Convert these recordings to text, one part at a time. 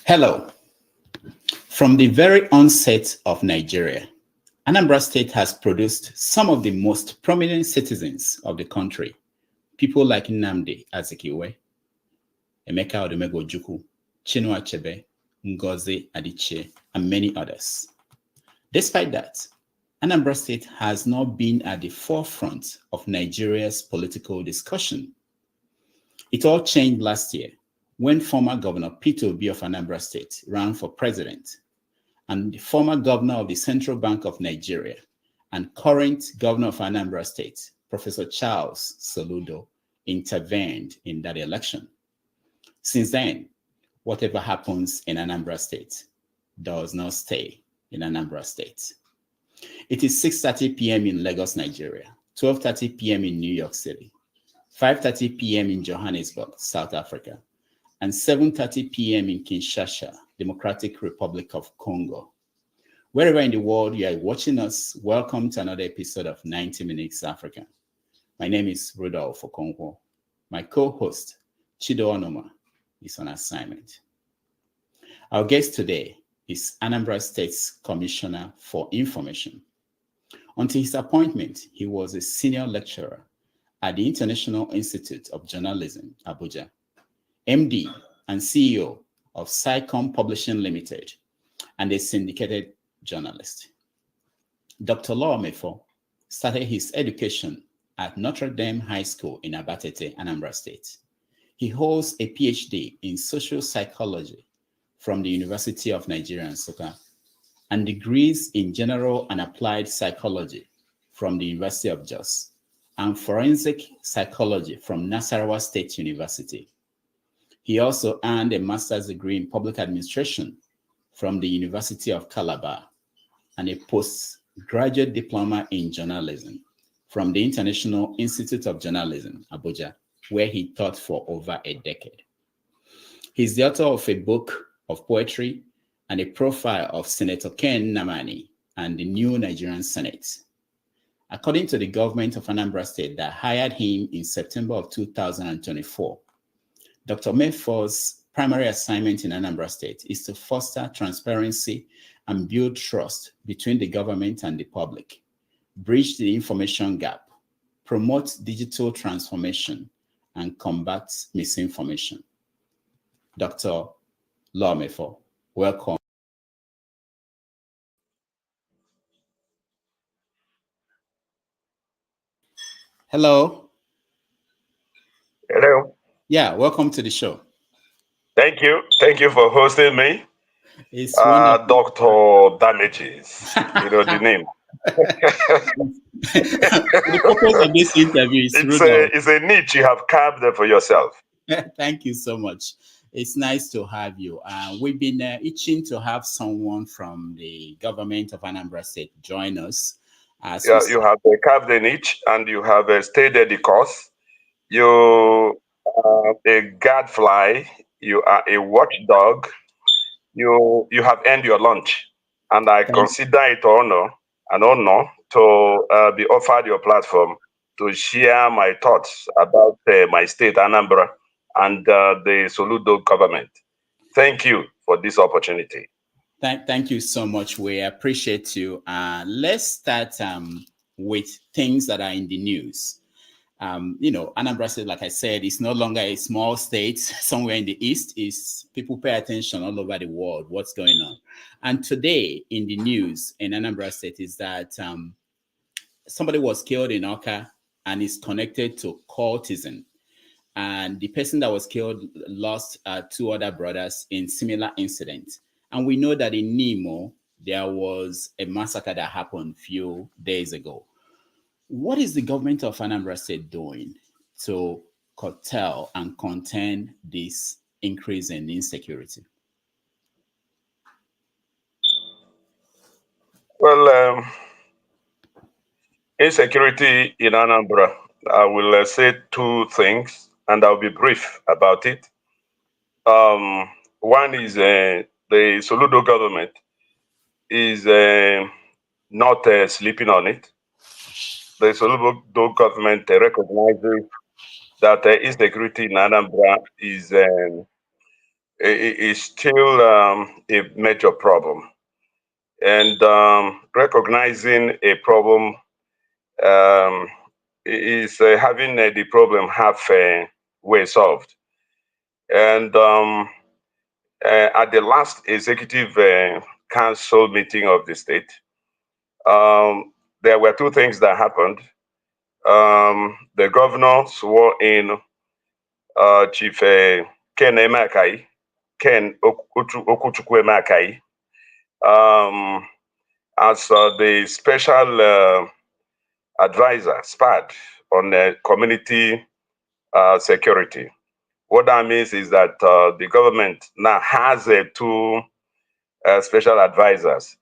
Hello. From the very onset of Nigeria, Anambra State has produced some of the most prominent citizens of the country, people like Nnamdi Azikiwe, Emeka Odumegwu, Chinua Achebe, Ngozi Adichie, and many others. Despite that, Anambra State has not been at the forefront of Nigeria's political discussion. It all changed last year when former Governor Peter Obi of Anambra State ran for president, and the former governor of the Central Bank of Nigeria and current governor of Anambra State, Professor Charles Soludo, intervened in that election. Since then, whatever happens in Anambra State does not stay in Anambra State. It is 6:30 p.m. in Lagos, Nigeria, 12:30 p.m. in New York City, 5:30 p.m. in Johannesburg, South Africa, and 7:30 p.m. in Kinshasa, Democratic Republic of Congo. Wherever in the world you are watching us, welcome to another episode of 90 Minutes Africa. My name is Rudolph Okonkwo. My co-host, Chido Onoma, is on assignment. Our guest today is Anambra State's Commissioner for Information. Until his appointment, he was a senior lecturer at the International Institute of Journalism, Abuja, MD and CEO of SciComm Publishing Limited, and a syndicated journalist. Dr. Law Mefor started his education at Notre Dame High School in Abatete, Anambra State. He holds a PhD in social psychology from the University of Nigeria, Nsukka, and degrees in general and applied psychology from the University of Jos, and forensic psychology from Nasarawa State University. He also earned a master's degree in public administration from the University of Calabar and a postgraduate diploma in journalism from the International Institute of Journalism, Abuja, where he taught for over a decade. He's the author of a book of poetry and a profile of Senator Ken Namani and the new Nigerian Senate. According to the government of Anambra State that hired him in September of 2024, Dr. Mefor's primary assignment in Anambra State is to foster transparency and build trust between the government and the public, bridge the information gap, promote digital transformation, and combat misinformation. Dr. Law Mefor, welcome. Hello. Hello. Yeah, welcome to the show. Thank you. Thank you for hosting me. It's Dr. Damages. You know the name. The purpose of this interview is it's a niche you have carved for yourself. Thank you so much. It's nice to have you. We've been itching to have someone from the government of Anambra State join us. You have carved a niche and you have stated the course. You are a gadfly. You are a watchdog. You have earned your lunch, and I consider it an honor to be offered your platform to share my thoughts about my state, Anambra, and the Soludo government. Thank you for this opportunity. Thank you so much. We appreciate you. Let's start with things that are in the news. Anambra State, like I said, is no longer a small state somewhere in the east. People pay attention all over the world, what's going on. And today in the news in Anambra State is that somebody was killed in Oka and is connected to cultism. And the person that was killed lost two other brothers in similar incidents. And we know that in Nimo, there was a massacre that happened a few days ago. What is the government of Anambra State doing to curtail and contain this increase in insecurity? Well, insecurity in Anambra, I will say two things, and I'll be brief about it. One is the Soludo government is not sleeping on it. The Soludo government recognizes that insecurity in Anambra is is still a major problem. And recognizing a problem um, is having the problem half way solved. And at the last executive council meeting of the state, there were two things that happened. The governor swore in Chief Ken Emakai, Okuchukwu Emakai, as the special advisor, SPAD, on community security. What that means is that the government now has two special advisors,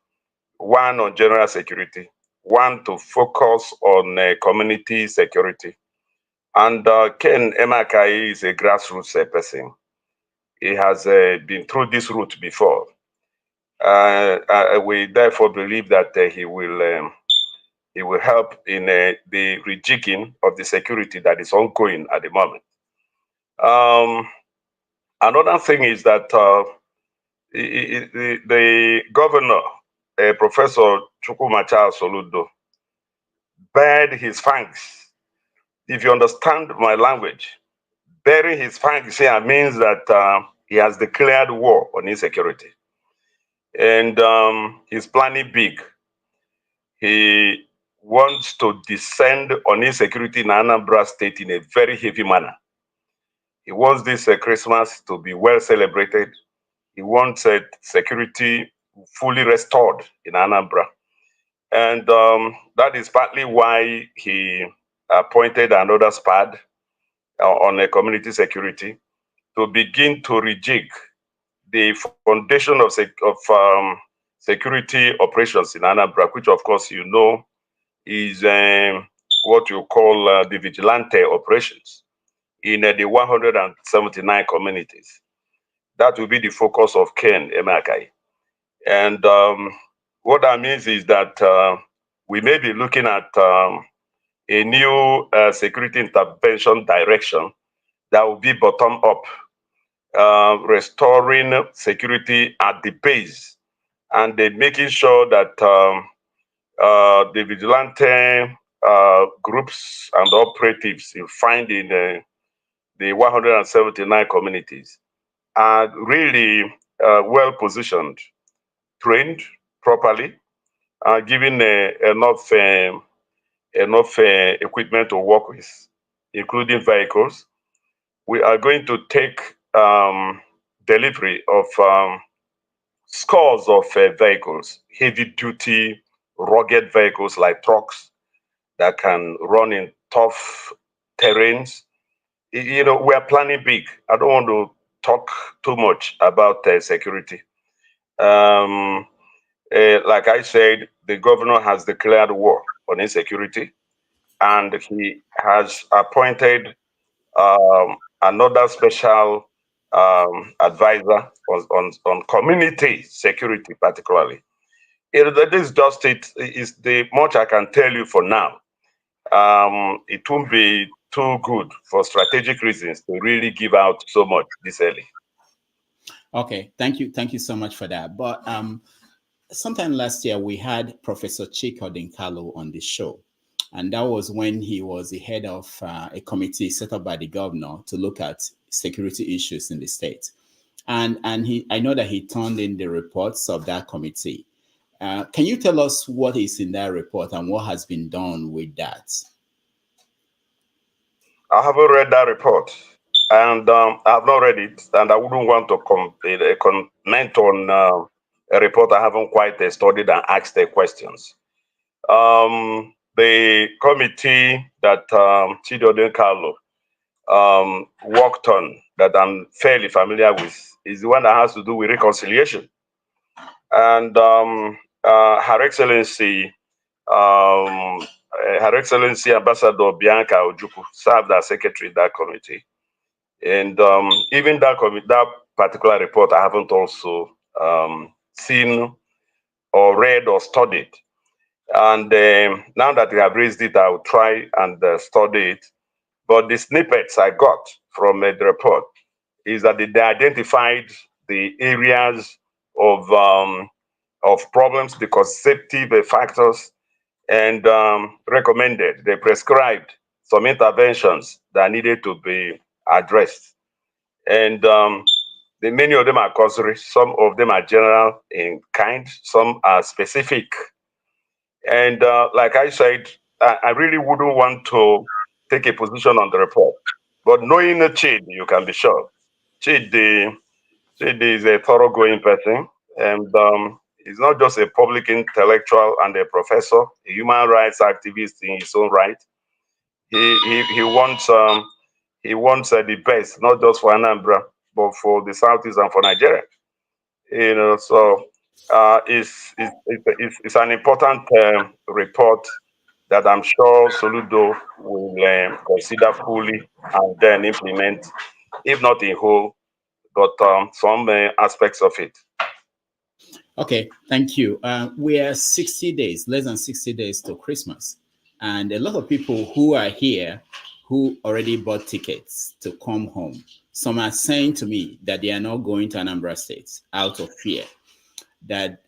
one on general security, one to focus on community security. And Ken Emakai is a grassroots person. He has been through this route before. We therefore believe that he will help in the rejigging of the security that is ongoing at the moment. Another thing is that the governor, Professor Chukwumacha Soludo, bared his fangs. If you understand my language, bearing his fangs here means that he has declared war on insecurity. And he's planning big. He wants to descend on insecurity in Anambra State in a very heavy manner. He wants this Christmas to be well celebrated. He wants security fully restored in Anambra. And that is partly why he appointed another SPAD on community security to begin to rejig the foundation of security operations in Anambra, which of course you know is what you call the vigilante operations in the 179 communities. That will be the focus of Ken Emakai. And what that means is that we may be looking at a new security intervention direction that will be bottom up, restoring security at the base and making sure that the vigilante groups and operatives you find in the 179 communities are really well positioned, trained properly, given enough equipment to work with, including vehicles. We are going to take delivery of scores of vehicles, heavy duty, rugged vehicles like trucks that can run in tough terrains. You know, we are planning big. I don't want to talk too much about security. Um, like I said, the governor has declared war on insecurity, and he has appointed another special advisor on community security, particularly. That is just it. Is the much I can tell you for now. It won't be too good for strategic reasons to really give out so much this early. Okay, thank you so much for that. But sometime last year we had Professor Chika Dinkalo on the show, and that was when he was the head of a committee set up by the governor to look at security issues in the state. And I know that he turned in the reports of that committee. Can you tell us what is in that report and what has been done with that? I haven't read that report, and I have not read it, and I wouldn't want to comment on a report I haven't quite studied and asked the questions. The committee that Chido Carlo worked on, that I'm fairly familiar with, is the one that has to do with reconciliation. And Her Excellency, Her Excellency Ambassador Bianca Ojukwu served as secretary of that committee. And even that particular report, I haven't also seen or read or studied. And now that we have raised it, I'll try and study it. But the snippets I got from the report is that they identified the areas of problems, the causative factors, and recommended, they prescribed some interventions that needed to be addressed. And many of them are cursory, some of them are general in kind, some are specific. And like I said, I really wouldn't want to take a position on the report. But knowing a Chid, you can be sure. Chid, Chid is a thoroughgoing person, and he's not just a public intellectual and a professor, a human rights activist in his own right. He wants the best, not just for Anambra, but for the Southeast and for Nigeria. So it's an important report that I'm sure Soludo will consider fully and then implement, if not in whole, but some aspects of it. Okay, thank you. We are 60 days, less than 60 days to Christmas. And a lot of people who are here who already bought tickets to come home, some are saying to me that they are not going to Anambra State out of fear, that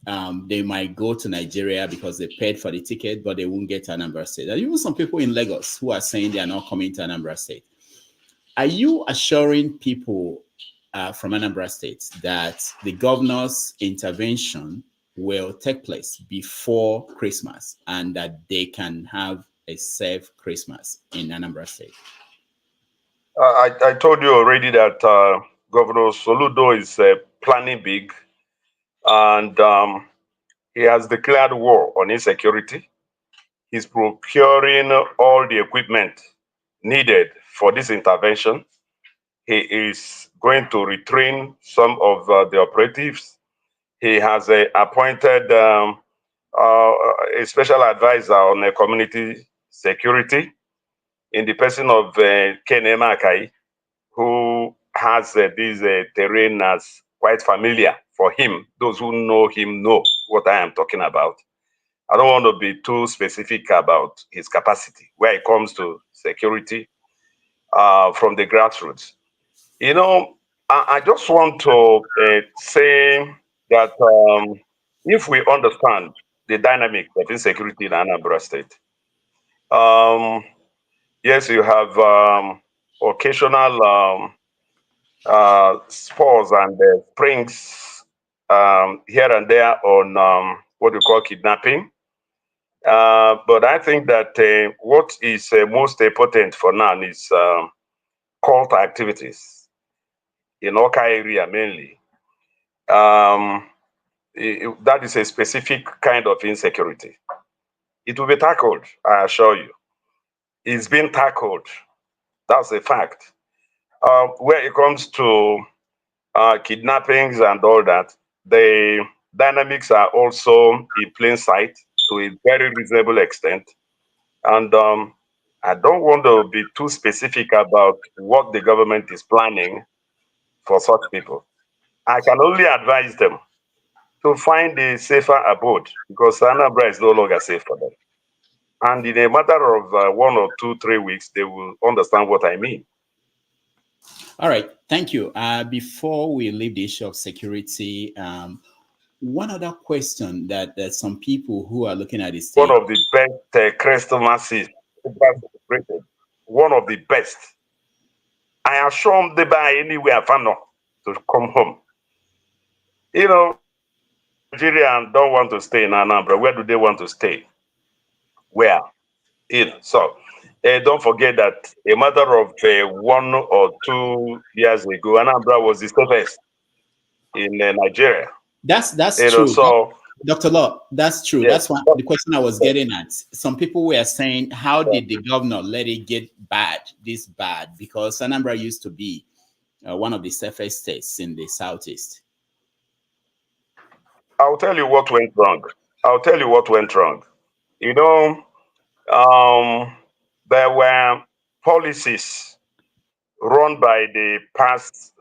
they might go to Nigeria because they paid for the ticket, but they won't get to Anambra State. There are even some people in Lagos who are saying they are not coming to Anambra State. Are you assuring people from Anambra State that the governor's intervention will take place before Christmas and that they can have a safe Christmas in Anambra State? I told you already that Governor Soludo is planning big, and he has declared war on insecurity. He's procuring all the equipment needed for this intervention. He is going to retrain some of the operatives. He has appointed a special advisor on community security in the person of Kenema Akai, who has this terrain as quite familiar for him. Those who know him know what I am talking about. I don't want to be too specific about his capacity where it comes to security from the grassroots. I just want to say that if we understand the dynamic of insecurity in Anambra State, um, yes, you have occasional spores and springs here and there on what we call kidnapping. But I think that what is most important for now is cult activities in Oka area mainly. Um, that is a specific kind of insecurity. It will be tackled, I assure you. It's been tackled. That's a fact. Where it comes to kidnappings and all that, the dynamics are also in plain sight to a very reasonable extent. And I don't want to be too specific about what the government is planning for such people. I can only advise them to find a safer abode because Anambra is no longer safe for them. And in a matter of 1 or 2, 3 weeks, they will understand what I mean. All right, thank you. Before we leave the issue of security, one other question that some people who are looking at this One thing. of the best Christmases celebrated. One of the best. I assure them they buy anywhere fano to come home. Nigerians don't want to stay in Anambra. Where do they want to stay? Where? So don't forget that a matter of 1 or 2 years ago, Anambra was the safest in Nigeria. That's true. So Dr. Law, that's true. yes, That's the question I was getting at. Some people were saying, how did the governor let it get this bad? Because Anambra used to be one of the safest states in the Southeast. I'll tell you what went wrong. I'll tell you what went wrong. You know, um, there were policies run by the past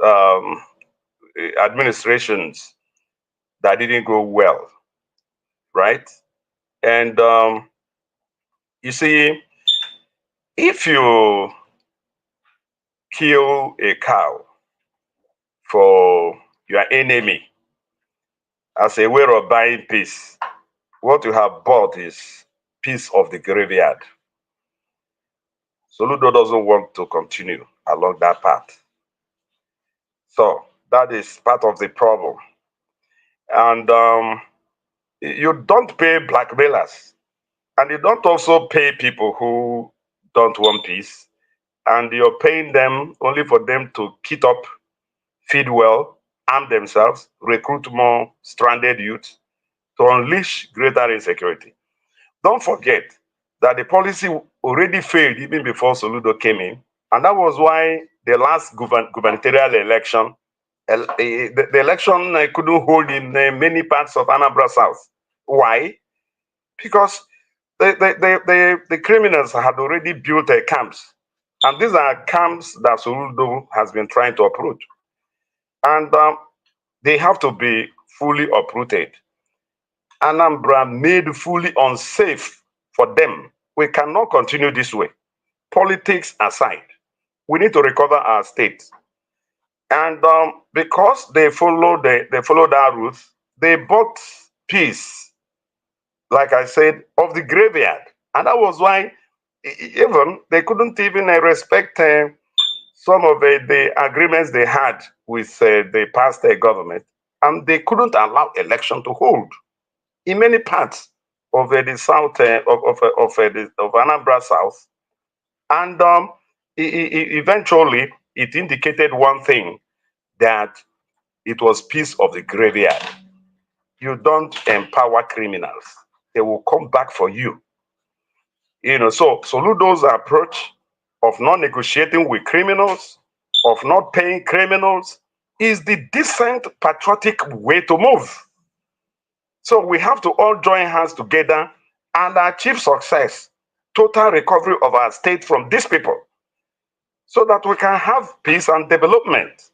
administrations that didn't go well, right? And you see, if you kill a cow for your enemy as a way of buying peace. What you have bought is peace of the graveyard. Soludo doesn't want to continue along that path. So that is part of the problem. And you don't pay blackmailers, and you don't also pay people who don't want peace, and you're paying them only for them to kit up, feed well, arm themselves, recruit more stranded youth to unleash greater insecurity. Don't forget that the policy already failed even before Soludo came in, and that was why the last gubernatorial election, the election couldn't hold in many parts of Anambra South. Why? Because the criminals had already built camps, and these are camps that Soludo has been trying to uproot, and they have to be fully uprooted. Anambra made fully unsafe for them. We cannot continue this way. Politics aside, we need to recover our state. And because they followed that route, they bought peace, like I said, of the graveyard. And that was why even they couldn't even respect some of the agreements they had with the past government, and they couldn't allow election to hold in many parts of the south of Anambra South, and eventually it indicated one thing, that it was peace of the graveyard. You don't empower criminals; they will come back for you. So Soludo's approach of not negotiating with criminals, of not paying criminals, is the decent, patriotic way to move. So we have to all join hands together and achieve success, total recovery of our state from these people, so that we can have peace and development.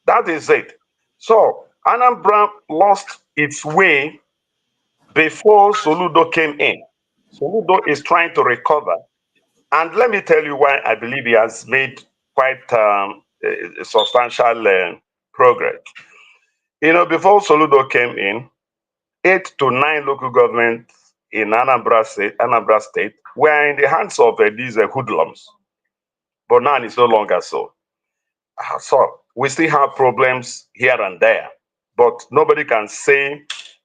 That is it. So Anambra lost its way before Soludo came in. Soludo is trying to recover. And let me tell you why I believe he has made quite substantial progress. Before Soludo came in, 8 to 9 local governments in Anambra State were in the hands of these hoodlums. But now it's no longer so. So we still have problems here and there, but nobody can say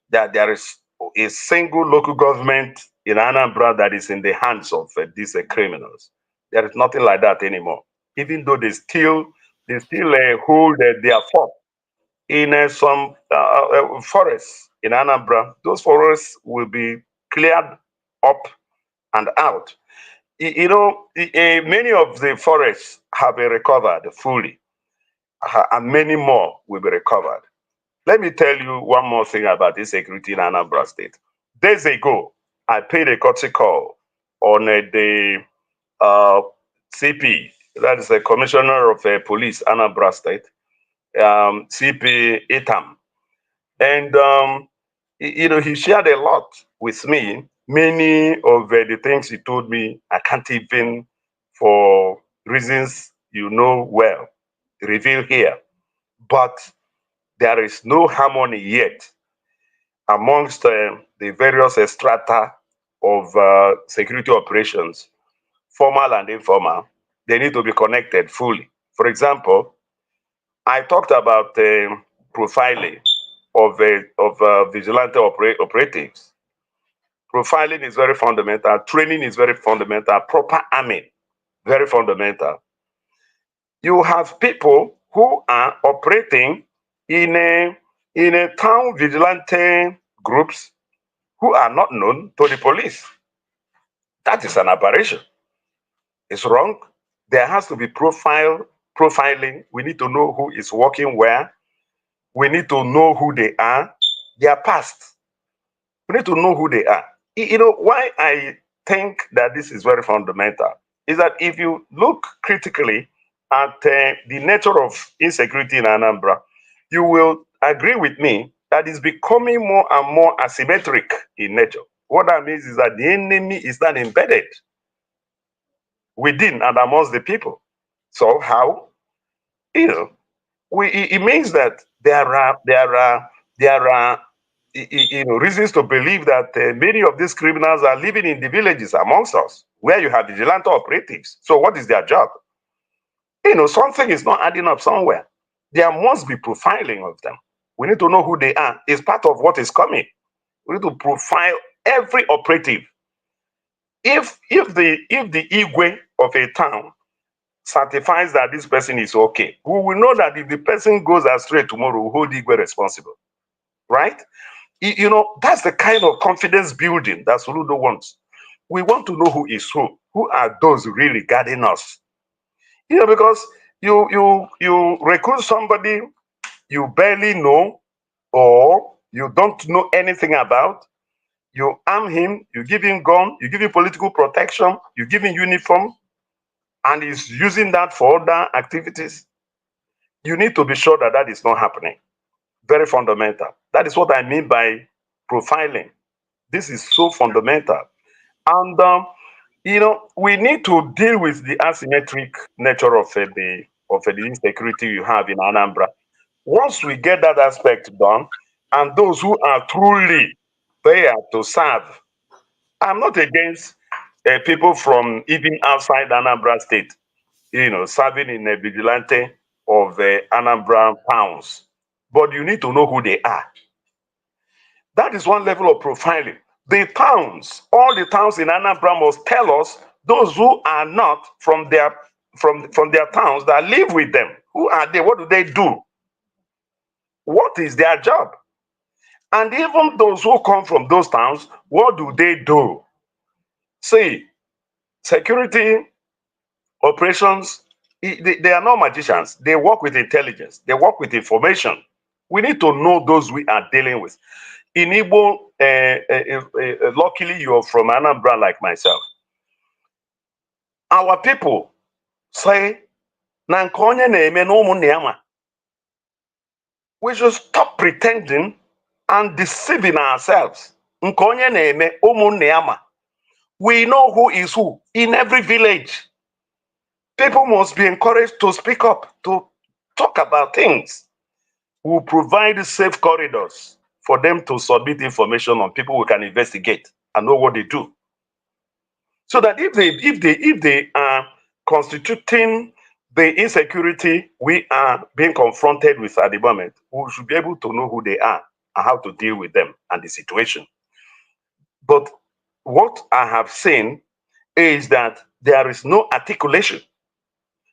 that there is a single local government in Anambra that is in the hands of these criminals. There is nothing like that anymore. Even though they still hold their fort in some forests in Anambra. Those forests will be cleared up and out. Many of the forests have been recovered fully, and many more will be recovered. Let me tell you one more thing about insecurity in Anambra State. Days ago, I paid a courtesy call on the uh, CP, that is the Commissioner of Police, Anambra State, CP Itam. And, he shared a lot with me. Many of the things he told me, I can't even, for reasons you know well, reveal here. But there is no harmony yet amongst the various strata of security operations, formal and informal. They need to be connected fully. For example, I talked about profiling of vigilante operatives. Profiling is very fundamental. Training is very fundamental. Proper arming, very fundamental. You have people who are operating in a town vigilante groups who are not known to the police. That is an aberration. It's wrong. There has to be profiling. We need to know who is working where. We need to know who they are, their past. We need to know who they are. Why I think that this is very fundamental is that if you look critically at the nature of insecurity in Anambra, you will agree with me that it's becoming more and more asymmetric in nature. What that means is that the enemy is not embedded within and amongst the people. So how? You know, it means that there are reasons to believe that many of these criminals are living in the villages amongst us, where you have vigilante operatives. So what is their job? Something is not adding up somewhere. There must be profiling of them. We need to know who they are. It's part of what is coming. We need to profile every operative. If the Igwe of a town certifies that this person is okay, we will know that if the person goes astray tomorrow, we'll hold Igwe responsible. Right? That's the kind of confidence building that Soludo wants. We want to know who is who. Who are those really guarding us? Because you recruit somebody you barely know, or you don't know anything about. You arm him, you give him gun, you give him political protection, you give him uniform, and he's using that for other activities. You need to be sure that that is not happening. Very fundamental. That is what I mean by profiling. This is so fundamental. And we need to deal with the asymmetric nature of the insecurity you have in Anambra. Once we get that aspect done, and those who are truly there to serve, I'm not against people from even outside Anambra State, serving in a vigilante of Anambra towns. But you need to know who they are. That is one level of profiling. The towns, all the towns in Anambra must tell us those who are not from their towns that live with them. Who are they? What do they do? What is their job? And even those who come from those towns, what do they do? See, security operations, they are not magicians. They work with intelligence. They work with information. We need to know those we are dealing with. In Igbo, luckily you're from Anambra like myself. Our people say, "Na nke onye na-eme na ụmụnne ya ma." We should stop pretending and deceiving ourselves. Nke onye na-eme ụmụnne ya ma. We know who is who in every village. People must be encouraged to speak up, to talk about things. We provide safe corridors for them to submit information on people who can investigate and know what they do. So that if they are constituting the insecurity we are being confronted with at the moment, we should be able to know who they are and how to deal with them and the situation. But what I have seen is that there is no articulation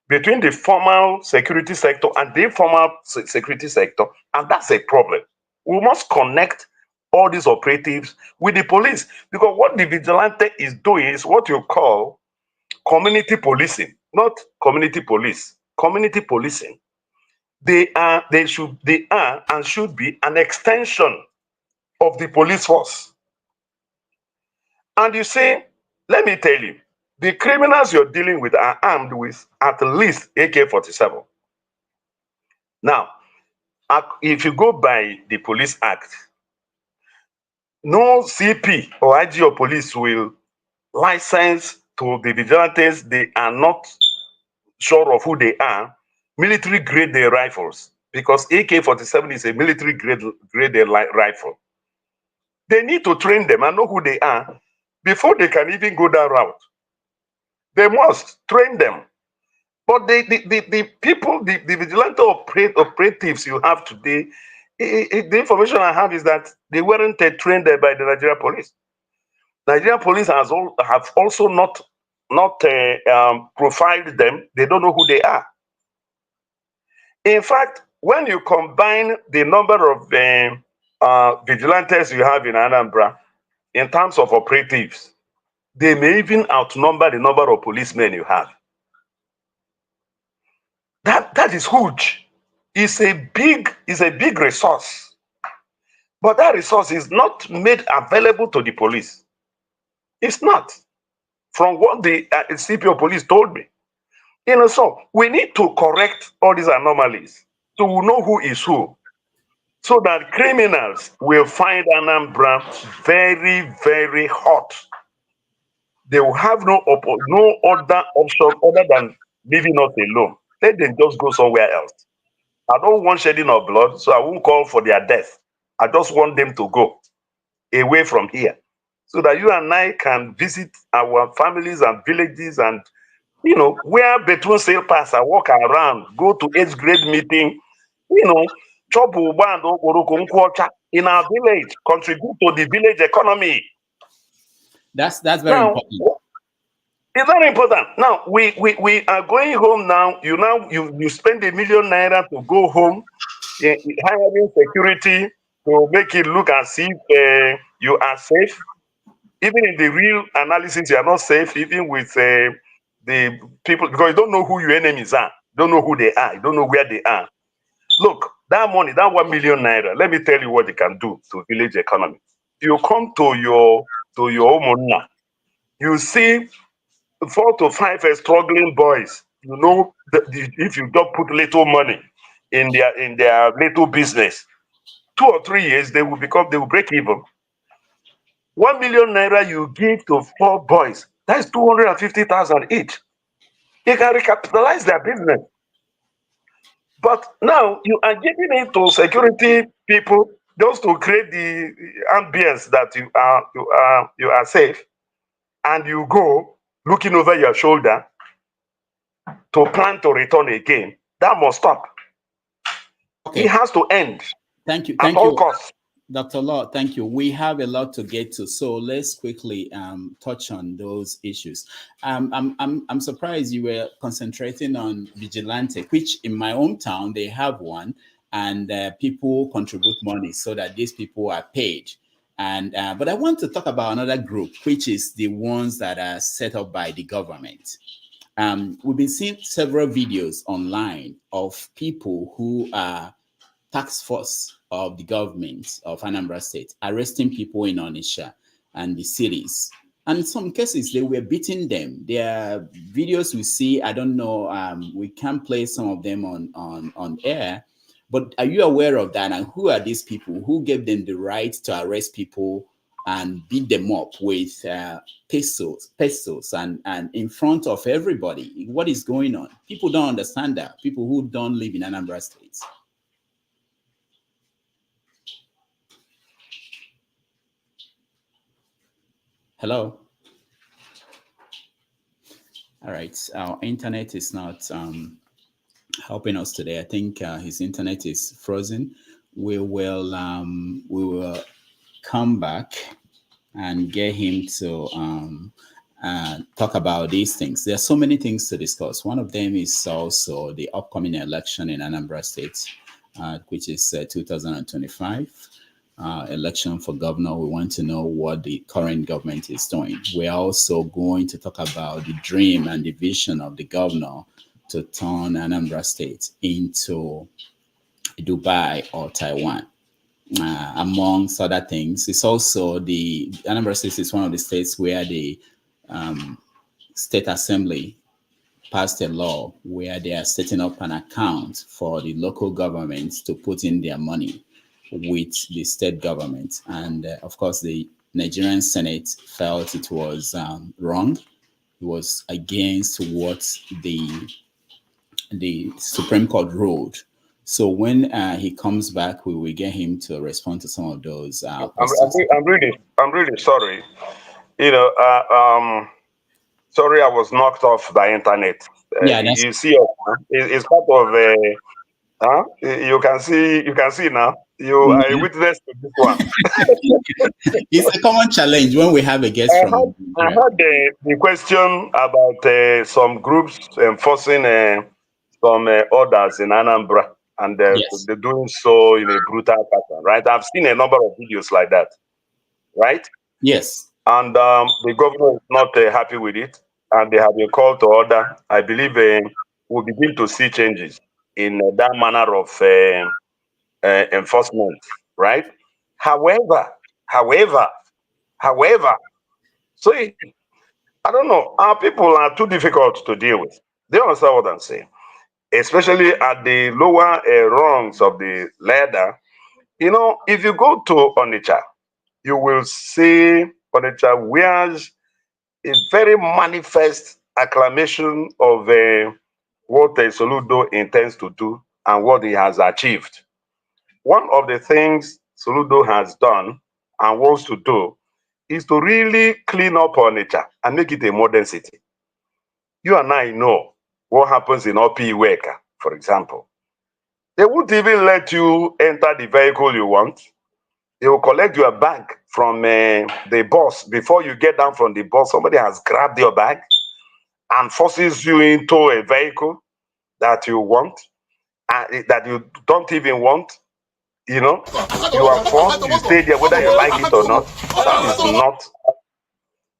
between the formal security sector and the informal security sector, and that's a problem. We must connect all these operatives with the police, because what the vigilante is doing is what you call community policing, not community police. Community policing. They are and should be an extension of the police force. And you see, let me tell you, the criminals you're dealing with are armed with at least AK-47. Now, if you go by the Police Act, no CP or IG or police will license to the vigilantes they are not sure of who they are, military grade their rifles, because AK-47 is a military grade rifle. They need to train them and know who they are before they can even go that route. They must train them. But the people, the vigilante operatives you have today, the information I have is that they weren't trained by the Nigerian police. Nigerian police have also not profiled them. They don't know who they are. In fact, when you combine the number of vigilantes you have in Anambra in terms of operatives, they may even outnumber the number of policemen you have. That is huge. It's a big resource. But that resource is not made available to the police. It's not. From what the CP of police told me. So we need to correct all these anomalies so we know who is who, so that criminals will find Anambra very, very hot. They will have no other option other than leaving us alone. Let them just go somewhere else. I don't want shedding of blood, so I won't call for their death. I just want them to go away from here so that you and I can visit our families and villages and, where between sale pass and walk around, go to 8th grade meeting, chop ugba and okporoko nkwu ọcha in our village, contribute to the village economy. That's very Now, important. it's very important. Now we are going home now. You spend ₦1 million to go home, hiring security to make it look as if you are safe. Even in the real analysis, you are not safe. Even with the people, because you don't know who your enemies are, don't know who they are, you don't know where they are. Look, that money, that ₦1 million, let me tell you what it can do to village economy. You come to your omona, you see 4 to 5 struggling boys. If you don't put little money in their little business, 2 or 3 years they will break even. ₦1 million you give to 4 boys, that's 250,000 each. They can recapitalize their business. But now you are giving it to security people just to create the ambience that you are safe, and you go looking over your shoulder to plan to return again. That must stop. Okay. It has to end. Thank you. At all costs. Dr. Law, thank you. We have a lot to get to, so let's quickly touch on those issues. I'm surprised you were concentrating on vigilante, which in my hometown they have one, and people contribute money so that these people are paid. And but I want to talk about another group, which is the ones that are set up by the government. We've been seeing several videos online of people who are task force of the government of Anambra State arresting people in Onitsha and the cities. And in some cases, they were beating them. There are videos we see, I don't know, we can play some of them on air, but are you aware of that? And who are these people? Who gave them the right to arrest people and beat them up with pistols and in front of everybody? What is going on? People don't understand that. People who don't live in Anambra State. Hello. All right. Our internet is not helping us today. I think his internet is frozen. We will come back and get him to talk about these things. There are so many things to discuss. One of them is also the upcoming election in Anambra State, which is 2025. Election for governor. We want to know what the current government is doing. We're also going to talk about the dream and the vision of the governor to turn Anambra State into Dubai or Taiwan, amongst other things. It's also the Anambra State is one of the states where the state assembly passed a law where they are setting up an account for the local governments to put in their money with the state government. And of course, the Nigerian Senate felt it was wrong. It was against what the Supreme Court ruled. So when he comes back, we will get him to respond to some of those questions. I'm really sorry. Sorry, I was knocked off the internet. Yeah, you see, it's part of. You can see now. You are a witness to this one. It's a common challenge when we have a guest I from. heard the question about some groups enforcing some orders in Anambra, and Yes. they're doing so in a brutal pattern, right? I've seen a number of videos like that, right? Yes. And the governor is not happy with it, and they have been called to order. I believe we'll begin to see changes in that manner of enforcement, right? However, so I don't know, our people are too difficult to deal with. They understand what I'm saying, especially at the lower rungs of the ladder. If you go to Onitsha, you will see Onitsha wears a very manifest acclamation of what Soludo intends to do and what he has achieved. One of the things Soludo has done and wants to do is to really clean up Onitsha and make it a modern city. You and I know what happens in Opi Iweka, for example. They won't even let you enter the vehicle you want. They will collect your bag from the bus. Before you get down from the bus, somebody has grabbed your bag and forces you into a vehicle that you want, that you don't even want. You know, you are forced, you stay there whether you like it or not.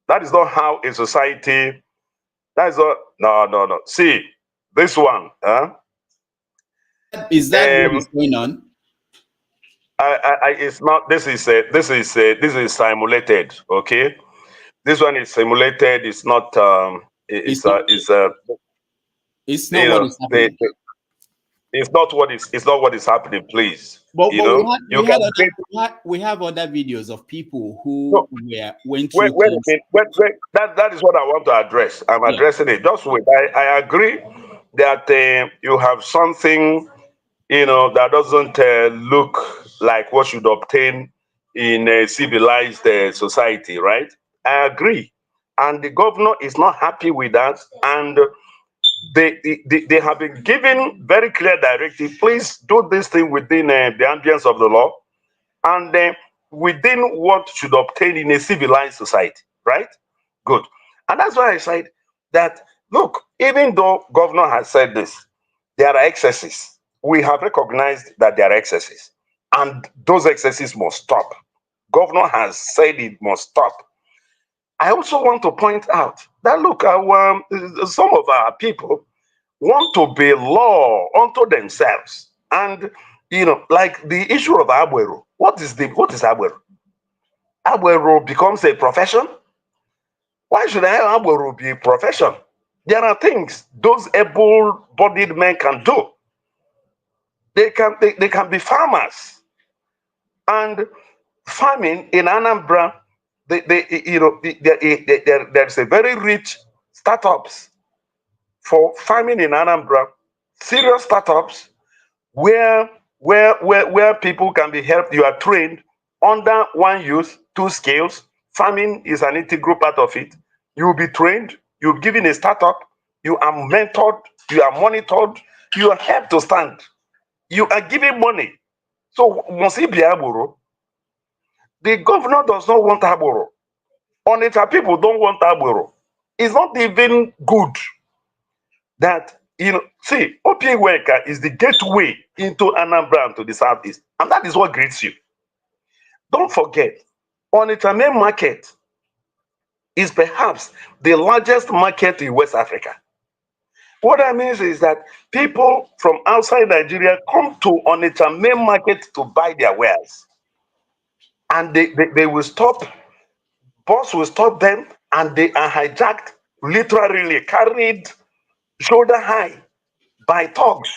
That is not how a society, that is not, no. See, this one, Is that what is going on? It's not, this is simulated, okay? This one is simulated, it's not, It's not what is happening. It's not what is happening, please. But you know, we have other videos of people who went through wait things. a minute. Wait. That is what I want to address. I'm addressing it. Just wait. I agree that you have something, that doesn't look like what should obtain in a civilized society, right? I agree. And the governor is not happy with that. And they have been given very clear directive. Please do this thing within the ambience of the law and within what should obtain in a civilized society, right? Good. And that's why I said that, look, even though governor has said this, there are excesses. We have recognized that there are excesses, and those excesses must stop. Governor has said it must stop. I also want to point out that, look, some of our people want to be law unto themselves. And, like the issue of Abuero. What is Abuero? Abuero becomes a profession? Why should Abuero be a profession? There are things those able-bodied men can do. They can be farmers. And farming in Anambra, there's a very rich startups for farming in Anambra, serious startups where people can be helped. You are trained under one use, two skills. Farming is an integral part of it. You will be trained, you're given a startup, you are mentored, you are monitored, you are helped to stand, you are given money. So must it be Aburo? The governor does not want Aburo. Onitsha people don't want Aburo. It's not even good that, see, Opiweka is the gateway into Anambra and to the southeast, and that is what greets you. Don't forget, Onitsha main market is perhaps the largest market in West Africa. What that means is that people from outside Nigeria come to Onitsha main market to buy their wares, and they will stop, boss will stop them, and they are hijacked, literally carried shoulder high by thugs,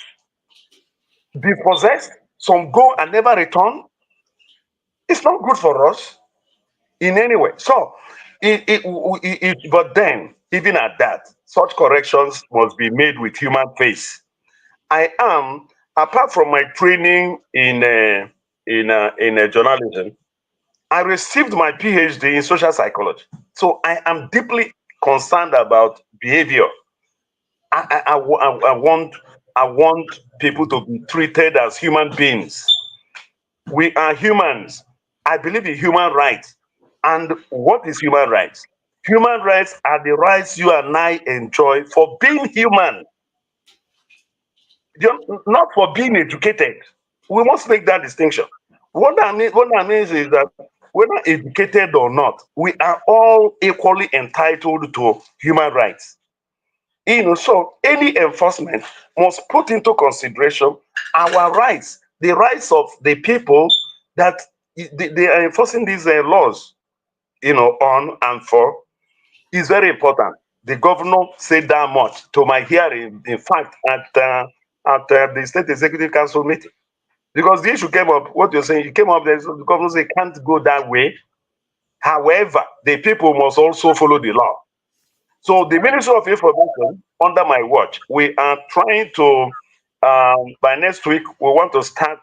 be possessed, some go and never return. It's not good for us in any way. So, but then, even at that, such corrections must be made with human face. I am, apart from my training in journalism, I received my PhD in social psychology. So I am deeply concerned about behavior. I want people to be treated as human beings. We are humans. I believe in human rights. And what is human rights? Human rights are the rights you and I enjoy for being human, not for being educated. We must make that distinction. What that means is that whether educated or not, we are all equally entitled to human rights. So any enforcement must put into consideration our rights, the rights of the people that they are enforcing these laws, on and for, is very important. The governor said that much to my hearing, in fact, at the State Executive Council meeting. Because the issue came up, what you're saying, it came up there, so the governor said, can't go that way. However, the people must also follow the law. So the Ministry of Information, under my watch, we are trying to By next week, we want to start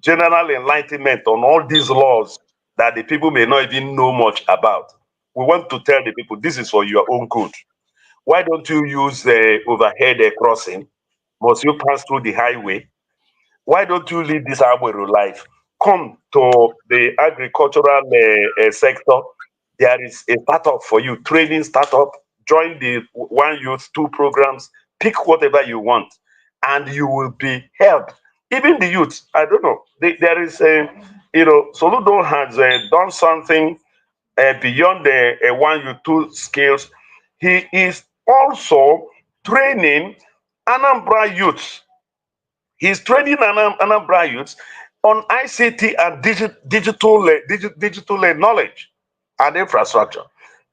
general enlightenment on all these laws that the people may not even know much about. We want to tell the people this is for your own good. Why don't you use the overhead crossing? Must you pass through the highway? Why don't you live this Agbero life? Come to the agricultural sector. There is a startup for you, training startup. Join the One Youth, two programs. Pick whatever you want, and you will be helped. Even the youth, I don't know. There is a, Soludo has done something beyond the One Youth, two skills. He is also training Anambra youth. He's training Anambra youths on ICT and digital knowledge and infrastructure.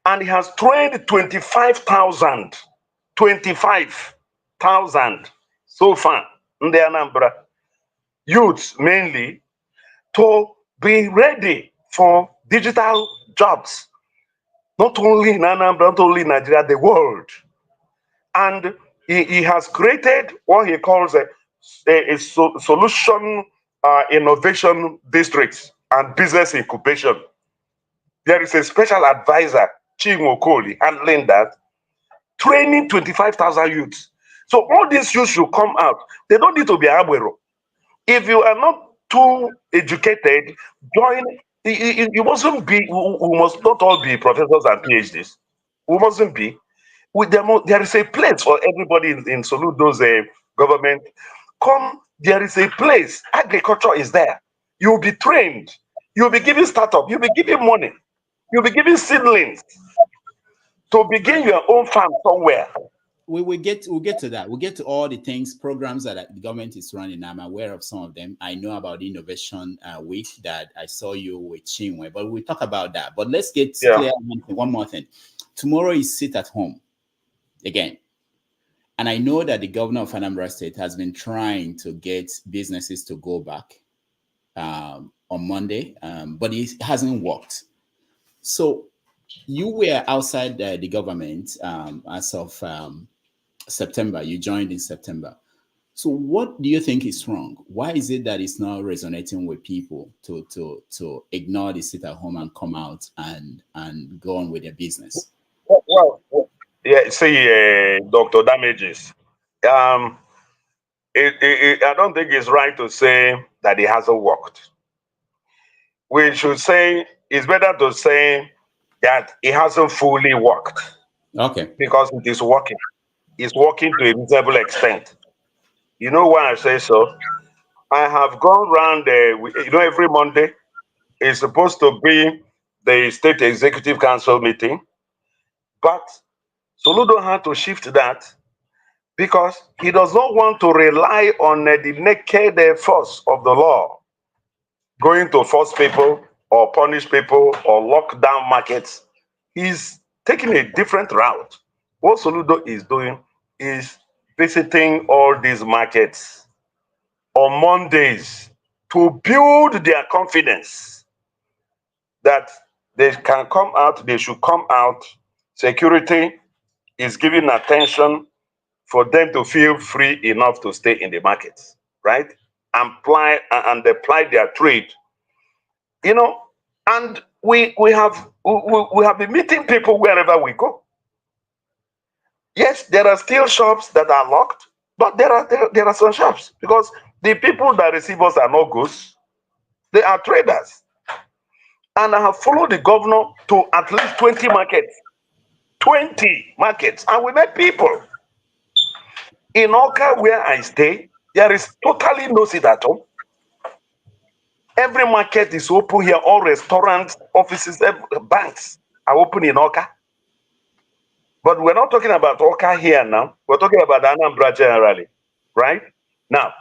And he has trained 25,000 so far in the Anambra youths mainly to be ready for digital jobs, not only in Anambra, not only in Nigeria, the world. And he has created what he calls a solution innovation districts and business incubation. There is a special advisor, Chimokoli, handling that, training 25,000 youths. So all these youths should come out. They don't need to be Abuero. If you are not too educated, join. You mustn't be. We must not all be professors and PhDs. We mustn't be. With them, there is a place for everybody in Soludo's government. Come, there is a place. Agriculture is there. You'll be trained. You'll be given startup. You'll be given money. You'll be given seedlings to begin your own farm somewhere. We'll get to that. We'll get to all the things, programs that the government is running. I'm aware of some of them. I know about the Innovation Week that I saw you with Chinwe, but we'll talk about that. But let's get clear one more thing. Tomorrow is sit at home again. And I know that the governor of Anambra State has been trying to get businesses to go back on Monday, but it hasn't worked. So you were outside the government as of September. You joined in September. So what do you think is wrong? Why is it that it's not resonating with people to ignore the sit at home and come out and go on with their business? Well, yeah, see, Dr. Damages. I don't think it's right to say that it hasn't worked. We should say it's better to say that it hasn't fully worked. Okay. Because it is working. It's working to a reasonable extent. You know why I say so? I have gone around, every Monday is supposed to be the State Executive Council meeting, but Soludo had to shift that because he does not want to rely on the naked force of the law, going to force people or punish people or lock down markets. He's taking a different route. What Soludo is doing is visiting all these markets on Mondays to build their confidence that they can come out, they should come out. Security is giving attention for them to feel free enough to stay in the markets, right? And apply their trade. And we have been meeting people wherever we go. Yes, there are still shops that are locked, but there are some shops because the people that receive us are not goods, they are traders. And I have followed the governor to at least 20 markets. 20 markets. And we met people. In Oka, where I stay, there is totally no sit at home. Every market is open here. All restaurants, offices, banks are open in Oka. But we're not talking about Oka here now. We're talking about Anambra generally, right? Now,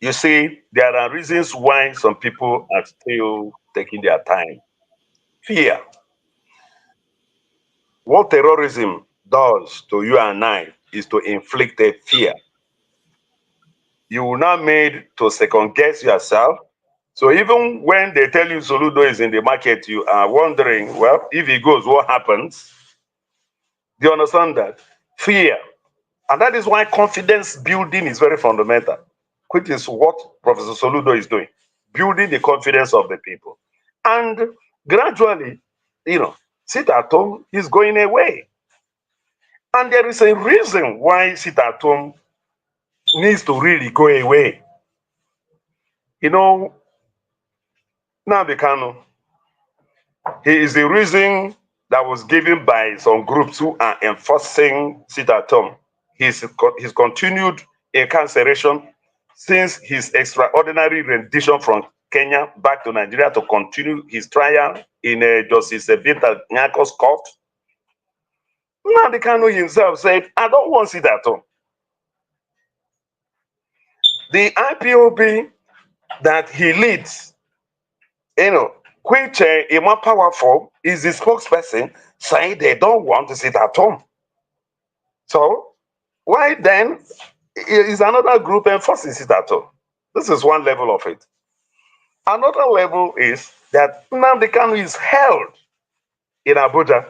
you see, there are reasons why some people are still taking their time. Fear. What terrorism does to you and I is to inflict a fear. You will not made to second guess yourself. So even when they tell you Soludo is in the market, you are wondering, well, if he goes, what happens? Do you understand that? Fear. And that is why confidence building is very fundamental, which is what Professor Soludo is doing, building the confidence of the people. And gradually, sit at home is going away. And there is a reason why sit at home needs to really go away. Nnamdi Kanu, he is the reason that was given by some groups who are enforcing sit at home. He's continued incarceration since his extraordinary rendition from Kenya back to Nigeria to continue his trial in Justice Binta Nyako's court. Nnamdi Kanu himself said, I don't want sit at home. The IPOB that he leads, which is more powerful, is the spokesperson saying they don't want to sit at home. So why then is another group enforcing sit at home? This is one level of it. Another level is that Nnamdi Kanu is held in Abuja.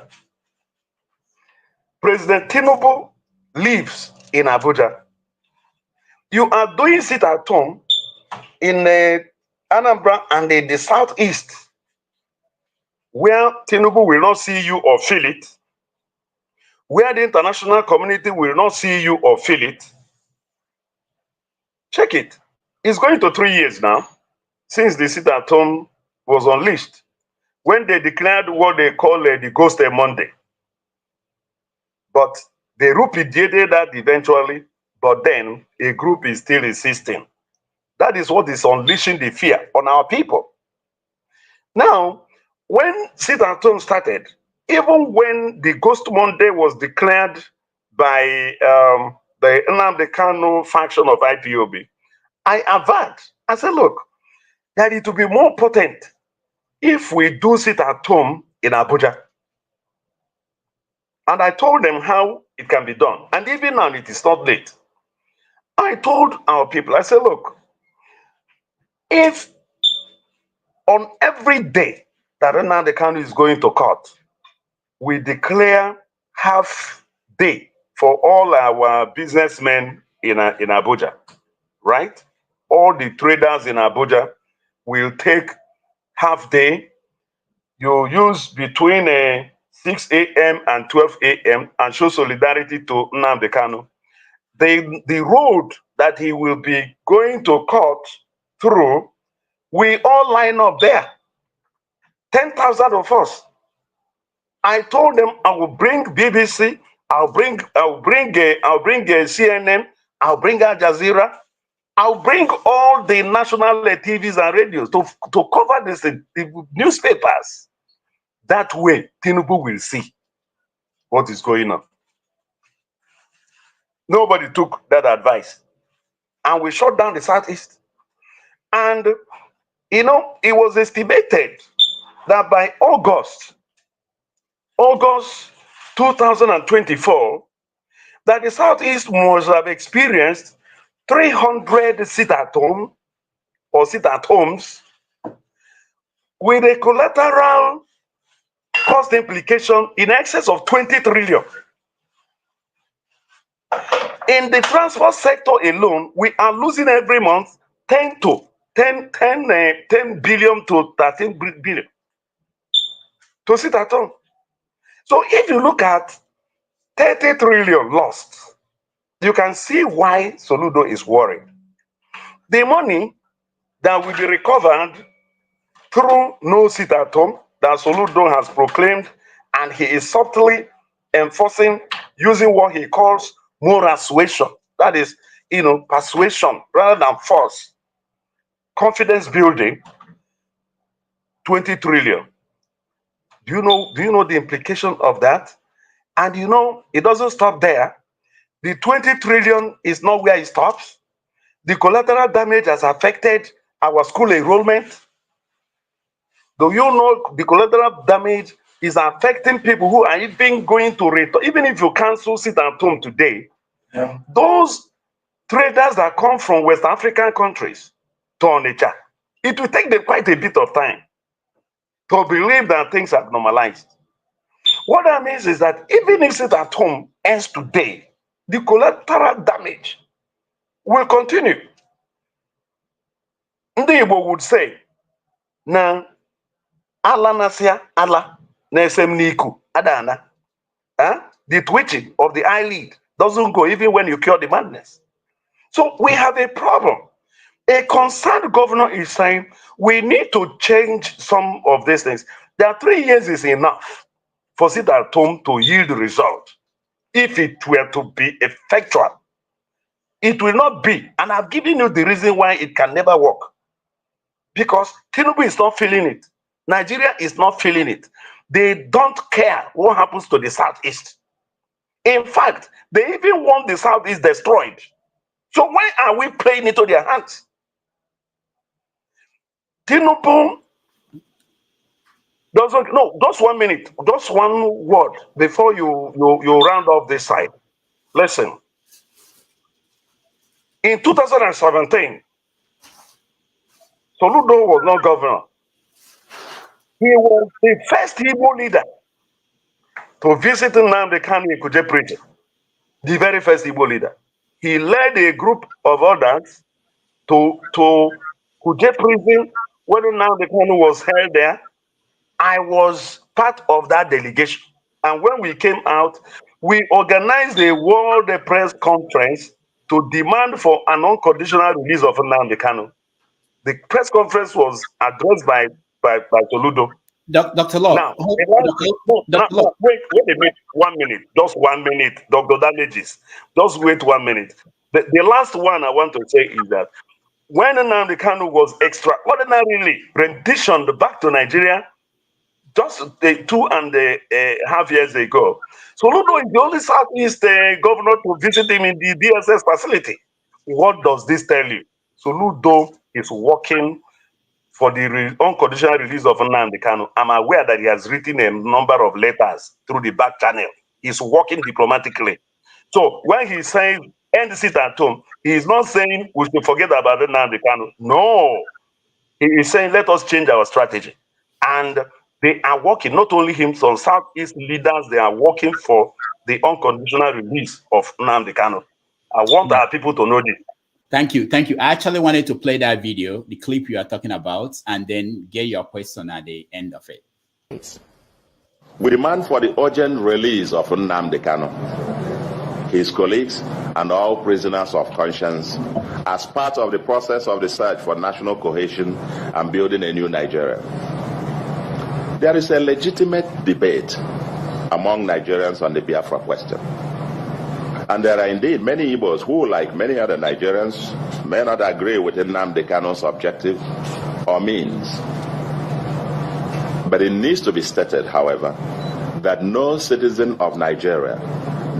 President Tinubu lives in Abuja. You are doing sit at home in Anambra and in the southeast, where Tinubu will not see you or feel it, where the international community will not see you or feel it. Check it. It's going to 3 years now since the sit at home was unleashed, when they declared what they call the Ghost Monday. But they repudiated that eventually, but then a group is still insisting. That is what is unleashing the fear on our people. Now, when sit at home started, even when the Ghost Monday was declared by the Nnamdi Kanu faction of IPOB, I averred. I said, look, that it will be more potent if we do sit at home in Abuja. And I told them how it can be done. And even now, it is not late. I told our people, I said, look, if on every day that Nnamdi Kanu is going to court, we declare half day for all our businessmen in Abuja, right? All the traders in Abuja will take half day. You use between 6 a.m. and 12 a.m. and show solidarity to Nnamdi Kanu. The road that he will be going to court through, we all line up there. 10,000 of us. I told them I will bring BBC, I'll bring CNN, I'll bring Al Jazeera, I'll bring all the national TVs and radios to cover the newspapers. That way, Tinubu will see what is going on. Nobody took that advice. And we shut down the Southeast. And, it was estimated that by August 2024, that the Southeast must have experienced 300 sit-at-home or sit-at-homes with a collateral cost implication in excess of 20 trillion. In the transport sector alone, we are losing every month 10 billion to 13 billion to sit at home. So if you look at 30 trillion lost, you can see why Soludo is worried. The money that will be recovered through no sit at home that Soludo has proclaimed, and he is subtly enforcing using what he calls moral suasion. That is, persuasion rather than force. Confidence building, 20 trillion. Do you know the implication of that? And it doesn't stop there. The 20 trillion is not where it stops. The collateral damage has affected our school enrollment. Do you know the collateral damage is affecting people who are even going to return? Even if you cancel sit at home today, those traders that come from West African countries to Onitsha, it will take them quite a bit of time to believe that things have normalized. What that means is that even if sit at home ends today, the collateral damage will continue. Ndị Igbo would say, na ala nasịa ala na-esem n'iku adana. The twitching of the eyelid doesn't go even when you cure the madness. So we have a problem. A concerned governor is saying we need to change some of these things. That 3 years is enough for sit at home to yield result. If it were to be effectual, it will not be. And I've given you the reason why it can never work. Because Tinubu is not feeling it. Nigeria is not feeling it. They don't care what happens to the Southeast. In fact, they even want the Southeast destroyed. So why are we playing into their hands? Tinubu doesn't, no, just 1 minute, just one word before you round off this side. Listen, in 2017, Soludo was not governor. He was the first Igbo leader to visit Nnamdi Kanu in Kuje prison. The very first Igbo leader. He led a group of others to Kuje prison when Nnamdi Kanu was held there. I was part of that delegation. And when we came out, we organized a world press conference to demand for an unconditional release of Nnamdi Kanu. The press conference was addressed by Soludo. Dr. Law. Now, wait a minute, 1 minute, just 1 minute, Dr. Damages. Just wait 1 minute. The last one I want to say is that when Nnamdi Kanu was extraordinarily renditioned back to Nigeria, just 2.5 years ago, Soludo is the only Southeast governor to visit him in the DSS facility. What does this tell you? Soludo is working for the unconditional release of Nnamdi Kanu. I'm aware that he has written a number of letters through the back channel. He's working diplomatically. So when he says end sit at home, he is not saying we should forget about Nnamdi Kanu. No. He is saying let us change our strategy. And they are working, not only him, some Southeast leaders, they are working for the unconditional release of Nnamdi Kanu. I want our people to know this. Thank you. Thank you. I actually wanted to play that video, the clip you are talking about, and then get your question at the end of it. We demand for the urgent release of Nnamdi Kanu, his colleagues, and all prisoners of conscience as part of the process of the search for national cohesion and building a new Nigeria. There is a legitimate debate among Nigerians on the Biafra question. And there are indeed many Igbos who, like many other Nigerians, may not agree with Nnamdi Kanu's objective or means. But it needs to be stated, however, that no citizen of Nigeria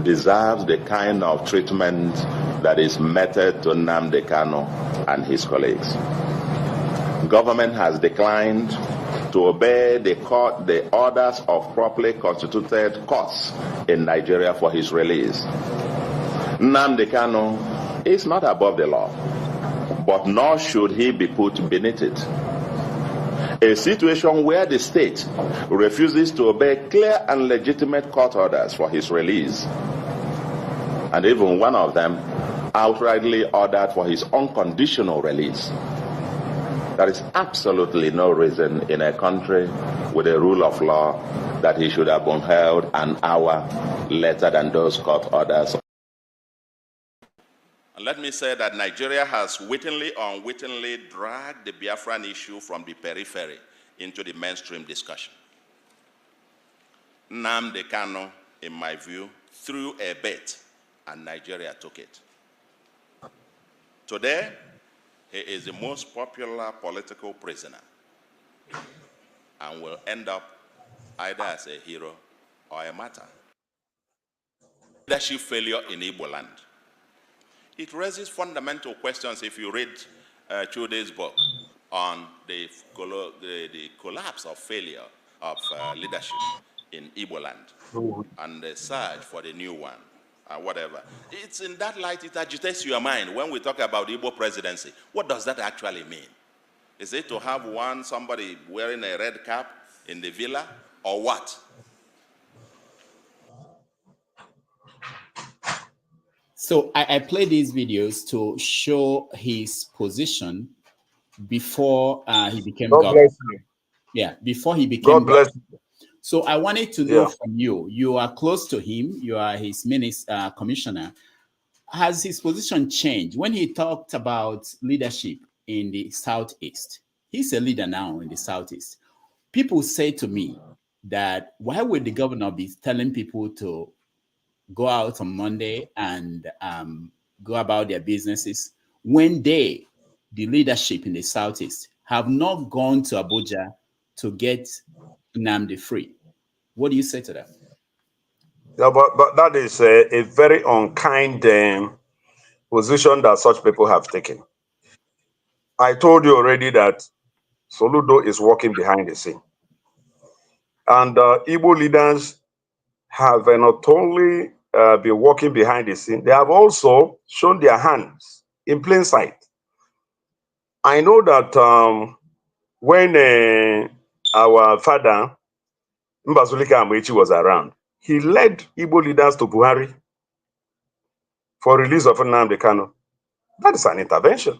deserves the kind of treatment that is meted to Nnamdi Kanu and his colleagues. Government has declined to obey the orders of properly constituted courts in Nigeria for his release. Nnamdi Kanu is not above the law, but nor should he be put beneath it. A situation where the state refuses to obey clear and legitimate court orders for his release, and even one of them outrightly ordered for his unconditional release. There is absolutely no reason in a country with a rule of law that he should have been held an hour later than those court orders. And let me say that Nigeria has wittingly or unwittingly dragged the Biafran issue from the periphery into the mainstream discussion. Nnamdi Kanu, in my view, threw a bet and Nigeria took it. Today, he is the most popular political prisoner and will end up either as a hero or a martyr. Leadership failure in Igbo land. It raises fundamental questions if you read Chude's book on the collapse of failure of leadership in Igbo land and the search for the new one. Whatever. It's in that light it agitates your mind when we talk about the Igbo presidency. What does that actually mean? Is it to have somebody wearing a red cap in the villa, or what? So I play these videos to show his position before he became God governor. bless you. Yeah, before he became God governor. bless you. So I wanted to know Yeah. from you. You are close to him. You are his minister, commissioner. Has his position changed when he talked about leadership in the Southeast? He's a leader now in the Southeast. People say to me that why would the governor be telling people to go out on Monday and go about their businesses when they, the leadership in the Southeast, have not gone to Abuja to get Nnamdi free? What do you say to that? Yeah, but that is a very unkind position that such people have taken. I told you already that Soludo is working behind the scene. And Igbo leaders have not only been working behind the scene, they have also shown their hands in plain sight. I know that when our father, Mbazulika Amaechi, was around, he led Igbo leaders to Buhari for release of Nnamdi Kanu. That is an intervention.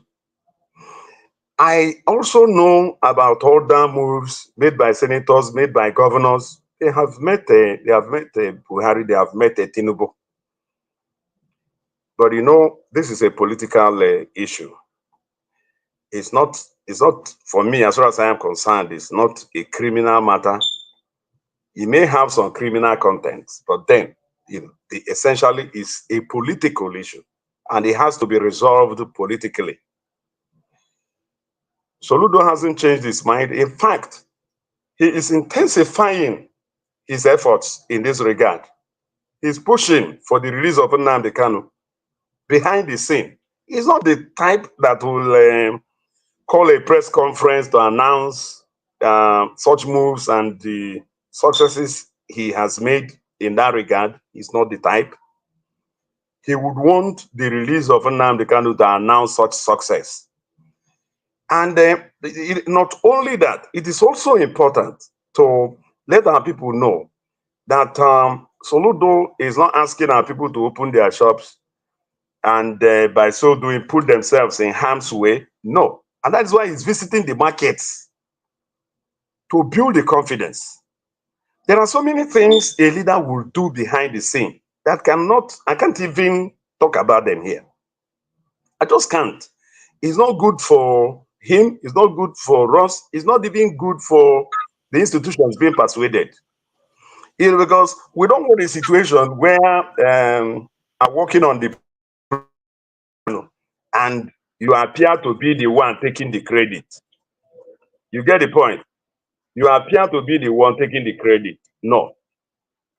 I also know about other moves made by senators, made by governors. They have met Buhari, they have met Tinubu. But you know, this is a political issue. It's not for me, as far as I am concerned, it's not a criminal matter. It may have some criminal content, but then essentially is a political issue, and it has to be resolved politically. Soludo hasn't changed his mind. In fact, he is intensifying his efforts in this regard. He's pushing for the release of Nnamdi Kanu behind the scene. He's not the type that will call a press conference to announce such moves and the successes he has made in that regard. He's not the type. He would want the release of Nnamdi Kanu to announce such success. And not only that, it is also important to let our people know that Soludo is not asking our people to open their shops and by so doing put themselves in harm's way. No. And that's why he's visiting the markets to build the confidence. There are so many things a leader will do behind the scene that I can't even talk about them here. I just can't. It's not good for him. It's not good for us. It's not even good for the institutions being persuaded. Because we don't want a situation where are working on the and you appear to be the one taking the credit. You get the point? You appear to be the one taking the credit. No.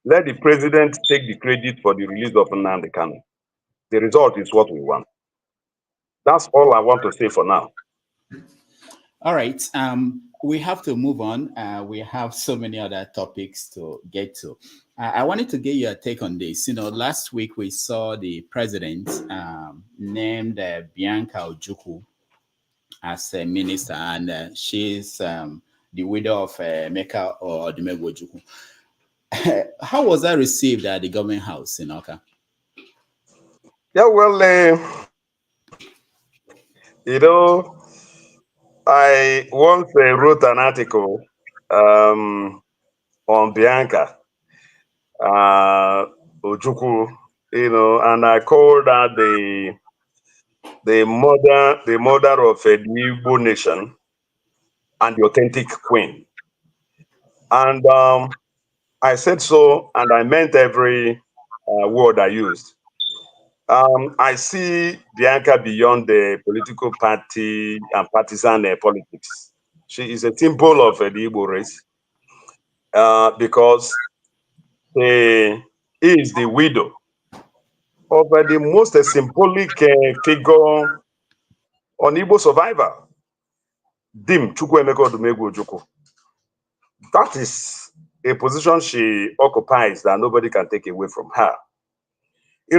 Let the president take the credit for the release of Nnamdi Kanu. The result is what we want. That's all I want to say for now. All right. We have to move on. We have so many other topics to get to. I wanted to get your take on this. You know, last week we saw the president named Bianca Ojukwu as a minister, and she's the widow of Meka or Odumegwu Ojukwu. How was that received at the government house in Oka? Yeah, well, you know, I once wrote an article on Bianca Ojukwu, and I called her the mother of the Igbo nation and the authentic queen. And I said so, and I meant every word I used. I see Bianca beyond the political party and partisan politics. She is a symbol of the Igbo race because she is the widow of the most symbolic figure on Igbo survivor, Dim Chukwuemeka Odumegwu Ojukwu. That is a position she occupies that nobody can take away from her.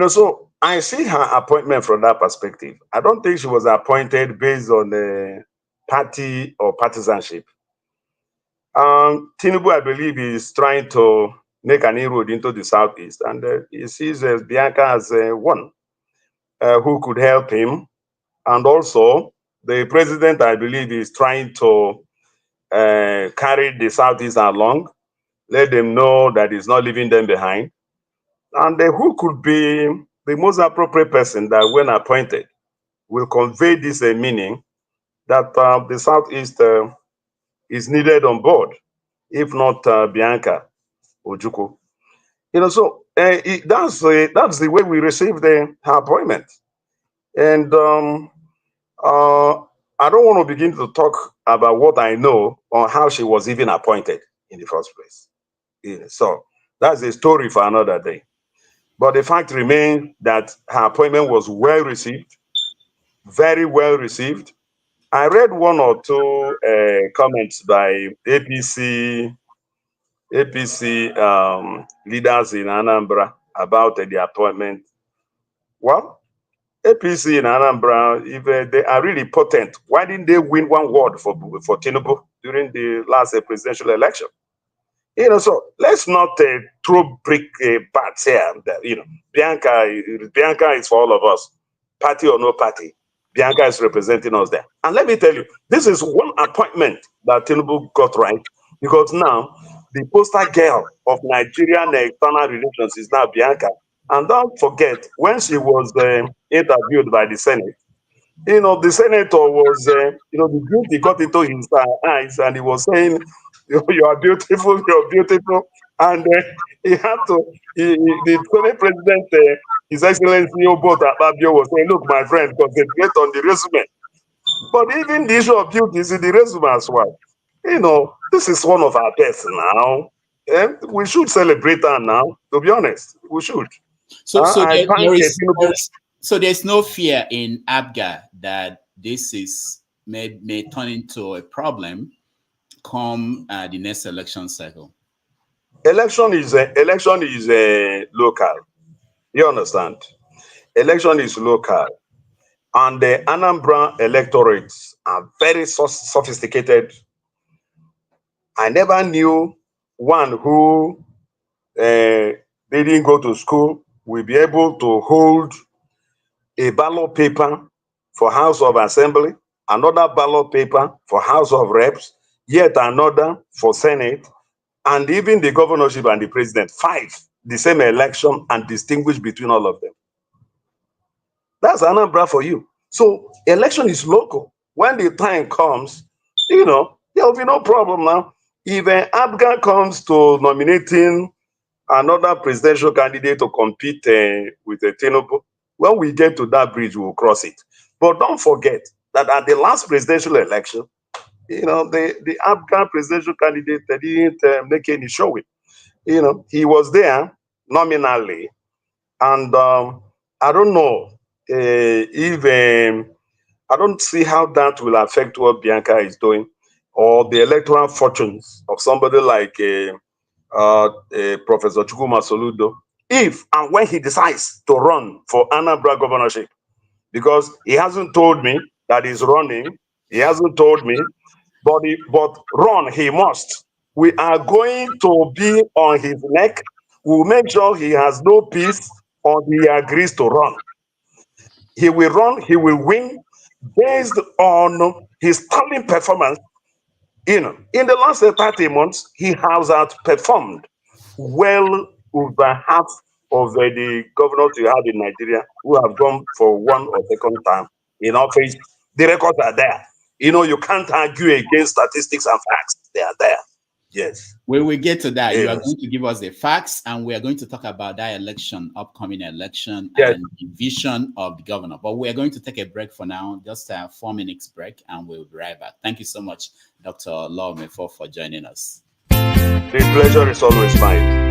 So I see her appointment from that perspective. I don't think she was appointed based on party or partisanship. Tinubu, I believe, is trying to make an inroad into the Southeast, and he sees Bianca as one. who could help him. And also, the president, I believe, is trying to carry the Southeast along, let them know that he's not leaving them behind. And who could be the most appropriate person that, when appointed, will convey this meaning that the Southeast is needed on board, if not Bianca Ojukwu. So that's the way we received her appointment. And I don't want to begin to talk about what I know on how she was even appointed in the first place. So that's a story for another day. But the fact remains that her appointment was well received, very well received. I read one or two comments by APC leaders in Anambra about the appointment. Well, APC in Anambra, if they are really potent, why didn't they win one ward for Tinubu during the last presidential election? So let's not throw brick bats here. Bianca is for all of us, party or no party. Bianca is representing us there. And let me tell you, this is one appointment that Tinubu got right, because now the poster girl of Nigerian external relations is now Bianca. And don't forget, when she was interviewed by the Senate, the senator was, the beauty got into his eyes, and he was saying, you are beautiful, you're beautiful. And he had to, the Senate president, His Excellency Obota Babio, was saying, look, my friend, concentrate on the resume. But even the issue of beauty is in the resume as well. This is one of our best now. And we should celebrate her now, to be honest. We should. So there's no fear in ABGA that this may turn into a problem come the next election cycle. Election is local. You understand? Election is local, and the Anambra electorates are very sophisticated. I never knew one who didn't go to school will be able to hold a ballot paper for House of Assembly, another ballot paper for House of Reps, yet another for Senate, and even the governorship and the president, 5, the same election, and distinguish between all of them. That's Anambra for you. So election is local. When the time comes, there will be no problem now. If ABGA comes to nominating another presidential candidate to compete with Tinubu, when we get to that bridge, we'll cross it. But don't forget that at the last presidential election, the ABGA presidential candidate didn't make any showing. He was there nominally, and I don't know if I don't see how that will affect what Bianca is doing, or the electoral fortunes of somebody like Professor Chukuma Soludo, if and when he decides to run for Anambra governorship, because he hasn't told me that he's running. He hasn't told me, but run he must. We are going to be on his neck. We'll make sure he has no peace until he agrees to run. He will run, he will win based on his sterling performance. In the last 30 months, he has outperformed well over half of the governors you have in Nigeria who have gone for one or second time in office. The records are there. You can't argue against statistics and facts. They are there. Yes. We will get to that. Yes. You are going to give us the facts, and we are going to talk about that upcoming election, yes, and the vision of the governor. But we are going to take a break for now, just a 4 minutes break, and we'll be right back. Thank you so much, Dr. Mefor, for joining us. The pleasure is always mine.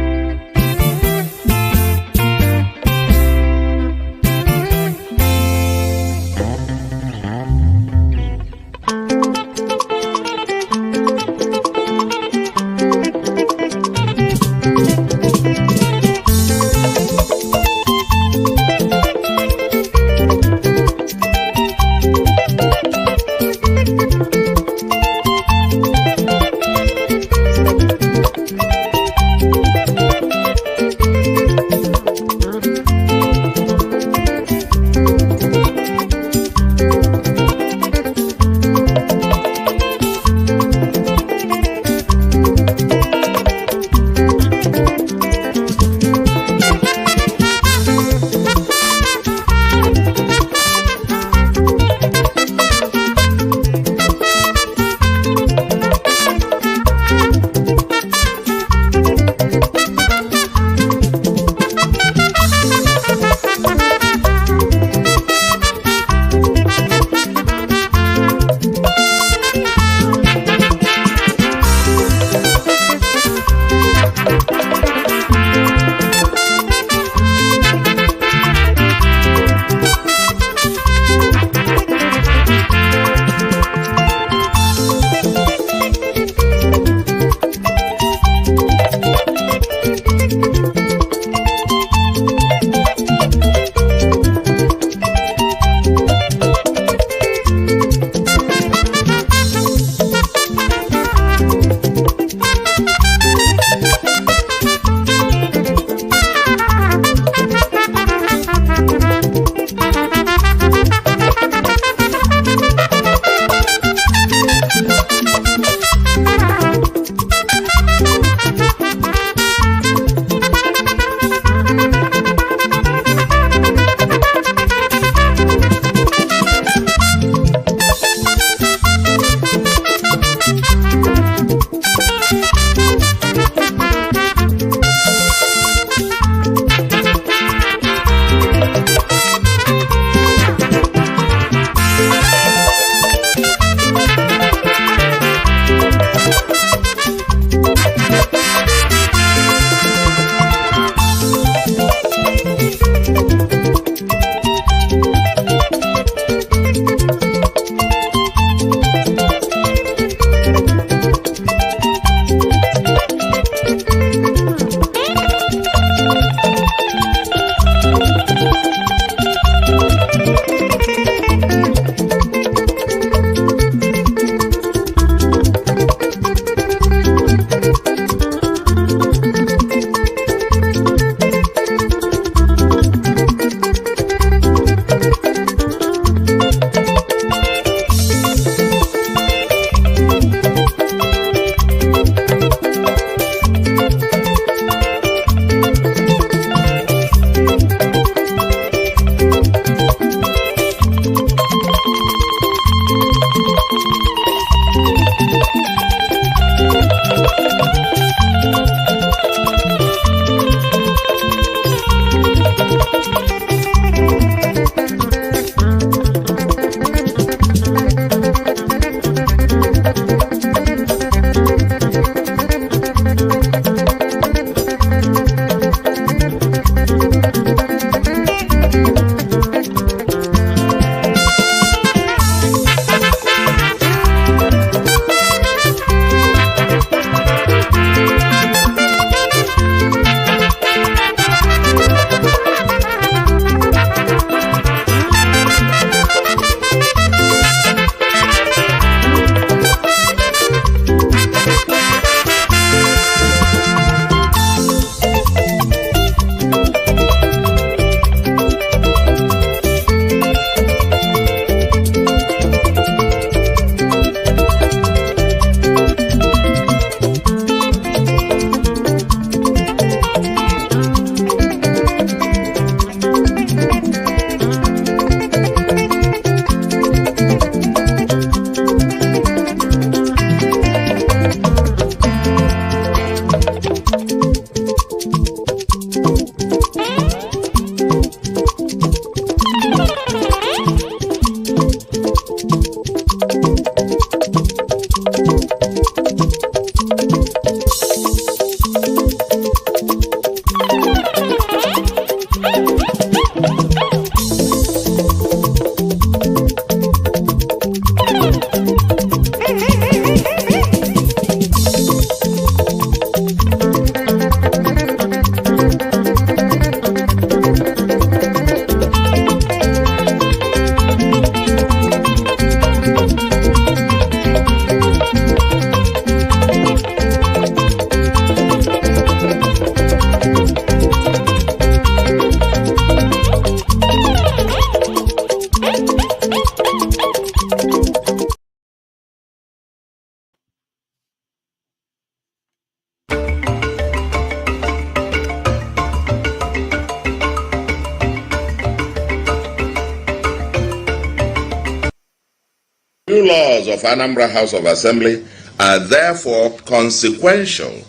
New laws of Anambra House of Assembly are therefore consequential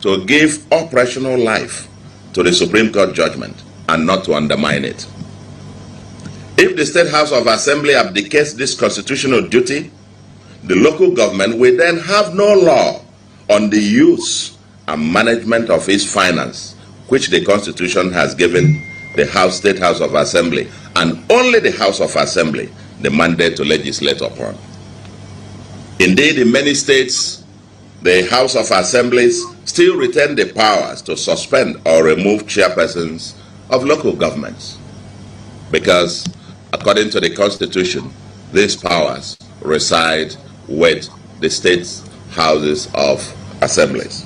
to give operational life to the Supreme Court judgment and not to undermine it. If the State House of Assembly abdicates this constitutional duty, the local government will then have no law on the use and management of its finance, which the Constitution has given the State House of Assembly, and only the House of Assembly, the mandate to legislate upon. Indeed, in many states, the House of Assemblies still retain the powers to suspend or remove chairpersons of local governments, because according to the Constitution, these powers reside with the state houses of assemblies.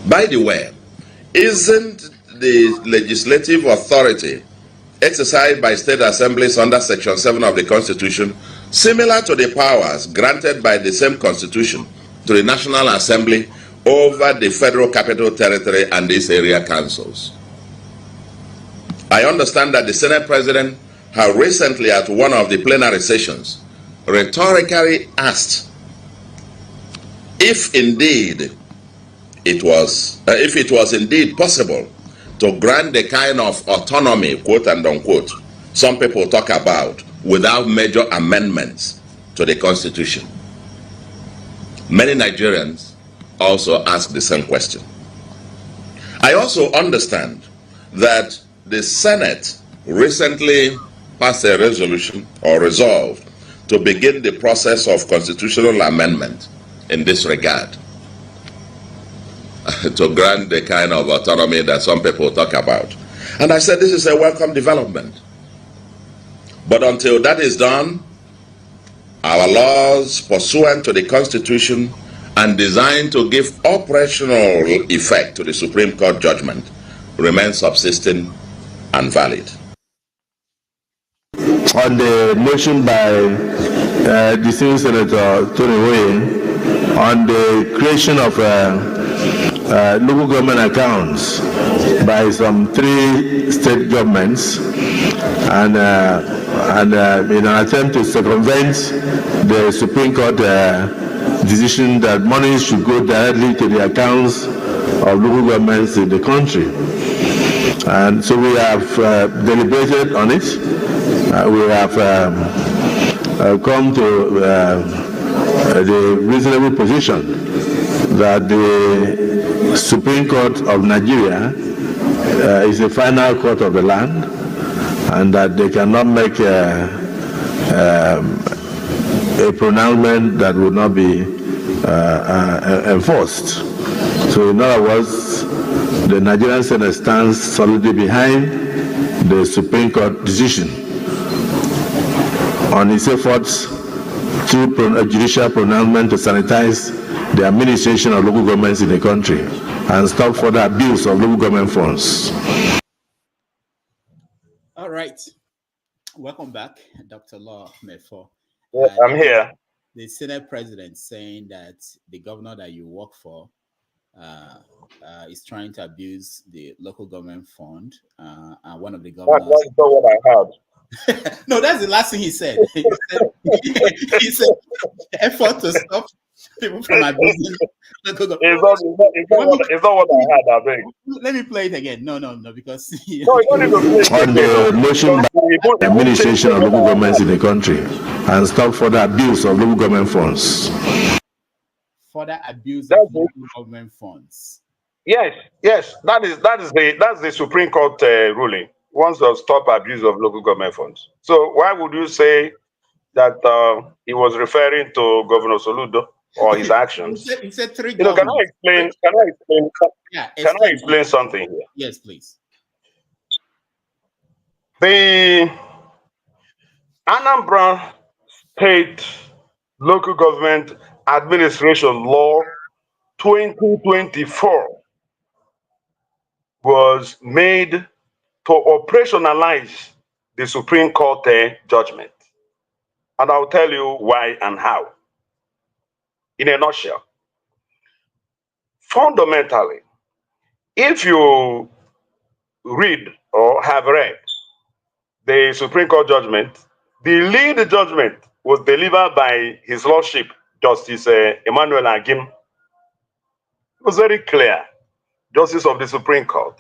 By the way, isn't the legislative authority exercised by state assemblies under Section 7 of the Constitution similar to the powers granted by the same Constitution to the National Assembly over the Federal Capital Territory and its area councils? I understand that the Senate President has recently, at one of the plenary sessions, rhetorically asked if it was indeed possible to grant the kind of autonomy, quote and unquote, some people talk about without major amendments to the Constitution. Many Nigerians also ask the same question. I also understand that the Senate recently passed a resolution or resolved to begin the process of constitutional amendment in this regard, to grant the kind of autonomy that some people talk about. And I said this is a welcome development. But until that is done, our laws pursuant to the Constitution and designed to give operational effect to the Supreme Court judgment remain subsisting and valid. On the motion by distinguished Senator Tony Oye on the creation of local government accounts by some 3 state governments, and in an attempt to circumvent the Supreme Court decision that money should go directly to the accounts of local governments in the country. And so we have deliberated on it. We have come to the reasonable position that the Supreme Court of Nigeria is the final court of the land, and that they cannot make a pronouncement that would not be enforced. So in other words, the Nigerian Senate stands solidly behind the Supreme Court decision on its efforts through a judicial pronouncement to sanitize the administration of local governments in the country and stop further abuse of local government funds. All right. Welcome back, Dr. Law Mefor. Yeah, I'm here. The Senate President saying that the governor that you work for is trying to abuse the local government fund, and one of the governors. That's not what I heard. No, that's the last thing he said. He said effort to stop People from abusing local It's government. it's not what I had, I think. Let me play it again. No, because No, you don't need to play it On again. the motion by Because the administration of local governments in the country and stop further abuse of local government funds. Further abuse That's of local government funds. Yes, that's the Supreme Court ruling. Wants to stop abuse of local government funds. So why would you say that he was referring to Governor Soludo or his actions? He said three Can I governors. explain? Yeah, Can I explain something here? Yes, please. The Anambra State Local Government Administration Law 2024 was made to operationalize the Supreme Court judgment. And I'll tell you why and how. In a nutshell, fundamentally, if you read or have read the Supreme Court judgment, the lead judgment was delivered by His Lordship, Justice Emmanuel Agim. It was very clear, Justice of the Supreme Court,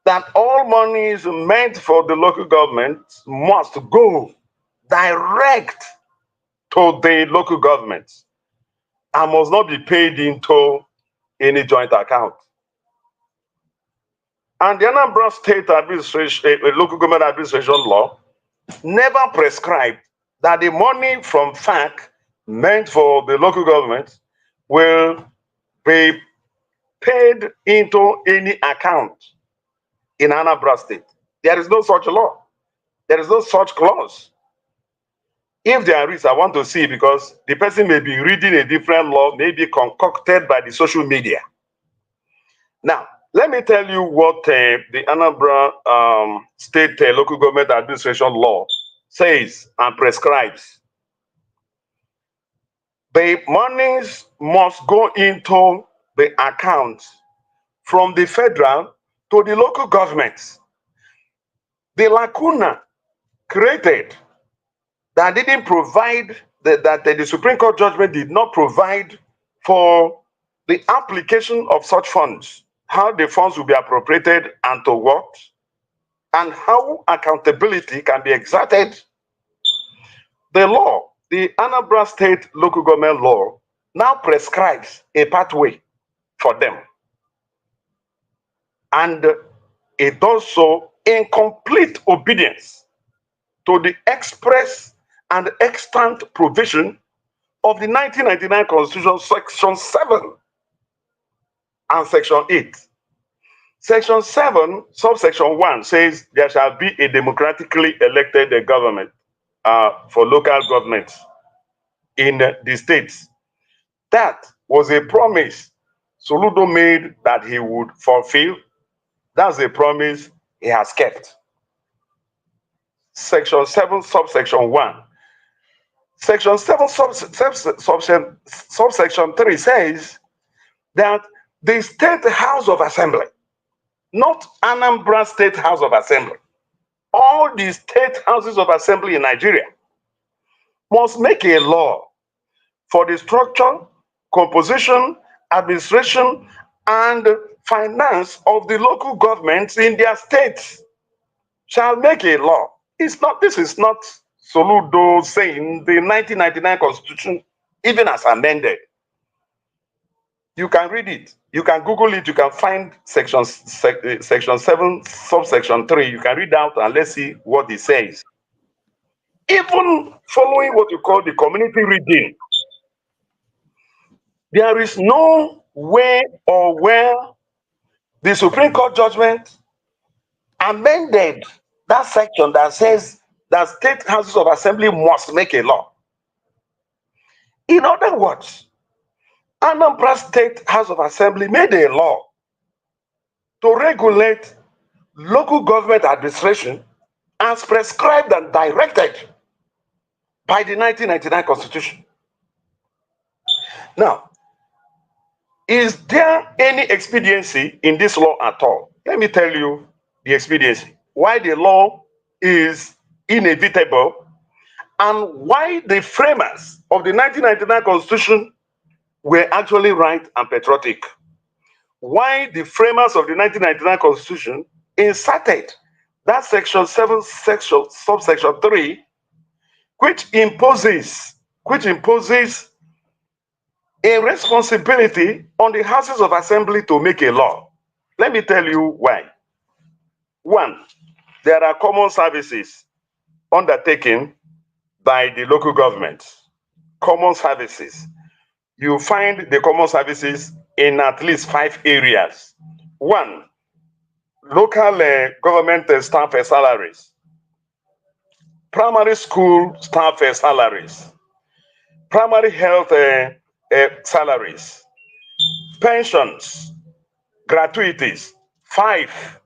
that all monies meant for the local government must go direct to the local government and must not be paid into any joint account. And the Anambra State Administration, Local Government Administration Law never prescribed that the money from FAC meant for the local government will be paid into any account in Anambra State. There is no such law. There is no such clause. If there is, I want to see, because the person may be reading a different law, maybe concocted by the social media. Now, let me tell you what the Anambra State Local Government Administration Law says and prescribes. The monies must go into the accounts from the federal to the local governments. The lacuna created that didn't provide, that the Supreme Court judgment did not provide for the application of such funds, how the funds will be appropriated and to what, and how accountability can be exerted. The law, the Anambra State Local Government Law, now prescribes a pathway for them. And it does so in complete obedience to the express and extant provision of the 1999 Constitution, Section 7 and Section 8. Section 7, subsection 1 says there shall be a democratically elected government for local governments in the states. That was a promise Soludo made that he would fulfill. That's a promise he has kept. Section 7, subsection 1. Section 7, subsection 3 says that the State House of Assembly, not Anambra State House of Assembly, all the state houses of assembly in Nigeria must make a law for the structure, composition, administration, and finance of the local governments in their states. Shall make a law. This is not Soludo saying the 1999 Constitution, even as amended. You can read it. You can Google it. You can find section 7, subsection 3. You can read out and let's see what it says. Even following what you call the community reading, there is no way or where the Supreme Court judgment amended that section that says that state houses of assembly must make a law. In other words, Anambra State House of Assembly made a law to regulate local government administration as prescribed and directed by the 1999 Constitution. Now, is there any expediency in this law at all? Let me tell you the expediency, why the law is inevitable, and why the framers of the 1999 Constitution were actually right and patriotic. Why the framers of the 1999 Constitution inserted that section 7, subsection 3, which imposes a responsibility on the houses of assembly to make a law. Let me tell you why. One, there are common services undertaken by the local government. Common services. You find the common services in at least 5 areas. One, local government staff salaries, primary school staff salaries, primary health salaries, pensions, gratuities. 5,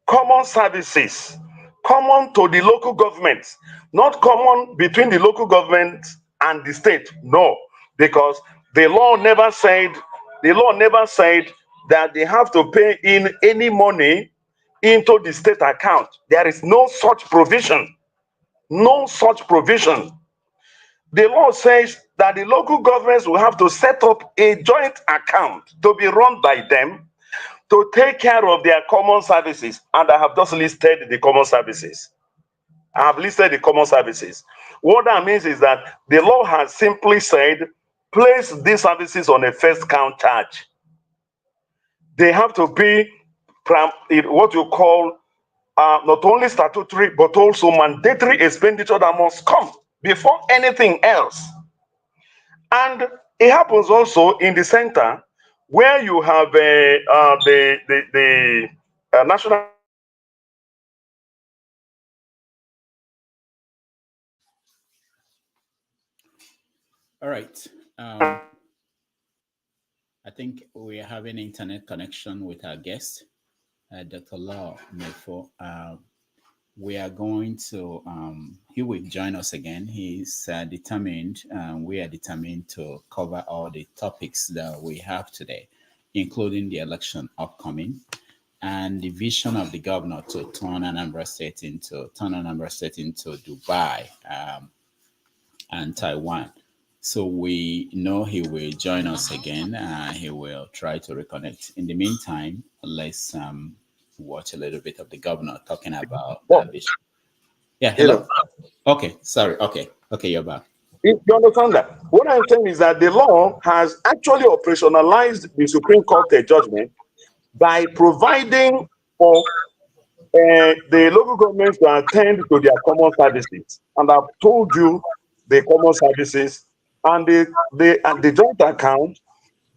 common services, common to the local government, not common between the local government and the state. No, because the law never said that they have to pay in any money into the state account. There is no such provision. No such provision. The law says that the local governments will have to set up a joint account to be run by them to take care of their common services. And I have just listed the common services. What that means is that the law has simply said, place these services on a first count charge. They have to be what you call not only statutory, but also mandatory expenditure that must come before anything else. And it happens also in the center, where you have the national. All right. I think we are having internet connection with our guest, Dr. Law Mefor. We are going to, he will join us again. He's determined, we are determined to cover all the topics that we have today, including the election upcoming and the vision of the governor to turn Anambra State into Dubai and Taiwan. So we know he will join us again. He will try to reconnect. In the meantime, let's watch a little bit of the governor talking about that vision. Yeah, hello. Okay, sorry. Okay, you're back. You understand that? What I'm saying is that the law has actually operationalized the Supreme Court judgment by providing for the local governments to attend to their common services. And I've told you the common services, and the joint account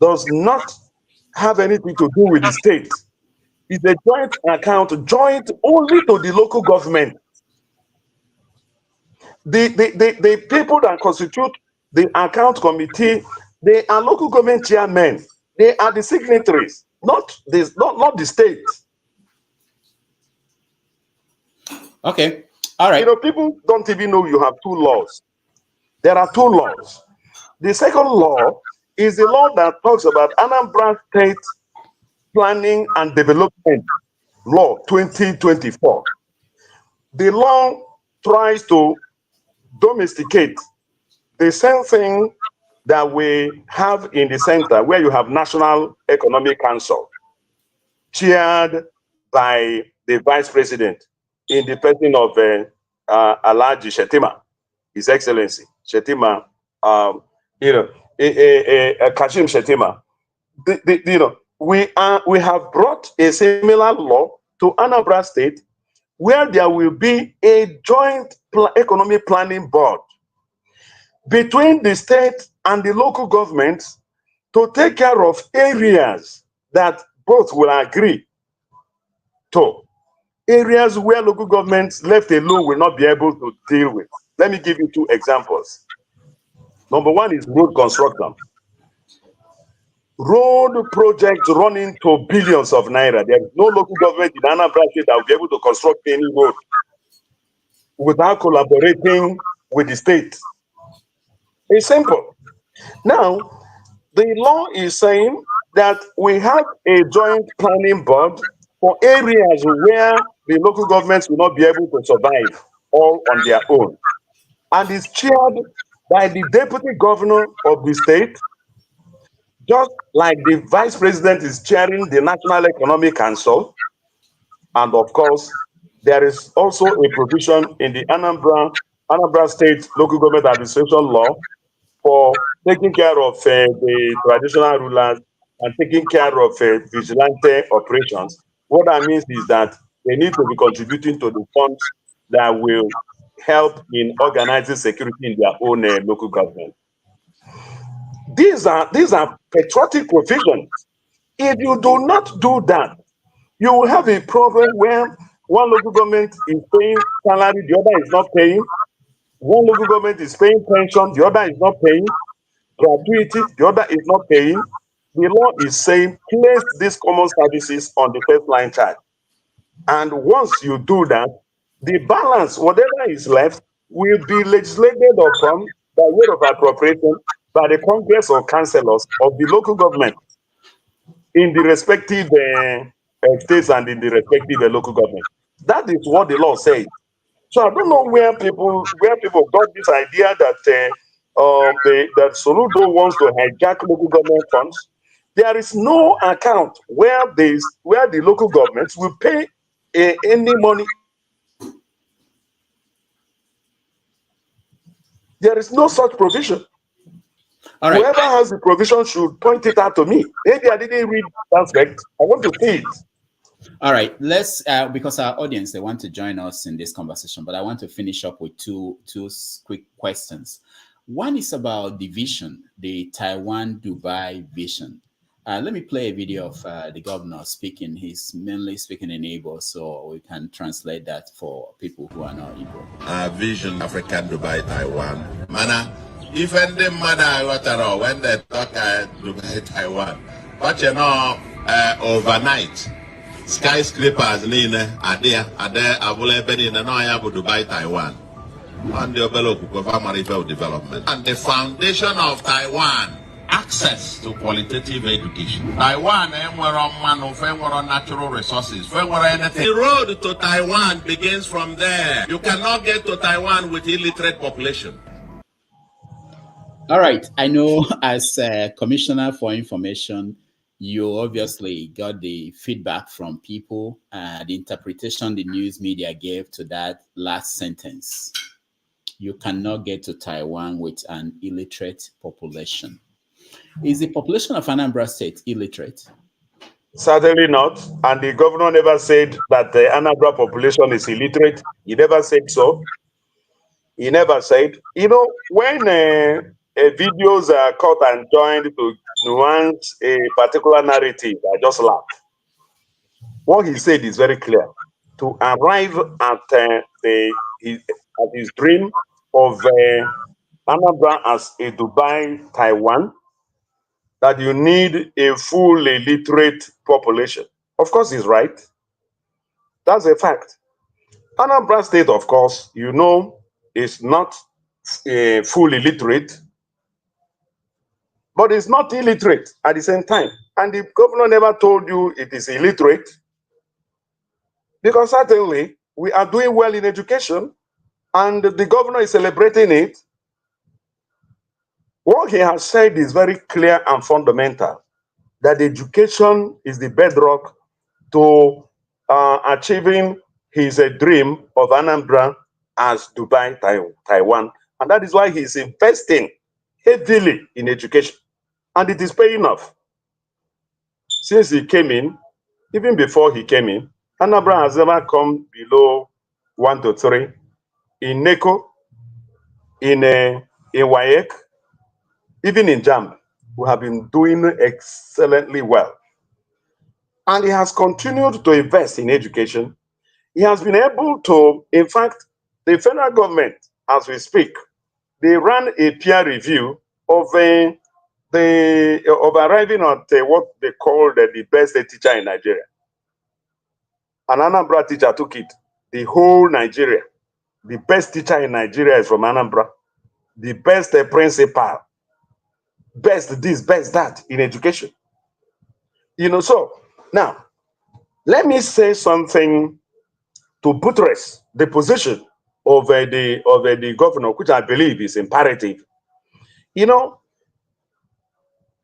does not have anything to do with the state. It's a joint account, joint only to the local government. The people that constitute the account committee, they are local government chairmen. They are the signatories, not the state. Okay, all right. People don't even know you have 2 laws. There are 2 laws. The second law is the law that talks about Anambra State Planning and Development Law 2024. The law tries to domesticate the same thing that we have in the center, where you have National Economic Council, chaired by the Vice President in the person of Alhaji Shetima, His Excellency Shetima, Kashim Shetima. We have brought a similar law to Anambra State, where there will be a joint economic planning board between the state and the local governments to take care of areas that both will agree to. Areas where local governments left alone will not be able to deal with. Let me give you 2 examples. Number 1 is road construction. Road projects running to billions of naira. There is no local government in Anambra State that will be able to construct any road without collaborating with the state. It's simple. Now, the law is saying that we have a joint planning board for areas where the local governments will not be able to survive all on their own. And it's chaired by the deputy governor of the state Just like the vice president is chairing the National Economic Council, and of course, there is also a provision in the Anambra State Local Government Administration Law for taking care of the traditional rulers and taking care of vigilante operations. What that means is that they need to be contributing to the funds that will help in organizing security in their own local government. These are patriotic provisions. If you do not do that, you will have a problem where one local government is paying salary, the other is not paying. One local government is paying pension, the other is not paying. Gratuity, the other is not paying. The law is saying place these common services on the first line charge. And once you do that, the balance, whatever is left, will be legislated upon by way of appropriation by the Congress or councillors of the local government in the respective states and in the respective local government. That is what the law says. So I don't know where people got this idea that that Soludo wants to hijack local government funds. There is no account where the local governments will pay any money. There is no such provision. All right. Whoever has the provision should point it out to me. Maybe I didn't read that aspect. I want to see it. All right, let's because our audience, they want to join us in this conversation, but I want to finish up with two quick questions. One is about the vision, the Taiwan-Dubai vision. Let me play a video of the governor speaking. He's mainly speaking in Igbo, so we can translate that for people who are not Igbo. Our vision, African Dubai, Taiwan. Mana, even the mother, when they talk Dubai, Taiwan, but you know, overnight, skyscrapers are there available in Dubai, Taiwan. And the development. And the foundation of Taiwan, access to qualitative education. Taiwan, we're on natural resources. The road to Taiwan begins from there. You cannot get to Taiwan with illiterate population. All right. I know as Commissioner for Information, you obviously got the feedback from people, the interpretation the news media gave to that last sentence. You cannot get to Taiwan with an illiterate population. Is the population of Anambra State illiterate? Certainly not. And the governor never said that the Anambra population is illiterate. He never said so. He never said. You know, when videos are cut and joined to nuance a particular narrative, I just laugh. What he said is very clear. To arrive at his dream of Anambra as a Dubai, Taiwan, that you need a full illiterate population. Of course, he's right. That's a fact. Anambra State, of course, you know, is not full illiterate, but it's not illiterate at the same time. And the governor never told you it is illiterate, because certainly we are doing well in education, and the governor is celebrating it. What he has said is very clear and fundamental, that education is the bedrock to achieving his dream of Anambra as Dubai, Taiwan. And that is why he's investing heavily in education. And it is paying off. Since he came in, even before he came in, Anambra has never come below 1 to 3 in NECO, in WAEC, even in JAMB. We have been doing excellently well. And he has continued to invest in education. He has been able to, in fact, the federal government, as we speak, they ran a peer review of arriving at what they call the best teacher in Nigeria. An Anambra teacher took it, the whole Nigeria. The best teacher in Nigeria is from Anambra. The best principal, best this, best that in education. You know, so now let me say something to buttress the position of the governor, which I believe is imperative. You know,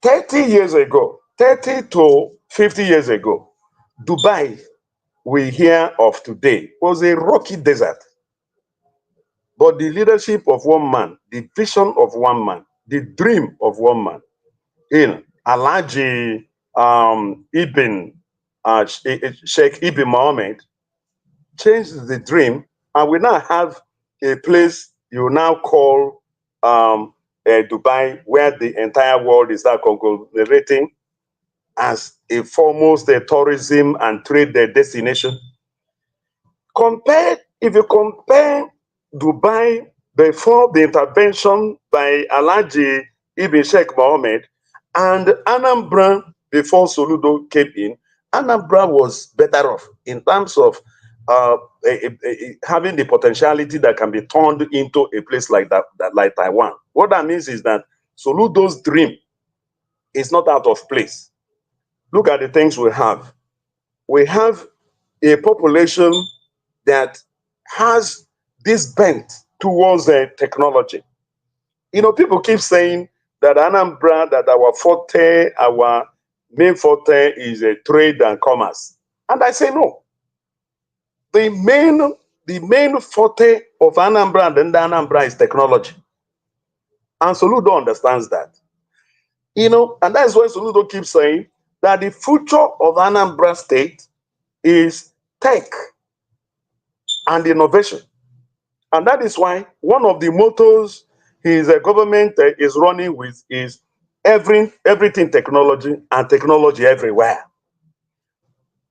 30 years ago, 30 to 50 years ago, Dubai we hear of today was a rocky desert. But the leadership of one man, the vision of one man, the dream of one man, in Alhaji Ibn Sheikh Ibn Mohammed, changed the dream, and we now have a place you now call Dubai, where the entire world is now conglomerating as a foremost tourism and trade destination. If you compare Dubai before the intervention by Alhaji Ibn Sheikh Mohammed and Anambra before Soludo came in, Anambra was better off in terms of having the potentiality that can be turned into a place like that, like Taiwan. What that means is that Soludo's dream is not out of place. Look at the things we have. We have a population that has this bent towards technology. You know, people keep saying that Anambra, that our main forte is trade and commerce. And I say no. The main forte of Anambra and the Anambra is technology. And Soludo understands that. You know, and that's why Soludo keeps saying that the future of Anambra State is tech and innovation. And that is why one of the mottos his government is running with is everything technology and technology everywhere.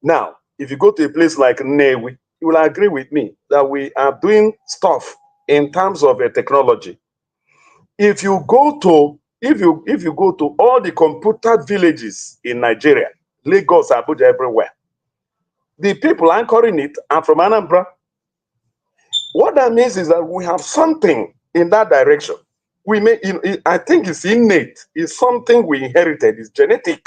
Now, if you go to a place like Nnewi, you will agree with me that we are doing stuff in terms of technology. If you go to all the computer villages in Nigeria, Lagos, Abuja, everywhere, the people anchoring it are from Anambra. What that means is that we have something in that direction. I think it's innate. It's something we inherited. It's genetic.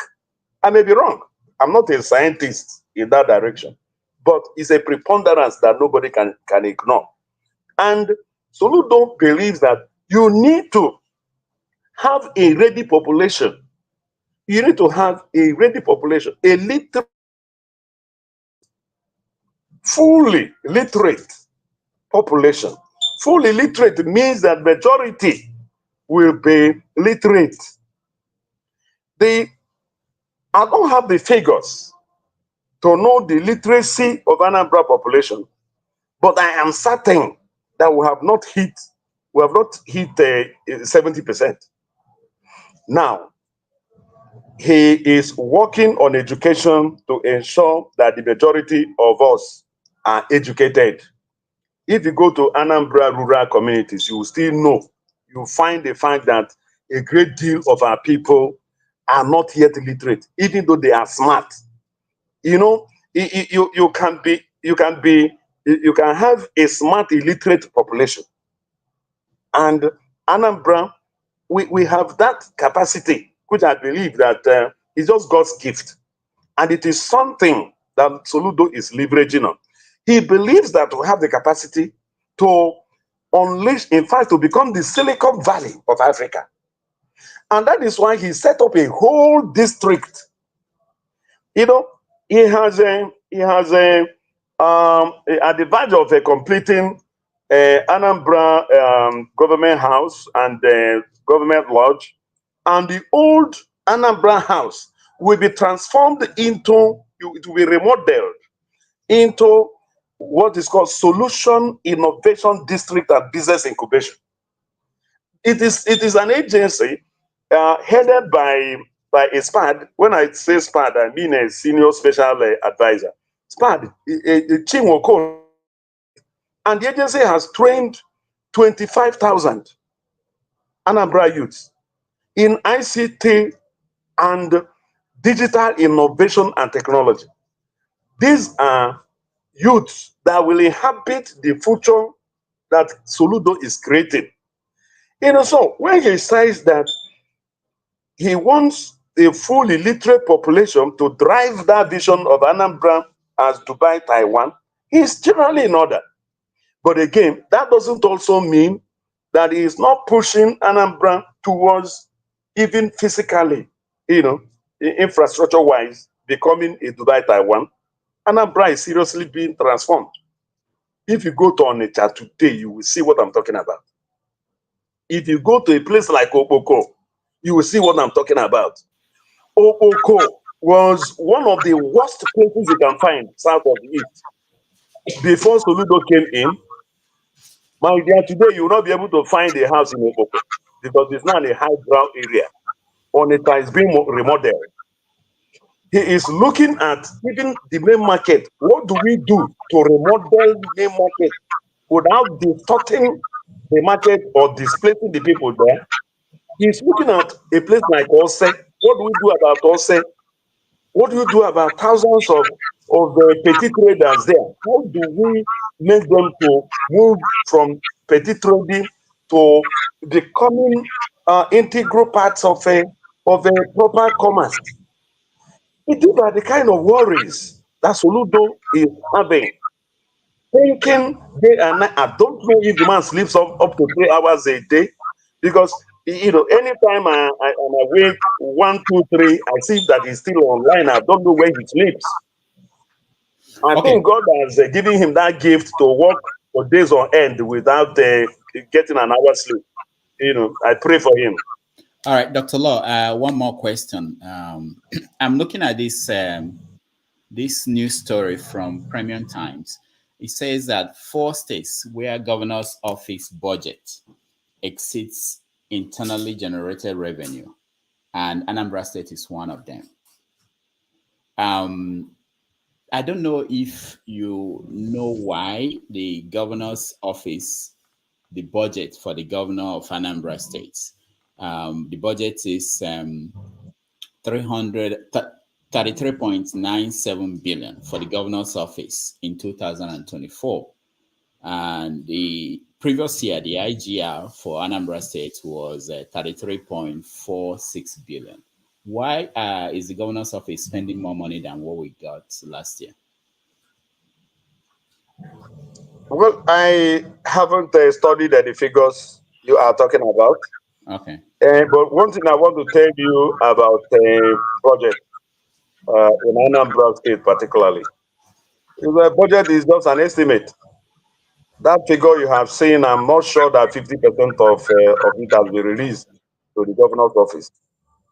I may be wrong. I'm not a scientist in that direction, but it's a preponderance that nobody can ignore. And Soludo believes that you need to have a ready population. You need to have a ready population, a fully literate population. Fully literate means that majority will be literate. I don't have the figures to know the literacy of Anambra population, but I am certain that we have not hit 70%. Now, he is working on education to ensure that the majority of us are educated. If you go to Anambra rural communities, you will still know, you find the fact that a great deal of our people are not yet literate, even though they are smart. You know, you can have a smart illiterate population. And Anambra, we have that capacity, which I believe that is just God's gift. And it is something that Soludo is leveraging on. He believes that we have the capacity to unleash, in fact, to become the Silicon Valley of Africa. And that is why he set up a whole district. You know, he has at the verge of completing Anambra government house and government lodge, and the old Anambra house will be transformed into, it will be remodeled into what is called Solution Innovation District and Business Incubation. It is an agency headed by a SPAD. When I say SPAD, I mean a senior special advisor. SPAD, Chinwoko. And the agency has trained 25,000 Anambra youths in ICT and digital innovation and technology. These are youths that will inhabit the future that Soludo is creating. You know, so when he says that he wants a fully literate population to drive that vision of Anambra as Dubai, Taiwan, he's generally in order. But again, that doesn't also mean that he is not pushing Anambra towards even physically infrastructure-wise, becoming a Dubai Taiwan, Anambra is seriously being transformed. If you go to Onitsha today, you will see what I'm talking about. If you go to a place like Oboko, you will see what I'm talking about. Oboko was one of the worst places you can find south of the east. Before Soludo came in, my dear, today you will not be able to find a house in Oboko because it's not a high ground area. Onitsha is being remodeled. He is looking at even the main market. What do we do to remodel the main market without distorting the market or displacing the people there? He's looking at a place like Ose. What do we do about Ose? What do you do about thousands of petty traders there? How do we make them to move from petty trading to becoming integral parts of a proper commerce? These are the kind of worries that Soludo is having. Thinking day and night. I don't know if the man sleeps up to 3 hours a day because anytime I'm awake, 1, 2, 3, I see that he's still online. I don't know where he sleeps. I think God has given him that gift to work for days on end without getting an hour's sleep. I pray for him. All right, Dr. Law, one more question. I'm looking at this news story from Premium Times. It says that 4 states where governor's office budget exceeds internally generated revenue, and Anambra State is one of them. I don't know if you know why the governor's office, the budget for the governor of Anambra State, the budget is 33.97 billion for the governor's office in 2024. And the previous year, the IGR for Anambra State was 33.46 billion. Why is the governor's office spending more money than what we got last year? Well, I haven't studied the figures you are talking about. Okay. But one thing I want to tell you about the project in Anambra State particularly, the budget is just an estimate. That figure you have seen, I'm not sure that 50% of it has been released to the governor's office.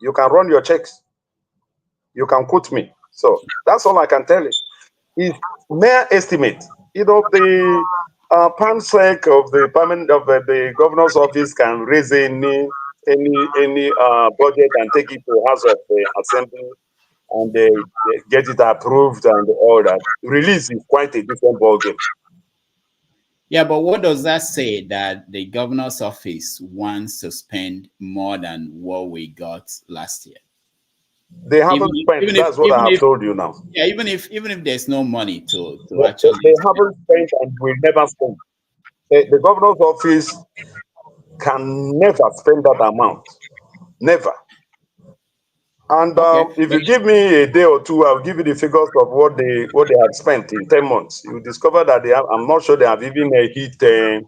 You can run your checks. You can quote me. So that's all I can tell you. It's mere estimate. The PAMSEC of the permanent of the governor's office can raise any budget and take it to House of Assembly and get it approved and all that. Release is quite a different ballgame. Yeah, but what does that say that the governor's office wants to spend more than what we got last year? They haven't spent. That's what I have told you now. Yeah, even if there's no money to actually, they haven't spent and will never spend. The governor's office can never spend that amount. Never. And if you give me a day or two, I'll give you the figures of what they have spent in 10 months. You discover that they have. I'm not sure they have even hit a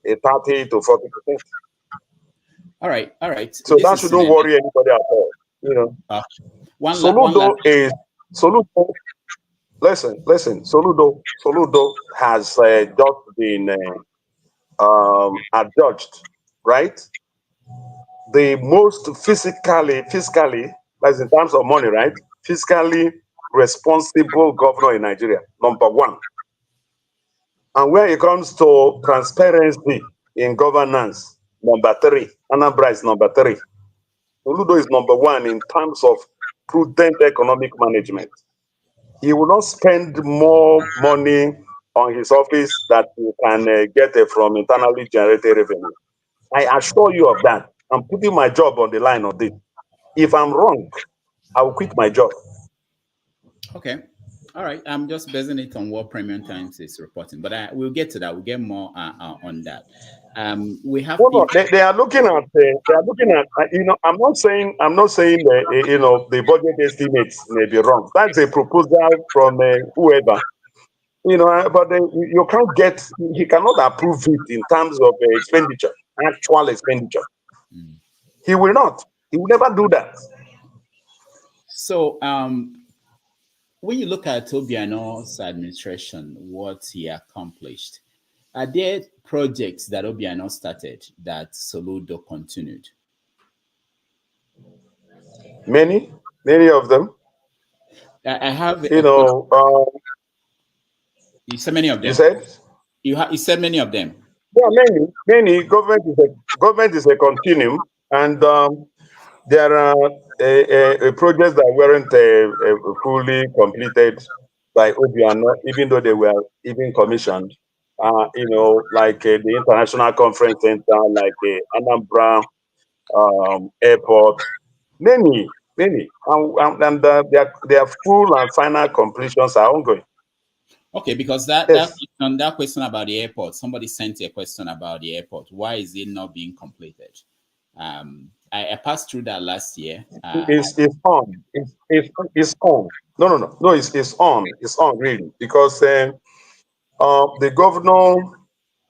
30 to 40%. All right. So that shouldn't worry anybody at all. Soludo is Soludo. Listen. Soludo has just been adjudged, right? The most fiscally, that's in terms of money, right? Fiscally responsible governor in Nigeria, #1. And when it comes to transparency in governance, #3. Anambra is #3. Soludo is #1 in terms of prudent economic management. He will not spend more money on his office that he can get from internally generated revenue. I assure you of that. I'm putting my job on the line of this. If I'm wrong, I will quit my job. Okay. All right. I'm just basing it on what Premium Times is reporting, but we'll get to that. We'll get more on that. We have. They are looking at. I'm not saying that, the budget estimates may be wrong. That's a proposal from whoever. But you can't get. He cannot approve it in terms of expenditure, actual expenditure. He will not. He will never do that. So when you look at Obiano's administration, what he accomplished, are there projects that Obiano started that Soludo continued? Many of them. I have, You know, you said many of you them. said? You said many of them. Yeah, many. Government is a continuum, and there are projects that weren't fully completed by Obiano, even though they were even commissioned. You know, like the International Conference Center, like Anambra Airport, many, and their full and final completions are ongoing. Okay, because Yes. that question about the airport, somebody sent a question about the airport. Why is it not being completed? I passed through that last year. It's on. It's on. No. It's on. It's on really because the governor,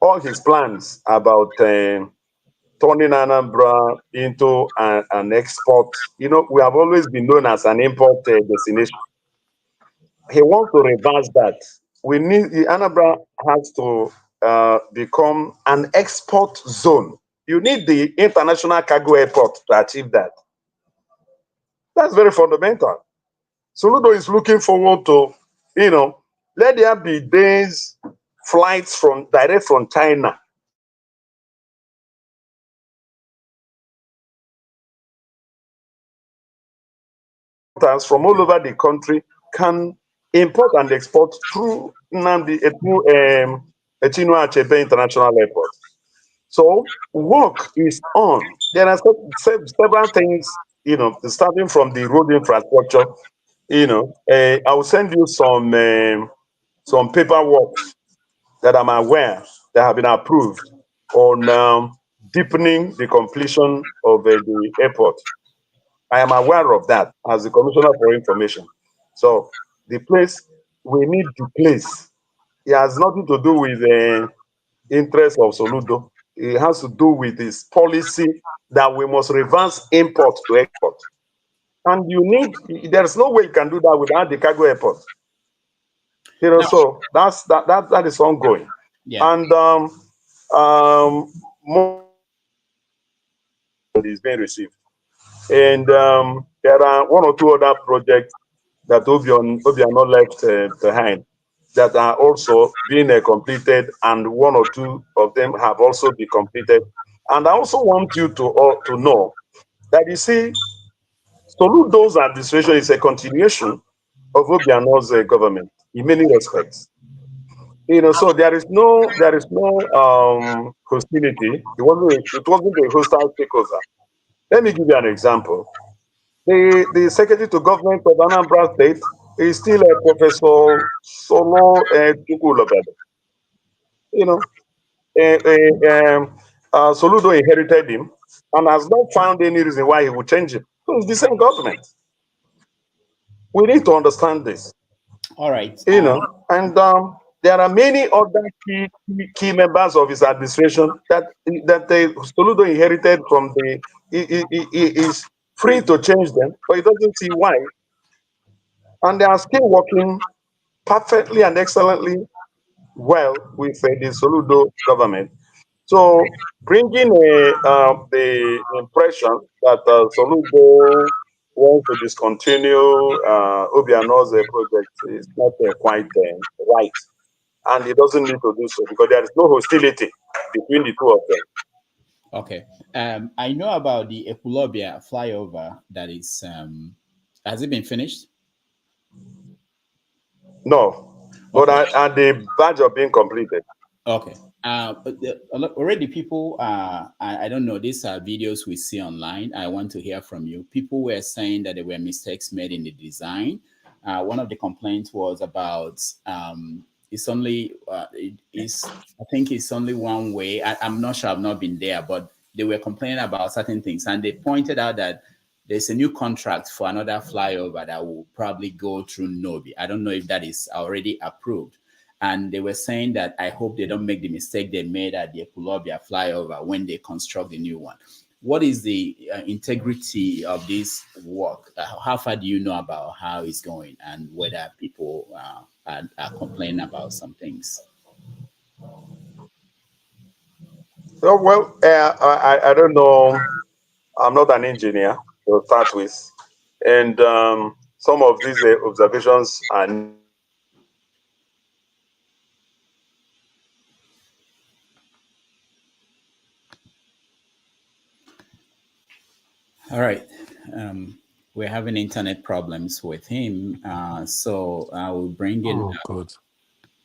all his plans about turning Anambra into an export. You know, we have always been known as an import destination. He wants to reverse that. Anambra has to become an export zone. You need the international cargo airport to achieve that. That's very fundamental. Soludo is looking forward to, you know, let there be days flights direct from China. From all over the country can import and export through Chinua Achebe International Airport. So work is on. There are several things, you know, starting from the road infrastructure. You know, I will send you some paperwork that I'm aware that have been approved on deepening the completion of the airport. I am aware of that as the Commissioner for Information. So the place, we need the place. It has nothing to do with the interest of Soludo. It has to do with this policy that we must reverse import to export. And there's no way you can do that without the cargo airport. You know, Now, so that is ongoing. yeah. And more is being received. And there are one or two other projects that Obiano left behind that are also being completed, and one or two of them have also been completed. And I also want you to know that, you see, Soludo's administration is a continuation of Obiano's government in many respects. You know, so there is no hostility. It wasn't a hostile takeover. Let me give you an example. The secretary to government of Anambra State is still a Professor Solo Chukwulobede. You know, Soludo inherited him and has not found any reason why he would change it. So it's the same government. We need to understand this. All right. You know, and there are many other key members of his administration that Soludo inherited from the. He is free to change them, but he doesn't see why. And they are still working perfectly and excellently well with the Soludo government. So bringing the impression that Soludo wants to discontinue Obiano's project is not quite right. And it doesn't need to do so because there is no hostility between the two of them. Okay. I know about the Ekulobia flyover that is, has it been finished? No, but at the verge of being completed. Okay. Already people, I don't know, these are videos we see online. I want to hear from you. People were saying that there were mistakes made in the design. One of the complaints was about it's only, I think it's only one way. I'm not sure, I've not been there, but they were complaining about certain things. And they pointed out that there's a new contract for another flyover that will probably go through Nobi. I don't know if that is already approved. And they were saying that I hope they don't make the mistake they made at the Ekulobia flyover when they construct the new one. what is the integrity of this work? How far do you know about how it's going and whether people are complaining about some things? Oh, well, I don't know. I'm not an engineer to start with. And some of these observations are All right. We're having internet problems with him, so I will bring in. Oh, God.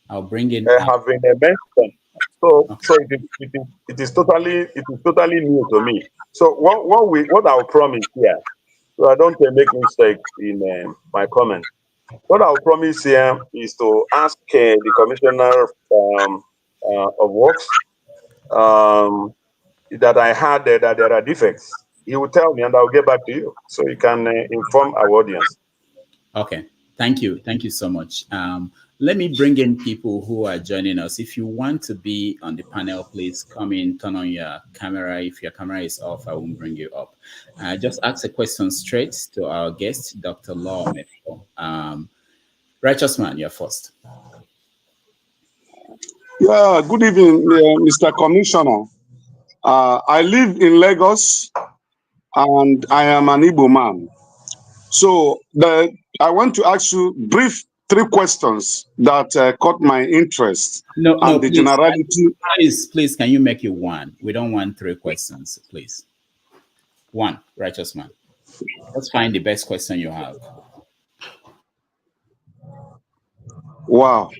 I'll bring in. have been mentioned. So, Okay. so it is totally new to me. So, what I'll promise here, so I don't make mistake in my comment. What I'll promise here is to ask the commissioner of works um, that I had that there are defects. He will tell me, and I'll get back to you, so you can inform our audience. Okay. Thank you. Thank you so much. Let me bring in people who are joining us. If you want to be on the panel, please come in, turn on your camera. If your camera is off, I won't bring you up. Just ask a question straight to our guest, Dr. Law Mefor. Righteous man, you're first. Yeah, good evening, Mr. Commissioner. I live in Lagos and I am an Igbo man. So I want to ask you brief 3 questions that caught my interest. No, and the please, generality. Please, can you make it 1? We don't want 3 questions, please. 1, righteous man. Let's find the best question you have. Wow.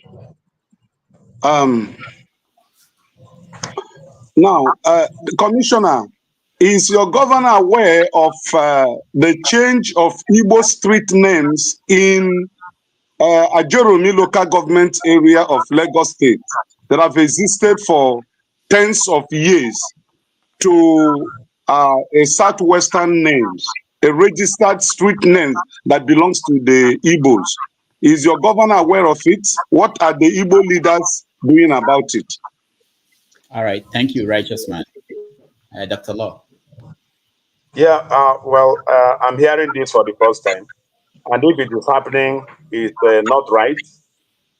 Now, the Commissioner, is your governor aware of the change of Igbo street names in Ajeromi local government area of Lagos State that have existed for tens of years to a southwestern names, a registered street name that belongs to the Igbos? Is your governor aware of it? What are the Igbo leaders doing about it? All right. Thank you, righteous man. Dr. Law. Yeah, well, I'm hearing this for the first time, and if it is happening, it's not right,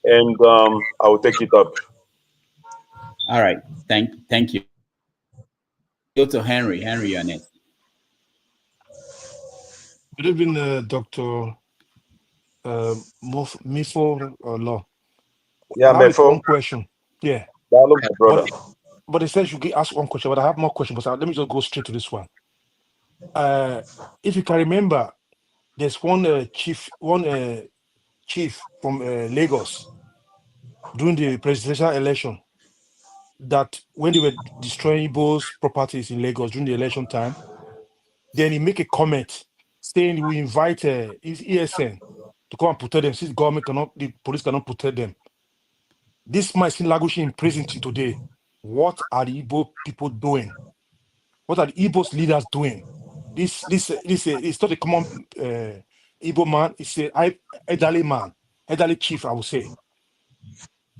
and I will take it up. All right. Thank you. Go to Henry. Henry, you're next. Good evening, Dr. Mefor Law. Yeah, I have Mefor. one question. Yeah. My brother. But they said you can ask one question, but I have more questions. But let me just go straight to this one. If you can remember, there's one chief from Lagos during the presidential election that when they were destroying Igbo's properties in Lagos during the election time, then he make a comment saying we invite his ESN to come and protect them since the police cannot protect them. This man is still languishing in prison till today. What are the Igbo people doing? What are the Igbo's leaders doing? This is not a common Igbo man. It's an elderly man, elderly chief, I would say.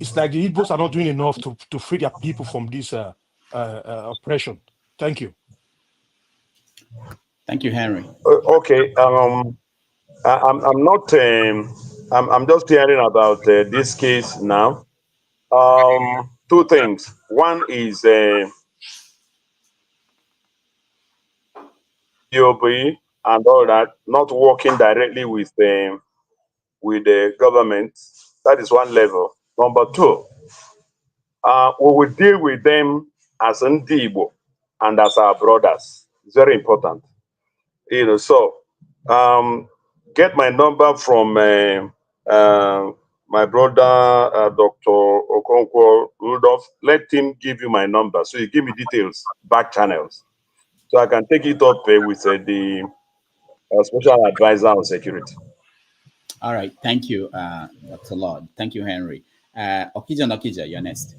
It's like the Igbos are not doing enough to free their people from this oppression. Thank you. Thank you, Henry. Okay. I'm not. I'm just hearing about this case now. 2 things. One is POB and all that, not working directly with the government. That is one level. Number 2, we will deal with them as Ndibo and as our brothers. It's very important. So get my number from my brother, Dr. Okonkwo Rudolph. Let him give you my number. So you give me details, back channels, so I can take it up with the special advisor on security. All right. Thank you, Dr. Lord. Thank you, Henry. Okija, you're next.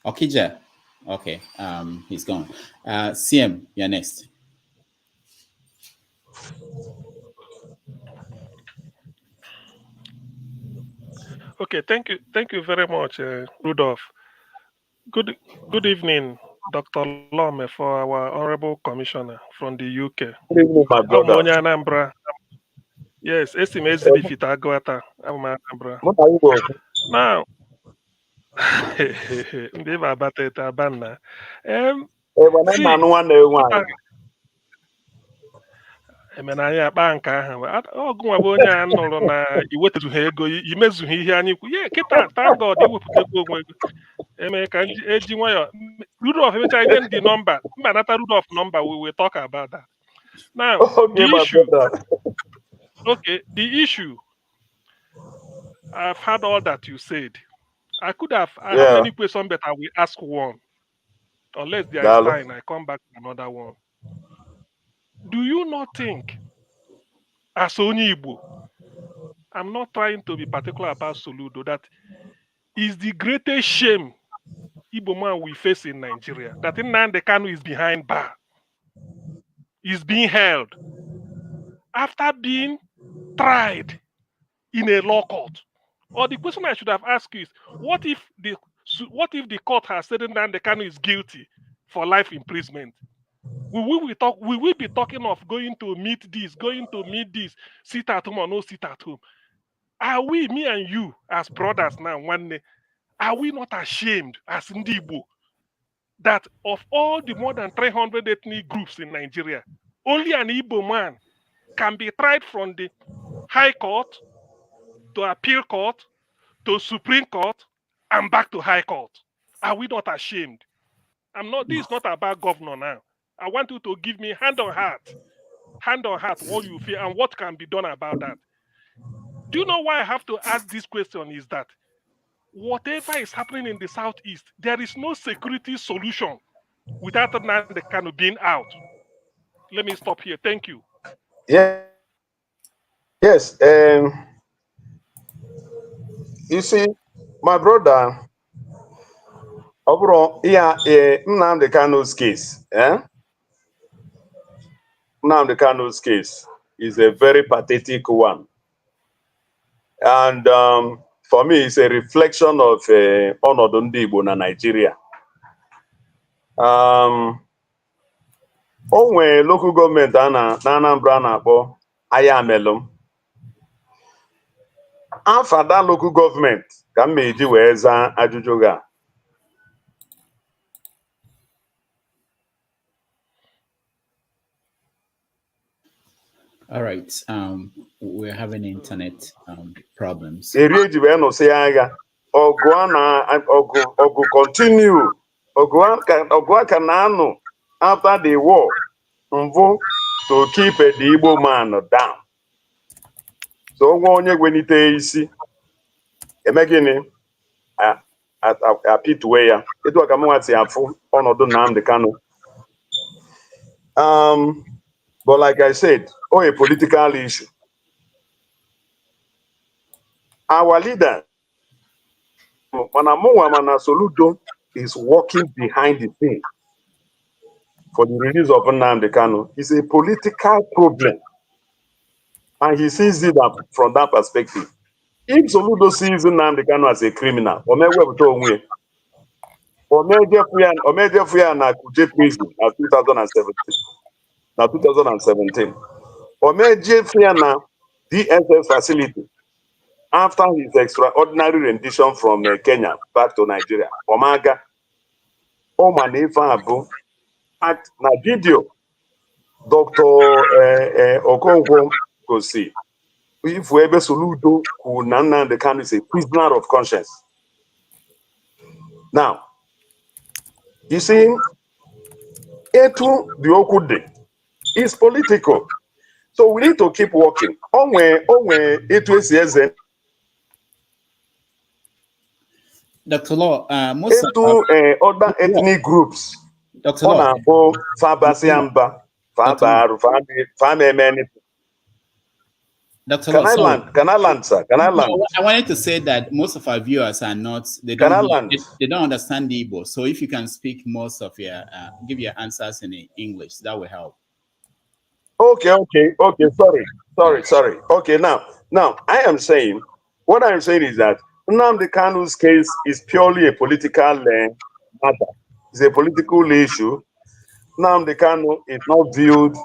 Okija. Okay. He's gone. CM, you're next. Okay, thank you very much, Rudolph. Good evening, Dr. Lome, for our honorable commissioner from the UK. Good evening, my I'm brother. onye Anambra. Yes, esi m Ezibifite Agụata. I'm Anambra. What are you going? Now, ndị ebe abata ete abanna. When I'm See, one emena anyị akpa nke ahụ ọgụnwa bụ onye a nụrụ na iwetụghị ego imezughị ihe anyị kwu ye kịta thank God iwepụtakwa onwe ego eme ka eji nwayọ Rudolph emechaa nye ndị nọmba mba nata Rudolph nọmba we will talk about that now. Okay, The my issue, brother. okay, the issue, I've heard all that you said. I have Yeah. many questions, but I will ask one. Unless there is Dalo. time, I come back to another one. Do you not think, as only Igbo, I'm not trying to be particular about Soludo, that is the greatest shame Igbo man we face in Nigeria, that Nnamdi Kanu is behind bar, is being held after being tried in a law court? Or the question I should have asked is, what if the court has said Nnamdi Kanu is guilty for life imprisonment? Will we be talking of going to meet this, sit at home or no sit at home? Are we, me and you, as brothers now, one day, are we not ashamed as Ndibo that of all the more than 300 ethnic groups in Nigeria, only an Igbo man can be tried from the High Court to Appeal Court to Supreme Court and back to High Court? Are we not ashamed? This is not about governor now. I want you to give me hand on heart, what you feel and what can be done about that. Do you know why I have to ask this question? Is that whatever is happening in the Southeast, there is no security solution without Nnamdi Kanu being out. Let me stop here. Thank you. Yeah. Yes. You see, my brother, overall, Nnamdi Kanu's case, Nnamdi Kanu's case is a very pathetic one. And for me, it's a reflection of ọnọdụ ndị Igbo na Nigeria. O nwere local government na Anambra na-akpọ Ayamelum. After that local government ka m eji wee zaa ajụjụ ga. All right. We're having internet problems. Eri eji wee nụsị agha. Ọgụ continue. Ọgụ aka na-anụ after the war. Mvu to keep the Igbo man down. So onye gwenite isi eme gịnị apituwe ya etu aka mụnwa si afụ ọnọdụ Nnamdi Kanu. But like I said, a political issue. Our leader, Mana Soludo, is working behind the scene for the release of Nnamdi Kanu. It's a political problem. And he sees it from that perspective. If Soludo sees Nnamdi Kanu as a criminal, or maybe na Kuje prison at 2017, or maybe na DSS facility after his extraordinary rendition from Kenya back to Nigeria. Omaga, Omanefa Abu, at na video, Dr. Okonkwo go see. If we ever Soludo, who Nnamdi Kanu is a prisoner of conscience. Now, you see, Etu the Okude is political. So we need to keep working. Etu is Dr. Law, most other ethnic groups. Dr. Law, Dr. Can I land, sir? Can I land? I wanted to say that most of our viewers are not, they don't understand Igbo. So if you can speak most of your, give your answers in English, that will help. Okay. Sorry. Okay, now I am saying, what I'm saying is that Nnamdi Kanu's case is purely a political matter. It's a political issue. Nnamdi Kanu is not viewed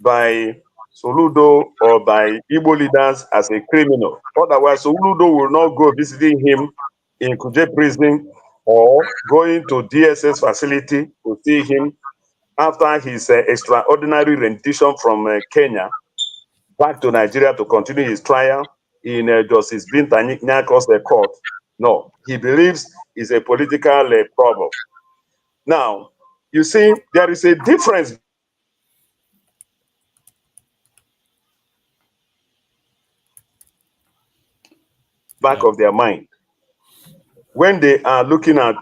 by Soludo or by Igbo leaders as a criminal. Otherwise, Soludo will not go visiting him in Kuje prison or going to DSS facility to see him after his extraordinary rendition from Kenya back to Nigeria to continue his trial in Justice Binta Nyako's court. No, he believes it's a political problem. Now, you see, there is a difference back of their mind when they are looking at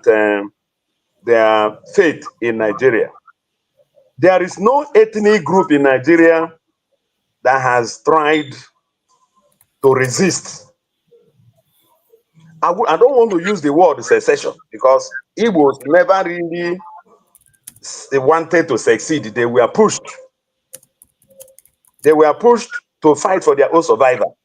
their fate in Nigeria. There is no ethnic group in Nigeria that has tried to resist. I don't want to use the word secession because Igbos never really wanted to succeed. They were pushed. They were pushed to fight for their own survival.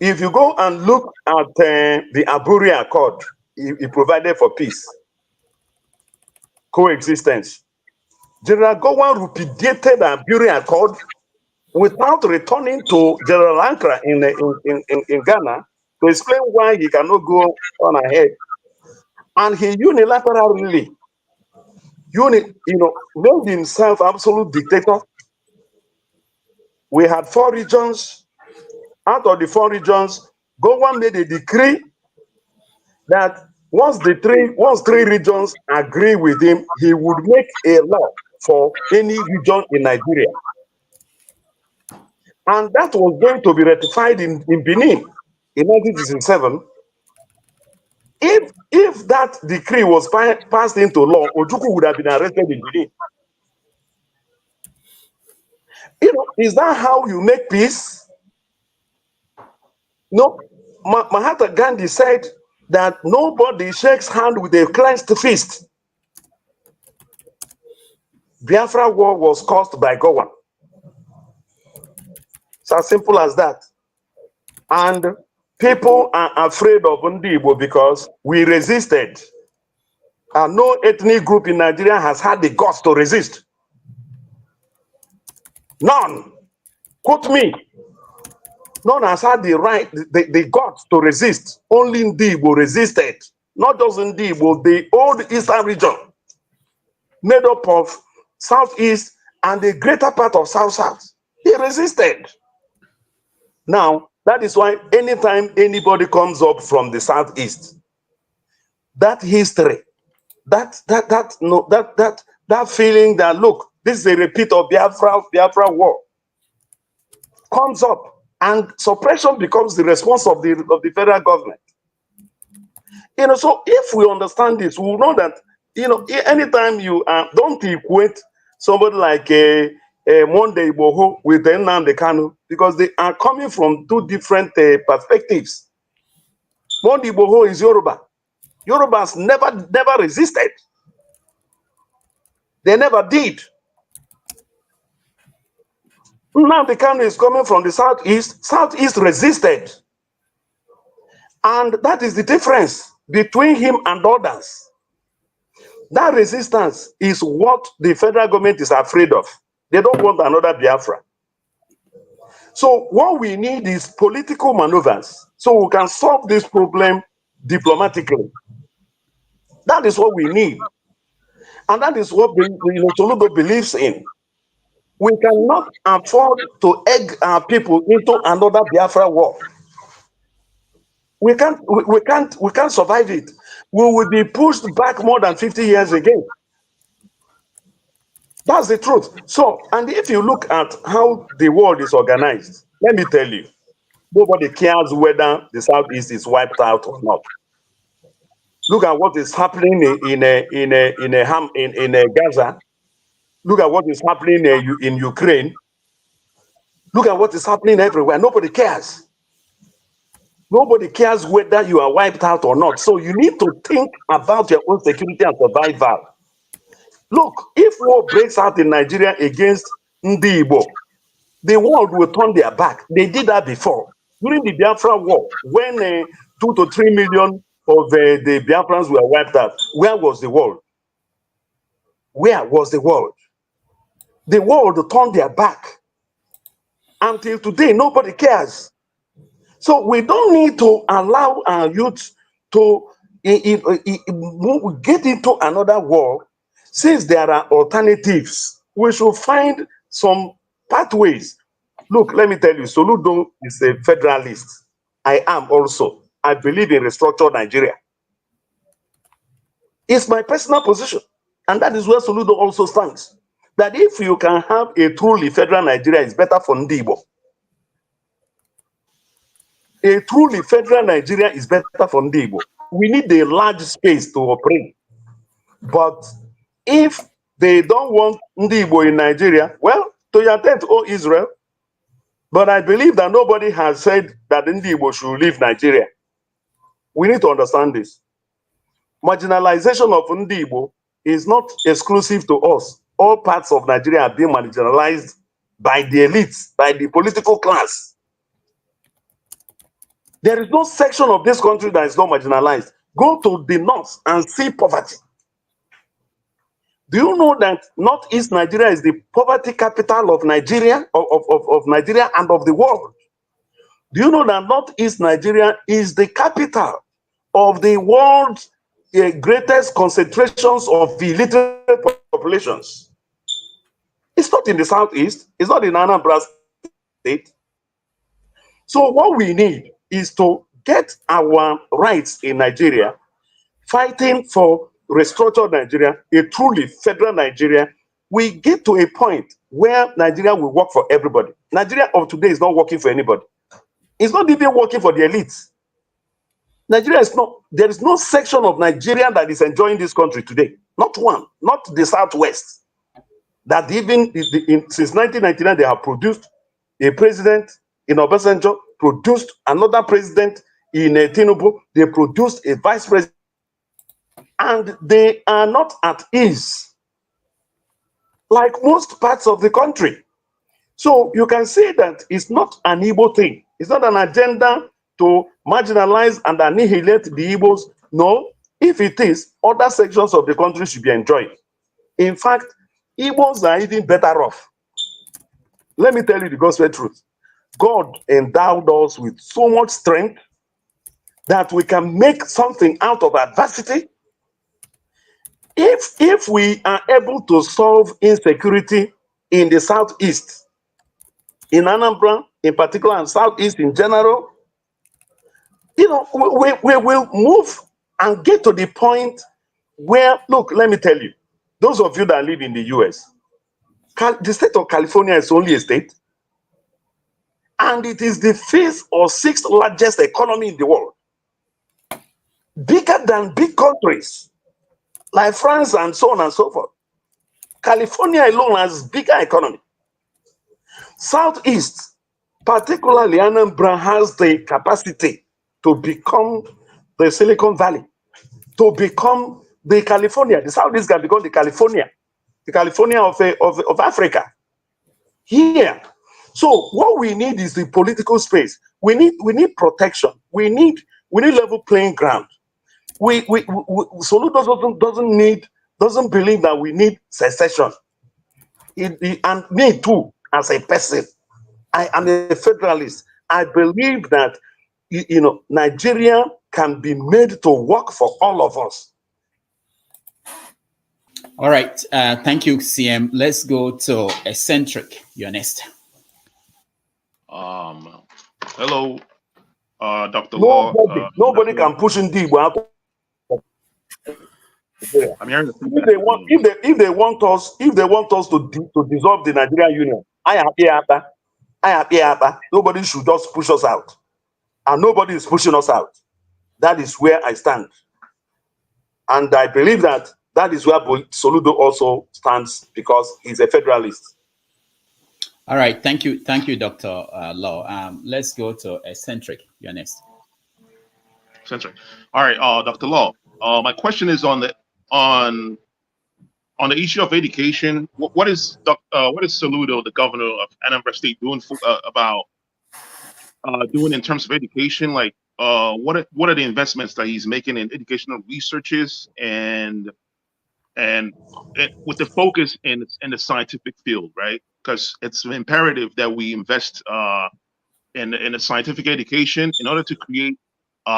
If you go and look at the Aburi Accord, it provided for peace, coexistence. General Gowon repudiated the Aburi Accord without returning to General Ankara in Ghana to explain why he cannot go on ahead. And he unilaterally, made himself absolute dictator. We had 4 regions. Out of the 4 regions, Gowon made a decree that once 3 regions agree with him, he would make a law for any region in Nigeria. And that was going to be ratified in Benin in 1967. If that decree was passed into law, Ojukwu would have been arrested in Benin. Is that how you make peace? No. Mahatma Gandhi said that nobody shakes hand with a clenched fist. Biafra war was caused by Gowon. It's as simple as that. And people are afraid of Ndibo because we resisted. And no ethnic group in Nigeria has had the guts to resist. None. Quote me. None has had the guts to resist. Only Ndibo resisted. Not just Ndibo, the old eastern region, made up of southeast and the greater part of south-south. He resisted. Now, that is why anytime anybody comes up from the southeast, that history, that feeling that, look, this is a repeat of Biafra war, comes up. And suppression becomes the response of the federal government. So if we understand this, we will know that, anytime you don't equate somebody like Monday Boho with Nnamdi Kanu, because they are coming from 2 different perspectives. Monday Boho is Yoruba. Yorubas never resisted. They never did. Now the Kanu is coming from the southeast. Southeast resisted. And that is the difference between him and others. That resistance is what the federal government is afraid of. They don't want another Biafra. So what we need is political maneuvers so we can solve this problem diplomatically. That is what we need. And that is what Soludo believes in. We cannot afford to egg our people into another Biafra war. We can't survive it. We will be pushed back more than 50 years again. That's the truth. So, and if you look at how the world is organized, let me tell you, nobody cares whether the Southeast is wiped out or not. Look at what is happening in Gaza. Look at what is happening in Ukraine. Look at what is happening everywhere. Nobody cares. Nobody cares whether you are wiped out or not. So you need to think about your own security and survival. Look, if war breaks out in Nigeria against Ndibo, the world will turn their back. They did that before. During the Biafra War, when 2 to 3 million of the Biafrans were wiped out, where was the world? Where was the world? The world turned their back. Until today, nobody cares. So we don't need to allow our youth to get into another war. Since there are alternatives, we should find some pathways. Look, let me tell you, Soludo is a federalist. I am also. I believe in restructured Nigeria. It's my personal position. And that is where Soludo also stands. That if you can have a truly federal Nigeria, it's better for Ndibo. A truly federal Nigeria is better for Ndibo. We need a large space to operate. But if they don't want Ndibo in Nigeria, well, to your tent, oh Israel. But I believe that nobody has said that Ndibo should leave Nigeria. We need to understand this. Marginalization of Ndibo is not exclusive to us. All parts of Nigeria are being marginalized by the elites, by the political class. There is no section of this country that is not marginalized. Go to the north and see poverty. Do you know that Northeast Nigeria is the poverty capital of Nigeria, of Nigeria and of the world? Do you know that Northeast Nigeria is the capital of the world's greatest concentrations of illiterate populations? It's not in the Southeast. It's not in Anambra State. So what we need is to get our rights in Nigeria, fighting for restructured Nigeria, a truly federal Nigeria. We get to a point where Nigeria will work for everybody. Nigeria of today is not working for anybody. It's not even working for the elites. Nigeria is not, there is no section of Nigeria that is enjoying this country today. Not one, not the Southwest. That even since 1999, they have produced a president in Obasanjo, produced another president in Tinubu, they produced a vice president, and they are not at ease like most parts of the country. So you can say that it's not an Igbo thing. It's not an agenda to marginalize and annihilate the Igbos. No, if it is, other sections of the country should be enjoyed. In fact, Igbos are even better off. Let me tell you the gospel truth. God endowed us with so much strength that we can make something out of adversity. If we are able to solve insecurity in the Southeast, in Anambra in particular, and Southeast in general, you know, we will move and get to the point where, look, let me tell you, those of you that live in the US, the state of California is only a state, and it is the 5th or 6th largest economy in the world, bigger than big countries like France and so on and so forth. California alone has bigger economy. Southeast, particularly Anambra, has the capacity to become the Silicon Valley, to become the California. The Southeast can become the California of Africa. Here. So what we need is the political space. We need protection. We need level playing ground. Soludo doesn't believe that we need secession. And me too, as a person, I am a federalist. I believe that Nigeria can be made to work for all of us. All right, thank you, CM. Let's go to Eccentric. You're next. Hello, Dr. Law. Nobody can push Ndibo out. I'm hearing if they want us to dissolve the Nigerian Union, I am nobody should just push us out, and nobody is pushing us out. That is where I stand, and I believe that is where Soludo also stands, because he's a federalist. All right, thank you, Dr. Law. Let's go to Eccentric. You're next. Eccentric. All right, Dr. Law. My question is on the issue of education. What is Soludo, the governor of Anambra State, doing about doing in terms of education? Like, what are the investments that he's making in educational researches and with the focus in the scientific field, right? Because it's imperative that we invest in the scientific education in order to create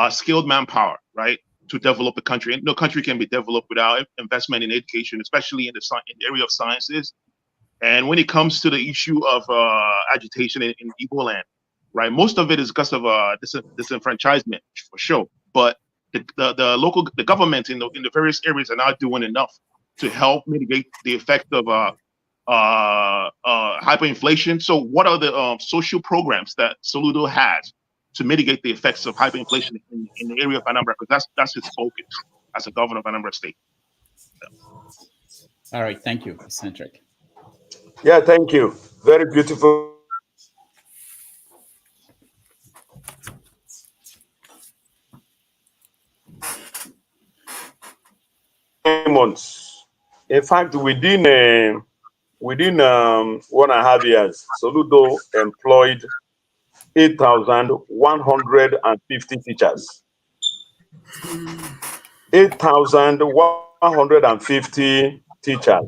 skilled manpower, right? To develop a country. And no country can be developed without investment in education, especially in the area of sciences. And when it comes to the issue of agitation in Igbo land, right? Most of it is because of disenfranchisement, for sure. But the government in the various areas are not doing enough to help mitigate the effect of hyperinflation. So what are the social programs that Soludo has to mitigate the effects of hyperinflation in the area of Anambra? Because that's his focus as a governor of Anambra State. Yeah. All right, thank you, Eccentric. Yeah, thank you. Very beautiful. Months. In fact, within 1.5 years, Soludo employed 8,150 teachers. 8,150 teachers.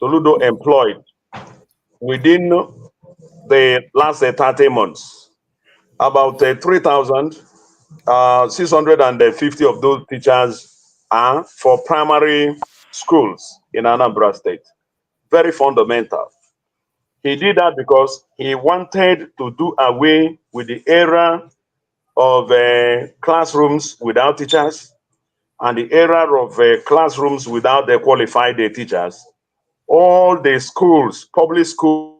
Soludo employed within the last 30 months. About 3,650 of those teachers are for primary schools in Anambra State. Very fundamental. He did that because he wanted to do away with the era of classrooms without teachers and the era of classrooms without the qualified teachers. All the schools, public schools,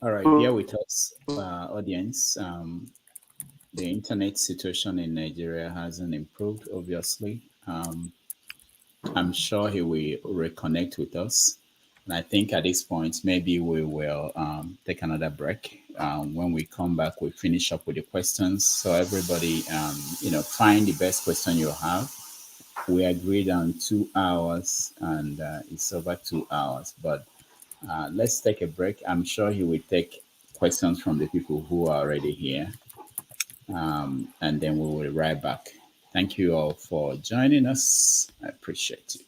All right, bear with us, audience. The internet situation in Nigeria hasn't improved, obviously. I'm sure he will reconnect with us. And I think at this point, maybe we will take another break. When we come back, we finish up with the questions. So everybody, find the best question you have. We agreed on 2 hours, and it's over 2 hours. But let's take a break. I'm sure he will take questions from the people who are already here. And then we will be right back. Thank you all for joining us. I appreciate you.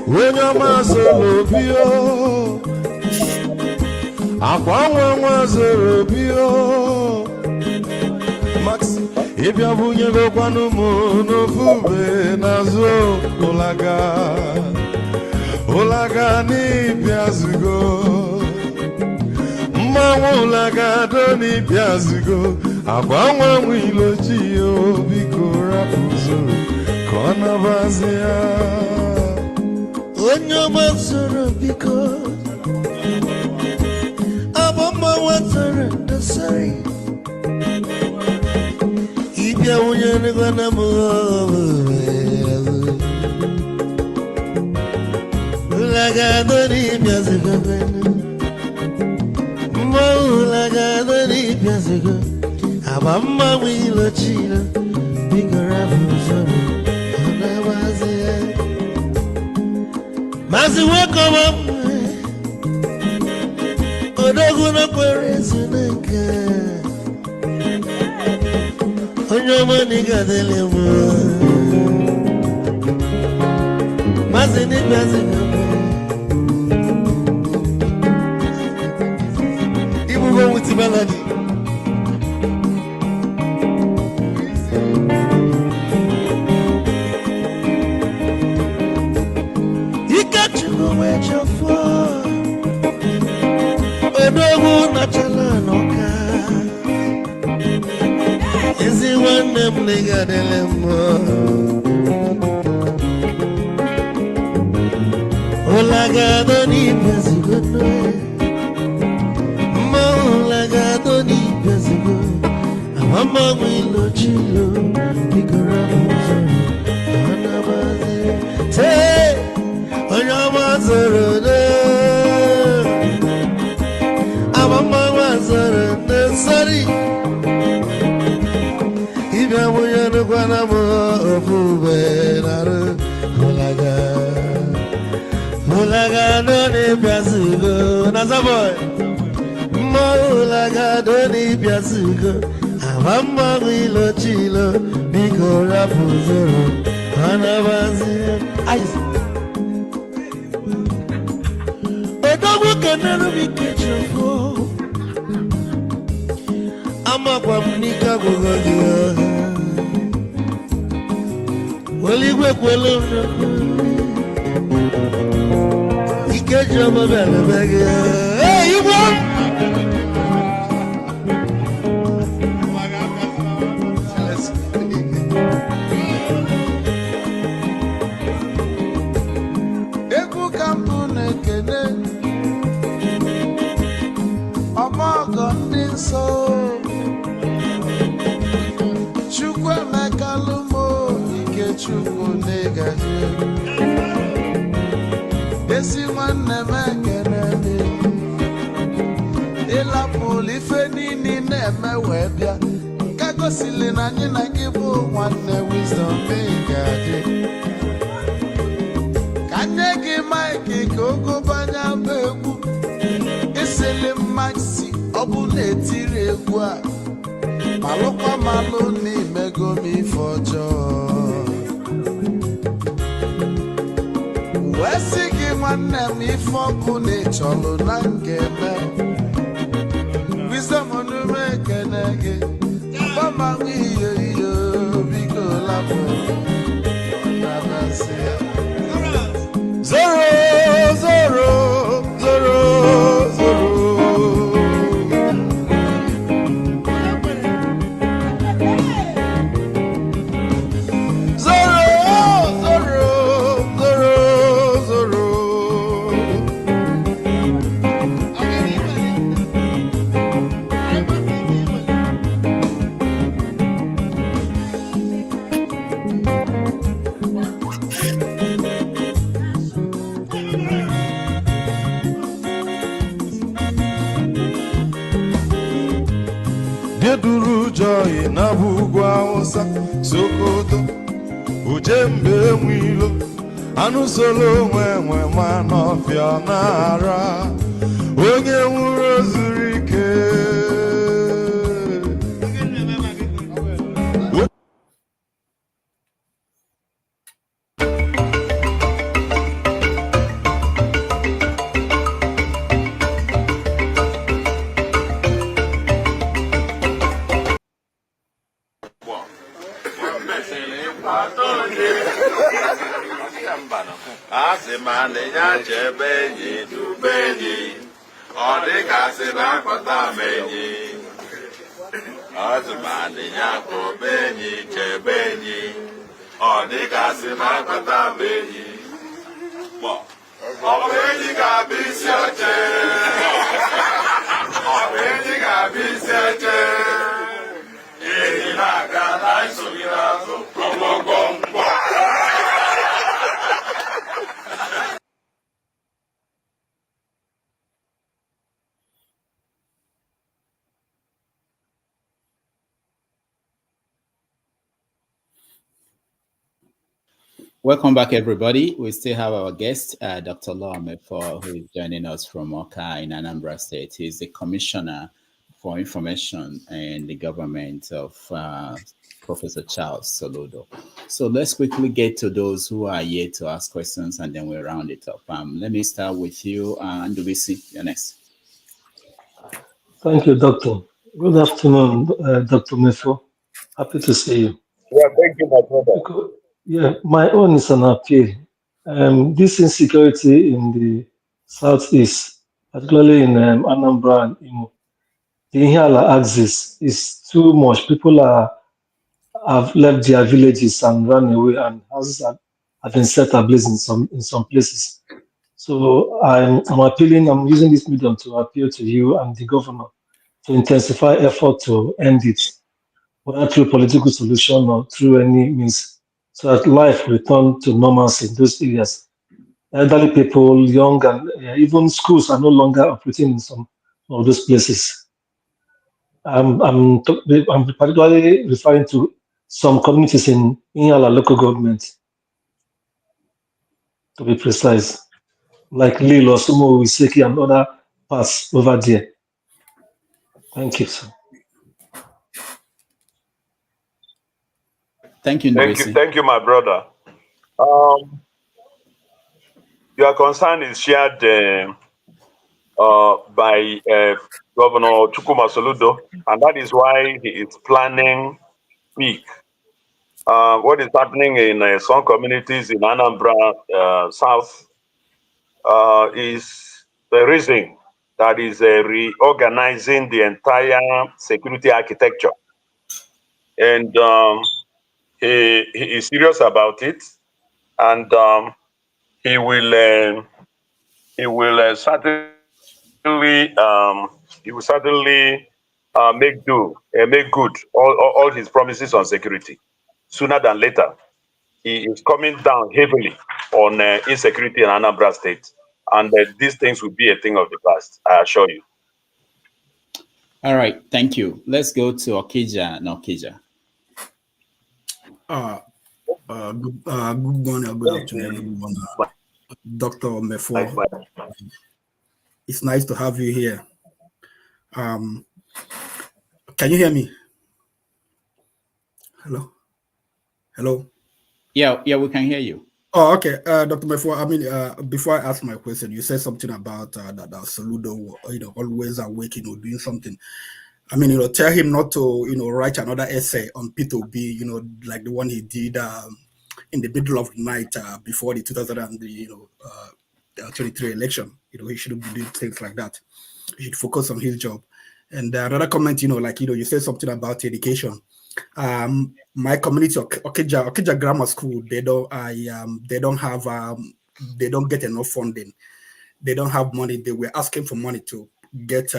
When your master bio, Aqua was bio, Max, if you have go Quanumo, no Fube, Nazo, Olaga, ni Piazugo, Mamulaga, Doni Piazugo, Aqua Wilo Gio, Bico Rapuzo, Conavazia. When your master because Abamba water the sorry. If you are gonna move, Lagadoni Piazigo, Lagadoni Piazigo, Abamba will chill, bigger after Mazi welcome up. Odoguna Quaresonaka. On your money got the lemon. Mazini Mazina. You will go with the melody. Is it one name nigga dilemma? Olaga don't need music good no. Hey, you want? Deduru joy na bugwa osa Sokoto Ujembe mwilo Anu solo mwe manofia nara Onye nwuro zurike Asimane ya chebenyi tubenyi Odika sina kota menyi Asimane ya kobenyi chebenyi Odika sina kota menyi Obenyi kabisi oche Obenyi kabisi oche Eni naga na isogirazo Komogombo Welcome back, everybody. We still have our guest, Dr. Mefor, who is joining us from Oka in Anambra State. He's the Commissioner for Information and the Government of Professor Charles Soludo. So let's quickly get to those who are here to ask questions, and then we'll round it up. Let me start with you, Ndubisi. You're next. Thank you, Doctor. Good afternoon, Dr. Mefor. Happy to see you. Yeah, thank you, my brother. Yeah, my own is an appeal. This insecurity in the southeast, particularly in Anambra and Imo, the Ihiala axis is too much. People have left their villages and run away, and houses have been set ablaze in some places. So I'm appealing. I'm using this medium to appeal to you and the governor to intensify effort to end it. whether through political solution or through any means, so that life return to normalcy in those areas. Elderly people, young, and even schools are no longer operating in some of those places. I'm particularly referring to some communities in Inyala local government, to be precise, like Lilo, Sumo, Iseki, and other parts over there. Thank you, sir. Thank you, Ndwesi. Thank you, my brother. Your concern is shared by Governor Chukuma Soludo, and that is why he is planning peak. What is happening in some communities in Anambra South is the reason that is reorganizing the entire security architecture. And he is serious about it, and he will certainly make good all his promises on security. Sooner than later, he is coming down heavily on insecurity in Anambra State, and these things will be a thing of the past, I assure you. All right, thank you. Let's go to Okija and Okija. Good morning or good afternoon, everyone. Dr. Mefor, it's nice to have you here. Can you hear me? Hello? Hello? Yeah, we can hear you. Oh, okay. Dr. Mefor, I mean, before I ask my question, you said something about that Soludo, always awake, doing something. I mean, tell him not to, write another essay on P2B, like the one he did in the middle of the night before the 2023 election. He shouldn't be doing things like that. He should focus on his job. And another comment, you said something about education. My community, Okija Grammar School, they don't get enough funding. They don't have money. They were asking for money to get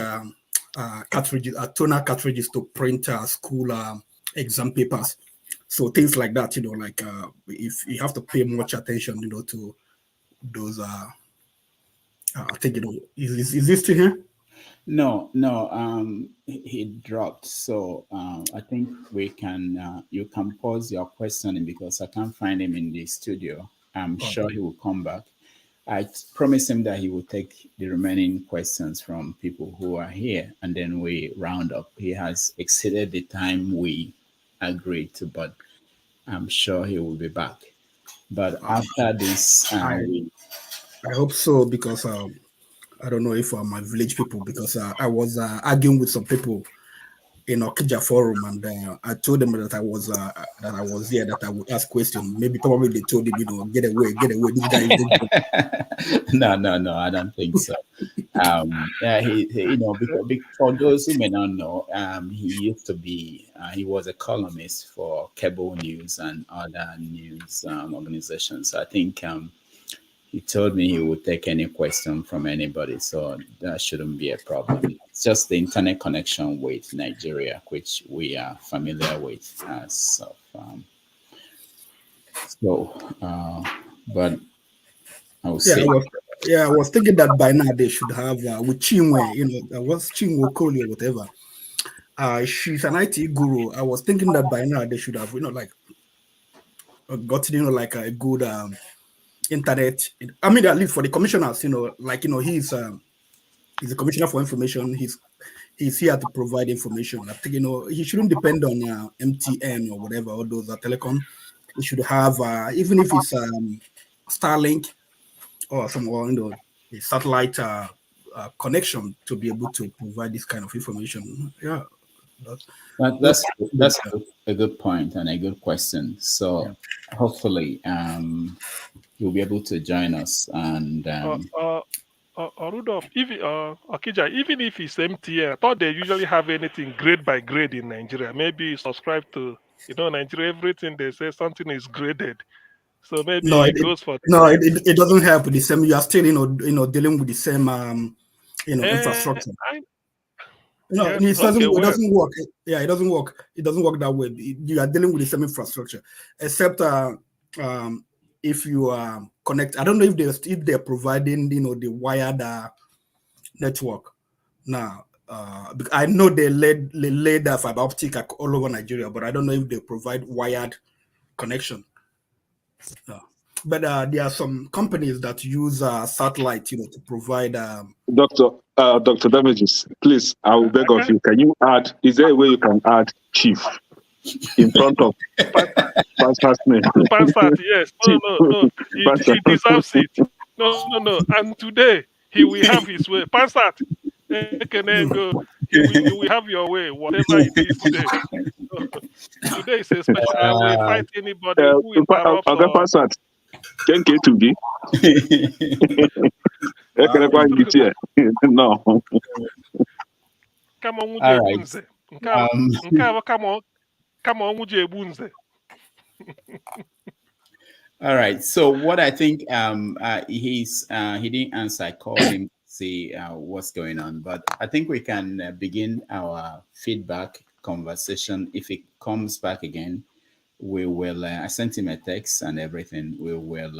cartridges, toner cartridges to print school exam papers. So things like that, like if you have to pay much attention, to those. I think is this still here? No, he dropped. So I think we can. You can pause your questioning because I can't find him in the studio. I'm sure he will come back. I promised him that he will take the remaining questions from people who are here, and then we round up. He has exceeded the time we agreed to, but I'm sure he will be back. But after this, I hope so, because I don't know if my village people, because I was arguing with some people in Okija forum, and I told them that I was here, that I would ask questions. Maybe probably they told him, get away. This guy is No, I don't think so. Yeah, he because for those who may not know, he used to be, he was a columnist for cable news and other news organizations. So I think he told me he would take any question from anybody, so that shouldn't be a problem. It's just the internet connection with Nigeria, which we are familiar with as of. But I will say. I was thinking that by now they should have with Chinwe, what's Chinwe Koli or whatever. She's an IT guru. I was thinking that by now they should have, like gotten, like a good internet. I mean, at least for the commissioners, he's the commissioner for information. He's here to provide information. I think he shouldn't depend on MTN or whatever, all those telecom. He should have even if it's Starlink or some a satellite connection to be able to provide this kind of information. Yeah, that's a good point and a good question. So hopefully you'll be able to join us. And Rudolph, Okija, even if it's MTN, I thought they usually have anything grade by grade in Nigeria. Maybe subscribe to Nigeria, everything they say something is graded. So maybe it goes for it doesn't help with the same. You are still dealing with the same infrastructure. No, Yes. it doesn't. Okay. It Well, doesn't work. Yeah, it doesn't work. It doesn't work that way. You are dealing with the same infrastructure, except if you connect. I don't know if they're providing the wired network now. I know they laid the fiber optic all over Nigeria, but I don't know if they provide wired connection. But there are some companies that use satellite, to provide. Dr. Damages, please, I will beg of you. Can you add? Is there a way you can add chief in front of Pastor's name? Pansat, yes. No. He deserves it. No. And today he will have his way. Pansat, go. You will have your way, whatever it is today. Today is a special. I will fight anybody who interrupts Other or. Pastor, thank you to be. No. Come on, All right. Come on, All right. So what I think he didn't answer. I called him to see what's going on, but I think we can begin our feedback conversation. If it comes back again, we will. I sent him a text and everything. We will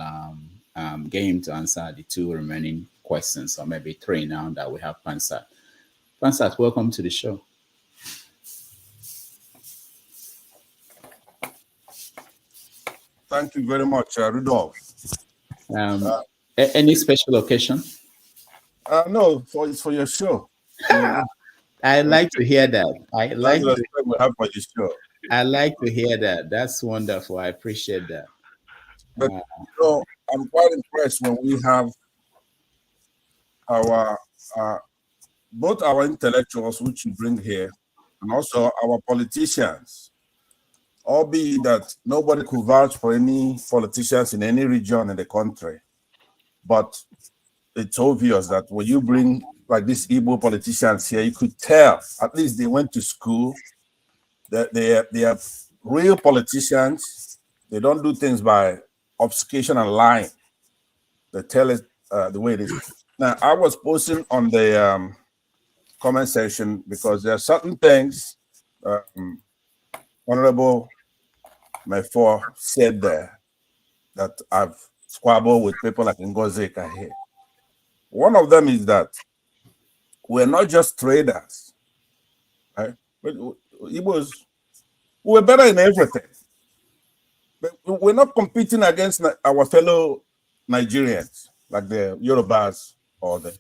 get him to answer the 2 remaining questions, or maybe 3 now that we have Pansat. Pansat, welcome to the show. Thank you very much, Rudolph. Any special occasion? No, it's for your show. I like to hear that. I like to have for your show. I like to hear that. That's wonderful. I appreciate that. But I'm quite impressed when we have our both our intellectuals, which you bring here, and also our politicians. Albeit that nobody could vouch for any politicians in any region in the country, but it's obvious that when you bring like these Igbo politicians here, you could tell at least they went to school. That they are real politicians. They don't do things by obfuscation and lying. They tell it the way it is. Now, I was posting on the comment section because there are certain things Honorable Mefor said there that I've squabbled with people like Ngozeka here. One of them is that we're not just traders, right? We're better in everything. But we're not competing against our fellow Nigerians, like the Yorubas or the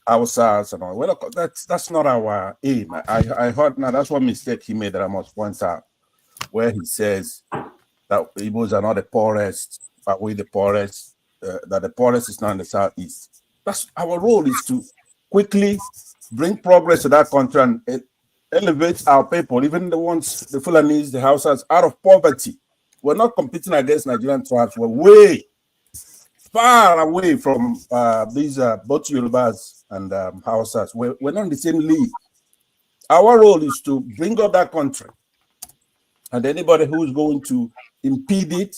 Hausas and all. That's not our aim. I heard now that's one mistake he made that I must point out, where he says that Igbos are not the poorest, but we the poorest, that the poorest is not in the southeast. That's our role, is to quickly bring progress to that country and elevate our people, even the ones, the Fulanis, the Hausas, out of poverty. We're not competing against Nigerian tribes. We're way far away from these both Yorubas and Hausas. We're not in the same league. Our role is to bring up that country. And anybody who's going to impede it,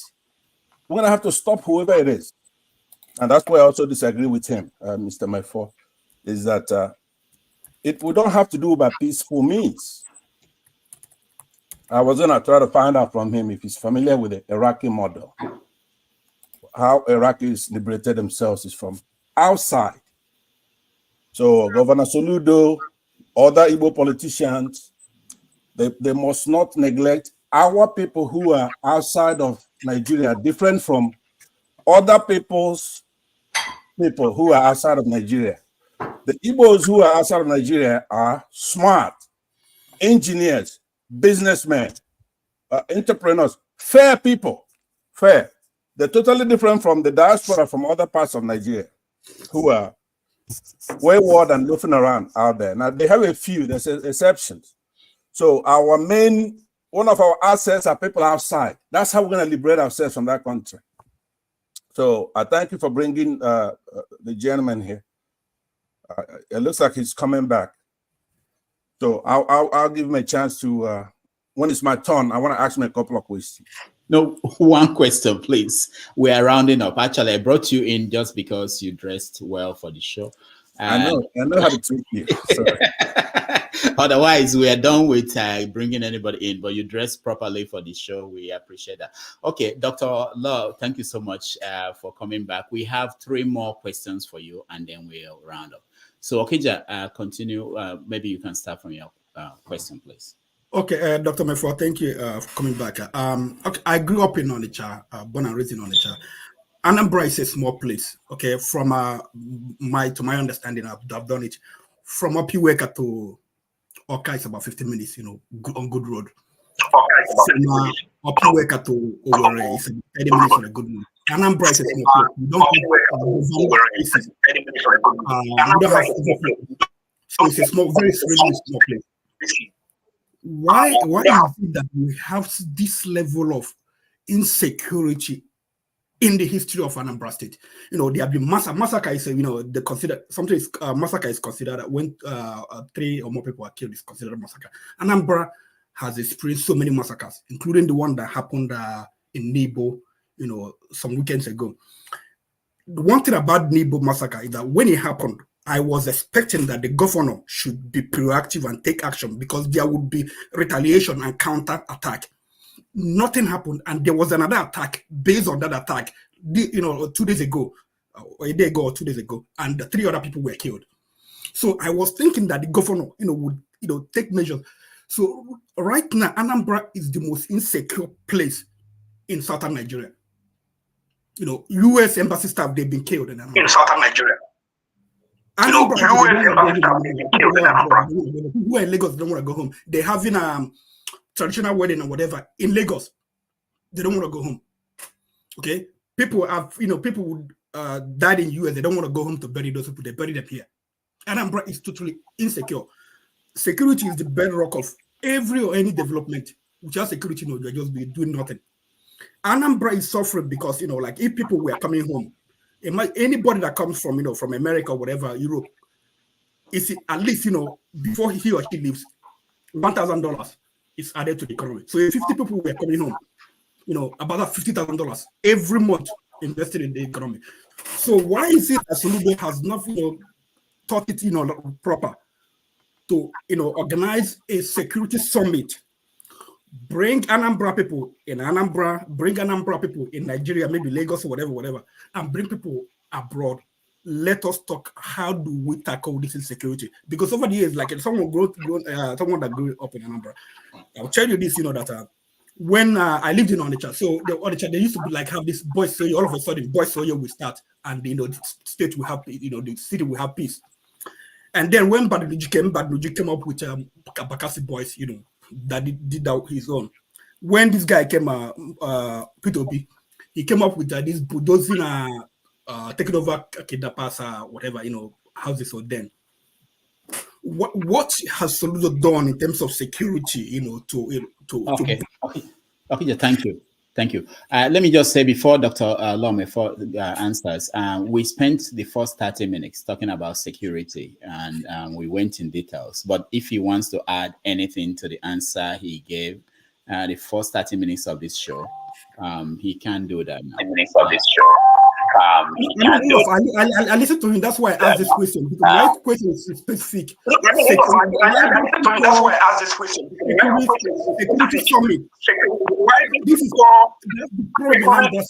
we're going to have to stop whoever it is. And that's why I also disagree with him, Mr. Mefor, is that we don't have to do by peaceful means. I was going to try to find out from him if he's familiar with the Iraqi model. How Iraqis liberated themselves is from outside. So Governor Soludo, other Igbo politicians, they must not neglect our people who are outside of Nigeria, different from other people's people who are outside of Nigeria. The Igbos who are outside of Nigeria are smart, engineers, businessmen, entrepreneurs, fair people, fair. They're totally different from the diaspora from other parts of Nigeria who are wayward and loafing around out there. Now, they have a few, there's exceptions. So one of our assets are people outside. That's how we're going to liberate ourselves from that country. So I thank you for bringing the gentleman here. It looks like he's coming back. So I'll give him a chance to, when it's my turn, I want to ask him a couple of questions. No, one question, please. We are rounding up. Actually, I brought you in just because you dressed well for the show. I know how to treat you. Sorry. Otherwise, we are done with bringing anybody in, but you dressed properly for the show. We appreciate that. Okay, Dr. Love, thank you so much for coming back. We have 3 more questions for you, and then we'll round up. So, Okija, continue. Maybe you can start from your question, please. Okay, Dr. Mefor, thank you for coming back. Okay, I grew up in Onitsha, born and raised in Onitsha. Anambra is a small place. Okay, from my understanding, I've done it from Opiweka to Oka is about 15 minutes, on good road. From Opiweka to Owerri is 30 minutes on a good road. Anambra is a small place. We don't have so it's a small, very small place. Why is it that we have this level of insecurity in the history of Anambra State? There have been massacre is massacre is considered when 3 or more people are killed is considered a massacre. Anambra has experienced so many massacres, including the one that happened in Nebo, some weekends ago. The one thing about Nebo massacre is that when it happened, I was expecting that the governor should be proactive and take action because there would be retaliation and counter attack. Nothing happened, and there was another attack based on that attack. 2 days ago, or a day ago or 2 days ago, and 3 other people were killed. So I was thinking that the governor, would take measures. So right now, Anambra is the most insecure place in southern Nigeria. U.S. embassy staff, they've been killed in Anambra. In southern Nigeria. People who are in Lagos don't want to go home. They're having a traditional wedding or whatever in Lagos. They don't want to go home. Okay, people have people died in US. They don't want to go home to bury those people. They bury them here. Anambra is totally insecure. Security is the bedrock of every or any development. Without security, you're just be doing nothing. Anambra is suffering because like if people were coming home. Anybody that comes from from America or whatever, Europe, is at least before he or she leaves, $1,000 is added to the economy. So if 50 people were coming home, about $50,000 every month invested in the economy. So why is it that Soludo has not thought it proper to organize a security summit? Bring Anambra people in Anambra, bring Anambra people in Nigeria, maybe Lagos or whatever, and bring people abroad. Let us talk. How do we tackle this insecurity? Because over the years, like someone that grew up in Anambra, I'll tell you this, that when I lived in Onitsha, so the Onitsha, they used to be like have this boys soyo. All of a sudden, boys soyo will start, and the state will have, the city will have peace. And then when Badnuji came up with Bakassi boys, that did that his own. When this guy came, P2B, he came up with this bulldozing, taking over kidnappers, whatever, houses or then. What has Soludo done in terms of security, Okay, thank you. Let me just say before Dr. Lome for answers, we spent the first 30 minutes talking about security and we went in details. But if he wants to add anything to the answer he gave the first 30 minutes of this show, he can do that now. I listened to him. That's why I asked this question. Because my question is specific. That's why I asked this question. Security summit. This is the problem.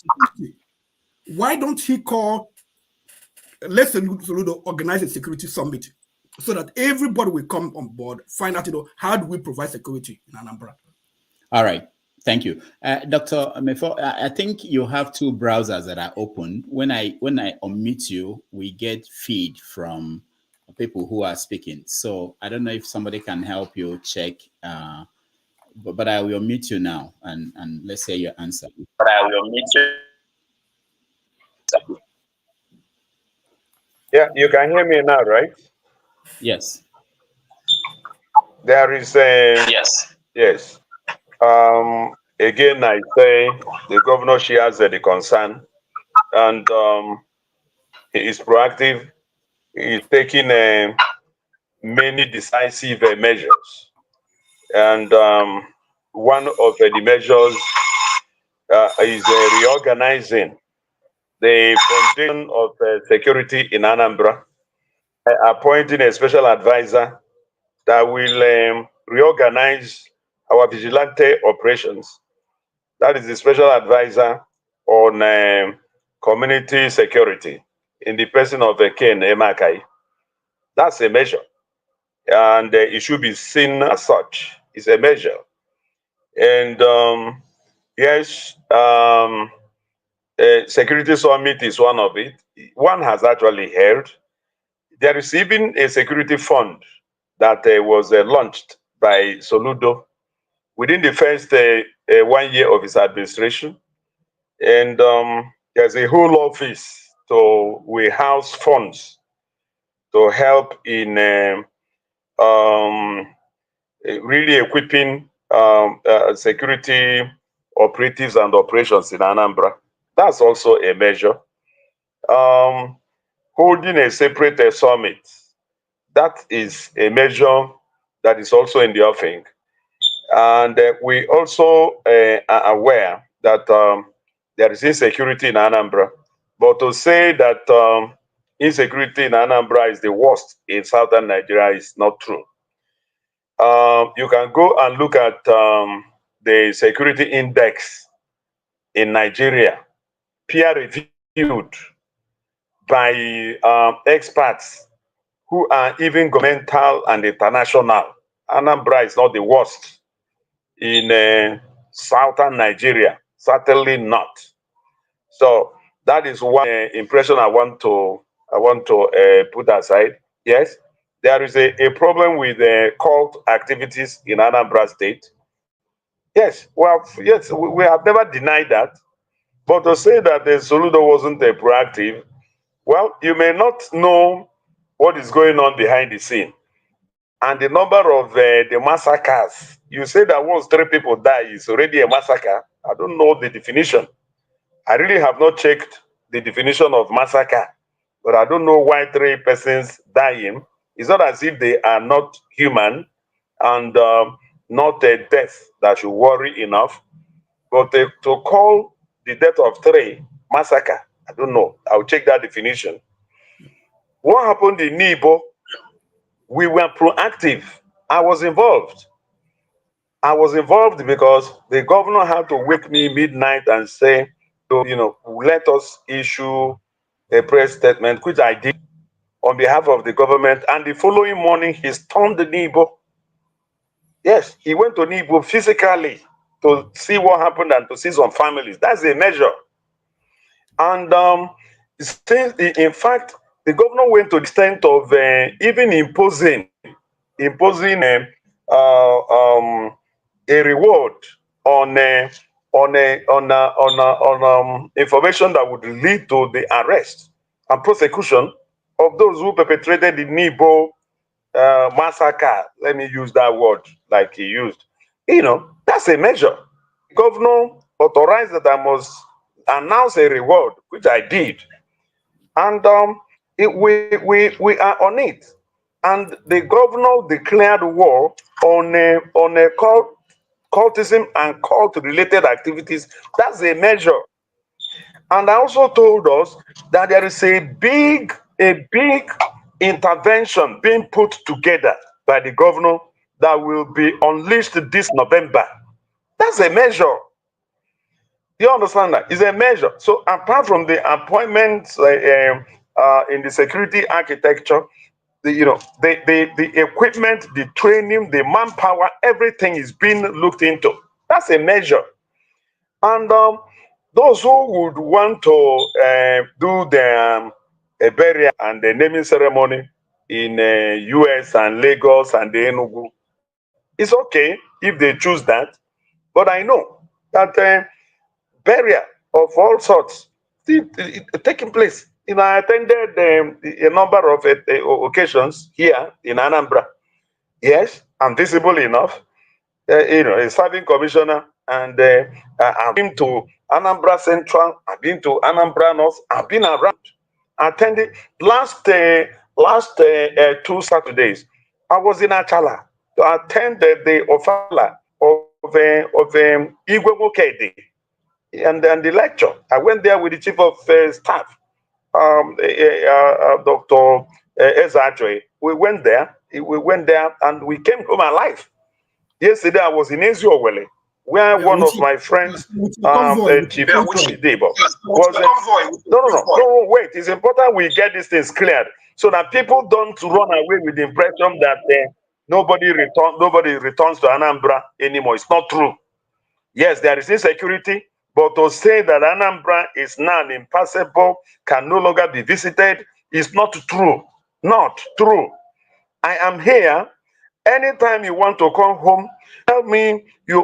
Why don't he call? Let's Soludo organize a security summit so that everybody will come on board. Find out, how do we provide security in Anambra? All right. Thank you. Dr. Mefor, I think you have 2 browsers that are open. When I unmute you, we get feed from people who are speaking. So I don't know if somebody can help you check, but I will unmute you now and let's say your answer. But I will unmute you. Yeah, you can hear me now, right? Yes. There is a... Yes. Again, I say the governor shares the concern, and he is proactive. He is taking many decisive measures, and one of the measures is reorganizing the foundation of security in Anambra, appointing a special advisor that will reorganize our vigilante operations. That is the special advisor on community security in the person of Ken Emakai. That's a measure, and it should be seen as such. It's a measure. And yes, Security Summit is one of it. One has actually held. There is even a security fund that was launched by Soludo within the first 1 year of his administration. And there's a whole office to warehouse funds to help in really equipping security operatives and operations in Anambra. That's also a measure. Holding a separate summit, that is a measure that is also in the offing. And we also are aware that there is insecurity in Anambra. But to say that insecurity in Anambra is the worst in southern Nigeria is not true. You can go and look at the security index in Nigeria, peer-reviewed by experts who are even governmental and international. Anambra is not the worst in southern Nigeria, certainly not. So that is one impression I want to put aside. Yes, there is a problem with cult activities in Anambra State. Yes, well, yes, we have never denied that. But to say that the Soludo wasn't proactive, well, you may not know what is going on behind the scene. And the number of the massacres, you say that once 3 people die is already a massacre. I don't know the definition. I really have not checked the definition of massacre, but I don't know why 3 persons dying. It's not as if they are not human and not a death that should worry enough. But to call the death of 3 massacre, I don't know. I'll check that definition. What happened in Nibo? We were proactive. I was involved. I was involved because the governor had to wake me midnight and say, let us issue a press statement, which I did on behalf of the government. And the following morning, he stormed the Nibo. Yes, he went to Nibo physically to see what happened and to see some families. That's a measure. And in fact, the governor went to the extent of even imposing a reward on information that would lead to the arrest and prosecution of those who perpetrated the Nibo massacre. Let me use that word like he used. That's a measure. The governor authorized that I must announce a reward, which I did, and we are on it. And the governor declared war on a cultism and cult-related activities. That's a measure. And I also told us that there is a big intervention being put together by the governor that will be unleashed this November. That's a measure. You understand that? It's a measure. So apart from the appointments in the security architecture, the equipment, the training, the manpower, everything is being looked into. That's a measure. And those who would want to do the burial and the naming ceremony in US and Lagos and the Enugu, it's okay if they choose that. But I know that burial of all sorts taking place. I attended a number of occasions here in Anambra. Yes, I'm visible enough. A serving commissioner, and I've been to Anambra Central, I've been to Anambra North, I've been around, attending. Last 2 Saturdays, I was in Achala to attend the Ofala of Igwe Mokedi. and the lecture. I went there with the chief of staff, Dr. Ezadre. We went there and we came home alive. Yesterday I was in Eziowele, where one of my friends, Chief Debo, was. No, wait. It's important we get these things cleared so that people don't run away with the impression that nobody returns to Anambra anymore. It's not true. Yes, there is insecurity, but to say that Anambra is now impassable, can no longer be visited, is not true. Not true. I am here. Anytime you want to come home, tell me you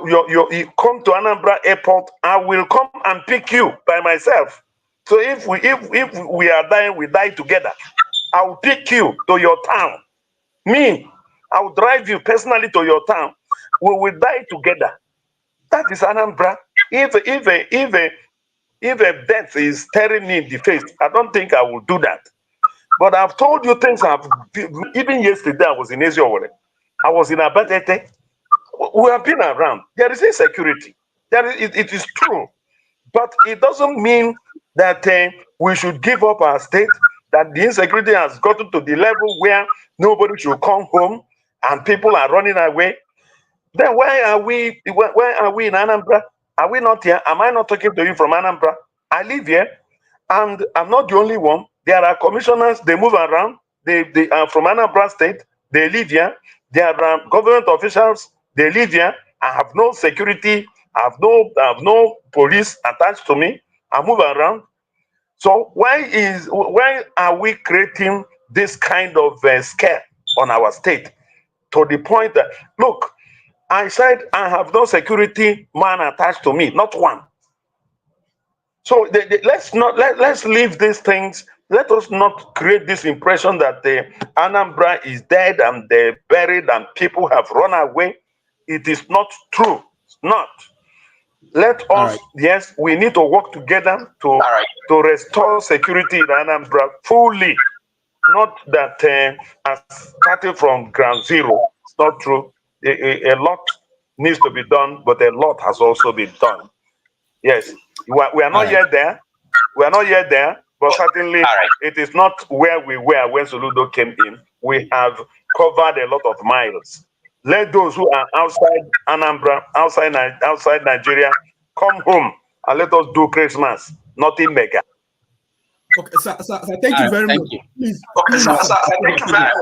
come to Anambra Airport. I will come and pick you by myself. So if we are dying, we die together. I will pick you to your town. Me, I will drive you personally to your town. We will die together. That is Anambra. If a death is staring me in the face, I don't think I will do that. But I've told you things. Even yesterday I was in Eziowele. I was in Abatete. We have been around. There is insecurity. It is true. But it doesn't mean that we should give up our state, that the insecurity has gotten to the level where nobody should come home and people are running away. Then why are we in Anambra? Are we not here? Am I not talking to you from Anambra? I live here and I'm not the only one. There are commissioners, they move around. They are from Anambra State. They live here. There are government officials. They live here. I have no security. I have no police attached to me. I move around. So why are we creating this kind of scare on our state to the point that, look, I said I have no security man attached to me, not one. So let's leave these things. Let us not create this impression that the Anambra is dead and they're buried and people have run away. It is not true. It's not. Let us, yes, we need to work together to restore security in Anambra fully. Not that starting from ground zero. It's not true. A lot needs to be done, but a lot has also been done. Yes, we are not yet there. We are not yet there. But certainly, it is not where we were when Soludo came in. We have covered a lot of miles. Let those who are outside Anambra, outside Nigeria, come home and let us do Christmas, nothing mega. Okay, sir, thank you very much. Please, okay, sir, thank you very much.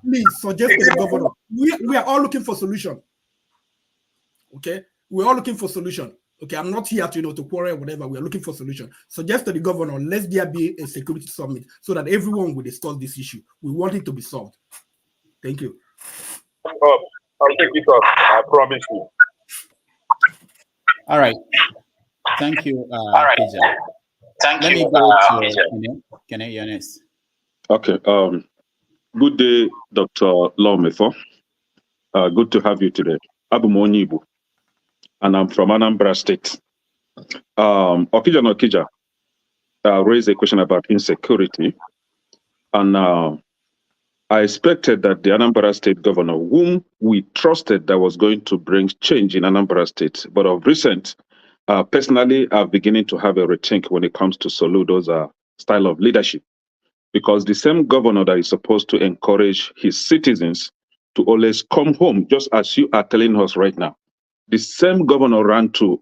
Please suggest to the governor. We are all looking for solution. Okay, we're all looking for solution. Okay, I'm not here to to quarrel or whatever. We are looking for solution. Suggest to the governor, let there be a security summit so that everyone will discuss this issue. We want it to be solved. Thank you. I'll take it up. I promise you. All right. Thank you. Peja. Let me go to Kene Yones. Okay. Good day, Dr. Mefor. Good to have you today. Abu Monibu, and I'm from Anambra State. Okija raised a question about insecurity, and I expected that the Anambra State governor, whom we trusted that was going to bring change in Anambra State, but of recent, personally, I'm beginning to have a rethink when it comes to Soludo's style of leadership, because the same governor that is supposed to encourage his citizens to always come home, just as you are telling us right now, the same governor ran to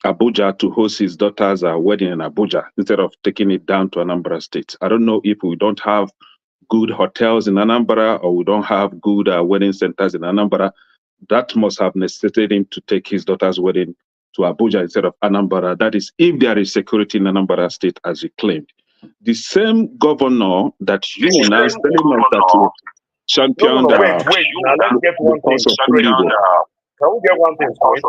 Abuja to host his daughter's wedding in Abuja instead of taking it down to Anambra State. I don't know if we don't have good hotels in Anambra or we don't have good wedding centers in Anambra. That must have necessitated him to take his daughter's wedding to Abuja instead of Anambra. That is, if there is security in Anambra State, as he claimed. The same governor that you are now telling us that you championed wait. Now let's get one thing straight. Can we get one thing straight?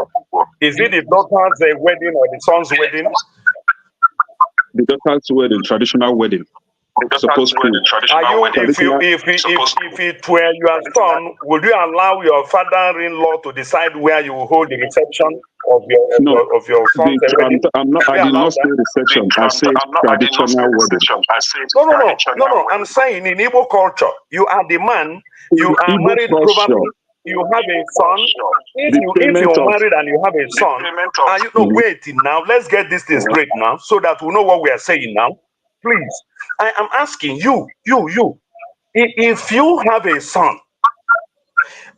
Is it the daughter's wedding or the son's wedding? The daughter's wedding, traditional wedding. Supposed to. If it were your son, would you allow your father-in-law to decide where you will hold the reception of your son's wedding? I did not say reception. I said traditional wedding. No. I'm saying in Igbo culture, you are the man. You are married probably. you have a son, if The you're payment of married and you have a son, and you know, wait now, let's get this thing straight now, so that we know what we are saying now. Please, I am asking you, if you have a son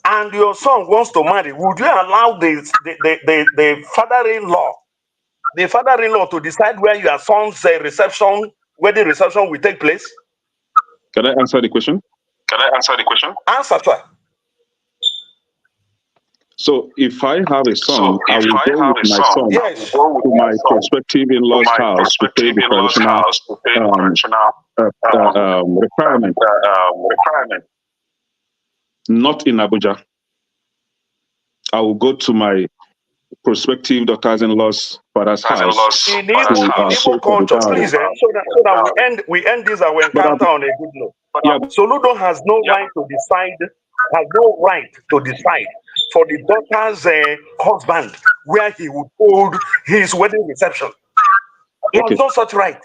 and your son wants to marry, would you allow the father-in-law to decide where your son's wedding reception will take place? Can I answer the question? Answer, sir. So if I have a son, I will go with my son to my prospective in-laws' house to pay the traditional requirement. Not in Abuja. I will go to my prospective daughters-in-laws' father's house. In Igbo culture, please, so that we end this our encounter on a good note. Soludo has no right to decide for the daughter's husband where he would hold his wedding reception. He has no such right.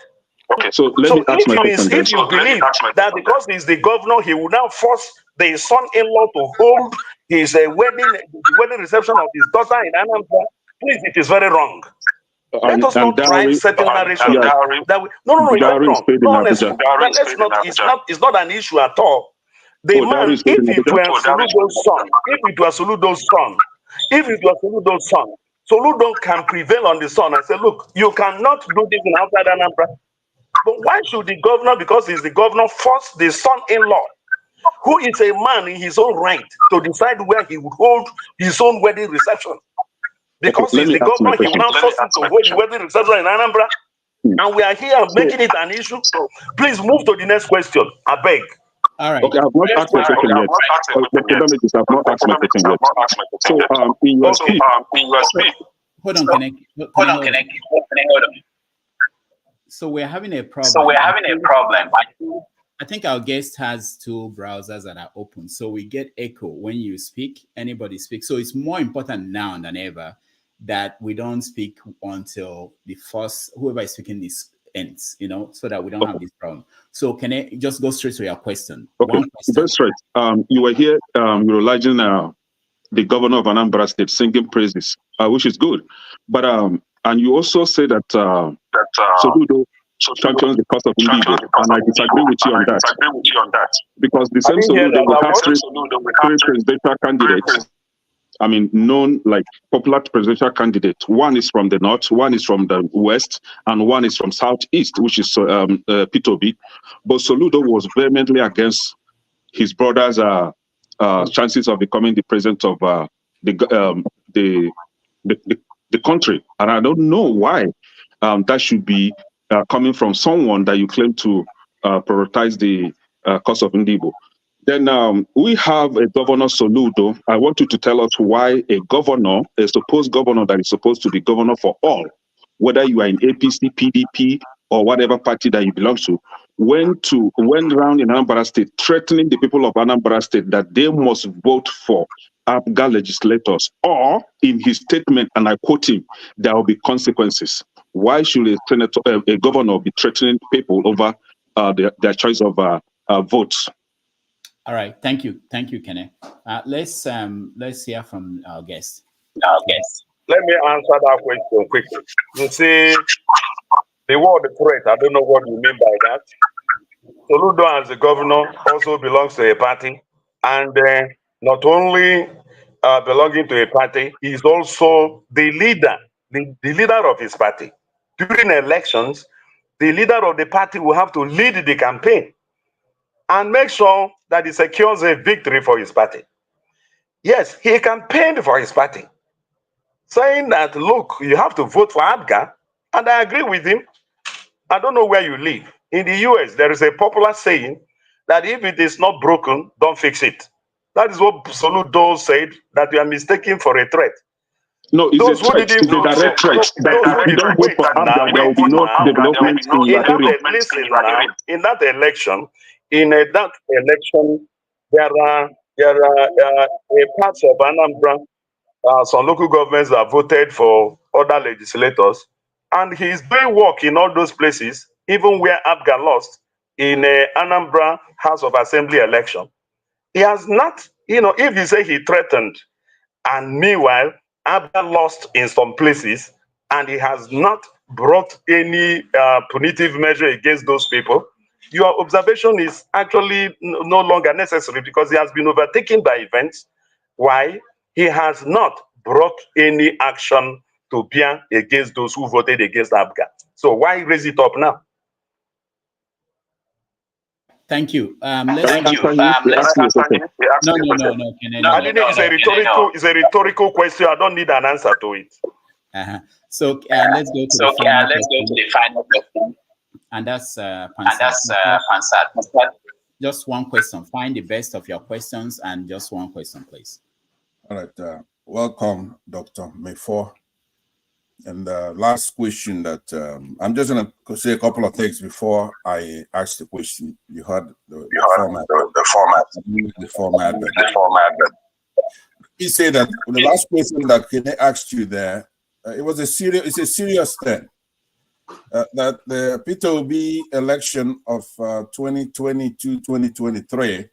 Okay, so let me ask my question. If you believe that because he's the governor, he will now force the son-in-law to hold his wedding reception of his daughter in Anambra, please, it is very wrong. Let us not drive certain narration. No, it's very wrong. No, honestly, it's not an issue at all. The man, if it were Soludo's son, Soludo can prevail on the son and say, look, you cannot do this in outside Anambra. But why should the governor, because he's the governor, force the son-in-law, who is a man in his own right, to decide where he would hold his own wedding reception? Because he's the governor, he will now force him to hold the wedding reception in Anambra. And we are here making it an issue. Please move to the next question. I beg. All right. Okay, I've not asked my question yet. I've not asked my question yet. So, in your speech, hold on, connect. So we're having a problem. I think our guest has two browsers that are open, so we get echo when you speak. Anybody speaks. So it's more important now than ever that we don't speak until whoever is speaking this ends, so that we don't have this problem. So can I just go straight to your question? Okay, that's right. You were here, you were alleging the governor of Anambra State singing praises, which is good. But and you also say that Soludo champions the cause of Indigo, and I disagree with you on that. Because the same Soludo will have three presidential candidates. I mean, known like popular presidential candidates. One is from the north, one is from the west, and one is from southeast, which is P2B. But Soludo was vehemently against his brother's chances of becoming the president of the country. And I don't know why that should be coming from someone that you claim to prioritize the cause of Indigo. Then we have a governor, Soludo. I want you to tell us why a governor, a supposed governor that is supposed to be governor for all, whether you are in APC, PDP, or whatever party that you belong to, went around in Anambra State threatening the people of Anambra State that they must vote for APGA legislators, or in his statement, and I quote him, there will be consequences. Why should a governor be threatening people over their choice of votes? All right, thank you, Kenneth. Let's hear from our guest. Let me answer that question quickly. You see, the word threat, I don't know what you mean by that. Soludo, as the governor, also belongs to a party, and not only belonging to a party, he is also the leader, the leader of his party. During elections, the leader of the party will have to lead the campaign and make sure that he secures a victory for his party. Yes, he campaigned for his party, saying that, look, you have to vote for APGA, and I agree with him. I don't know where you live. In the US, there is a popular saying that if it is not broken, don't fix it. That is what Soludo said, that you are mistaken for a threat. No, it's a threat. It's a direct threat. If you don't vote for APGA, there will be no development in your area. Listen now, in that election, there are parts of Anambra, some local governments that voted for other legislators, and he's doing work in all those places, even where APGA lost in Anambra House of Assembly election. He has not You know, if you say he threatened, and meanwhile, Abga lost in some places, and he has not brought any punitive measure against those people, your observation is actually no longer necessary because he has been overtaken by events. Why? He has not brought any action to bear against those who voted against Abga. So why raise it up now? Thank you. Let's answer you. No, it's a rhetorical question. I don't need an answer to it. So let's go to the final question. And that's Pansat. Just one question. Find the best of your questions and just one question, please. All right. Welcome, Dr. Mefor. And the last question that I'm just going to say a couple of things before I ask the question. You heard the format. He said that the last question that Kene asked you there, it's a serious thing. That the Peter Obi election of 2022-2023,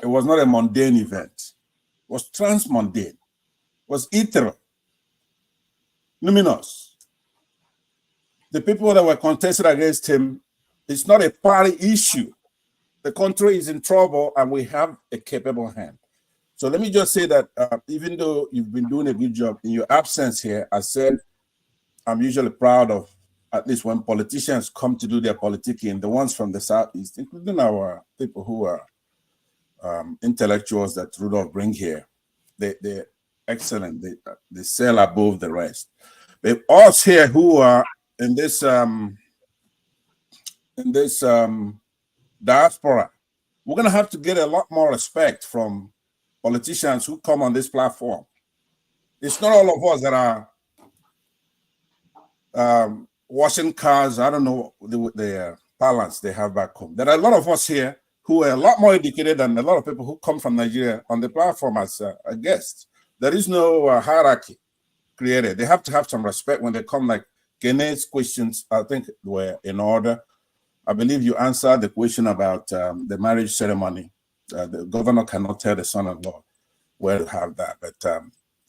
it was not a mundane event. It was transmundane. It was ethereal. Luminous. The people that were contested against him, it's not a party issue. The country is in trouble and we have a capable hand. So let me just say that even though you've been doing a good job in your absence here, I said I'm usually proud of, at least when politicians come to do their politicking, the ones from the Southeast, including our people who are intellectuals that Rudolph bring here, they're excellent. They sail above the rest. But us here who are in this diaspora, we're going to have to get a lot more respect from politicians who come on this platform. It's not all of us that are washing cars. I don't know the balance they have back home. There are a lot of us here who are a lot more educated than a lot of people who come from Nigeria on the platform as a guest. There is no hierarchy created. They have to have some respect when they come. Like Gene's questions, I think were in order. I believe you answered the question about the marriage ceremony. The governor cannot tell the son-in-law where to have that, but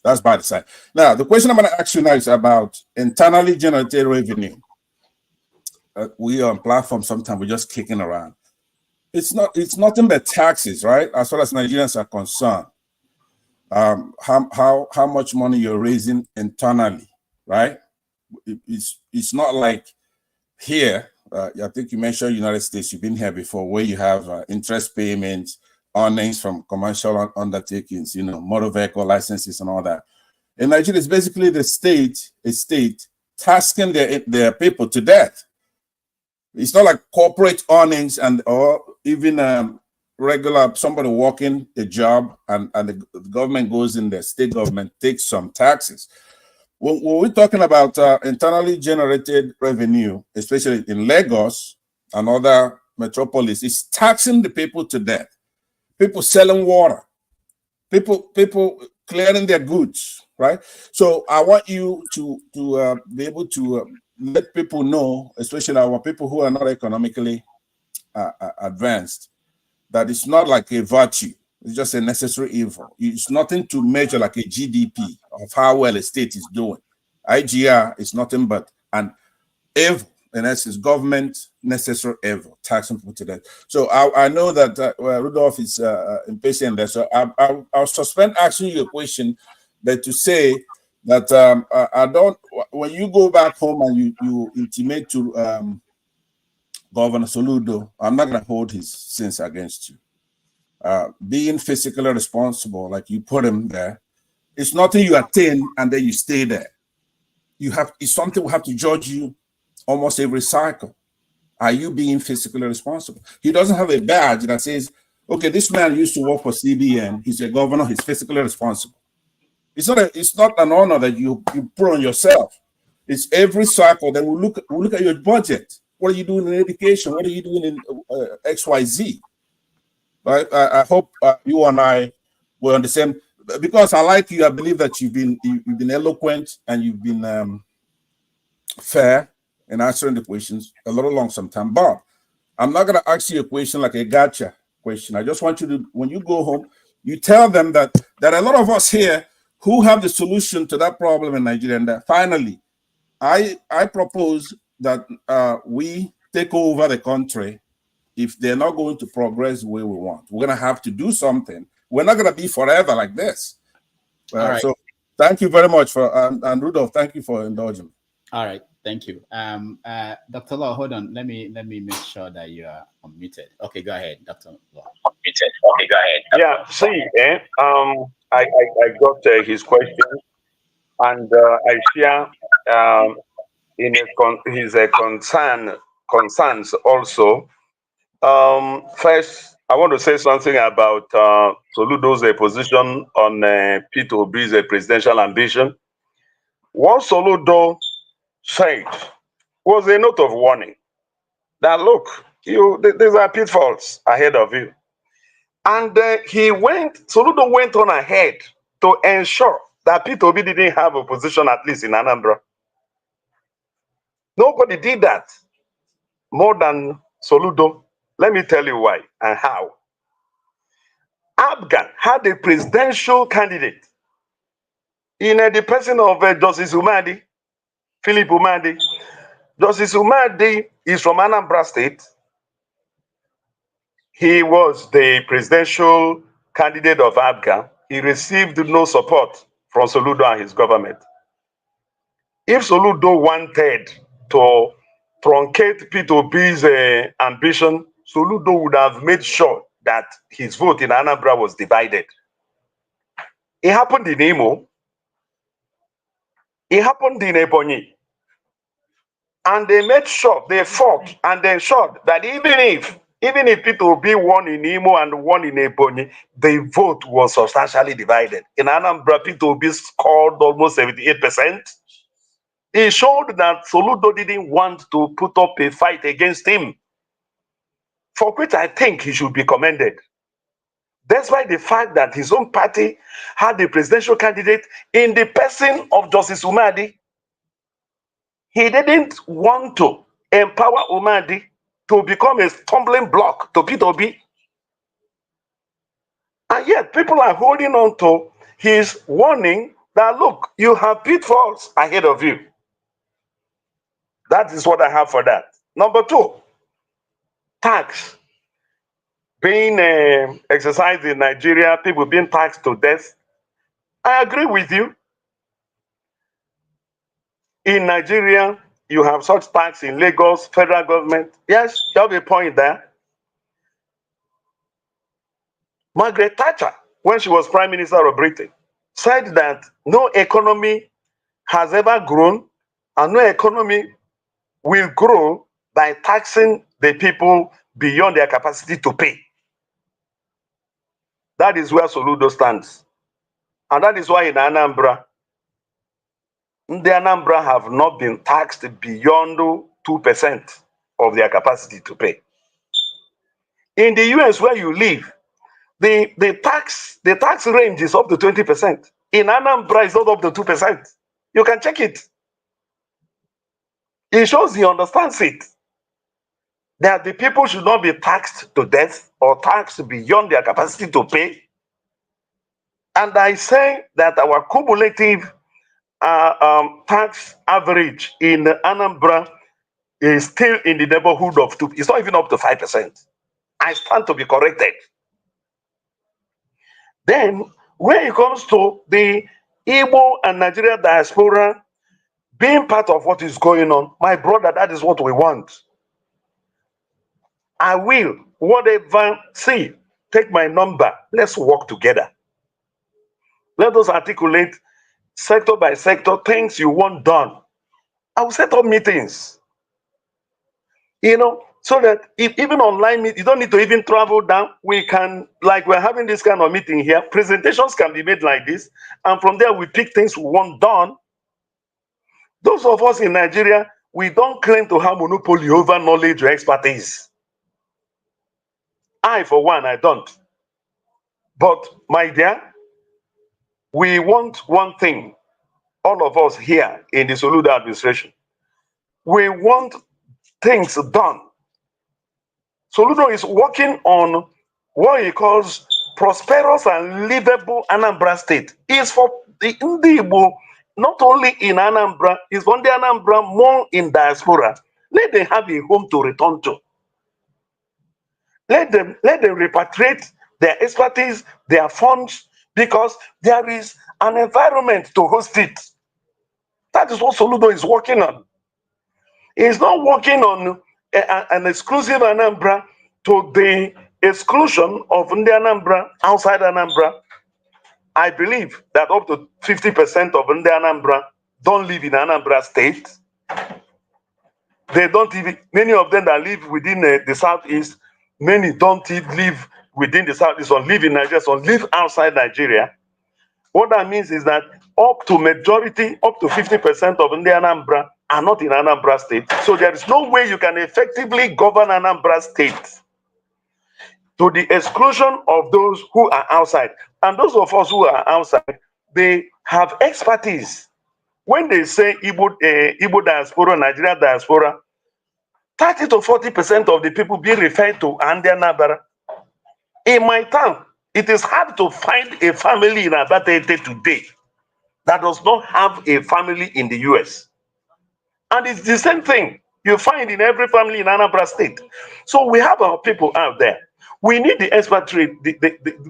that's by the side. Now, the question I'm going to ask you now is about internally generated revenue. We on platform sometimes we're just kicking around. It's nothing but taxes, right? As far as Nigerians are concerned. How much money you're raising internally, right? It's not like here. I think you mentioned United States. You've been here before, where you have interest payments, earnings from commercial undertakings, motor vehicle licenses and all that. In Nigeria, it's basically a state tasking their people to death. It's not like corporate earnings or even regular somebody working a job and the government goes in, the state government takes some taxes. When we're talking about internally generated revenue, especially in Lagos and other metropolis, it's taxing the people to death. People selling water, people clearing their goods, right? So I want you to be able to let people know, especially our people who are not economically advanced, that it's not like a virtue. It's just a necessary evil. It's nothing to measure like a GDP of how well a state is doing. IGR is nothing but an evil, in essence, government necessary evil, taxing people to death. So I know that Rudolph is impatient there. So I'll suspend asking you a question, but to say that I don't, when you go back home and you intimate to Governor Soludo, I'm not going to hold his sins against you. Being physically responsible, like you put him there, it's nothing you attain and then you stay there. It's something we have to judge you almost every cycle. Are you being physically responsible? He doesn't have a badge that says, okay, this man used to work for CBN, he's a governor, he's physically responsible. It's not an honor that you put on yourself. It's every cycle that we look at your budget. What are you doing in education? What are you doing in XYZ? Right? I hope you and I were on the same, because I like you. I believe that you've been eloquent and you've been fair in answering the questions a little long sometime. But I'm not going to ask you a question like a gotcha question. I just want you to, when you go home, You tell them that there are a lot of us here who have the solution to that problem in Nigeria, and that finally, I propose that we take over the country if they're not going to progress the way we want. We're going to have to do something. We're not going to be forever like this. All right. So thank you very much for, and Rudolph, thank you for indulging me. All right, thank you. Dr. Law, hold on. Let me make sure that you are unmuted. Okay, go ahead, Dr. Law. Okay, go ahead. Yeah, see, I got his question, and I share in his concerns also. First, I want to say something about Soludo's position on P2B's presidential ambition. What Soludo said was a note of warning that, look, these are pitfalls ahead of you. And Soludo went on ahead to ensure that P2B didn't have a position, at least in Anambra. Nobody did that more than Soludo. Let me tell you why and how. Abga had a presidential candidate in the person of Justice Umadi, Philip Umadi. Justice Umadi is from Anambra State. He was the presidential candidate of Abga. He received no support from Soludo and his government. If Soludo wanted to truncate P2B's ambition, Soludo would have made sure that his vote in Anambra was divided. It happened in Imo. It happened in Ebonyi. And they made sure, they fought and they ensured that even if P2B won in Imo and won in Ebonyi, the vote was substantially divided. In Anambra, P2B scored almost 78%. It showed that Soludo didn't want to put up a fight against him, for which I think he should be commended. Despite the fact that his own party had a presidential candidate in the person of Justice Umadi, he didn't want to empower Umadi to become a stumbling block to P2B. And yet people are holding on to his warning that, look, you have pitfalls ahead of you. That is what I have for that. Number two, tax being exercised in Nigeria, people being taxed to death. I agree with you. In Nigeria, you have such tax in Lagos, federal government. Yes, you have a point there. Margaret Thatcher, when she was Prime Minister of Britain, said that no economy has ever grown and no economy will grow by taxing the people beyond their capacity to pay. That is where Soludo stands. And that is why in Anambra, the Anambra have not been taxed beyond 2% of their capacity to pay. In the US where you live, the tax range is up to 20%. In Anambra, it's not up to 2%. You can check it. It shows he understands it. That the people should not be taxed to death or taxed beyond their capacity to pay. And I say that our cumulative tax average in Anambra is still in the neighborhood of 2%. It's not even up to 5%. I stand to be corrected. Then, when it comes to the Igbo and Nigeria diaspora being part of what is going on, my brother, that is what we want. I will, whatever, see, take my number, let's work together. Let us articulate sector by sector things you want done. I will set up meetings, so that if even online, you don't need to even travel down. We can, like we're having this kind of meeting here, presentations can be made like this, and from there we pick things we want done. Those of us in Nigeria, we don't claim to have monopoly over knowledge or expertise. I, for one, I don't. But, my dear, we want one thing, all of us here in the Soludo administration. We want things done. Soludo is working on what he calls prosperous and livable Anambra State is for the Ndi Igbo, not only in Anambra, it's for the Anambra more in diaspora. Let them have a home to return to. Let them repatriate their expertise, their funds, because there is an environment to host it. That is what Soludo is working on. He's not working on an exclusive Anambra to the exclusion of the Anambra outside Anambra. I believe that up to 50% of the Anambra don't live in Anambra State. They don't even, many of them that live within the Southeast, many don't live within the Southeast, or live in Nigeria, or live outside Nigeria. What that means is that up to majority, up to 50% of the Anambra are not in Anambra State. So there is no way you can effectively govern Anambra State to the exclusion of those who are outside. And those of us who are outside, they have expertise. When they say Igbo diaspora, Nigeria diaspora, 30 to 40% of the people being referred to and their Anambra. In my town, it is hard to find a family in Abatete today that does not have a family in the US. And it's the same thing you find in every family in Anambra State. So we have our people out there. We need the expatriate,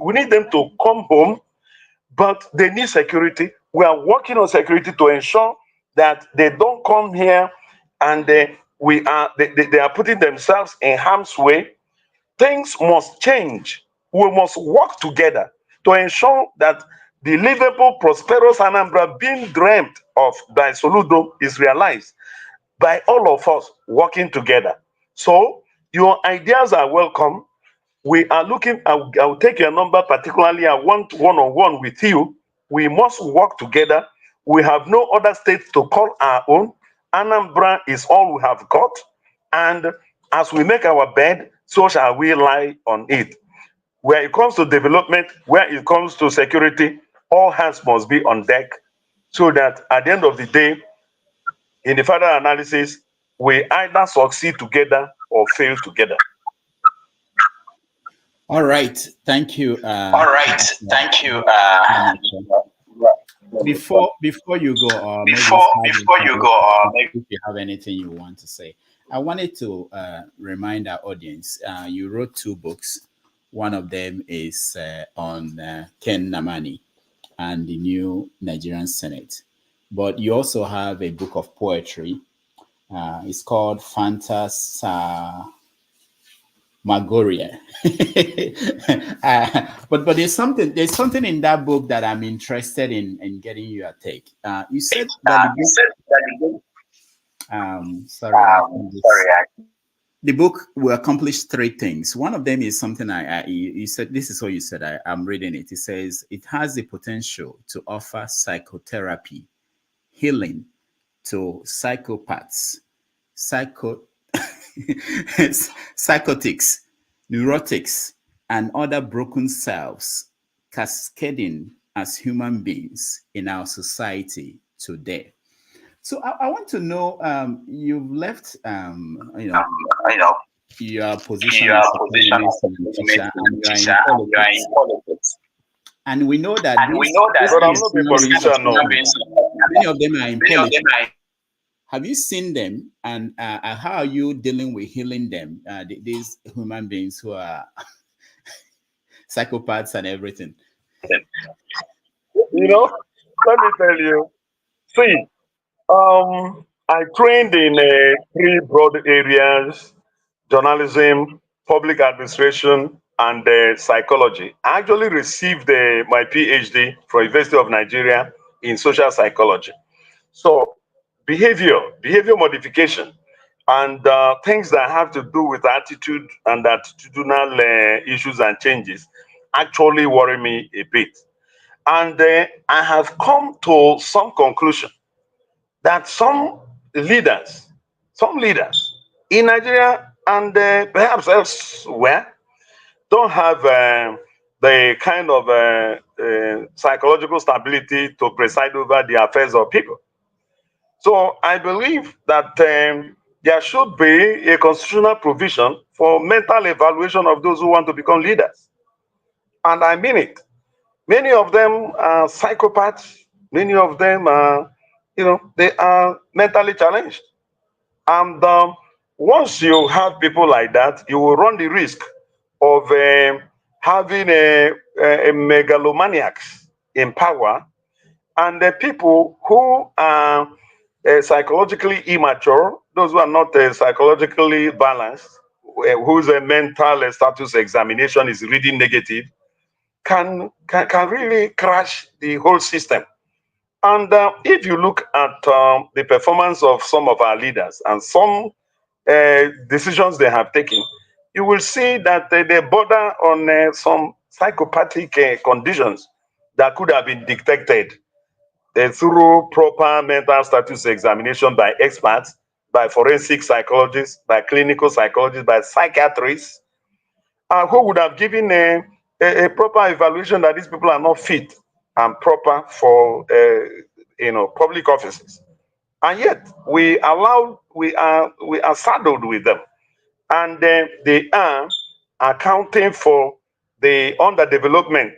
we need them to come home, but they need security. We are working on security to ensure that they don't come here and they are putting themselves in harm's way. Things must change. We must work together to ensure that the livable, prosperous Anambra being dreamt of by Soludo is realized by all of us working together. So your ideas are welcome. We are looking, I'll take your number, particularly I want one-on-one with you. We must work together. We have no other state to call our own. Anambra is all we have got. And as we make our bed, so shall we lie on it. Where it comes to development, where it comes to security, all hands must be on deck so that at the end of the day, in the further analysis, we either succeed together or fail together. All right. Thank you. Before you go, if you have anything you want to say, I wanted to remind our audience, you wrote 2 books. One of them is on Ken Namani and the new Nigerian Senate. But you also have a book of poetry. It's called Phantasmagoria. But there's something in that book that I'm interested in getting your take. You said that the book will accomplish 3 things. One of them is something you said, this is what you said, I'm reading it. It says, it has the potential to offer psychotherapy, healing to psychopaths, psychotics, neurotics, and other broken selves cascading as human beings in our society today. So I want to know, you've left, your position as a teacher, and you are in politics. And we know that many of them are in politics. Have you seen them, and how are you dealing with healing them, these human beings who are psychopaths and everything? You know, let me tell you, see, I trained in 3 broad areas: journalism, public administration, and psychology. I actually received my PhD from University of Nigeria in social psychology. So behavior modification, and things that have to do with attitude and attitudinal issues and changes actually worry me a bit. And I have come to some conclusion that some leaders in Nigeria and perhaps elsewhere don't have the kind of psychological stability to preside over the affairs of people. So I believe that there should be a constitutional provision for mental evaluation of those who want to become leaders. And I mean it. Many of them are psychopaths. Many of them are, they are mentally challenged. And once you have people like that, you will run the risk of having a megalomaniacs in power, and the people who are psychologically immature, those who are not psychologically balanced, whose mental status examination is reading negative, can really crash the whole system. And if you look at the performance of some of our leaders and some decisions they have taken, you will see that they border on some psychopathic conditions that could have been detected through proper mental status examination by experts, by forensic psychologists, by clinical psychologists, by psychiatrists, who would have given a proper evaluation that these people are not fit and proper for public offices. And yet we are saddled with them, and they are accounting for the underdevelopment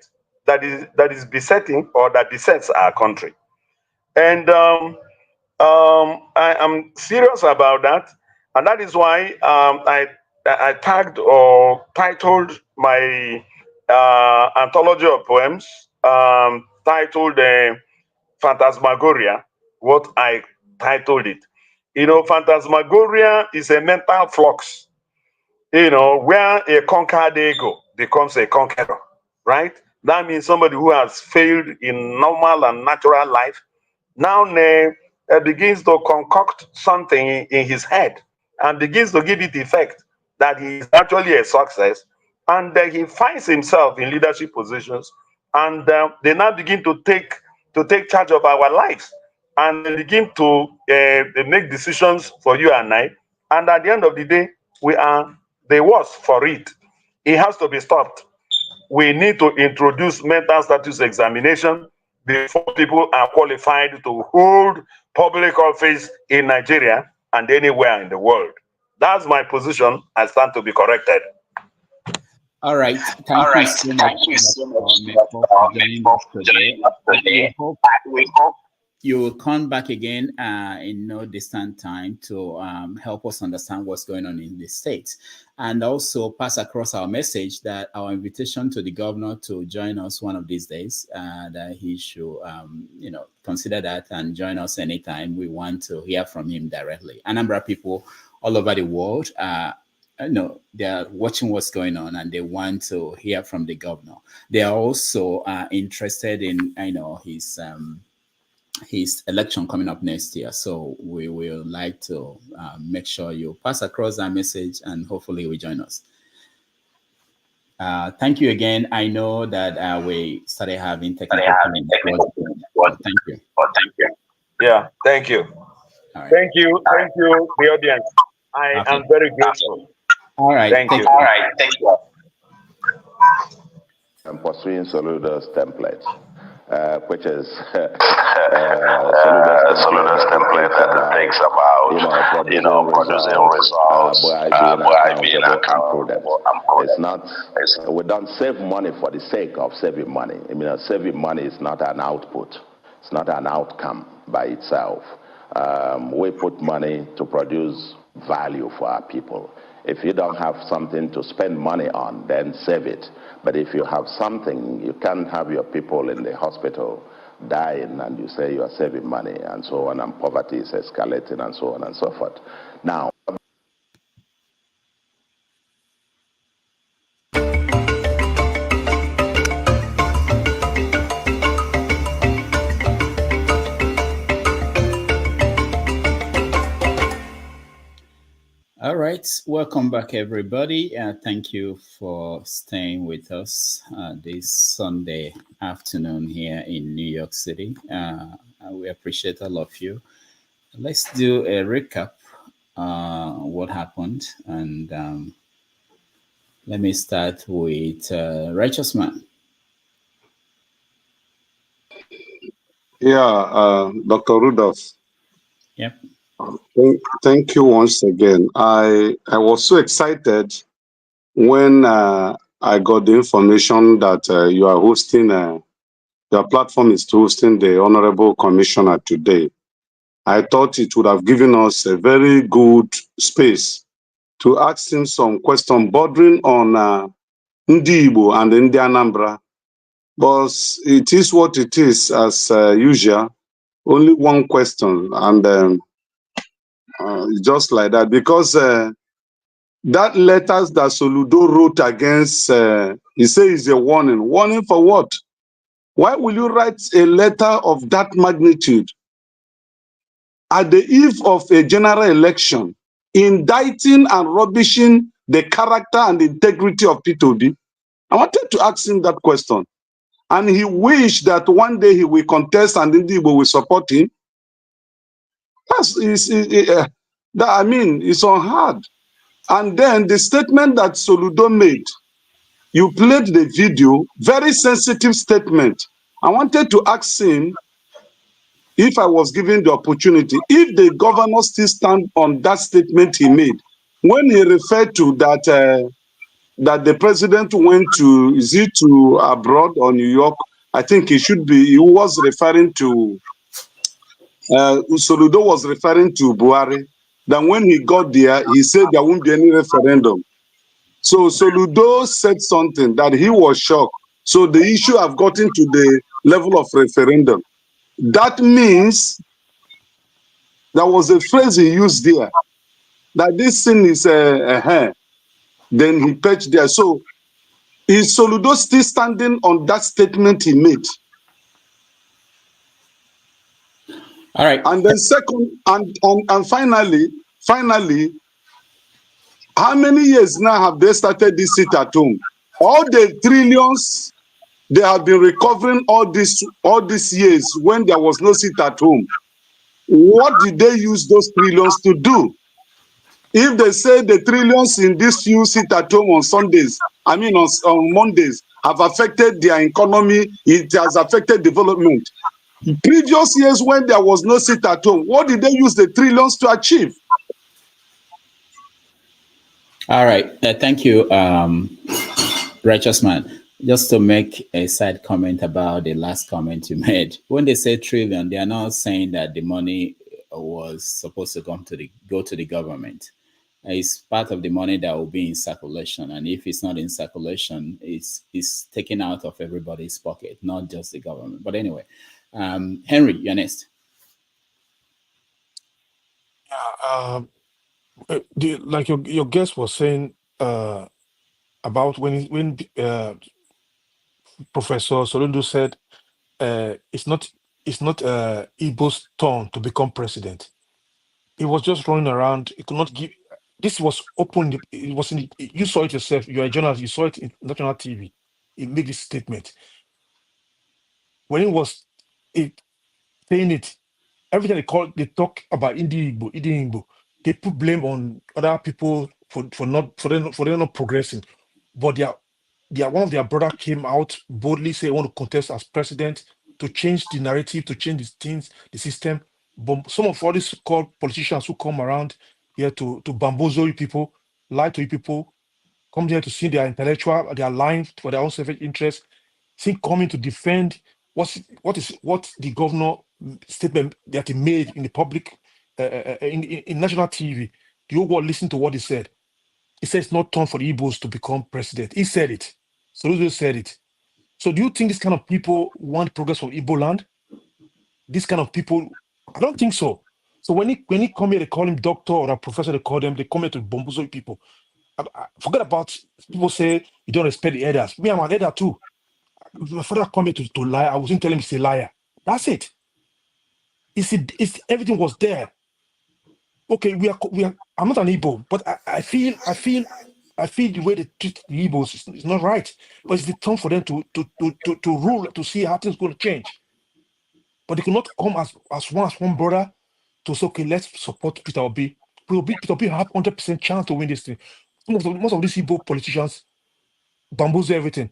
that is besetting or that besets our country. And I am serious about that, and that is why I tagged or titled my anthology of poems titled Phantasmagoria, what I titled it. Phantasmagoria is a mental flux, where a conquered ego becomes a conqueror, right? That means somebody who has failed in normal and natural life now begins to concoct something in his head and begins to give it effect that he is actually a success, and he finds himself in leadership positions, and they now begin to take charge of our lives, and they begin to they make decisions for you and I, and at the end of the day, we are the worst for it. It has to be stopped. We need to introduce mental status examination before people are qualified to hold public office in Nigeria and anywhere in the world. That's my position. I stand to be corrected. All right. Thank you so much, Mefor, for joining us today. We hope you will come back again in no distant time to help us understand what's going on in the States, and also pass across our message that our invitation to the governor to join us one of these days, that he should, consider that and join us anytime. We want to hear from him directly. Anambra people all over the world, they are watching what's going on and they want to hear from the governor. They are also interested in, his election coming up next year. So we will like to make sure you pass across that message, and hopefully he will join us. Thank you again. I know that we started having technical problems. Thank you. Thank you. Yeah, thank you. Right. Thank you, the audience. I am very grateful. All right. Thank you. All right. Thank you. I'm pursuing Soludo's template, which is Soludo's template that thinks about, producing results, being accountable. It's not, we don't save money for the sake of saving money. Saving money is not an output. It's not an outcome by itself. We put money to produce value for our people. If you don't have something to spend money on, then save it. But if you have something, you can't have your people in the hospital dying and you say you are saving money and so on, and poverty is escalating and so on and so forth. Now, All right, welcome back, everybody. Thank you for staying with us this Sunday afternoon here in New York City. We appreciate all of you. Let's do a recap what happened, and let me start with Righteous Man. Yeah, Dr. Rudolph. Yep. Thank you once again. I was so excited when I got the information that you are hosting, your platform is hosting the Honorable Commissioner today. I thought it would have given us a very good space to ask him some question bordering on Ndi Igbo and Ndi Anambra. But it is what it is, as usual. Only one question, and just like that, because that letters that Soludo wrote against, he says it's a warning. Warning for what? Why will you write a letter of that magnitude at the eve of a general election, indicting and rubbishing the character and integrity of P2B? I wanted to ask him that question. And he wished that one day he will contest and Indigo will support him. That, I mean, it's unheard. And then the statement that Soludo made, you played the video, very sensitive statement. I wanted to ask him, if I was given the opportunity, if the governor still stand on that statement he made, when he referred to that, that the president went to, is it to abroad or New York? I think he was referring to, Soludo was referring to Buhari. Then when he got there, he said there won't be any referendum. So Soludo said something that he was shocked. So the issue have gotten to the level of referendum. That means there was a phrase he used there, that this thing is then he perched there. So is Soludo still standing on that statement he made? All right. And then second, and finally, how many years now have they started this sit at home? All the trillions they have been recovering all these years when there was no sit at home. What did they use those trillions to do? If they say the trillions in this few sit at home on Sundays, I mean on Mondays, have affected their economy, it has affected development. Previous years when there was no sit at home, what did they use the trillions to achieve? All right. Thank you, Righteous Man. Just to make a side comment about the last comment you made. When they say trillion, they are not saying that the money was supposed to go to the government. It's part of the money that will be in circulation. And if it's not in circulation, it's taken out of everybody's pocket, not just the government. But anyway, Henry, you're next. Like your guest was saying about when Professor Soludo said it's not Igbo's turn to become president. He was just running around. He could not give. This was open. It was in. You saw it yourself. You're a journalist. You saw it in national TV. He made this statement. When he was saying it, every time they talk about Indian Igbo, they put blame on other people for them not progressing. But one of their brother came out boldly say, "I want to contest as president to change the narrative, to change the things, the system." But some of all these called politicians who come around here to bamboozle you people, lie to you people, come here to see their intellectual, they are lying for their own self-interest, think coming to defend what the governor statement that he made in the public, in national TV. The whole world listened to what he said. He said it's not time for the Igbos to become president. He said it. Soludo said it. So do you think this kind of people want progress for Igbo land? This kind of people, I don't think so. So when he come here, they call him doctor or a professor, they come here to bamboozle people. I forget about people say you don't respect the elders. Me, I'm an elder too. My father come here to lie. I wasn't telling him he's a liar. That's it. It's everything was there. Okay, we are. I'm not an Igbo, but I feel the way they treat the Igbos is not right. But it's the time for them to rule, to see how things going to change. But they cannot come as one brother to say, okay, let's support Peter Obi. Peter Obi have 100% chance to win this thing. Most of these Igbo politicians bamboozle everything.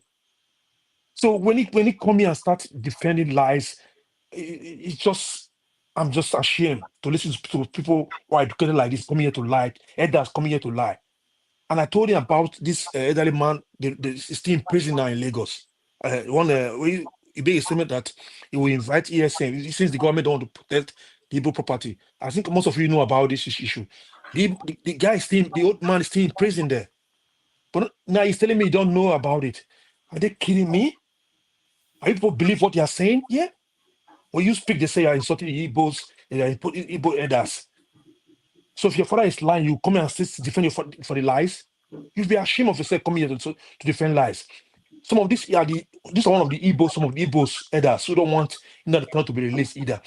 So when he come here and start defending lies, it's just, I'm just ashamed to listen to people who are educated like this coming here to lie, elders coming here to lie. And I told him about this elderly man, is still in prison now in Lagos. He made a statement that he will invite ESN since the government don't want to protect the Igbo property. I think most of you know about this issue. The guy is still, the old man is still in prison there. But now he's telling me he don't know about it. Are they kidding me? Are people believe what they are saying? Yeah. When you speak, they say you're insulting the Igbos, Igbo elders. So if your father is lying, you come and defend you for the lies. You'll be ashamed of yourself coming here to defend lies. Some of these are one of the Igbos, some of the Igbos elders who don't want the country to be released either.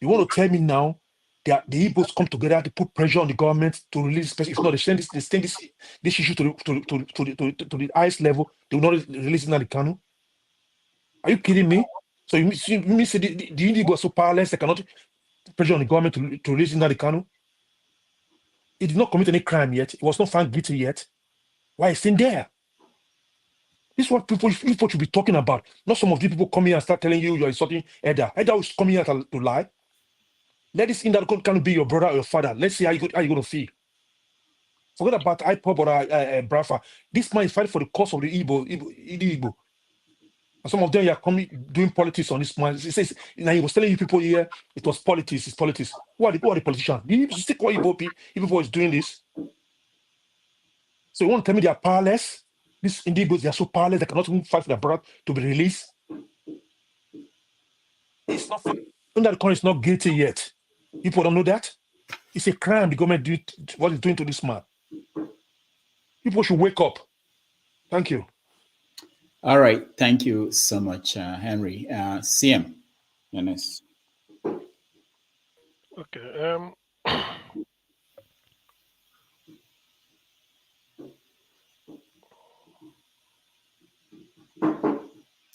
You want to tell me now that the Igbos come together to put pressure on the government to release this person? If not, they send this issue to the highest level. They will not release the Kanu. Are you kidding me? So you mean say the Igbos are so powerless they cannot pressure on the government to release the Kanu? He did not commit any crime yet. He was not found guilty yet. Why is he in there? This is what people should be talking about. Not some of the people come here and start telling you you're insulting Edda. Edda is coming here to lie. Let this Nnamdi Kanu be your brother or your father. Let's see how you're going to feel. Forget about IPOB or Brafa. This man is fighting for the cause of the Igbo. And some of them are coming doing politics on this man. He says, now he was telling you people here, it was politics, it's politics. Who are the politicians? You stick what Igbo is doing this. So you want to tell me they are powerless? These Indians, they are so powerless, they cannot even fight for their brother to be released. It's not that Kanu is not guilty yet. People don't know that. It's a crime the government did what it's doing to this man. People should wake up. Thank you. All right. Thank you so much, Henry. CM, Yanis. Okay.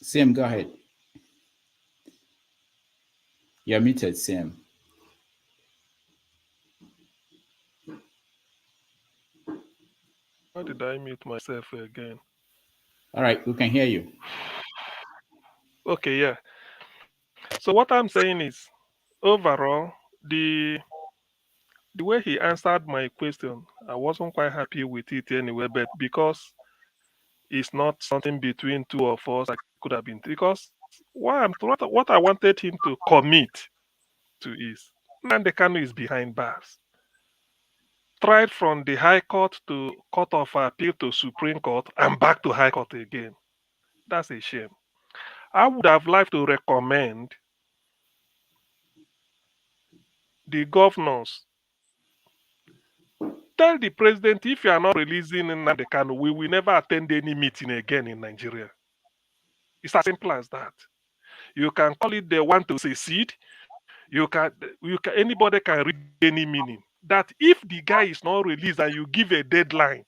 CM, go ahead. You're muted, CM. Why did I mute myself again? All right, we can hear you. Okay, yeah. So what I'm saying is, overall, the way he answered my question, I wasn't quite happy with it anyway, but because it's not something between two of us, I could have been. Because what I wanted him to commit to is, Nnamdi Kanu is behind bars. Tried from the High Court to Court of Appeal to Supreme Court and back to High Court again. That's a shame. I would have liked to recommend the governors, tell the president, if you are not releasing Nnamdi Kanu, we will never attend any meeting again in Nigeria. It's as simple as that. You can call it they want to secede. Anybody can read any meaning. That if the guy is not released and you give a deadline,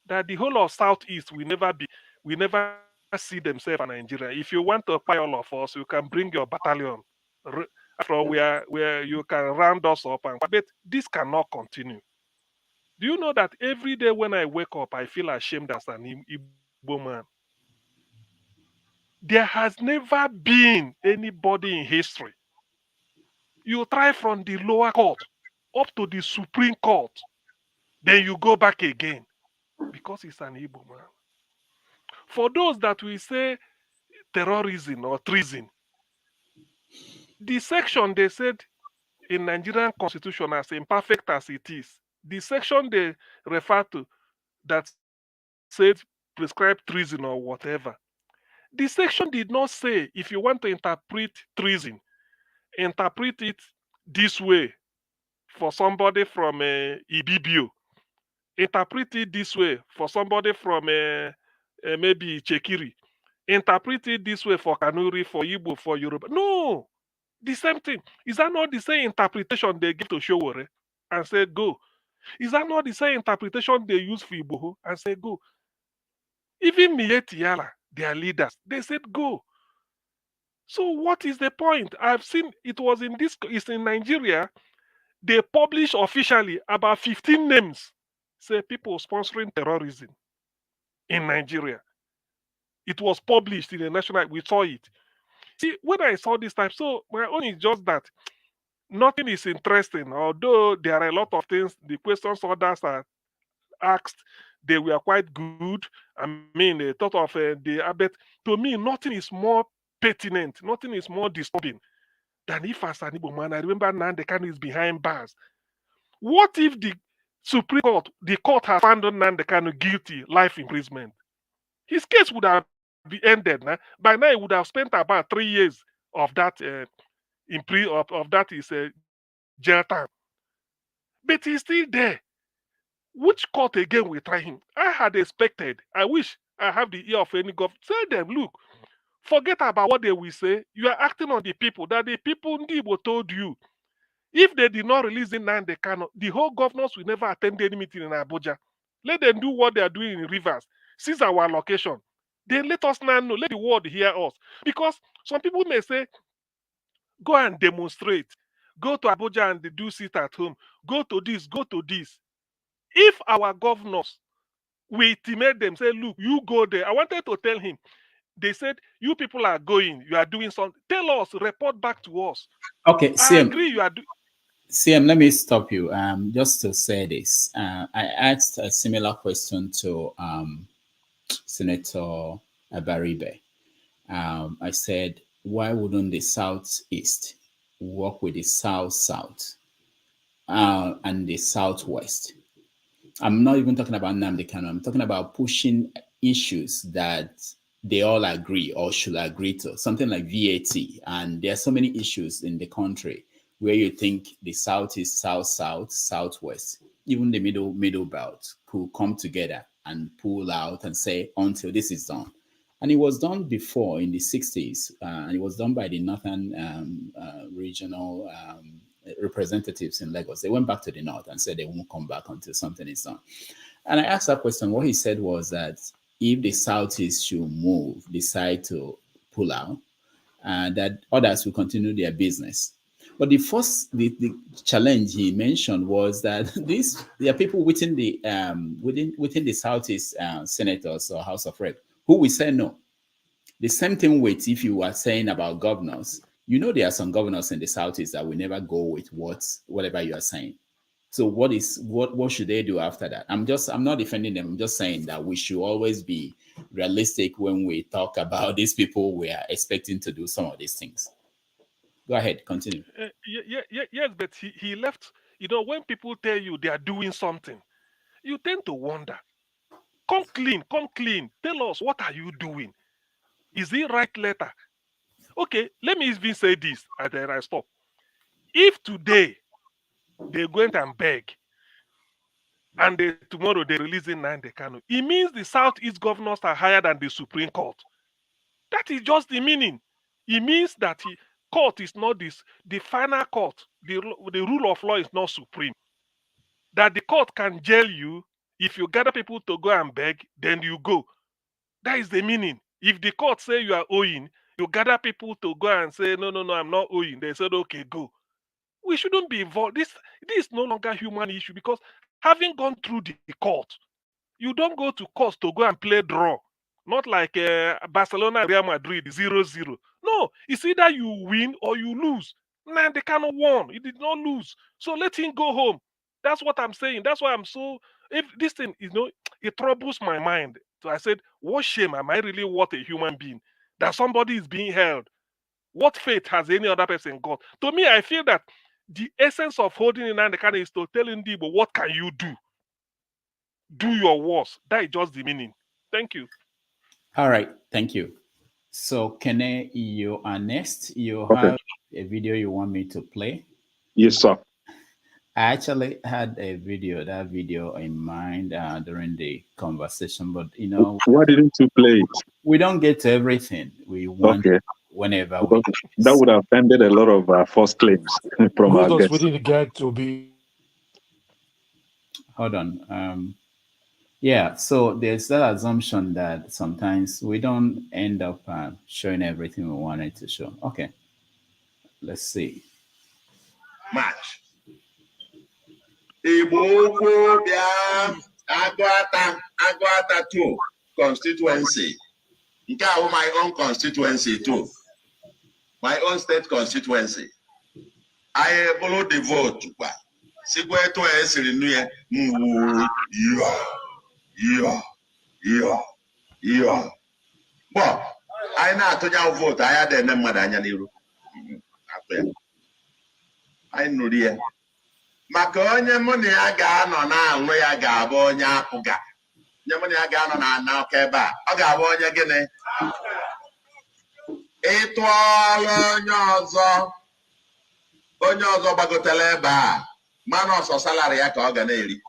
that the whole of Southeast will never see themselves in Nigeria. If you want to apply all of us, you can bring your battalion from where you can round us up. But this cannot continue. Do you know that every day when I wake up, I feel ashamed as an Igbo man? There has never been anybody in history. You try from the lower court up to the Supreme Court, then you go back again because it's an Igbo man. For those that we say terrorism or treason, the section they said in Nigerian constitution, as imperfect as it is, the section they refer to that said prescribed treason or whatever, the section did not say if you want to interpret treason, interpret it this way for somebody from Ibibio, interpret it this way for somebody from maybe Chekiri, interpret it this way for Kanuri, for Igbo, for Yoruba. No, the same thing. Is that not the same interpretation they give to Showore and say go? Is that not the same interpretation they use for Igbo and say go? Even Mieti Yala, their leaders, they said go. So what is the point? I've seen it's in Nigeria. They publish officially about 15 names, say people sponsoring terrorism in Nigeria. It was published in the national, we saw it. See, when I saw this type, so my own is just that nothing is interesting, although there are a lot of things, the questions others are asked, they were quite good. I mean, they thought of but to me, nothing is more pertinent, nothing is more disturbing than if as an Igbo man, I remember Nnamdi Kanu is behind bars. What if the Supreme Court, the court has found Nnamdi Kanu guilty, life imprisonment? His case would have been ended. Nah? By now, he would have spent about 3 years of that of that is jail time. But he's still there. Which court again will try him? I had expected. I wish I have the ear of any government. Tell them, look, forget about what they will say. You are acting on the people. That the people Ndibo told you. If they did not release Nnamdi Kanu, the whole governors will never attend any meeting in Abuja. Let them do what they are doing in Rivers. Seize our location. Then let us now know. Let the world hear us. Because some people may say, go and demonstrate. Go to Abuja and do sit at home. Go to this, go to this. If our governors, we intimate them, say, look, you go there. I wanted to tell him. They said, you people are going. You are doing something. Tell us, report back to us. Okay, I CM. agree you are doing. CM, let me stop you. Just to say this, I asked a similar question to Senator Abaribe. I said, why wouldn't the Southeast work with the South-South and the Southwest? I'm not even talking about Nnamdi Kanu. I'm talking about pushing issues that they all agree or should agree to, something like VAT. And there are so many issues in the country where you think the Southeast, South-South, Southwest, even the middle belt could come together and pull out and say, until this is done. And it was done before in the 60s, and it was done by the Northern regional representatives in Lagos. They went back to the North and said they won't come back until something is done. And I asked that question. What he said was that if the Southeast should move, decide to pull out, that others will continue their business. But the challenge he mentioned was that there are people within the Southeast senators or House of Rep who will say no. The same thing with if you are saying about governors, you know there are some governors in the Southeast that will never go with whatever you are saying. So what should they do after that? I'm not defending them. I'm just saying that we should always be realistic when we talk about these people we are expecting to do some of these things. Go ahead, continue. Yes, but he left. You know, when people tell you they are doing something, you tend to wonder. Come clean. Tell us, what are you doing? Is it right letter? Okay, let me even say this, and then I stop. If today they went and beg, and tomorrow they release Nnamdi Kanu, it means the Southeast governors are higher than the Supreme Court. That is just the meaning. It means that court is not the final court. The rule of law is not supreme. That the court can jail you if you gather people to go and beg, then you go. That is the meaning. If the court say you are owing, you gather people to go and say, no, I'm not owing. They said, okay, go. We shouldn't be involved. This is no longer a human issue, because having gone through the court, you don't go to court to go and play draw. Not like Barcelona and Real Madrid 0-0. No, it's either you win or you lose. Nnamdi Kanu won. He did not lose. So let him go home. That's what I'm saying. That's why I'm so... If this thing, it troubles my mind. So I said, what shame am I really worth a human being? That somebody is being held. What faith has any other person got? To me, I feel that the essence of holding Nnamdi Kanu is to tell Ndibo, what can you do? Do your worst. That is just the meaning. Thank you. All right. Thank you. So, Kene, you are next. You have a video you want me to play? Yes, sir. I actually had that video in mind during the conversation, but why didn't you play it? We don't get to everything we want whenever we. That would have ended a lot of false claims from our guests. Within the gag to be. Hold on. Yeah, so there's that assumption that sometimes we don't end up showing everything we wanted to show. Okay, let's see. March. Agwata 2 constituency. My own constituency too. My own state constituency. I follow the vote. Well, I know to your vote. I had a number than you. I know the Maconia money I got on now, where I got on Yapuga. Your money I got on now, Keba. I got one again. It was on your Bagoteleba. Manos or salary at Organelli.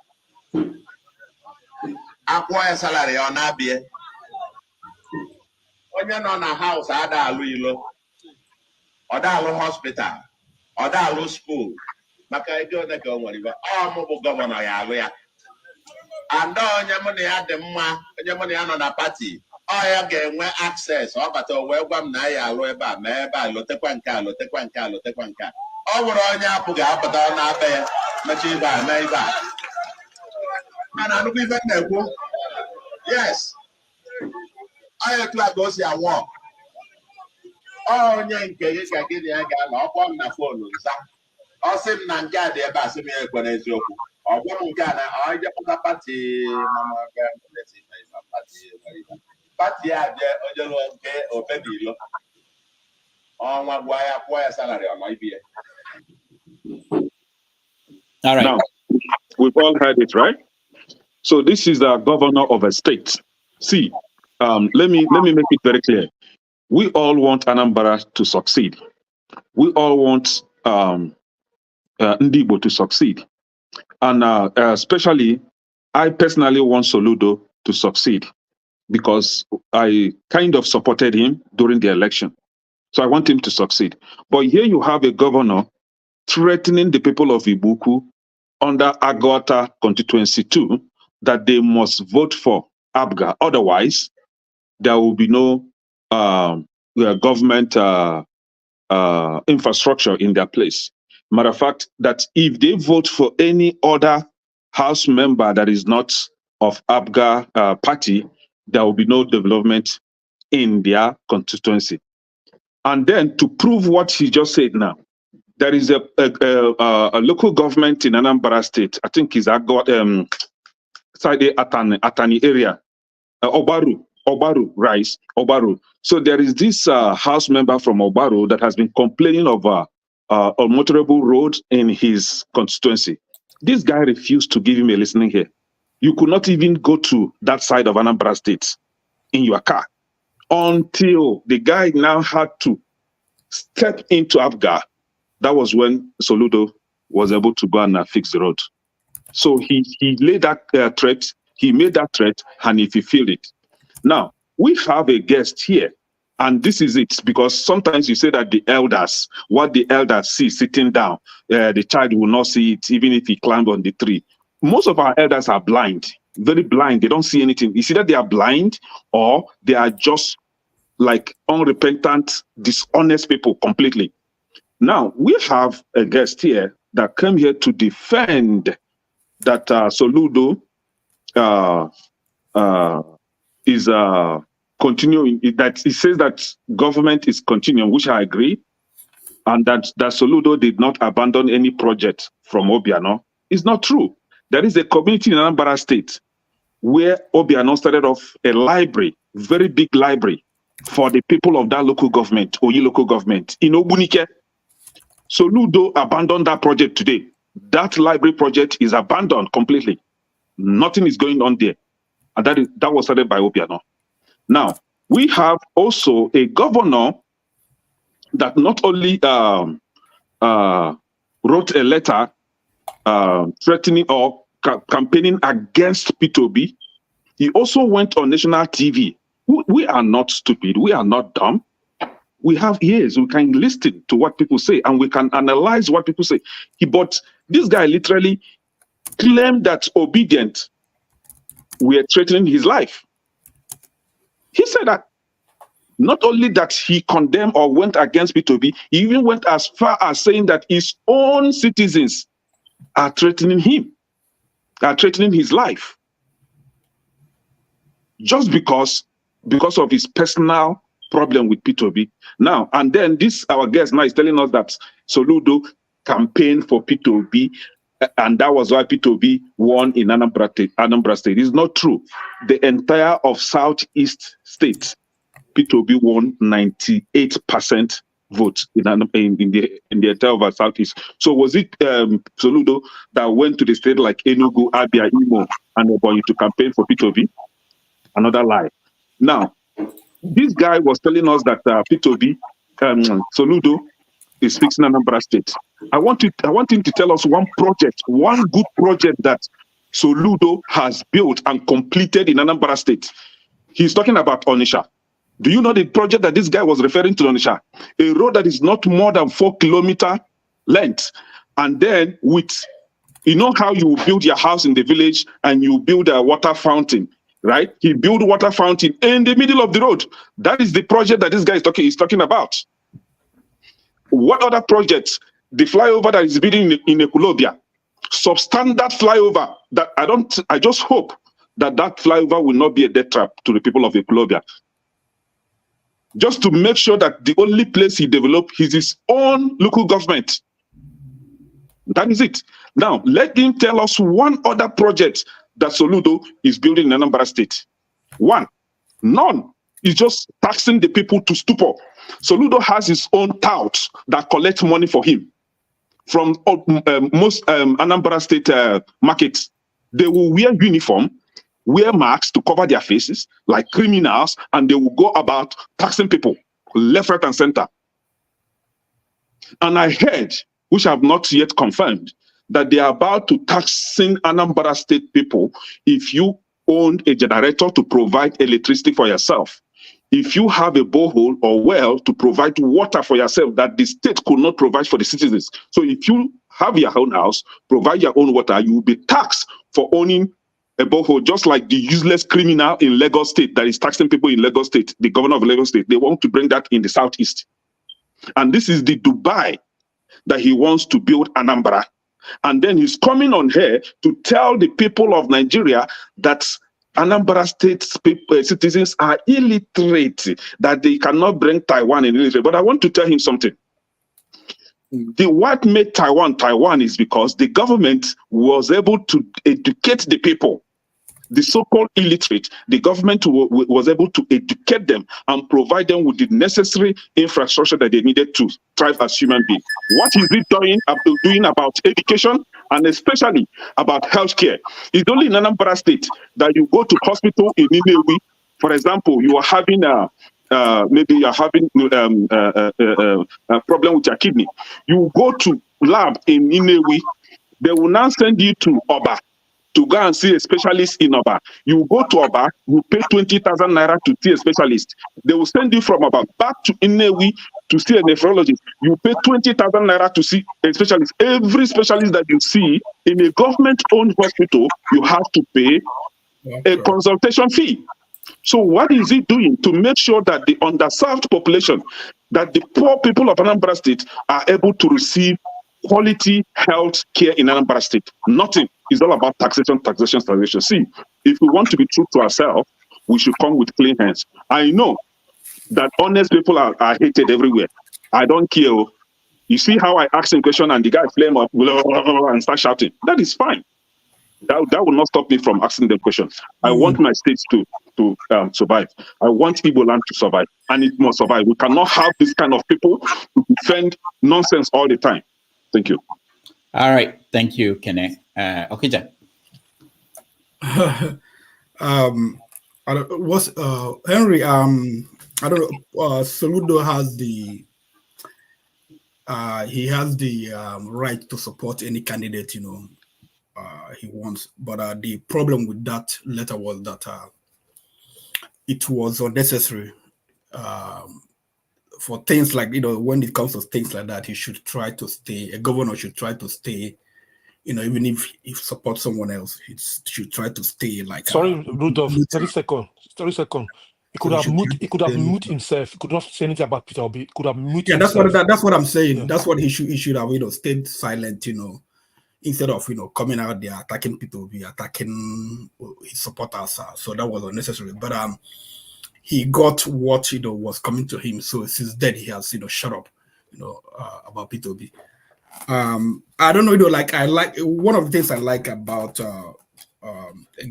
Acquire salary on Abie. Onye nọ na house ada alụ ilo ọ da alụ hospital ọ da alụ school maka ego ole ka o nwere ibe ọ mụ bụ gọvanọ ya alụ ya and onye mụ na ya dị mma onye mụ na ya nọ na pati ọ ya ga-enwe access ọ bata o wee gwa m na ya alụ ebe a ma ebe a lotekwa nke a lotekwa nke a lotekwa nke a ọ bụrụ onye apụ ga-apụta na be ya mechi ibe a mee ibe a mana anụkwu ibe na-ekwu yes I etu a ka o si awọ onye nke gị ka gị na ya ga-ala ọkpọ m na fonu nza ọ sị m na nke a dị ebe a sị m ya ekwe n'eziokwu ọgwọ m nke a na ojepụta pati pati a je ojelu nke obedilo ọnwa gwa ya kwụọ ya salary ọnọ ibi ya. All right. Now, we've all heard it, right? So this is the governor of a state. See, let me make it very clear. We all want Anambra to succeed. We all want Ndibo to succeed. And especially, I personally want Soludo to succeed because I kind of supported him during the election. So I want him to succeed. But here you have a governor threatening the people of Ibuku under Agota constituency 2 that they must vote for ABGA. Otherwise, there will be no government infrastructure in their place. Matter of fact, that if they vote for any other house member that is not of ABGA party, there will be no development in their constituency. And then to prove what he just said now, there is a local government in Anambra State, I think is Atani area, Obaru, Rice, Obaru. So there is this house member from Obaru that has been complaining of a unmotorable road in his constituency. This guy refused to give him a listening ear. You could not even go to that side of Anambra State in your car until the guy now had to step into ABGA. That was when Soludo was able to go and fix the road. So he laid that threat, he made that threat, and he fulfilled it. Now, we have a guest here, and this is it, because sometimes you say that the elders, what the elders see sitting down, the child will not see it, even if he climbed on the tree. Most of our elders are blind, very blind. They don't see anything. You see that they are blind, or they are just like unrepentant, dishonest people completely. Now, we have a guest here that came here to defend that Soludo is continuing, that he says that government is continuing, which I agree, and that Soludo did not abandon any project from Obiano. It's not true. There is a community in Anambra State where Obiano started off a library, very big library, for the people of that local government, Oyi local government, in Obunike. Soludo abandoned that project today. That library project is abandoned completely. Nothing is going on there. And that was started by Obiano. Now, we have also a governor that not only wrote a letter threatening or campaigning against P2B, he also went on national TV. We are not stupid. We are not dumb. We have ears. We can listen to what people say, and we can analyze what people say. But this guy literally claimed that obedient were threatening his life. He said that not only that he condemned or went against P2B, he even went as far as saying that his own citizens are threatening him, are threatening his life, just because of his personal problem with P2B. Now, and then this, our guest now is telling us that Soludo campaigned for P2B and that was why P2B won in Anambra State. It's not true. The entire of Southeast states, P2B won 98% votes in the entire of our Southeast. So was it Soludo that went to the state like Enugu, Abia, Imo, and Ebonyi to campaign for P2B? Another lie. Now, this guy was telling us that P2B, Soludo, is fixing Anambra State. I want him to tell us one good project that Soludo has built and completed in Anambra State. He's talking about Onitsha. Do you know the project that this guy was referring to, Onitsha? A road that is not more than 4 kilometer length. And then with, you know how you build your house in the village and you build a water fountain, right? He built a water fountain in the middle of the road. That is the project that this guy is talking about. What other projects? The flyover that is building in Ekulobia, substandard flyover that I just hope that flyover will not be a death trap to the people of Ekulobia. Just to make sure that the only place he developed is his own local government. That is it. Now, let him tell us one other project that Soludo is building in Anambra State. One. None. He's just taxing the people to stupor. Soludo has his own touts that collect money for him from most Anambra State markets. They will wear uniform, wear masks to cover their faces like criminals, and they will go about taxing people left, right, and center. And I heard, which I have not yet confirmed, that they are about to taxing Anambra State people if you own a generator to provide electricity for yourself. If you have a borehole or well to provide water for yourself that the state could not provide for the citizens. So if you have your own house, provide your own water, you will be taxed for owning a borehole, just like the useless criminal in Lagos State that is taxing people in Lagos State, the governor of Lagos State. They want to bring that in the Southeast. And this is the Dubai that he wants to build Anambra. And then he's coming on here to tell the people of Nigeria that Anambra State citizens are illiterate, that they cannot bring Taiwan in illiterate. But I want to tell him something. What made Taiwan is because the government was able to educate the people. The so-called illiterate, the government was able to educate them and provide them with the necessary infrastructure that they needed to thrive as human beings. What is it doing about education and especially about healthcare? It's only in Anambra State that you go to hospital in Inewi. For example, you are having maybe you're having a problem with your kidney. You go to lab in Inewi, they will now send you to Oba to go and see a specialist in Oba. You go to Oba, you pay 20,000 naira to see a specialist. They will send you from Oba back to Inewi to see a nephrologist. You pay 20,000 naira to see a specialist. Every specialist that you see in a government-owned hospital, you have to pay a consultation fee. So what is it doing to make sure that the underserved population, that the poor people of Anambra State are able to receive quality health care in Anambra State? Nothing. It's all about taxation, taxation, taxation. See, if we want to be true to ourselves, we should come with clean hands. I know that honest people are hated everywhere. I don't care. You see how I ask him a question and the guy flame up and start shouting. That is fine. That will not stop me from asking them questions. I want my states to survive. I want Igbo land to survive, and it must survive. We cannot have this kind of people to defend nonsense all the time. Thank you. All right. Thank you, Kene. Okija. Henry, I don't know, Soludo has the right to support any candidate, he wants. But the problem with that letter was that it was unnecessary. For things like, when it comes to things like that, he should try to stay. A governor should try to stay, even if support someone else, he should try to stay. Like, sorry, Rudolph, 30 seconds. He could have mute himself. He could not say anything about Peter Obi. He could have muted himself. That's what I'm saying. Yeah. That's what he should have, stayed silent, instead of, coming out there attacking Peter Obi, attacking his supporters. So that was unnecessary. But he got what was coming to him. So since then he has shut up, about Peter Obi. I don't know, like I like one of the things I like about a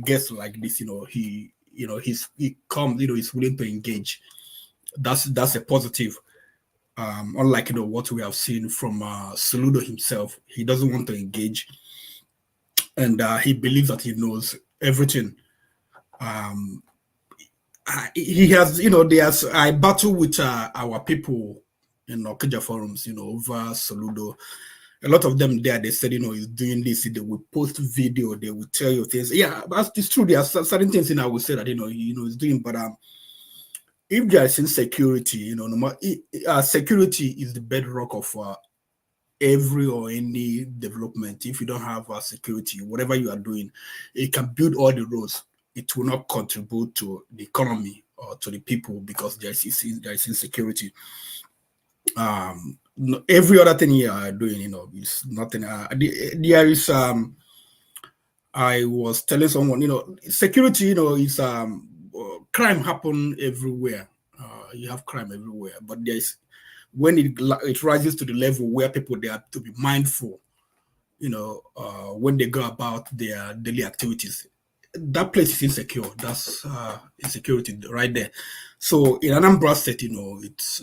guest like this, he comes, he's willing to engage. That's a positive. Unlike what we have seen from Soludo himself, he doesn't want to engage, and he believes that he knows everything. He has, there's I battle with our people in Okija forums, over Soludo. A lot of them there, they said, he's doing this. They will post video. They will tell you things. Yeah, it's true. There are certain things I would say that he's doing. But if there is insecurity, security is the bedrock of every or any development. If you don't have security, whatever you are doing, it can build all the roads. It will not contribute to the economy or to the people because there is insecurity. Every other thing you are doing, is nothing. There is I was telling someone, security, is crime happen everywhere. You have crime everywhere, but there's when it rises to the level where people they have to be mindful, when they go about their daily activities. That place is insecure. That's insecurity right there. So in Anambra State,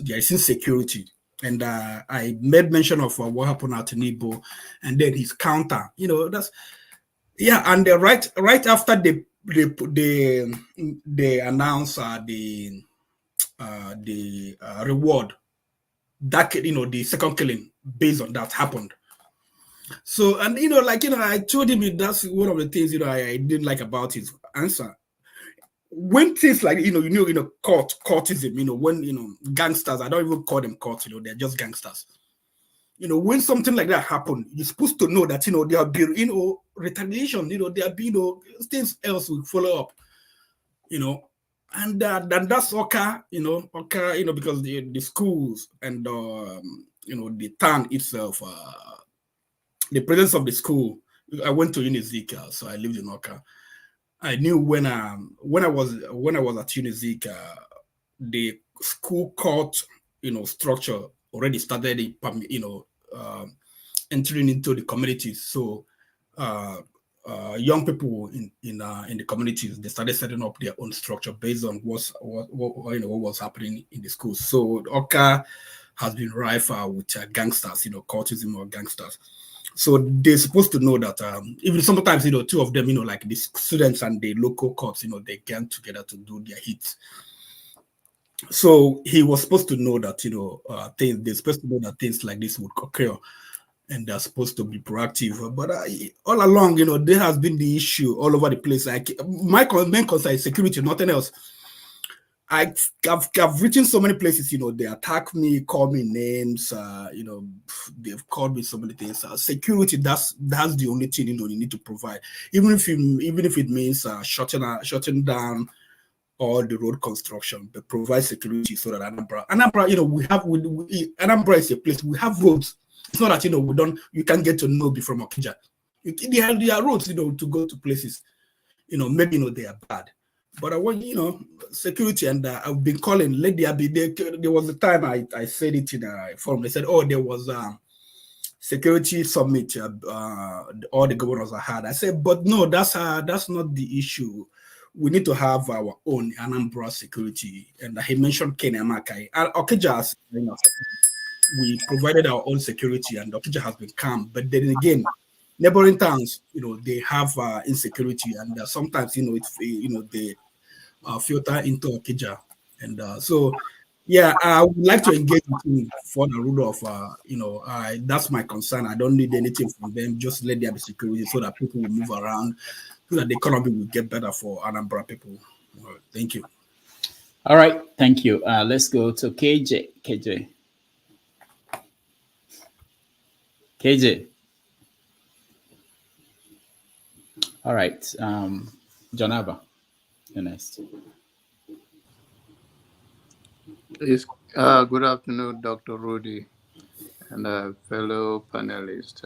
there is insecurity. And I made mention of what happened at Nibo, and then his counter. That's and right after they announce the reward, that the second killing based on that happened. So and I told him that's one of the things I didn't like about his answer. When things like courtism, when gangsters, I don't even call them courts, they're just gangsters. When something like that happened, you're supposed to know that there'll be retaliation, there'll be things else will follow up, and then that's okay, because the schools and the town itself, the presence of the school. I went to Unizik, so I lived in Oka. I knew when I was at Unizik, the school court structure already started entering into the communities. So young people in the communities, they started setting up their own structure based on what was happening in the schools. So Oka has been rife with gangsters, courtism or gangsters. So they're supposed to know that even sometimes, two of them, like the students and the local courts, they get together to do their hits. So he was supposed to know that, they're supposed to know that things like this would occur, and they're supposed to be proactive. But all along, there has been the issue all over the place. Like my main concern is security, nothing else. I've written so many places, they attack me, call me names, they've called me so many things. Security, that's the only thing you need to provide, even if it means shutting down all the road construction, but provide security so that Anambra, Anambra is a place we have roads. It's not that you can't get to Nobi from Okija. There are roads, to go to places, maybe they are bad. But I want, security, and I've been calling. There was a time I said it in a forum. They said, there was a security summit. All the governors had. I said, but no, that's not the issue. We need to have our own Anambra security. And he mentioned Kenya Makai. Okija, we provided our own security, and Okija has been calm. But then again, neighboring towns, they have insecurity, and sometimes, they filter into Okija, and so I would like to engage with him for the rule of that's my concern. I don't need anything from them. Just let there be security so that people will move around, so that the economy will get better for Anambra people. Thank you. All right, thank you. Let's go to KJ. All right, Jonava, you're next. Yes, good afternoon, Dr. Rudy and fellow panelists.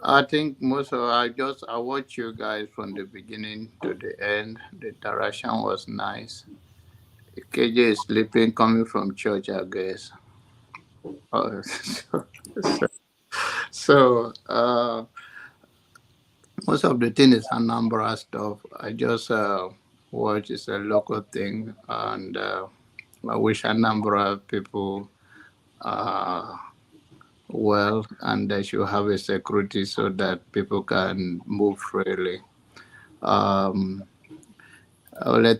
I think I watched you guys from the beginning to the end. The interaction was nice. KJ is sleeping, coming from church, I guess. So most of the thing is Anambra stuff. I just watch is a local thing, and I wish Anambra people well, and they should have a security so that people can move freely. Only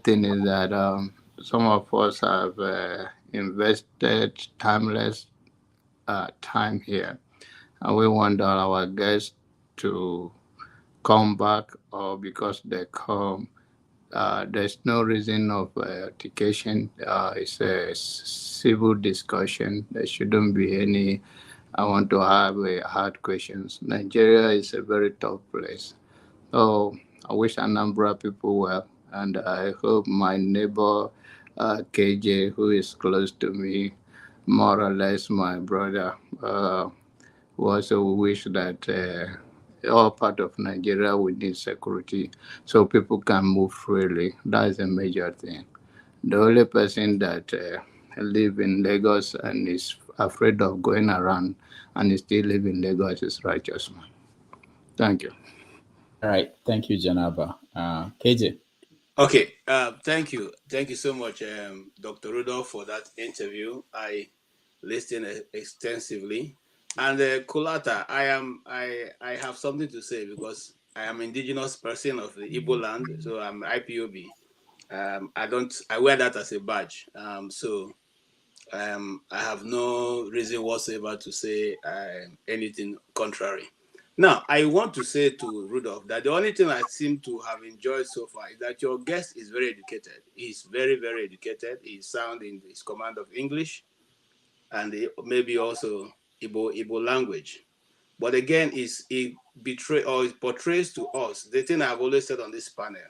thing is that some of us have invested time here, and we want all our guests to come back, or because they come, there's no reason of education. It's a civil discussion. There shouldn't be any. I want to have hard questions. Nigeria is a very tough place. So I wish Anambra people well, and I hope my neighbor KJ, who is close to me, more or less my brother, we also wish that all part of Nigeria we need security so people can move freely. That is a major thing. The only person that live in Lagos and is afraid of going around and is still live in Lagos is righteous man. Thank you. All right. Thank you, Janaba. KJ. Okay. Thank you. Thank you so much, Dr. Rudolph, for that interview. I listened extensively. And Kulata, I have something to say because I am indigenous person of the Igbo land, so I'm IPOB. I wear that as a badge. I have no reason whatsoever to say anything contrary. Now, I want to say to Rudolph that the only thing I seem to have enjoyed so far is that your guest is very educated. He's very, very educated. He's sound in his command of English and maybe also Igbo language. But again, it portrays to us the thing I've always said on this panel.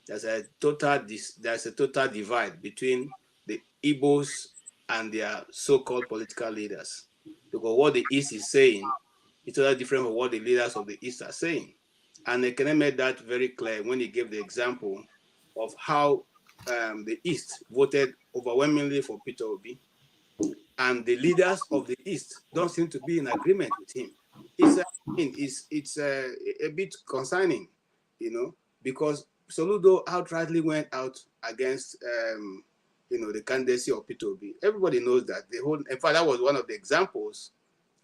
There's a total divide between the Igbos and their so-called political leaders. Because what the East is saying is totally different from what the leaders of the East are saying. And Ekene made that very clear when he gave the example of how the East voted overwhelmingly for Peter Obi, and the leaders of the East don't seem to be in agreement with him. It's a bit concerning, because Soludo outrightly went out against the candidacy of Peter Obi. Everybody knows that. In fact, that was one of the examples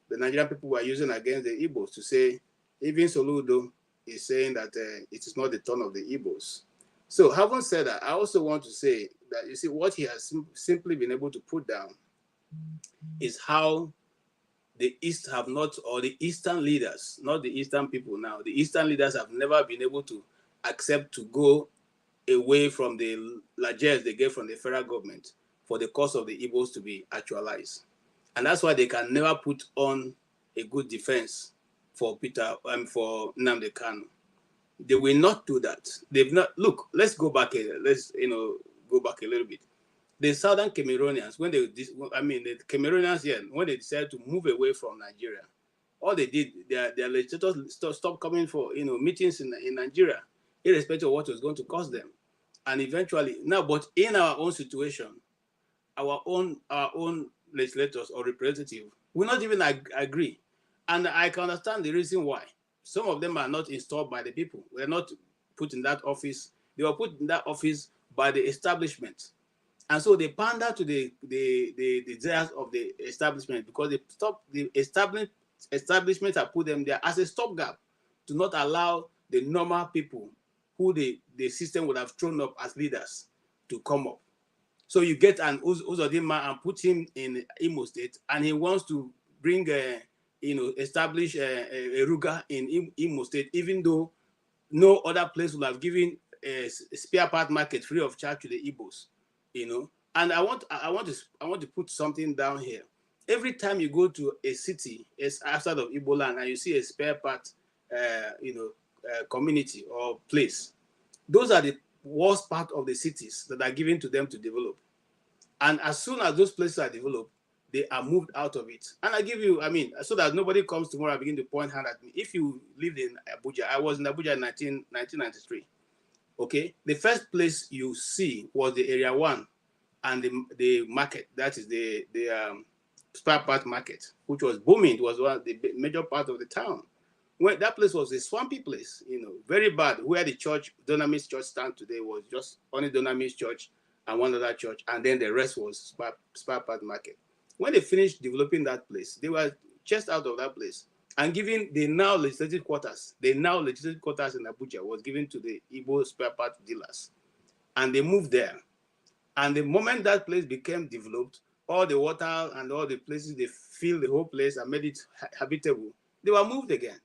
the Nigerian people were using against the Igbos to say, even Soludo is saying that it is not the turn of the Igbos. So having said that, I also want to say that, you see, what he has simply been able to put down is how the East have not, or the Eastern leaders, not the Eastern people now, the Eastern leaders have never been able to accept to go away from the largesse they get from the federal government for the cause of the Igbos to be actualized. And that's why they can never put on a good defense for for Nnamdi Kanu. They will not do that. They've not. Look, let's go back. Go back a little bit. The Southern Cameroonians, the Cameroonians, when they decided to move away from Nigeria, all they did, their legislators stopped coming for meetings in Nigeria, irrespective of what was going to cost them. And eventually, but in our own situation, our own legislators or representatives will not even agree. And I can understand the reason why. Some of them are not installed by the people. They're not put in that office. They were put in that office by the establishment. And so they pander to the desires of the establishment, because the establishment have put them there as a stopgap to not allow the normal people who the system would have thrown up as leaders to come up. So you get an Uzodinma and put him in Imo State, and he wants to bring establish a Ruga in Imo State, even though no other place would have given a spare part market free of charge to the Igbos. And I want to put something down here. Every time you go to a city outside of Igbo land and you see a spare part, community or place, those are the worst part of the cities that are given to them to develop. And as soon as those places are developed, they are moved out of it. And I give you, so that nobody comes tomorrow and begin to point hand at me. If you lived in Abuja, I was in Abuja in 1993. Okay, the first place you see was the Area 1 and the market. That is the spare part market, which was booming. It was one of the major part of the town. When that place was a swampy place, very bad. Where the church, Dunamis Church, stand today was just only Dunamis Church and one other church, and then the rest was spare part market. When they finished developing that place, they were chased out of that place and given the now legislative quarters. The now legislative quarters in Abuja was given to the Igbo spare part dealers, and they moved there. And the moment that place became developed, all the water and all the places, they filled the whole place and made it habitable. They were moved again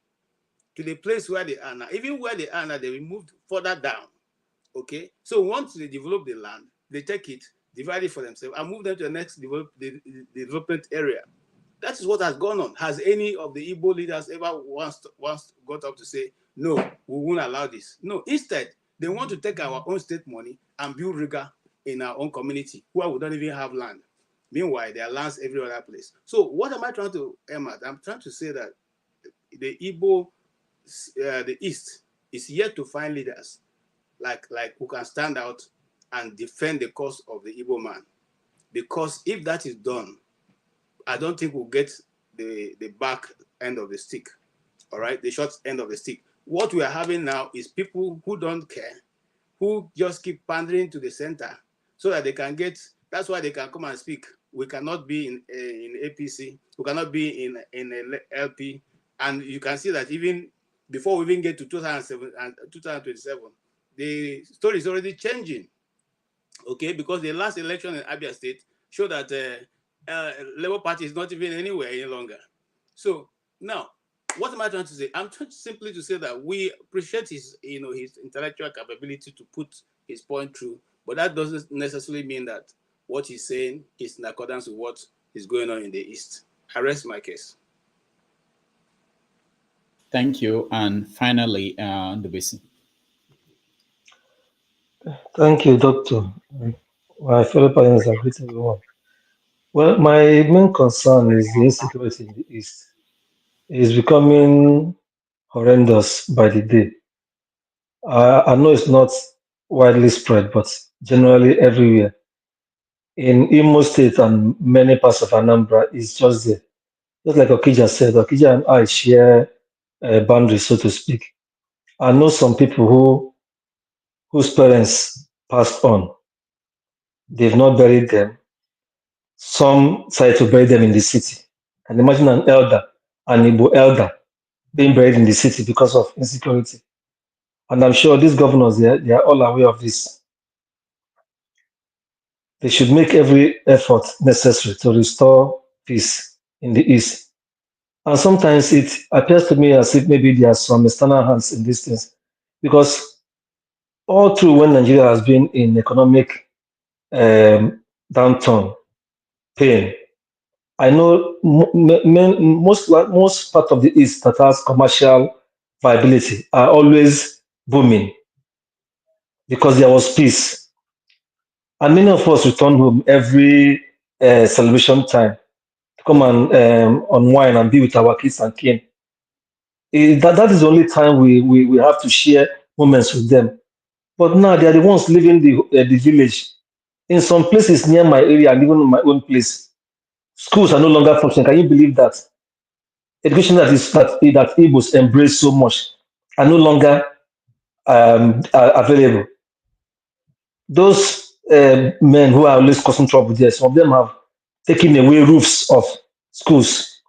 to the place where they are now. Even where they are now, they were moved further down. Okay? So once they develop the land, they take it, divide it for themselves, and move them to the next development area. That is what has gone on. Has any of the Igbo leaders ever once got up to say, no, we won't allow this? No. Instead, they want to take our own state money and build rigor in our own community, where we don't even have land. Meanwhile, there are lands every other place. So what am I trying to aim at? I'm trying to say that the Igbo, the East, is yet to find leaders like who can stand out and defend the cause of the Igbo man. Because if that is done, I don't think we'll get the back end of the stick, all right? The short end of the stick. What we are having now is people who don't care, who just keep pandering to the center so that they can get, that's why they can come and speak. We cannot be in APC, we cannot be in LP, and you can see that even before we even get to 2007 and 2027, the story is already changing, okay? Because the last election in Abia State showed that Labour Party is not even anywhere any longer. So now, what am I trying to say? I'm trying simply to say that we appreciate his intellectual capability to put his point through, but that doesn't necessarily mean that what he's saying is in accordance with what is going on in the East. I rest my case. Thank you. And finally, Ndubisi. Thank you, Doctor. My fellow parents are great, everyone. Well, my main concern is the insecurity in the East. It is becoming horrendous by the day. I know it's not widely spread, but generally everywhere. In Imo State and many parts of Anambra, it's just there. Just like Okija said, Okija and I share boundaries, so to speak. I know some people whose parents passed on. They've not buried them. Some decided to bury them in the city. And imagine an Igbo elder, being buried in the city because of insecurity. And I'm sure these governors, they are all aware of this. They should make every effort necessary to restore peace in the East. And sometimes it appears to me as if maybe there are some external hands in these things. Because all through when Nigeria has been in economic downturn, pain, I know most part of the East that has commercial viability are always booming because there was peace. And many of us return home every celebration time to come and unwind and be with our kids and kin. That is the only time we have to share moments with them. But now they are the ones living the village. In some places near my area and even in my own place, schools are no longer functioning. Can you believe that? Education that Igbos embrace so much are no longer are available. Those men who are always causing trouble there, some of them have taken away roofs of schools.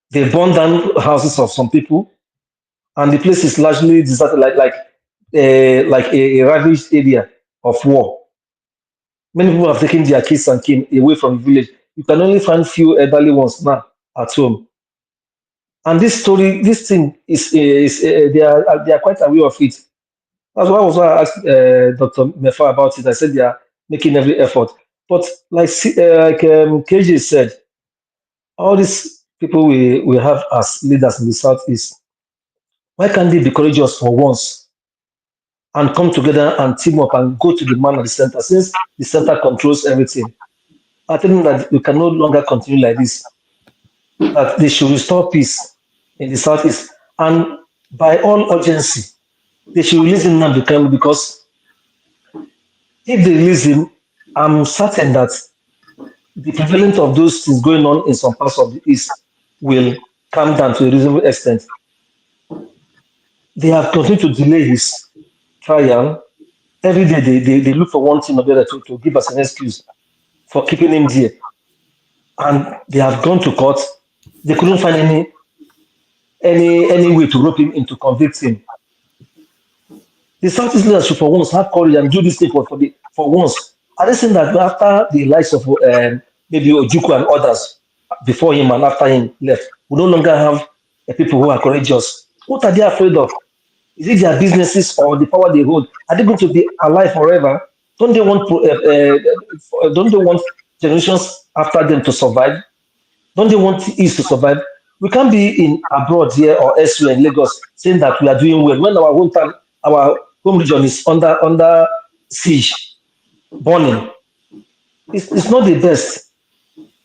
They burned down houses of some people, and the place is largely deserted, like a ravaged area of war. Many people have taken their kids and kin away from the village. You can only find few elderly ones now at home. And this thing is they are quite aware of it. That's why I asked Dr. Mefor about it. I said they are making every effort. But like KJ said, all these people we have as leaders in the Southeast, why can't they be courageous for once and come together and team up and go to the man at the center, since the center controls everything? I think that we can no longer continue like this, that they should restore peace in the Southeast. And by all urgency, they should release him now because if they release him, I'm certain that the prevalence of those things going on in some parts of the East will come down to a reasonable extent. They have continued to delay his trial. Every day they look for one thing or the other to give us an excuse for keeping him there. And they have gone to court. They couldn't find any way to rope him in to convict him. The Southeast leaders should for once have courage and do this thing for once. Are they saying that after the likes of maybe Ojukwu and others before him and after him left, we no longer have people who are courageous? What are they afraid of? Is it their businesses or the power they hold? Are they going to be alive forever? Don't they want generations after them to survive? Don't they want East to survive? We can't be in abroad here or elsewhere in Lagos saying that we are doing well when our hometown, our home region is under siege, burning. It's not the best.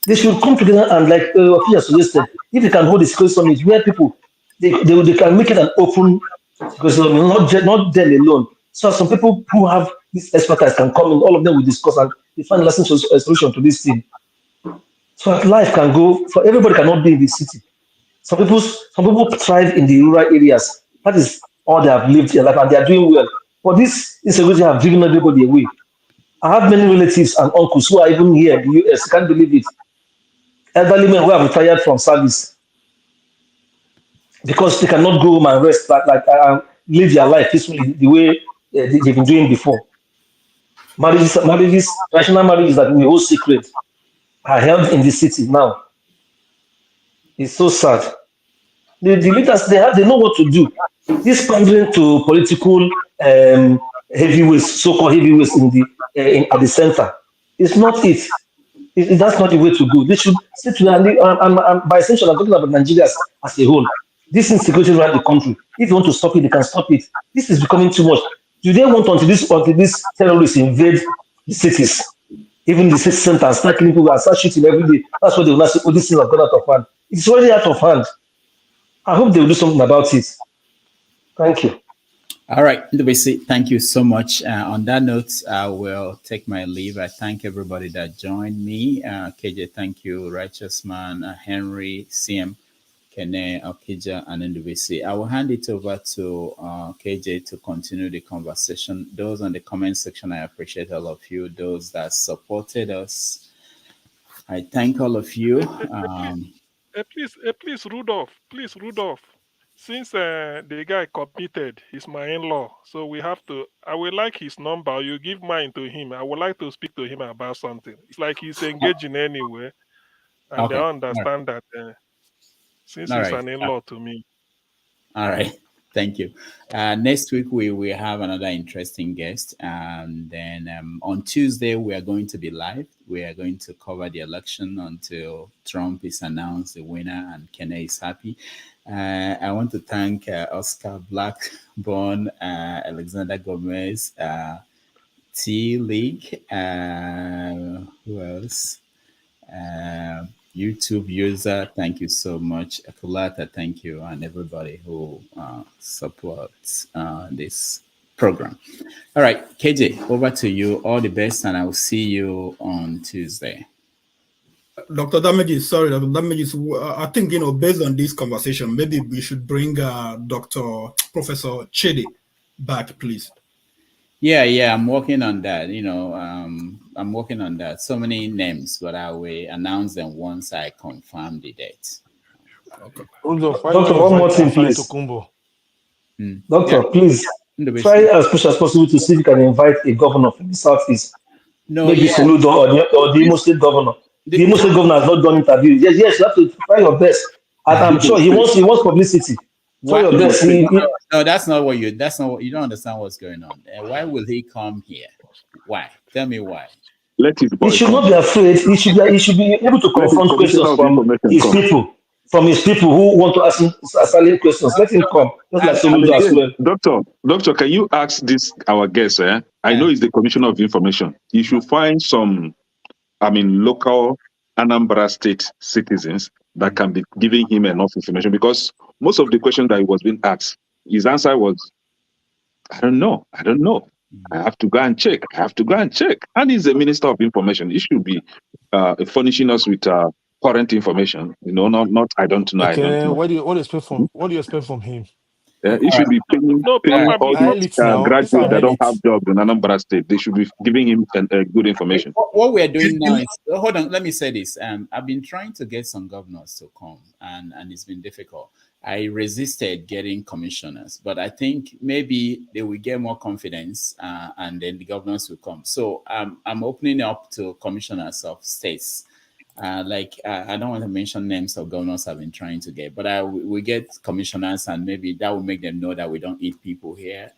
They should come together and, like Official suggested, if they can hold a security summit where people they can make it an open because not them alone. So some people who have this expertise can come in, all of them will discuss and they find a solution to this thing. So that life can go for everybody cannot be in the city. Some people thrive in the rural areas. That is all they have lived their life and they are doing well. But this insecurity have driven everybody away. I have many relatives and uncles who are even here in the US. Can't believe it. Elderly men who have retired from service because they cannot go home and rest, live their life peacefully the way they've been doing before. Marriages, traditional marriages that we hold secret are held in the city now. It's so sad. The leaders they know what to do. This pandering to political heavyweights, so-called heavyweights at the center, it's not it. That's not the way to go. They should sit to and by extension, I'm talking about Nigeria as a whole. This insecurity around the country. If you want to stop it, they can stop it. This is becoming too much. Do they want until these terrorists invade the cities, even the city center, and start killing people and start shooting every day? That's what they will not say, oh, this thing has gone out of hand. It's already out of hand. I hope they will do something about it. Thank you. All right, Ndubisi, thank you so much. On that note, I will take my leave. I thank everybody that joined me. KJ, thank you. Righteous Man, Henry, CM, Kene, Okija, and Ndubisi. I will hand it over to KJ to continue the conversation. Those on the comment section, I appreciate all of you. Those that supported us, I thank all of you. Please, Rudolph. Since the guy committed, he's my in-law, so we have to. I would like his number. You give mine to him. I would like to speak to him about something. It's like he's engaging anyway, and Okay. I understand that since All he's right. an in-law to me. All right. Thank you. Next week, we will have another interesting guest. And then on Tuesday, we are going to be live. We are going to cover the election until Trump is announced the winner and Kene is happy. I want to thank Oscar Blackburn, Alexander Gomez, T League, who else? YouTube user, thank you so much. Akulata, thank you, and everybody who supports this program. All right, KJ, over to you. All the best, and I will see you on Tuesday. Dr. Damages, sorry, Dr. Damages, I think, based on this conversation, maybe we should bring Professor Chidi back, please. Yeah, I'm working on that. I'm working on that. So many names, but I will announce them once I confirm the date. Okay. Doctor, one more thing, please. Doctor, please try as much as possible to see if you can invite a governor from the Southeast. Maybe Soludo or the Imo State governor. The Imo State governor has not done interviews. Yes, you have to try your best. And I'm sure he wants publicity. Try your best. No, that's not what you don't understand what's going on. Why will he come here? Why? Tell me why. He should not be afraid. He should be able to confront questions from his people who want to ask him asylum questions. Let him come. Just like Soludo as well. Doctor, can you ask our guest? I know he's the Commissioner of Information. You should find some, local Anambra State citizens that can be giving him enough information, because most of the questions that he was being asked, his answer was, I don't know. I have to go and check. And he's the Minister of Information. He should be furnishing us with current information. Not I don't know. I don't know. What do you expect from him? He should be paying all these graduates that don't have jobs in Anambra State. They should be giving him good information. What we're doing now is, hold on, let me say this. I've been trying to get some governors to come, and it's been difficult. I resisted getting commissioners, but I think maybe they will get more confidence, and then the governors will come. So I'm opening up to commissioners of states. I don't want to mention names of governors I've been trying to get, but we get commissioners, and maybe that will make them know that we don't eat people here.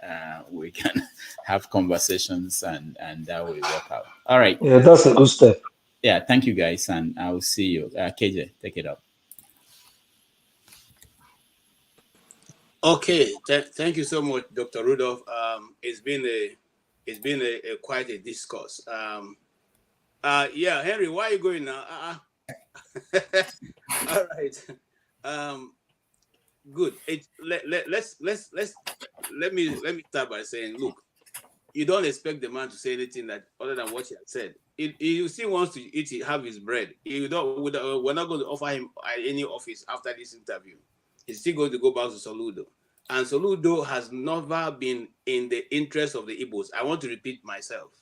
We can have conversations, and that will work out. All right. Yeah, that's a good step. Yeah, thank you guys, and I will see you. KJ, take it up. Okay, thank you so much, Dr. Rudolph. It's been a quite a discourse. Yeah, Henry, why are you going now? All right. Good. Let me start by saying, look, you don't expect the man to say anything that other than what he had said. He still wants to have his bread. We're not going to offer him any office after this interview. He's still going to go back to Soludo. And Soludo has never been in the interest of the Igbos. I want to repeat myself.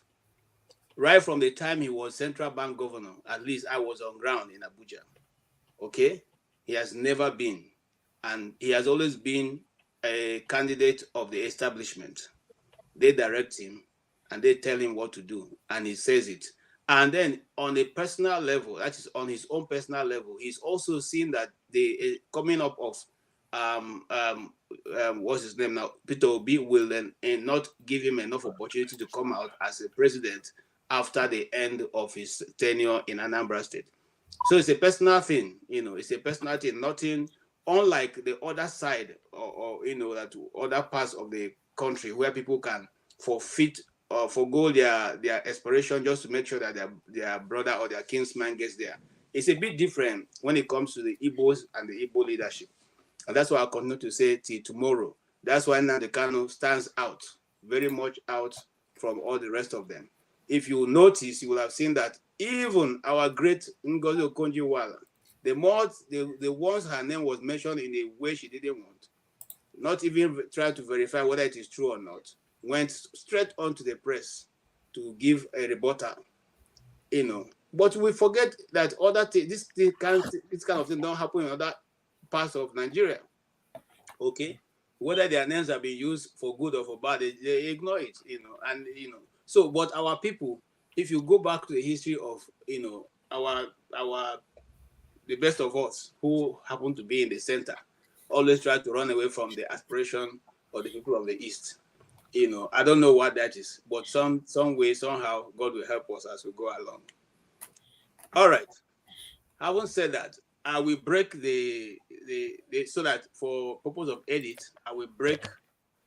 Right from the time he was central bank governor, at least I was on ground in Abuja. Okay? He has never been. And he has always been a candidate of the establishment. They direct him and they tell him what to do, and he says it. And then on a personal level, that is on his own personal level, he's also seen that the coming up of what's his name now, Peter Obi, will then not give him enough opportunity to come out as a president after the end of his tenure in Anambra State. So it's a personal thing, it's a personal thing, nothing unlike the other side or that other parts of the country where people can forfeit or forgo their aspiration just to make sure that their brother or their kinsman gets there. It's a bit different when it comes to the Igbos and the Igbo leadership. And that's why I'll continue to say till tomorrow. That's why Nnamdi Kanu stands out, very much out from all the rest of them. If you notice, you will have seen that even our great Ngozi Okonjo-Iweala, the ones her name was mentioned in a way she didn't want, not even try to verify whether it is true or not, went straight onto the press to give a rebuttal, But we forget that this kind of thing don't happen in other parts of Nigeria. Okay, whether their names are being used for good or for bad, they ignore it, So, but our people, if you go back to the history of, the best of us who happen to be in the center, always try to run away from the aspiration of the people of the East. I don't know what that is, but some way, somehow, God will help us as we go along. All right. Having said that, I will break so that for purpose of edit, I will break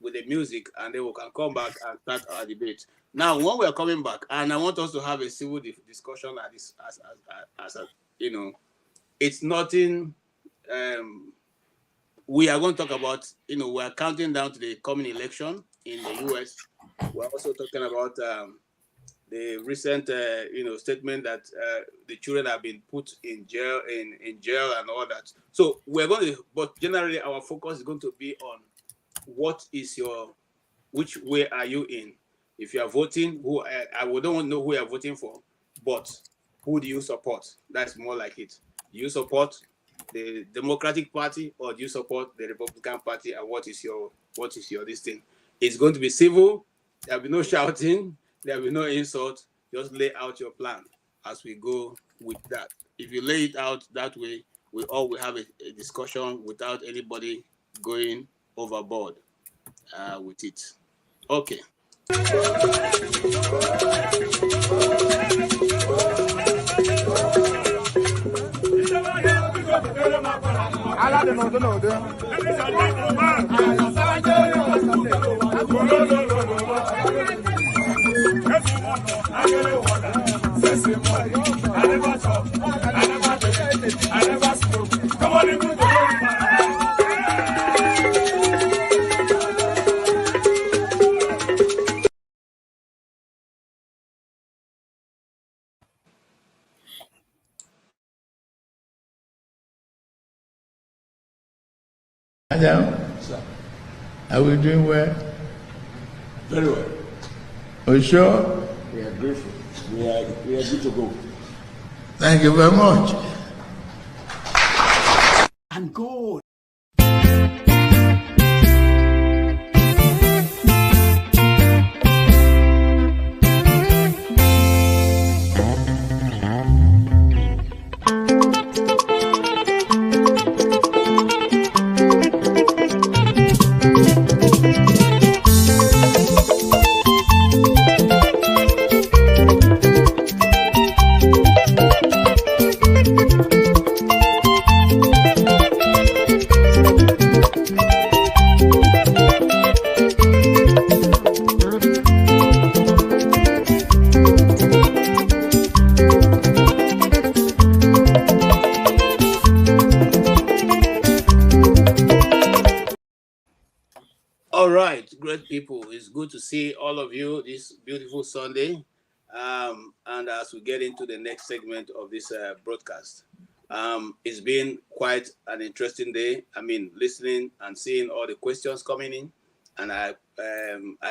with the music, and then we can come back and start our debate. Now, when we are coming back, and I want us to have a civil discussion at this, it's nothing. We are going to talk about, we are counting down to the coming election in the US. We're also talking about the recent, statement that the children have been put in jail, in jail and all that. So we're going to, but generally our focus is going to be on which way are you in? If you are voting, I don't want to know who you are voting for, but who do you support? That's more like it. Do you support the Democratic Party or do you support the Republican Party? And what is your this thing? It's going to be civil. There'll be no shouting. There'll be no insult. Just lay out your plan as we go with that. If you lay it out that way, we all will have a discussion without anybody going overboard with it. Okay. Adam, are we doing well? Very well. Are you sure? We are grateful. We are good to go. Thank you very much. And God. All right, great people. It's good to see all of you this beautiful Sunday. And as we get into the next segment of this broadcast, it's been quite an interesting day. I mean, listening and seeing all the questions coming in, and I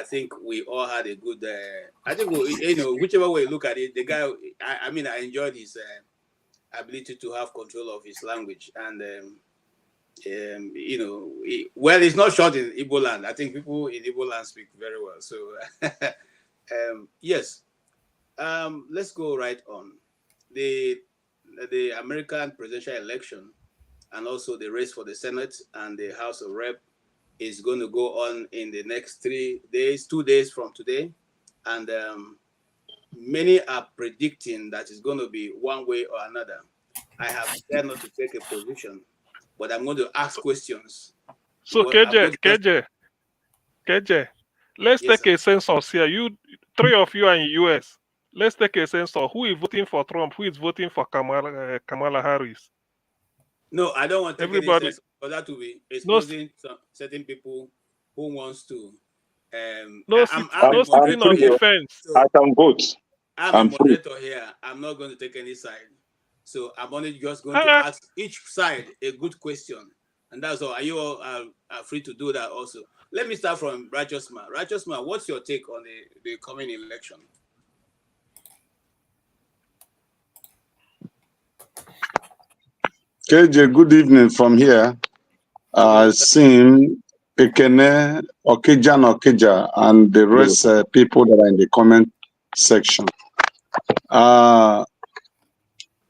think we all had a good. I think whichever way you look at it, the guy. I enjoyed his ability to have control of his language and. Well, it's not short in Igbo land. I think people in Igbo land speak very well. So, yes, let's go right on. The American presidential election and also the race for the Senate and the House of Rep is going to go on in the next 3 days, 2 days from today. And many are predicting that it's going to be one way or another. I have said not to take a position, but I'm going to ask questions. So, KJ, let's take a census here. You, 3 of you are in US. Let's take a census. Who is voting for Trump? Who is voting for Kamala Harris? No, I don't want to take everybody. Any for that to be exposing certain people who wants to. I'm sitting on the fence. I can vote. I'm a moderator here. I'm not going to take any side. So I'm only just going to ask each side a good question. And that's all. Are you all are free to do that also? Let me start from Righteous Man. Righteous Man, what's your take on the coming election? KJ, good evening from here. Seeing Pekene, Okeja, and the rest people that are in the comment section.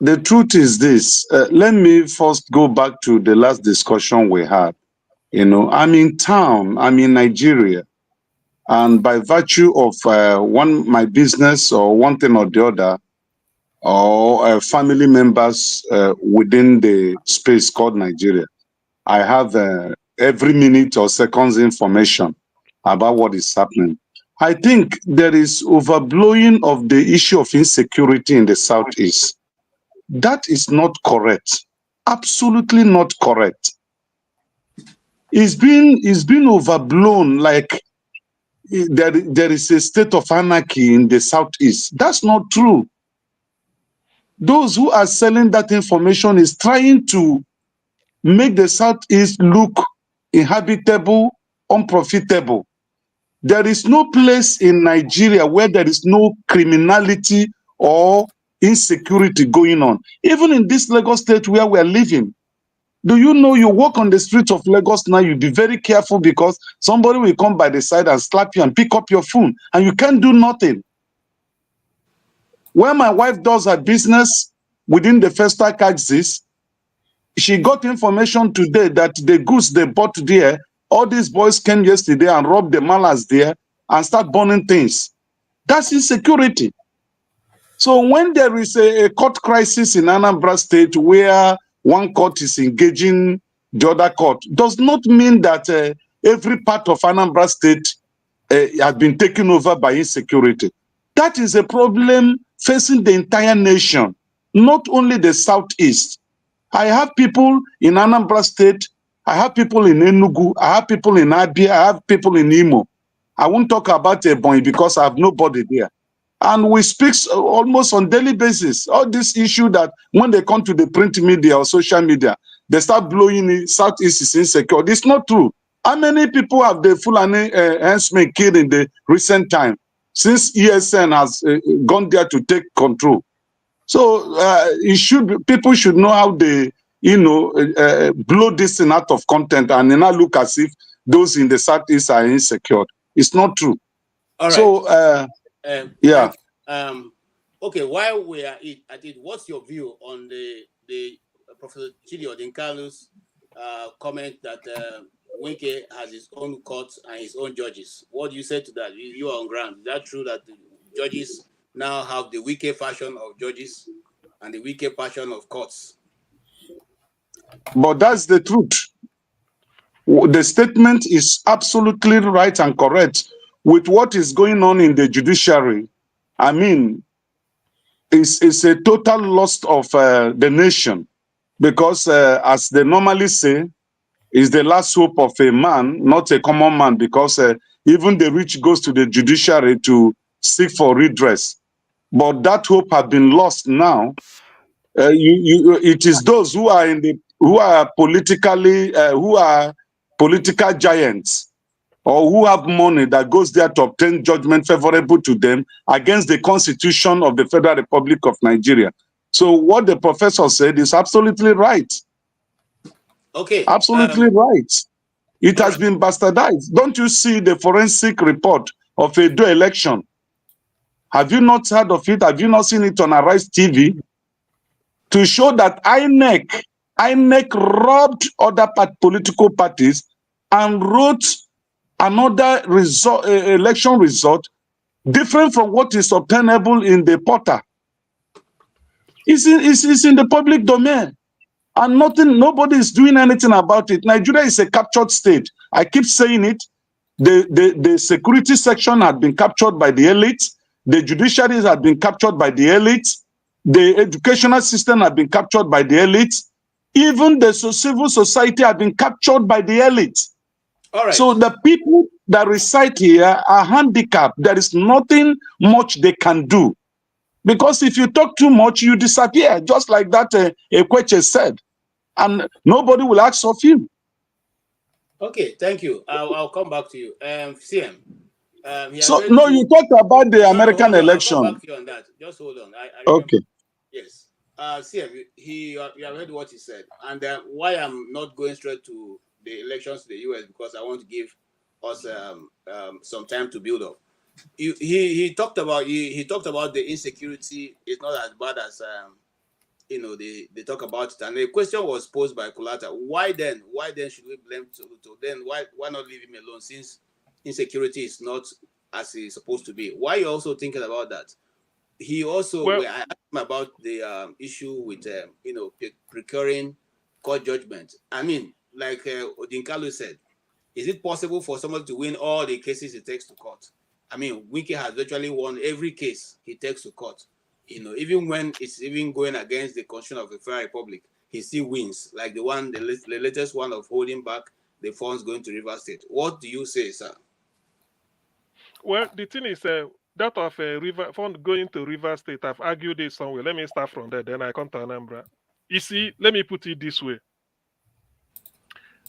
The truth is this. Let me first go back to the last discussion we had. I'm in town. I'm in Nigeria. And by virtue of my business or one thing or the other, or family members within the space called Nigeria, I have every minute or seconds information about what is happening. I think there is overblowing of the issue of insecurity in the Southeast. That is not correct. Absolutely not correct. It's been overblown like there is a state of anarchy in the Southeast. That's not true. Those who are selling that information is trying to make the Southeast look inhabitable, unprofitable. There is no place in Nigeria where there is no criminality or insecurity going on. Even in this Lagos state where we are living. Do you know you walk on the streets of Lagos now, you be very careful because somebody will come by the side and slap you and pick up your phone and you can't do nothing. When my wife does her business within the Festac axis, she got information today that the goods they bought there, all these boys came yesterday and robbed the malas there and start burning things. That's insecurity. So when there is a court crisis in Anambra State where one court is engaging the other court, does not mean that every part of Anambra State has been taken over by insecurity. That is a problem facing the entire nation, not only the Southeast. I have people in Anambra State, I have people in Enugu, I have people in Abia, I have people in Imo. I won't talk about Ebonyi because I have nobody there. And we speak almost on daily basis. All this issue that when they come to the print media or social media, they start blowing it, Southeast is insecure. It's not true. How many people have the Fulani herdsmen killed in the recent time since ESN has gone there to take control? So people should know how they, blow this thing out of content and then not look as if those in the Southeast are insecure. It's not true. All right. So, yeah. Okay, while we are at it, what's your view on the Professor Chidi Odinkalu's comment that Wike has his own courts and his own judges? What do you say to that? You are on ground. Is that true that the judges now have the Wike fashion of judges and the Wike fashion of courts? But that's the truth. The statement is absolutely right and correct with what is going on in the judiciary. I mean, it's a total loss of the nation because, as they normally say, is the last hope of a man, not a common man, because even the rich goes to the judiciary to seek for redress. But that hope has been lost now. It is those who are political giants or who have money that goes there to obtain judgment favorable to them against the Constitution of the Federal Republic of Nigeria. So what the professor said is absolutely right. Okay. Absolutely right. It has been bastardized. Don't you see the forensic report of a Edo election? Have you not heard of it? Have you not seen it on Arise TV? To show that INEC robbed other political parties and wrote another election result different from what is obtainable in the portal. It's in the public domain. And nobody is doing anything about it. Nigeria is a captured state. I keep saying it. The security section had been captured by the elites. The judiciaries had been captured by the elites. The educational system had been captured by the elites. Even the civil society had been captured by the elites. All right. So the people that reside here are handicapped. There is nothing much they can do. Because if you talk too much, you disappear, just like that Ekweche said. And nobody will ask of you. Okay, thank you. I'll come back to you. CM. So, no, you talked about the American election. I'll come back to you on that. Just hold on. I okay. Yes. CM, you have heard what he said. And why I'm not going straight to the elections in the US, because I want to give us some time to build up. He talked about the insecurity. It's not as bad as they talk about it. And the question was posed by Kulata. Why then should we blame Soludo? Then why not leave him alone, since insecurity is not as it's supposed to be? Why are you also thinking about that? He also I asked him about the issue with procuring court judgment. I mean, like Odinkalu said, is it possible for somebody to win all the cases he takes to court? I mean, Wike has virtually won every case he takes to court. Even when it's even going against the Constitution of the Federal Republic, he still wins. Like the latest one of holding back the funds going to River State. What do you say, sir? Well, the thing is, that of River fund going to River State, I've argued it somewhere. Let me start from there, then I come to Anambra. You see, let me put it this way.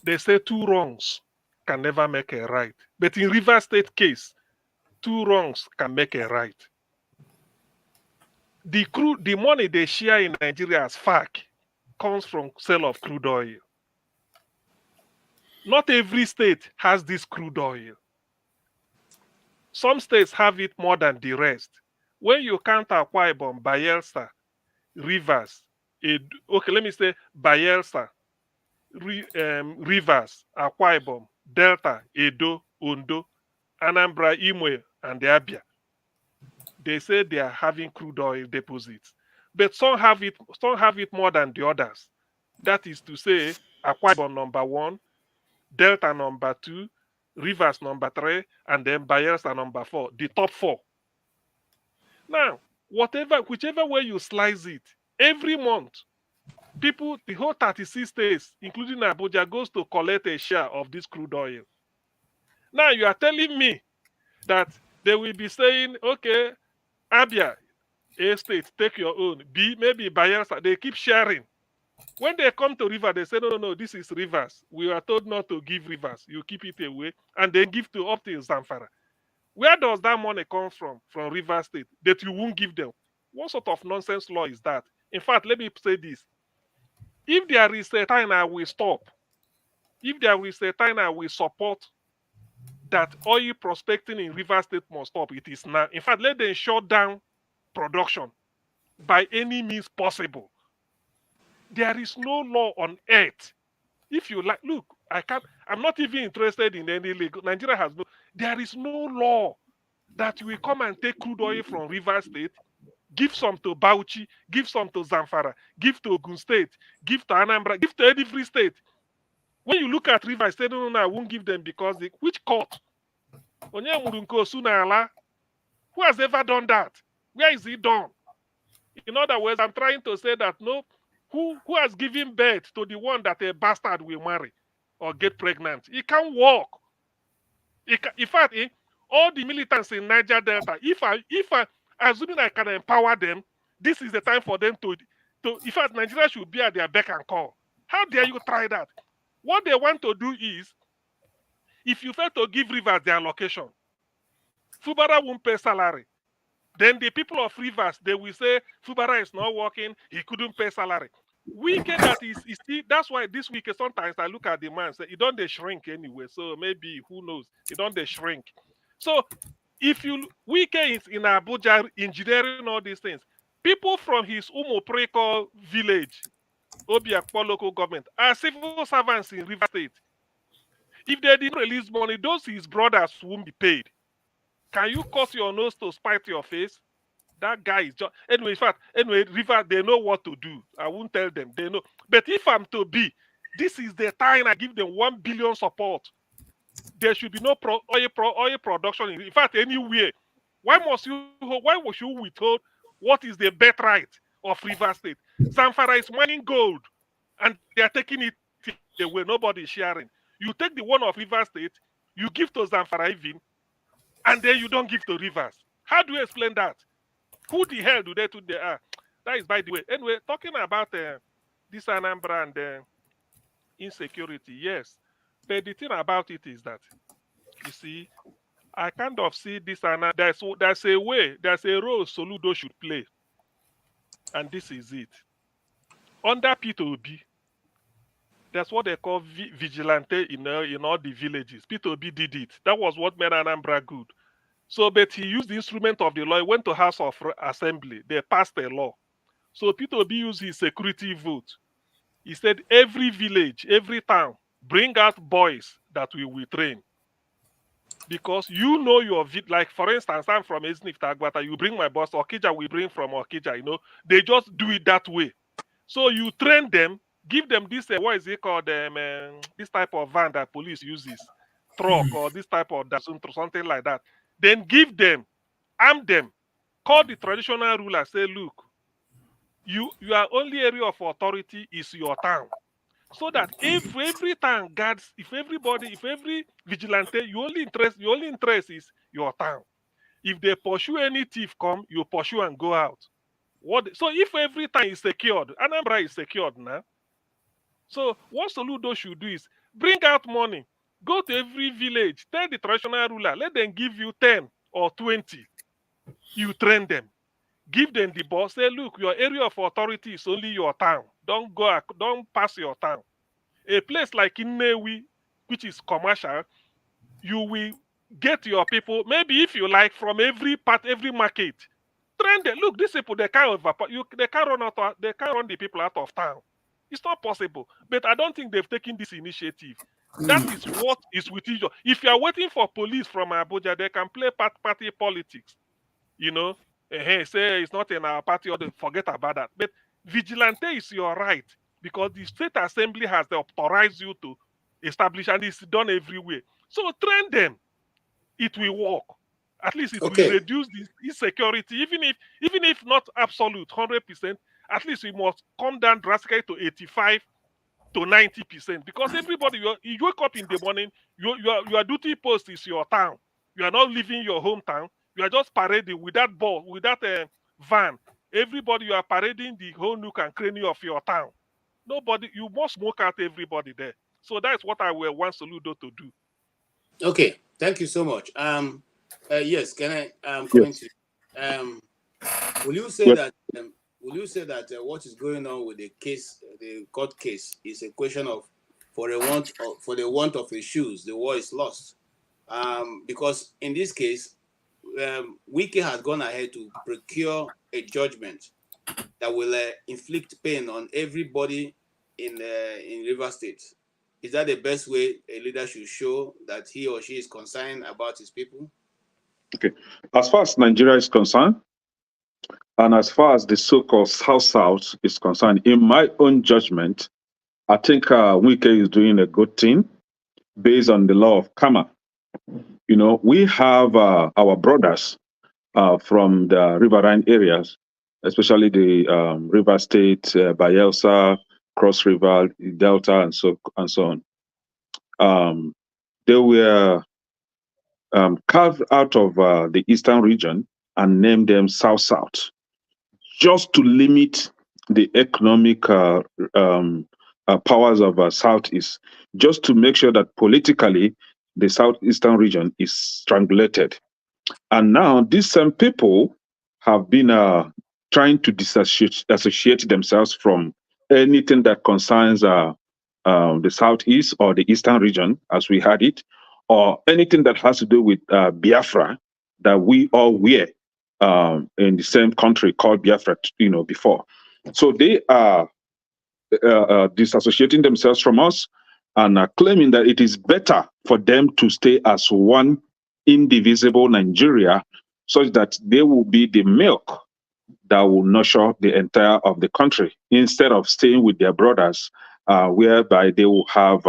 They say two wrongs can never make a right. But in River State case, two wrongs can make a right. The money they share in Nigeria as FARC comes from sale of crude oil. Not every state has this crude oil. Some states have it more than the rest. When you count Akwa Ibom, Bayelsa, Rivers, okay, let me say Bayelsa, Rivers, Akwa Ibom, Delta, Edo, Ondo, Anambra, Imo, and Abia. They say they are having crude oil deposits, but some have it more than the others. That is to say, Akwa Ibom number 1, Delta number 2, Rivers number 3, and then Bayelsa number 4. The top 4. Now, whichever way you slice it, every month, people, the whole 36 states, including Abuja, goes to collect a share of this crude oil. Now you are telling me that they will be saying, okay, Abia, A state, take your own. B, maybe Bayelsa. They keep sharing. When they come to river, they say, no, this is rivers. We are told not to give rivers. You keep it away. And they give to up to Zamfara. Where does that money come from? From River State, that you won't give them. What sort of nonsense law is that? In fact, let me say this. If there is a time I will stop, if there is a time I will support that oil prospecting in River State must stop, it is now. In fact, let them shut down production by any means possible. There is no law on earth. If you like, look, I'm not even interested in any legal. Nigeria has no, there is no law that will come and take crude oil from River State, give some to Bauchi, give some to Zamfara, give to Ogun State, give to Anambra, give to any free state. When you look at River State, no, I won't give them because which court? Who has ever done that? Where is it done? In other words, I'm trying to say that no, who has given birth to the one that a bastard will marry or get pregnant? It can't work. In fact, all the militants in Niger Delta, if I assuming I can empower them, this is the time for them to in fact, Nigeria should be at their beck and call. How dare you try that? What they want to do is, if you fail to give Rivers their allocation, Fubara won't pay salary. Then the people of Rivers, they will say, Fubara is not working, he couldn't pay salary. Weekend that is still, that's why this week sometimes I look at the man, say, he don't they shrink anyway. So maybe, who knows, he don't they shrink. So if you weekend is in Abuja engineering all these things, people from his Umopreko village, Obiakpo local government, are civil servants in River State. If they didn't release money, those his brothers won't be paid. Can you cut your nose to spite your face? That guy is just anyway. In fact, River, they know what to do. I won't tell them. They know. But if I'm to be, this is the time I give them 1 billion support. There should be no oil production. In fact, anywhere. Why must you withhold what is the birthright of River State? Zamfara is mining gold, and they are taking it away. Nobody is sharing. You take the one of River State, you give to Zamfara even, and then you don't give to Rivers. How do you explain that? Who the hell do they think they are? That is by the way. Anyway, talking about this Anambra and insecurity, yes. But the thing about it is that, you see, I kind of see this and there's a way, there's a role Soludo should play. And this is it. Under P2B, that's what they call vigilante in all the villages. P2B did it. That was what made Anambra good. So, but he used the instrument of the law. He went to House of Assembly. They passed a law. So P2B used his security vote. He said, every village, every town, bring out boys that we will train. Because you know your, like for instance, I'm from Eznif Tagwata, you bring my boss, Okija we bring from Okija, you know. They just do it that way. So you train them, give them this, what is it called, this type of van that police uses, truck or this type of something like that. Then give them, arm them, call the traditional ruler, say, look, your only area of authority is your town. So that if every town guards, if every vigilante, your only interest is your town. If they pursue any thief come, you pursue and go out. So if every town is secured, Anambra is secured now. So what Soludo should do is bring out money, go to every village, tell the traditional ruler, let them give you 10 or 20. You train them. Give them the boss. Say, look, your area of authority is only your town. Don't pass your town. A place like Nnewi, which is commercial, you will get your people, maybe if you like, from every market. Train them. Look, these people, they can't run the people out of town. It's not possible. But I don't think they've taken this initiative. That is what is with you. If you are waiting for police from Abuja, they can play party politics. You know, say it's not in our party, or they forget about that. But vigilante is your right, because the state assembly has authorized you to establish, and it's done everywhere. So train them. It will work. At least it will reduce the insecurity, even if not absolute 100%. At least we must come down drastically to 85 to 90%, because everybody, you wake up in the morning, your duty post is your town. You are not leaving your hometown. You are just parading with that ball, with that van. Everybody, you are parading the whole nook and cranny of your town. Nobody, you must smoke out everybody there. So that's what I will want Soludo to do. Okay, thank you so much. Yes, can I coming Yes. to you? Will you say Well, that what is going on with the case, the court case, is a question of for the want of a shoes, the war is lost? Because in this case, Wiki has gone ahead to procure a judgment that will inflict pain on everybody in River State. Is that the best way a leader should show that he or she is concerned about his people? okay. As far as Nigeria is concerned, and as far as the so-called South is concerned, in my own judgment, I think Wike is doing a good thing based on the law of karma. You know, we have our brothers from the riverine areas, especially the River State, Bayelsa, Cross River, Delta, and so on. They were carved out of the eastern region and named them South, just to limit the economic powers of Southeast, just to make sure that politically the southeastern region is strangulated. And now these same people have been trying to disassociate themselves from anything that concerns the southeast or the eastern region, as we had it, or anything that has to do with Biafra that we all were in the same country called Biafra, before. So they are disassociating themselves from us and are claiming that it is better for them to stay as one indivisible Nigeria, such that they will be the milk that will nurture the entire of the country, instead of staying with their brothers, whereby they will have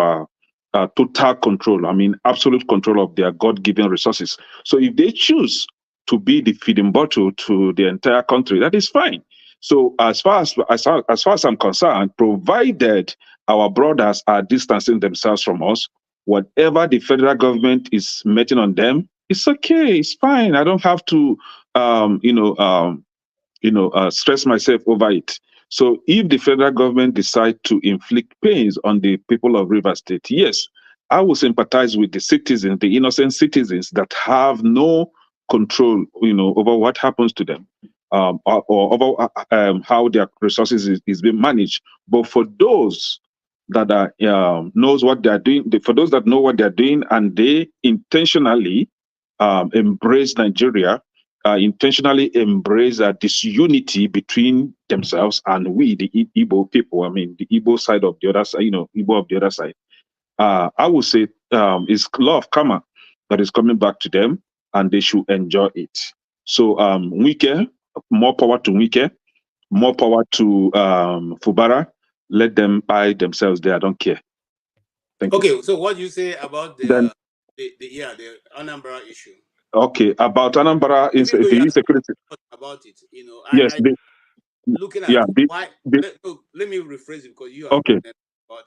total control, absolute control of their God-given resources. So if they choose to be the feeding bottle to the entire country, that is fine. So as far as I'm concerned, provided our brothers are distancing themselves from us, whatever the federal government is meting on them, it's okay, it's fine. I don't have to, stress myself over it. So if the federal government decide to inflict pains on the people of River State, yes, I will sympathize with the citizens, the innocent citizens that have no control, over what happens to them, or over how their resources is being managed. But for those that are knows what they are doing, for those that know what they are doing, and they intentionally embrace Nigeria, intentionally embrace disunity between themselves and we, the Igbo people. The Igbo side of the other side, Igbo of the other side. I would say it's law of karma that is coming back to them, and they should enjoy it. So Wike, more power to Wike, more power to Fubara. Let them buy themselves there. I don't care. Thank you. Okay, so what do you say about the Anambra issue? Okay, about Anambra, the insecurity. About it, Yes, looking at why. Let me rephrase it, because you are okay. About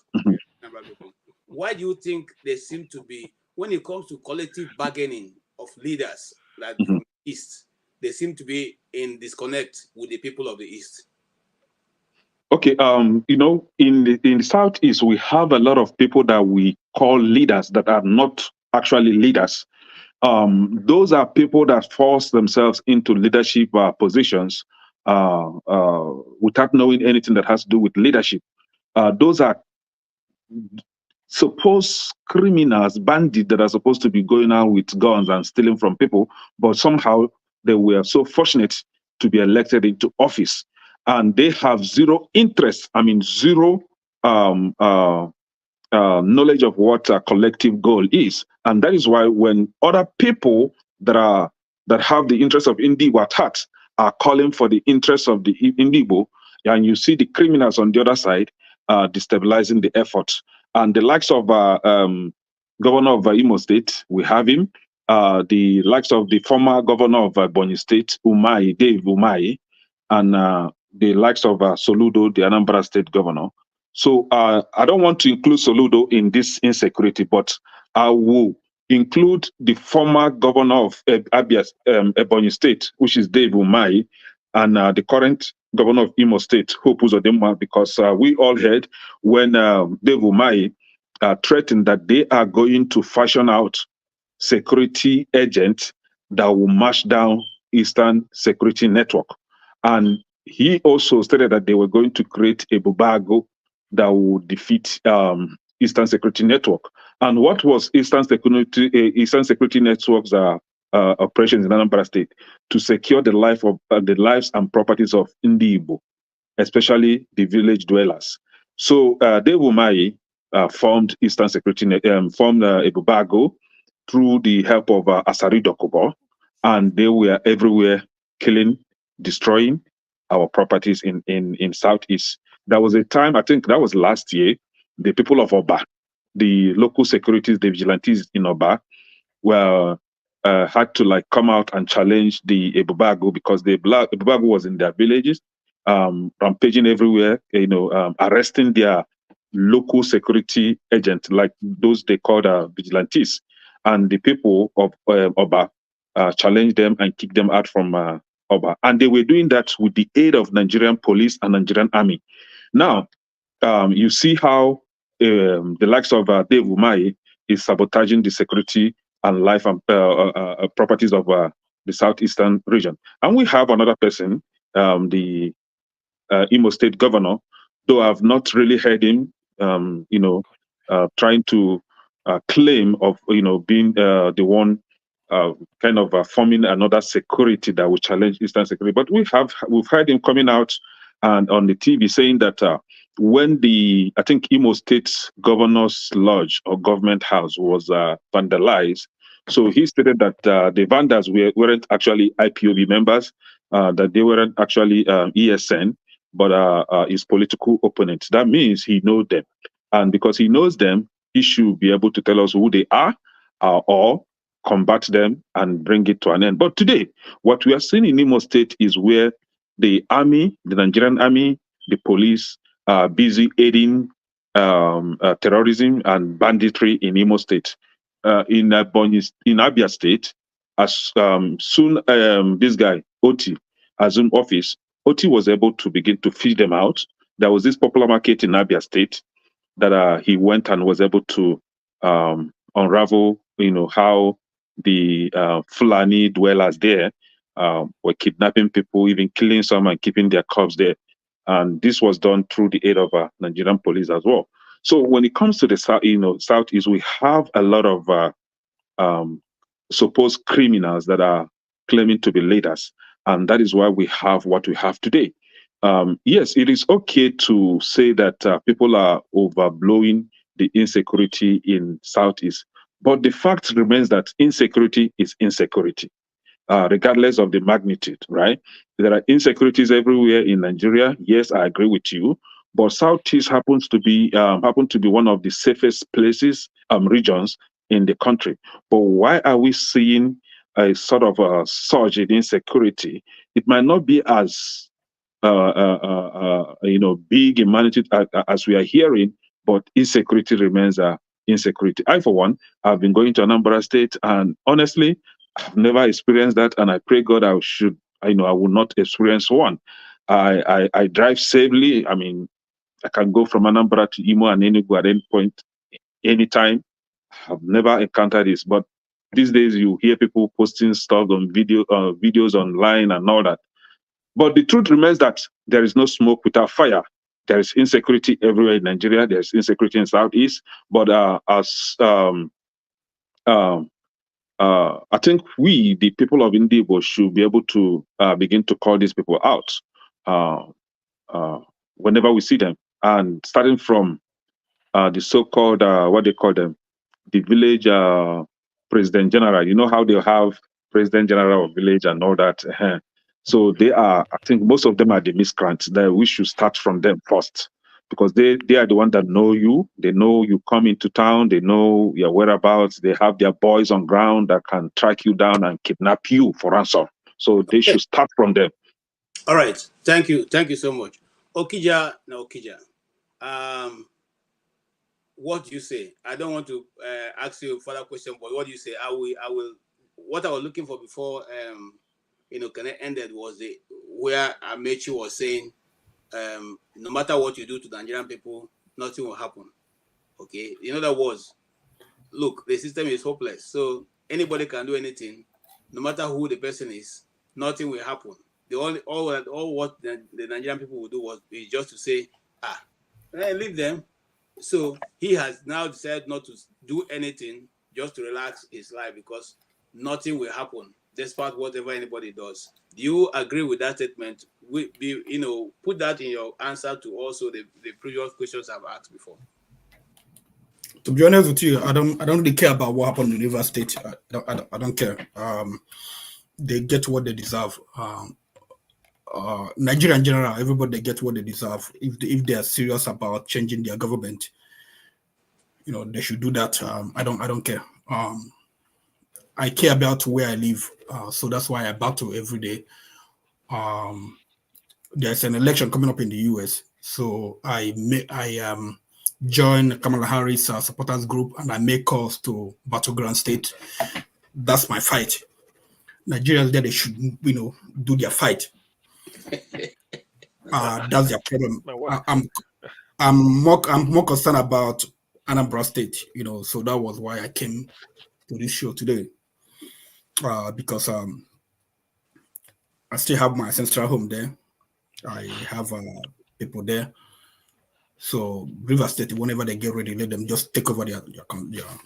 Anambra people. Why do you think they seem to be, when it comes to collective bargaining of leaders like from the East, they seem to be in disconnect with the people of the East? Okay, in the Southeast, we have a lot of people that we call leaders that are not actually leaders. Those are people that force themselves into leadership positions without knowing anything that has to do with leadership. Those are supposed criminals, bandits that are supposed to be going out with guns and stealing from people, but somehow they were so fortunate to be elected into office. And they have zero interest, zero knowledge of what a collective goal is. And that is why when other people that have the interest of Indigo at heart are calling for the interest of the Indigo, and you see the criminals on the other side destabilizing the effort. And the likes of Governor of Imo State, we have him. The likes of the former Governor of Bonny State, Dave Umahi, and the likes of Soludo, the Anambra State Governor. So I don't want to include Soludo in this insecurity, but I will include the former governor of Ebonyi State, which is Dave Umahi, and the current governor of Imo State, Hope Uzodinma, because we all heard when Dave Umahi threatened that they are going to fashion out security agents that will mash down Eastern Security Network. And he also stated that they were going to create a bubago that will defeat Eastern Security Network. And what was Eastern Security Network's operations in Anambra State? To secure the lives and properties of Ndi Igbo, especially the village dwellers. So Dave Umahi formed Eastern Security, formed a bubago through the help of Asari Dokubo, and they were everywhere killing, destroying our properties in Southeast. There was a time, I think that was last year, the people of Oba, the local securities, the vigilantes in Oba, were had to like come out and challenge the Ebubago because the Ebubago was in their villages, rampaging everywhere, arresting their local security agents, like those they called vigilantes. And the people of Oba challenged them and kicked them out from Oba. And they were doing that with the aid of Nigerian police and Nigerian army. Now, you see how the likes of Dave Umahi is sabotaging the security and life and properties of the southeastern region. And we have another person, the Imo State governor, though I've not really heard him, trying to claim of, being the one kind of forming another security that will challenge Eastern security. But we've heard him coming out and on the TV saying that when I think Imo State's governor's lodge or government house was vandalized, so he stated that the vandals weren't actually IPOB members, that they weren't actually ESN, but his political opponents. That means he knows them. And because he knows them, he should be able to tell us who they are or combat them and bring it to an end. But today, what we are seeing in Imo State is where the army, the Nigerian army, the police are busy aiding terrorism and banditry in Imo State. In Abia State, as soon this guy, Oti, assumed office, Oti was able to begin to fish them out. There was this popular market in Abia State that he went and was able to unravel, how the Fulani dwellers there were kidnapping people, even killing some and keeping their corpses there. And this was done through the aid of Nigerian police as well. So when it comes to the Southeast, we have a lot of supposed criminals that are claiming to be leaders. And that is why we have what we have today. Yes, it is okay to say that people are overblowing the insecurity in Southeast, but the fact remains that insecurity is insecurity, regardless of the magnitude, right? There are insecurities everywhere in Nigeria. Yes, I agree with you, but Southeast happens to be one of the safest places, regions in the country. But why are we seeing a sort of a surge in insecurity? It might not be as big in magnitude as we are hearing, but insecurity remains insecurity. I, for one, have been going to Anambra State, and honestly, I've never experienced that, and I pray God I will not experience one. I drive safely. I mean, I can go from Anambra to Imo and Enugu at any point, anytime. I've never encountered this, but these days you hear people posting stuff on videos online and all that. But the truth remains that there is no smoke without fire. There is insecurity everywhere in Nigeria. There's insecurity in Southeast. But I think we, the people of Indigo, should be able to begin to call these people out whenever we see them. And starting from the so-called, what they call them, the village president general. You know how they have president general of village and all that. So they are, I think most of them are the miscreants. That we should start from them first, because they are the ones that know you. They know you come into town. They know your whereabouts. They have their boys on ground that can track you down and kidnap you for ransom. So they should start from them. All right. Thank you so much. Okija. What do you say? I don't want to ask you a further question, but what do you say? I will. What I was looking for before ended was where Amechi was saying, no matter what you do to the Nigerian people, nothing will happen. Okay, in other words, look, the system is hopeless. So anybody can do anything, no matter who the person is, nothing will happen. All what the Nigerian people will do is just to say, leave them. So he has now decided not to do anything, just to relax his life, because nothing will happen despite whatever anybody does. Do you agree with that statement? Put that in your answer to also the previous questions I've asked before. To be honest with you, I don't really care about what happened in River State. I don't care. They get what they deserve. Nigeria in general, everybody, they get what they deserve. If they are serious about changing their government, they should do that. I don't care. I care about where I live, so that's why I battle every day. There's an election coming up in the US, so I join Kamala Harris supporters group, and I make calls to Battleground State. That's my fight. Nigerians there, they should do their fight. That's their problem. I'm more concerned about Anambra State, so that was why I came to this show today. Because I still have my ancestral home there. I have people there. So River State, whenever they get ready, let them just take over their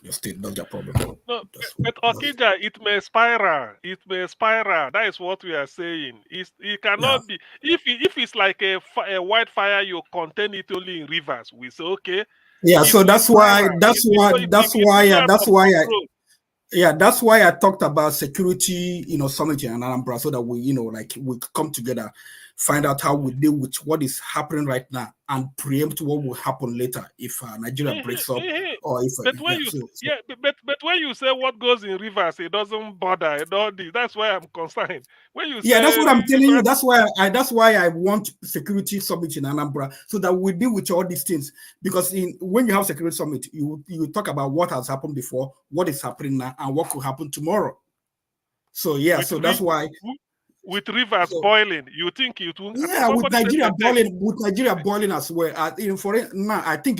state. That's their problem. No, but Okija, it may spiral. It may spiral. That is what we are saying. It cannot be. If it's like a wildfire, you contain it only in rivers. We say okay. Yeah. So that's why I talked about security, summit in Anambra, so that we come together, find out how we deal with what is happening right now, and preempt what will happen later if Nigeria breaks up, or if. But when you say what goes in rivers, it doesn't bother. That's why I'm concerned. When you say, that's what I'm telling you. That's why I want security summit in Anambra, so that we deal with all these things. Because when you have security summit, you talk about what has happened before, what is happening now, and what could happen tomorrow. So that's why. With rivers boiling, you think it will? Yeah, with Nigeria boiling as well. I think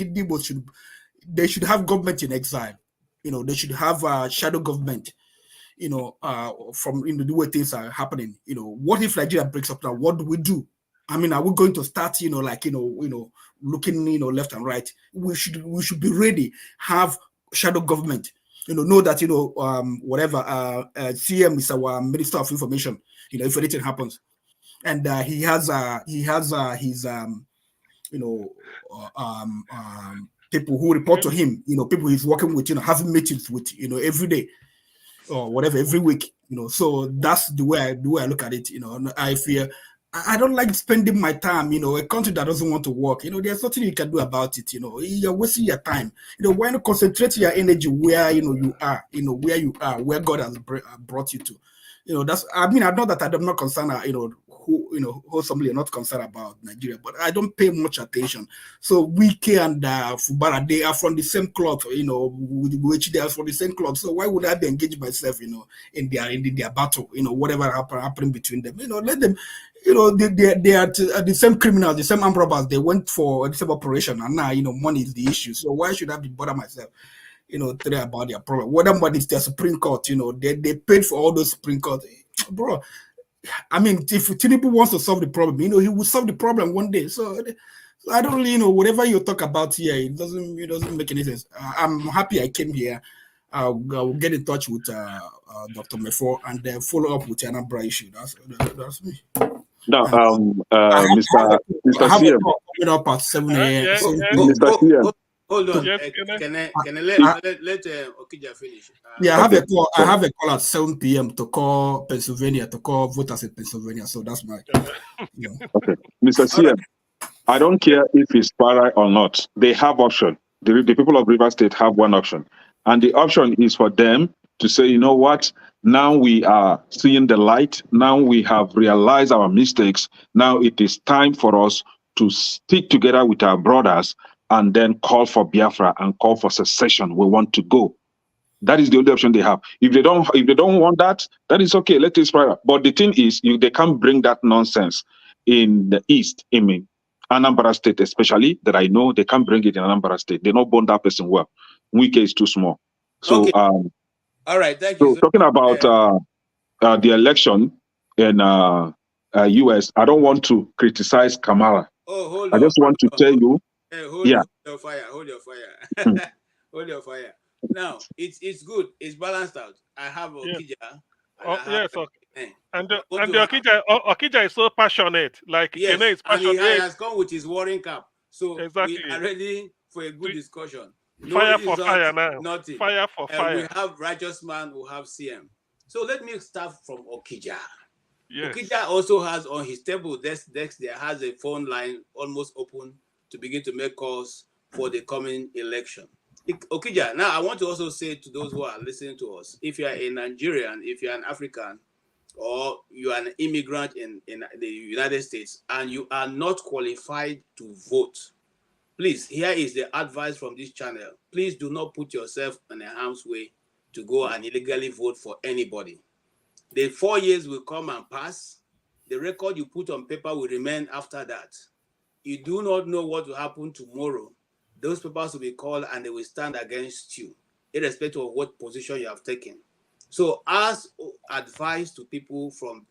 they should have government in exile. They should have a shadow government. From the way things are happening. What if Nigeria breaks up now? What do we do? I mean, are we going to start? Looking left and right? We should be ready. Have shadow government. Know that whatever CM is our Minister of Information. If anything happens, and he has his people who report to him. People he's working with. Having meetings with. Every day or whatever, every week. So that's the way I look at it. I fear. I don't like spending my time, a country that doesn't want to work. There's nothing you can do about it. You're wasting your time. Why not concentrate your energy where you are, where you are, where God has brought you to. That's. I know that I'm not concerned. Who somebody are not concerned about Nigeria, but I don't pay much attention. So Wike and Fubara, they are from the same cloth. Which they are from the same cloth. So why would I be engaged myself, in their battle? Whatever happening between them. Let them. They are the same criminals, the same armed robbers. They went for the same operation, and now money is the issue. So why should I be bother myself? Today about their problem. Whatever it's their Supreme Court, they paid for all those Supreme Court, bro. I mean, if Tinubu wants to solve the problem, he will solve the problem one day. So I don't really whatever you talk about here, it doesn't make any sense. I'm happy I came here. I'll get in touch with Dr. Mefor and then follow up with the Anambra issue. That's me. Now, Mr. CM. Coming up at 7 a.m. Mr. CM. Hold on. Yes, can I let Okija finish? I have a call at 7 p.m. to call Pennsylvania, to call voters in Pennsylvania. So that's my. Okay, Mr. CM. I don't care if it's para or not. They have option. The people of River State have one option, and the option is for them to say, you know what? Now we are seeing the light. Now we have realized our mistakes. Now it is time for us to stick together with our brothers and then call for Biafra and call for secession. We want to go. That is the only option they have. If they don't want that, that is okay. Let it private. But the thing is, they can't bring that nonsense in the East. I mean, Anambra State, especially, that I know, they can't bring it in Anambra State. They don't bond that person well. Wike is too small. So, Okay. All right. Thank you. so talking about the election in US, I don't want to criticize Kamala. Oh, hold I on. just want to tell you, Hold your fire. Hold your fire. Hold your fire. Now, it's good. It's balanced out. I have Okija. Yeah. Yes. Okay. And the have, Okija is so passionate. Like yes, Kene is passionate. and he has come with his warring cap. So exactly. we are ready for a good discussion. Fire for fire now. Nothing. Fire for fire. We have righteous man who have CM. So let me start from Okija. Yes. Okija also has on his table desk there has a phone line almost open to begin to make calls for the coming election. Okija, now I want to also say to those who are listening to us, if you are a Nigerian, if you are an African, or you are an immigrant in the United States and you are not qualified to vote, please, here is the advice from this channel. Please do not put yourself in a harm's way to go and illegally vote for anybody. The 4 years will come and pass. The record you put on paper will remain after that. You do not know what will happen tomorrow. Those papers will be called and they will stand against you, irrespective of what position you have taken. So, as advice to people from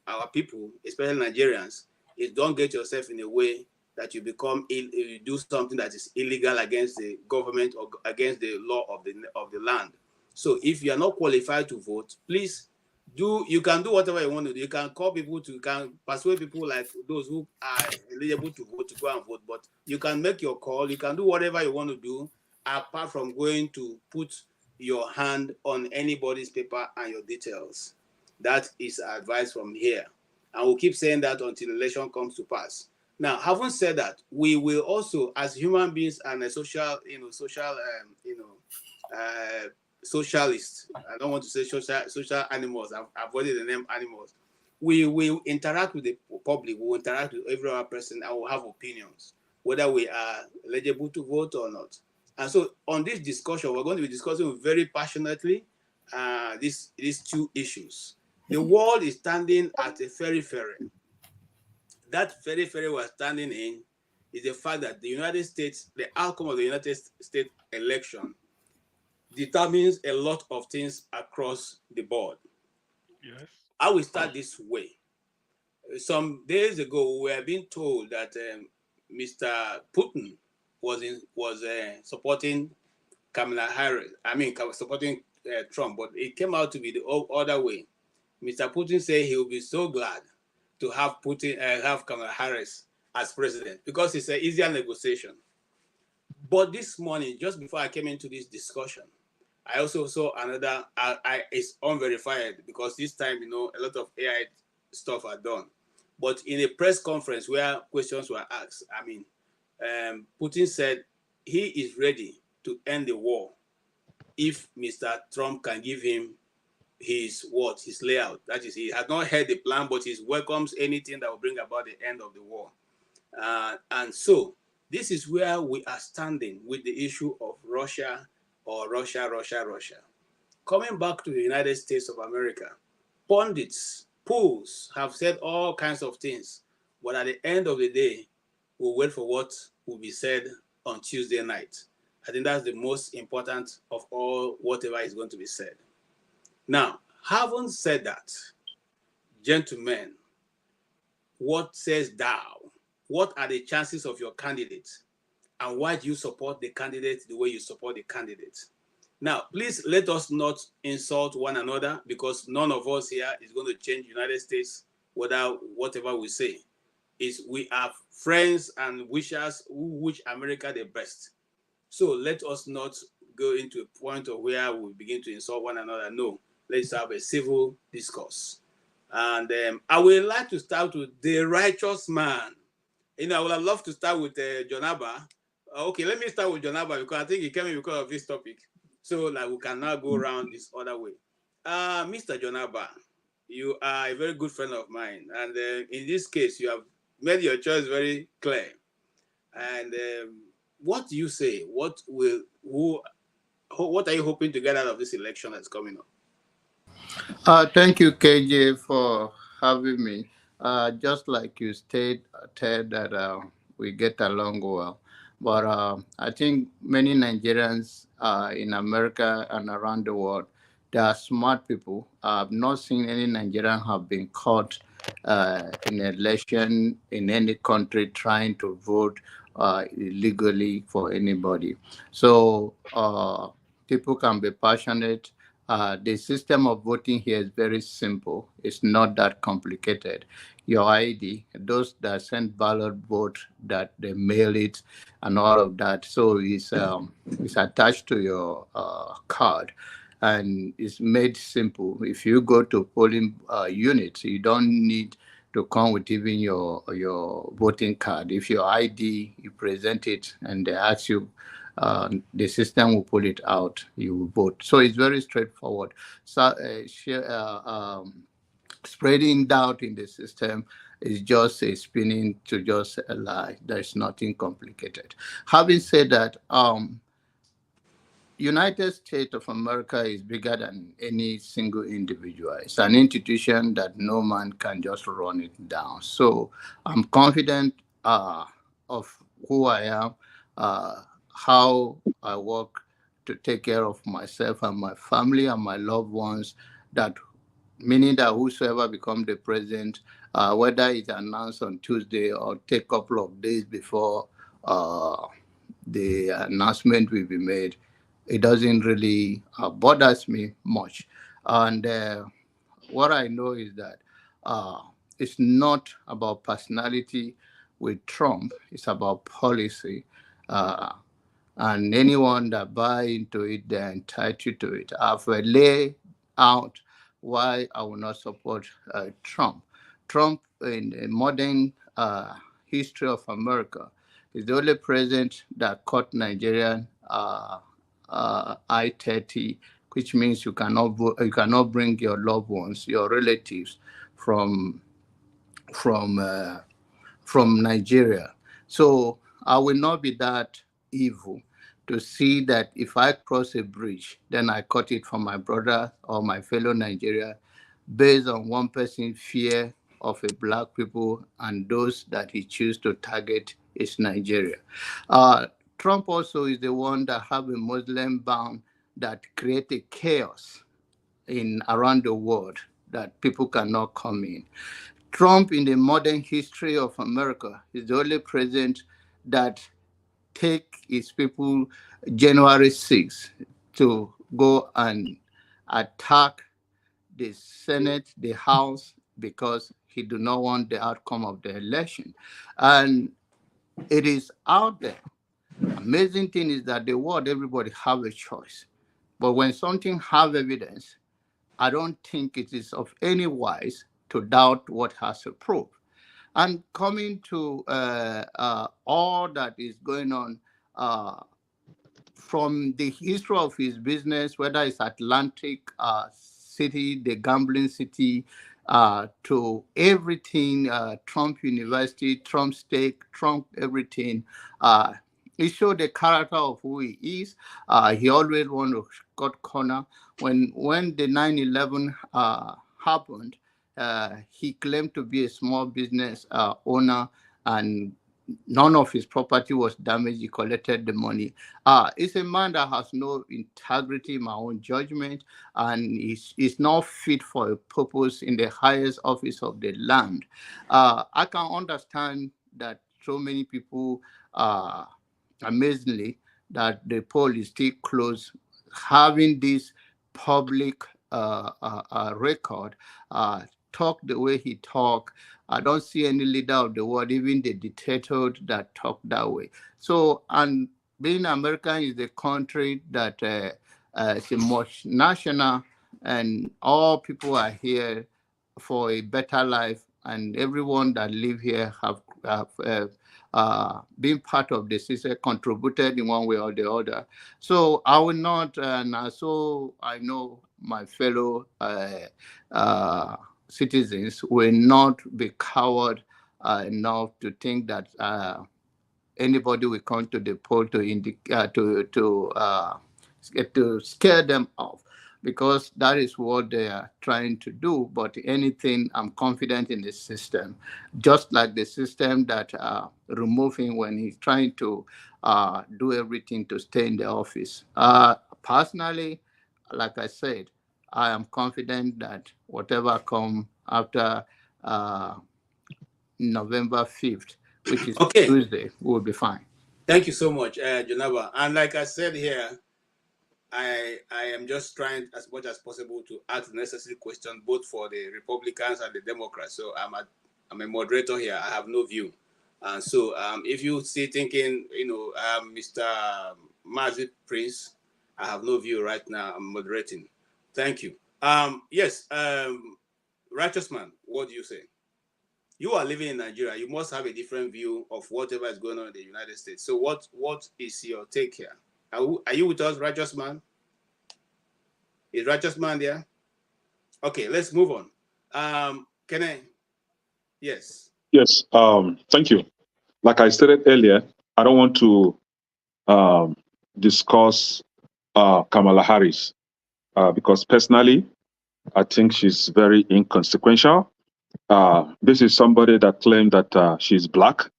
our people, especially Nigerians, is don't get yourself in a way that you you do something that is illegal against the government or against the law of the land. So, if you are not qualified to vote, please you can do whatever you want to do. You can call people you can persuade people like those who are eligible to vote to go and vote, but you can make your call. You can do whatever you want to do apart from going to put your hand on anybody's paper and your details. That is advice from here. And we'll keep saying that until election comes to pass. Now, having said that, we will also, as human beings and a socialists, I don't want to say social animals, I've avoided the name animals. We will interact with the public, we will interact with every other person, and we'll have opinions, whether we are eligible to vote or not. And so on this discussion, we're going to be discussing very passionately these two issues. The world is standing at a ferry. That ferry we're standing in is the fact that the United States, the outcome of the United States election determines a lot of things across the board. Yes. I will start this way. Some days ago, we were being told that Mr. Putin was supporting Kamala Harris. I mean, supporting Trump, but it came out to be the other way. Mr. Putin said he will be so glad to have Kamala Harris as president because it's an easier negotiation. But this morning, just before I came into this discussion, I also saw another. It's unverified because this time, a lot of AI stuff are done. But in a press conference where questions were asked, Putin said he is ready to end the war if Mr. Trump can give him his layout. That is, he has not heard the plan, but he welcomes anything that will bring about the end of the war. And so this is where we are standing with the issue of Russia. Coming back to the United States of America, pundits, pools have said all kinds of things, but at the end of the day, we'll wait for what will be said on Tuesday night. I think that's the most important of all, whatever is going to be said. Now, having said that, gentlemen, what says thou? What are the chances of your candidate? And why do you support the candidate the way you support the candidate? Now, please let us not insult one another because none of us here is going to change the United States, whatever we say. We are friends and wishers who wish America the best. So let us not go into a point of where we begin to insult one another. No, let's have a civil discourse. And I would like to start with the righteous man. I would have loved to start with John Abba. Okay, let me start with John Abba because I think he came in because of this topic. So we can now go around this other way. Mr. John Abba, you are a very good friend of mine. And in this case, you have made your choice very clear. And what do you say? what are you hoping to get out of this election that's coming up? Thank you, KJ, for having me. Just like you stated, Ted, that we get along well. But I think many Nigerians in America and around the world, they are smart people. I've not seen any Nigerian have been caught in an election in any country trying to vote illegally for anybody. So people can be passionate. The system of voting here is very simple. It's not that complicated. Your ID, those that send ballot vote, that they mail it, and all of that. So it's attached to your card, and it's made simple. If you go to polling units, you don't need to come with even your voting card. If your ID, you present it, and they ask you, the system will pull it out, you will vote. So it's very straightforward. So spreading doubt in the system is just a spinning to just a lie. There's nothing complicated. Having said that, United States of America is bigger than any single individual. It's an institution that no man can just run it down. So I'm confident of who I am, how I work to take care of myself and my family and my loved ones, that meaning that whosoever become the president, whether it's announced on Tuesday or take a couple of days before the announcement will be made, it doesn't really bothers me much. And what I know is that it's not about personality with Trump, it's about policy. And anyone that buy into it, they're entitled to it. I've laid out why I will not support Trump. Trump, in the modern history of America, is the only president that caught Nigerian I-30, which means you cannot bring your loved ones, your relatives, from Nigeria. So I will not be that evil to see that if I cross a bridge, then I cut it from my brother or my fellow Nigeria based on one person's fear of a black people, and those that he chooses to target is Nigeria. Trump also is the one that have a Muslim ban that created chaos around the world, that people cannot come in. Trump, in the modern history of America, is the only president that take his people January 6th to go and attack the Senate, the House, because he do not want the outcome of the election. And it is out there. Amazing thing is that the world, everybody have a choice. But when something have evidence, I don't think it is of any wise to doubt what has a proof. And coming to all that is going on from the history of his business, whether it's Atlantic City, the gambling city, to everything, Trump University, Trump Steak, Trump everything, he showed the character of who he is. He always want to cut corner. When the 9/11 happened, he claimed to be a small business owner, and none of his property was damaged. He collected the money. It's a man that has no integrity, in my own judgment, and is not fit for a purpose in the highest office of the land. I can understand that so many people, amazingly, that the poll is still closed. Having this public record, talk the way he talk, I don't see any leader of the world, even the dictator, that talk that way. So, and being American is the country that is the most national, and all people are here for a better life, and everyone that live here have been part of the system, contributed in one way or the other. So I will not, and so I know my fellow citizens will not be coward enough to think that anybody will come to the poll to to scare them off, because that is what they are trying to do. But anything, I'm confident in the system, just like the system that removed him when he's trying to do everything to stay in the office. Personally, like I said, I am confident that whatever comes after November 5th, which is Okay. Tuesday, will be fine. Thank you so much, Jonaba. And like I said here, I am just trying as much as possible to ask the necessary questions both for the Republicans and the Democrats. So I'm a moderator here. I have no view. And so if you see thinking, Mr. Mazi Prince, I have no view right now. I'm moderating. Thank you. Yes, Righteous Man, what do you say? You are living in Nigeria. You must have a different view of whatever is going on in the United States. So what is your take here? Are you with us, Righteous Man? Is Righteous Man there? Okay, let's move on. Can I? Yes. Yes. Thank you. Like I stated earlier, I don't want to discuss Kamala Harris because personally, I think she's very inconsequential. This is somebody that claimed that she's black.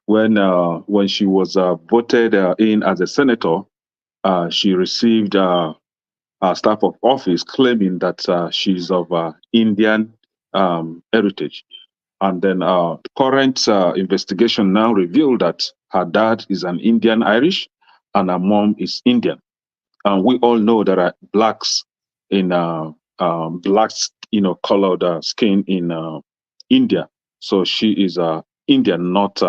When she was voted in as a senator, she received a staff of office claiming that she's of Indian heritage. And then current investigation now revealed that her dad is an Indian Irish and her mom is Indian. And we all know there are blacks in blacks, colored skin in India. So she is Indian, not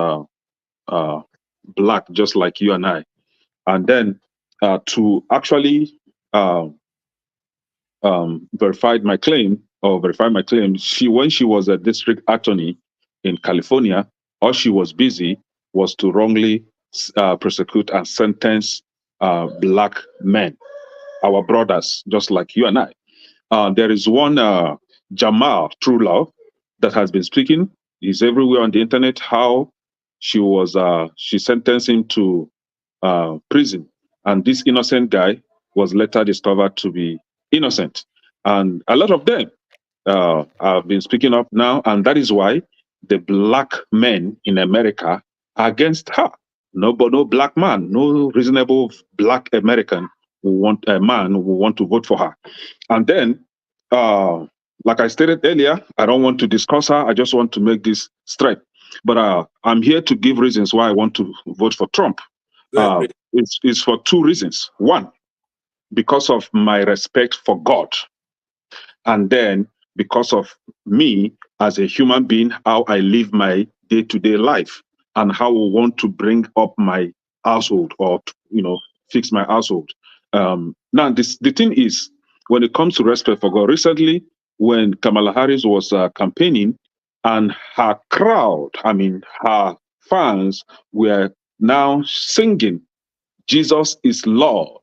black, just like you and I. And then to actually verify my claim, when she was a district attorney in California, all she was busy was to wrongly prosecute and sentence black men, our brothers, just like you and I. There is one Jamal Truelove that has been speaking. He's everywhere on the internet. How she sentenced him to prison, and this innocent guy was later discovered to be innocent. And a lot of them have been speaking up now, and that is why the black men in America are against her. No black man, no reasonable black American who want to vote for her. And then, like I stated earlier, I don't want to discuss her. I just want to make this straight. But I'm here to give reasons why I want to vote for Trump. It's for two reasons. One, because of my respect for God. And then because of me as a human being, how I live my day-to-day life and how I want to bring up my household or, fix my household. Now, the thing is, when it comes to respect for God, recently when Kamala Harris was campaigning and her crowd, her fans were now singing, Jesus is Lord.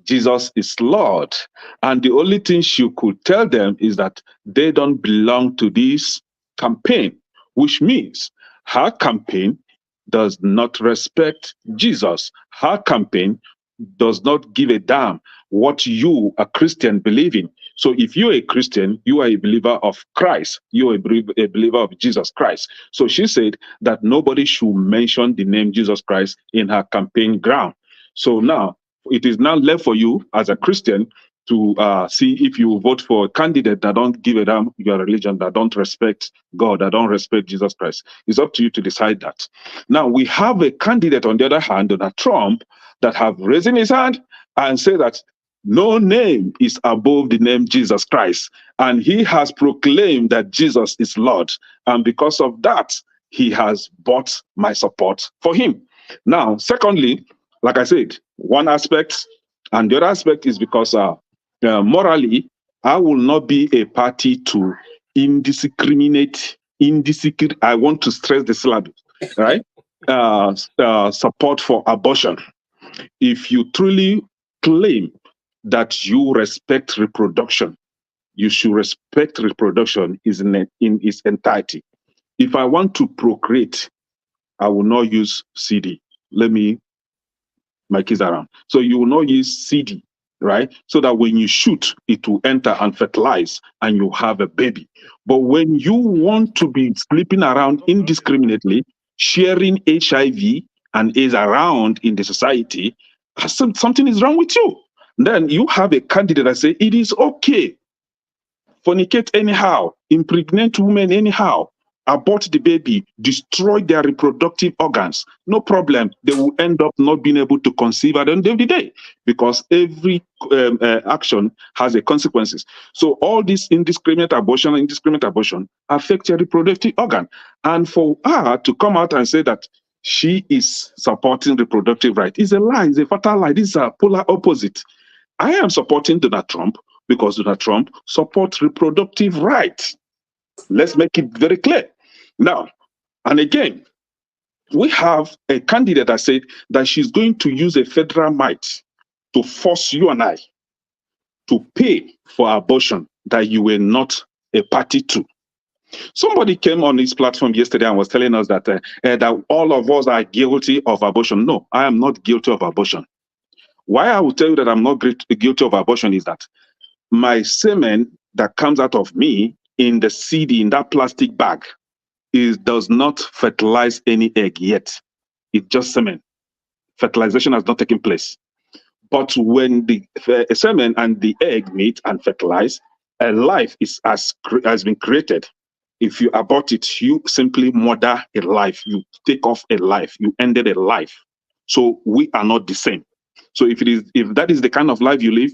Jesus is Lord. And the only thing she could tell them is that they don't belong to this campaign, which means her campaign does not respect Jesus. Her campaign does not give a damn what you, a Christian, believe in. So if you're a Christian, you are a believer of Christ. You're a believer of Jesus Christ. So she said that nobody should mention the name Jesus Christ in her campaign ground. So now, it is now left for you as a Christian to see if you vote for a candidate that don't give a damn your religion, that don't respect God, that don't respect Jesus Christ. It's up to you to decide that. Now, we have a candidate, on the other hand, Donald Trump, that have raised his hand and say that no name is above the name Jesus Christ. And he has proclaimed that Jesus is Lord. And because of that, he has bought my support for him. Now, secondly, like I said, one aspect, and the other aspect is because morally, I will not be a party to indiscriminate, I want to stress the syllable, right? Support for abortion. If you truly claim that you respect reproduction, you should respect reproduction in its entirety. If I want to procreate, I will not use CD. My kids around. So you will not use CD right? So that when you shoot, it will enter and fertilize and you have a baby. But when you want to be sleeping around indiscriminately, sharing HIV and AIDS around in the society, something is wrong with you. Then you have a candidate that say it is okay, fornicate anyhow, impregnate women anyhow, abort the baby, destroy their reproductive organs. No problem. They will end up not being able to conceive at the end of the day because every action has a consequences. So all this indiscriminate abortion affects your reproductive organ. And for her to come out and say that she is supporting reproductive rights is a lie. It's a fatal lie. This is a polar opposite. I am supporting Donald Trump because Donald Trump supports reproductive rights. Let's make it very clear. Now, and again, we have a candidate that said that she's going to use a federal might to force you and I to pay for abortion that you were not a party to. Somebody came on this platform yesterday and was telling us that, that all of us are guilty of abortion. No, I am not guilty of abortion. Why I will tell you that I'm not guilty of abortion is that my semen that comes out of me in the CD, in that plastic bag, does not fertilize any egg yet. It's just semen. Fertilization has not taken place. But when the semen and the egg meet and fertilize, a life has been created. If you abort it, you simply murder a life. You take off a life. You ended a life. So we are not the same. So if that is the kind of life you live,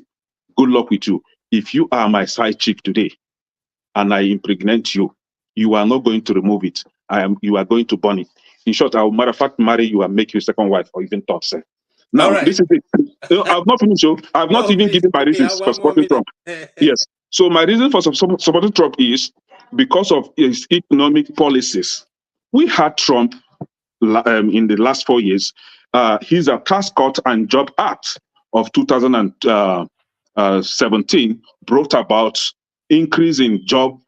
good luck with you. If you are my side chick today and I impregnate you, you are not going to remove it. You are going to burn it. In short, I will matter of fact marry you and make you second wife or even third. Sir. Now, right. This is it. I've not finished. I've not even given my reasons for supporting Trump. Yes. So my reason for supporting Trump is because of his economic policies. We had Trump in the last 4 years. His Tax Cut and Job Act of 2017 brought about increase in job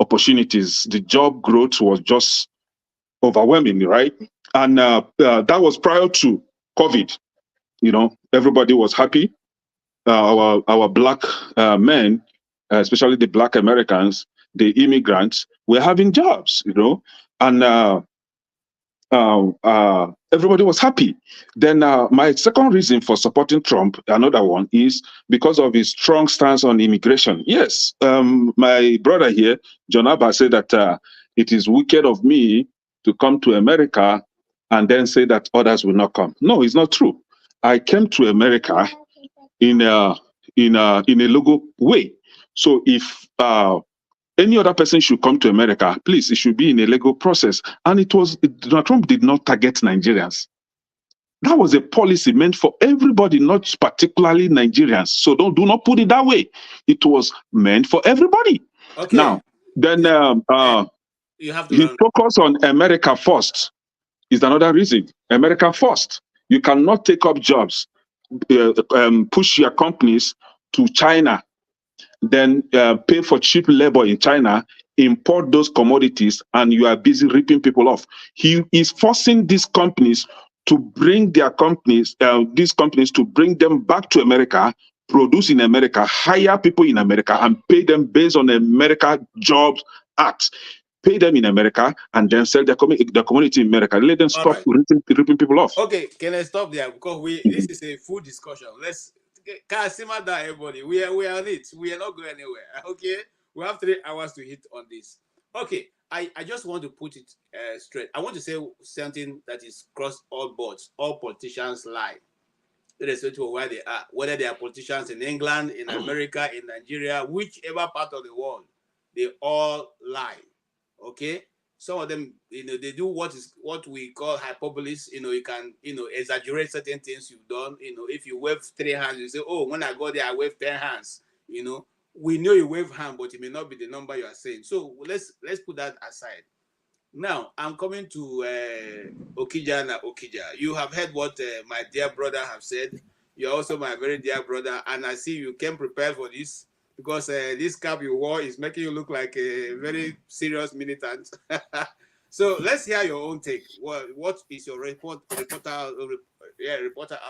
opportunities. The job growth was just overwhelming, right? And that was prior to COVID. You know, everybody was happy. Our black men, especially the black Americans, the immigrants, were having jobs. You know, and everybody was happy. Then my second reason for supporting Trump, another one, is because of his strong stance on immigration. Yes, my brother here, John Abba, said that it is wicked of me to come to America and then say that others will not come. No, it's not true. I came to America in a legal way. So if any other person should come to America, please, it should be in a legal process. And Donald Trump did not target Nigerians. That was a policy meant for everybody, not particularly Nigerians. So do not put it that way. It was meant for everybody. Okay. Now, then you have to his focus on America first is another reason. America first. You cannot take up jobs, push your companies to China, then pay for cheap labor in China, import those commodities, and you are busy ripping people off. He is forcing these companies to bring these companies to bring them back to America, produce in America, hire people in America, and pay them based on America Jobs Act. Pay them in America and then sell their commodity in America. Let them stop ripping people off. Okay, can I stop there? Because this is a full discussion. Can I simmer down, everybody? We are on it. We are not going anywhere. Okay, we have 3 hours to hit on this. Okay, I just want to put it straight. I want to say something that is cross all boards. All politicians lie, irrespective of where they are, whether they are politicians in England, in America, in Nigeria, whichever part of the world, they all lie. Okay, some of them, they do what we call hyperbole. You can, exaggerate certain things you've done. If you wave 3 hands, you say, "Oh, when I go there, I wave 10 hands." We know you wave hand, but it may not be the number you are saying. So let's put that aside. Now I'm coming to Okija. You have heard what my dear brother have said. You're also my very dear brother, and I see you came prepared for this. Because this cap you wore is making you look like a very serious militant. So let's hear your own take. What is your reporter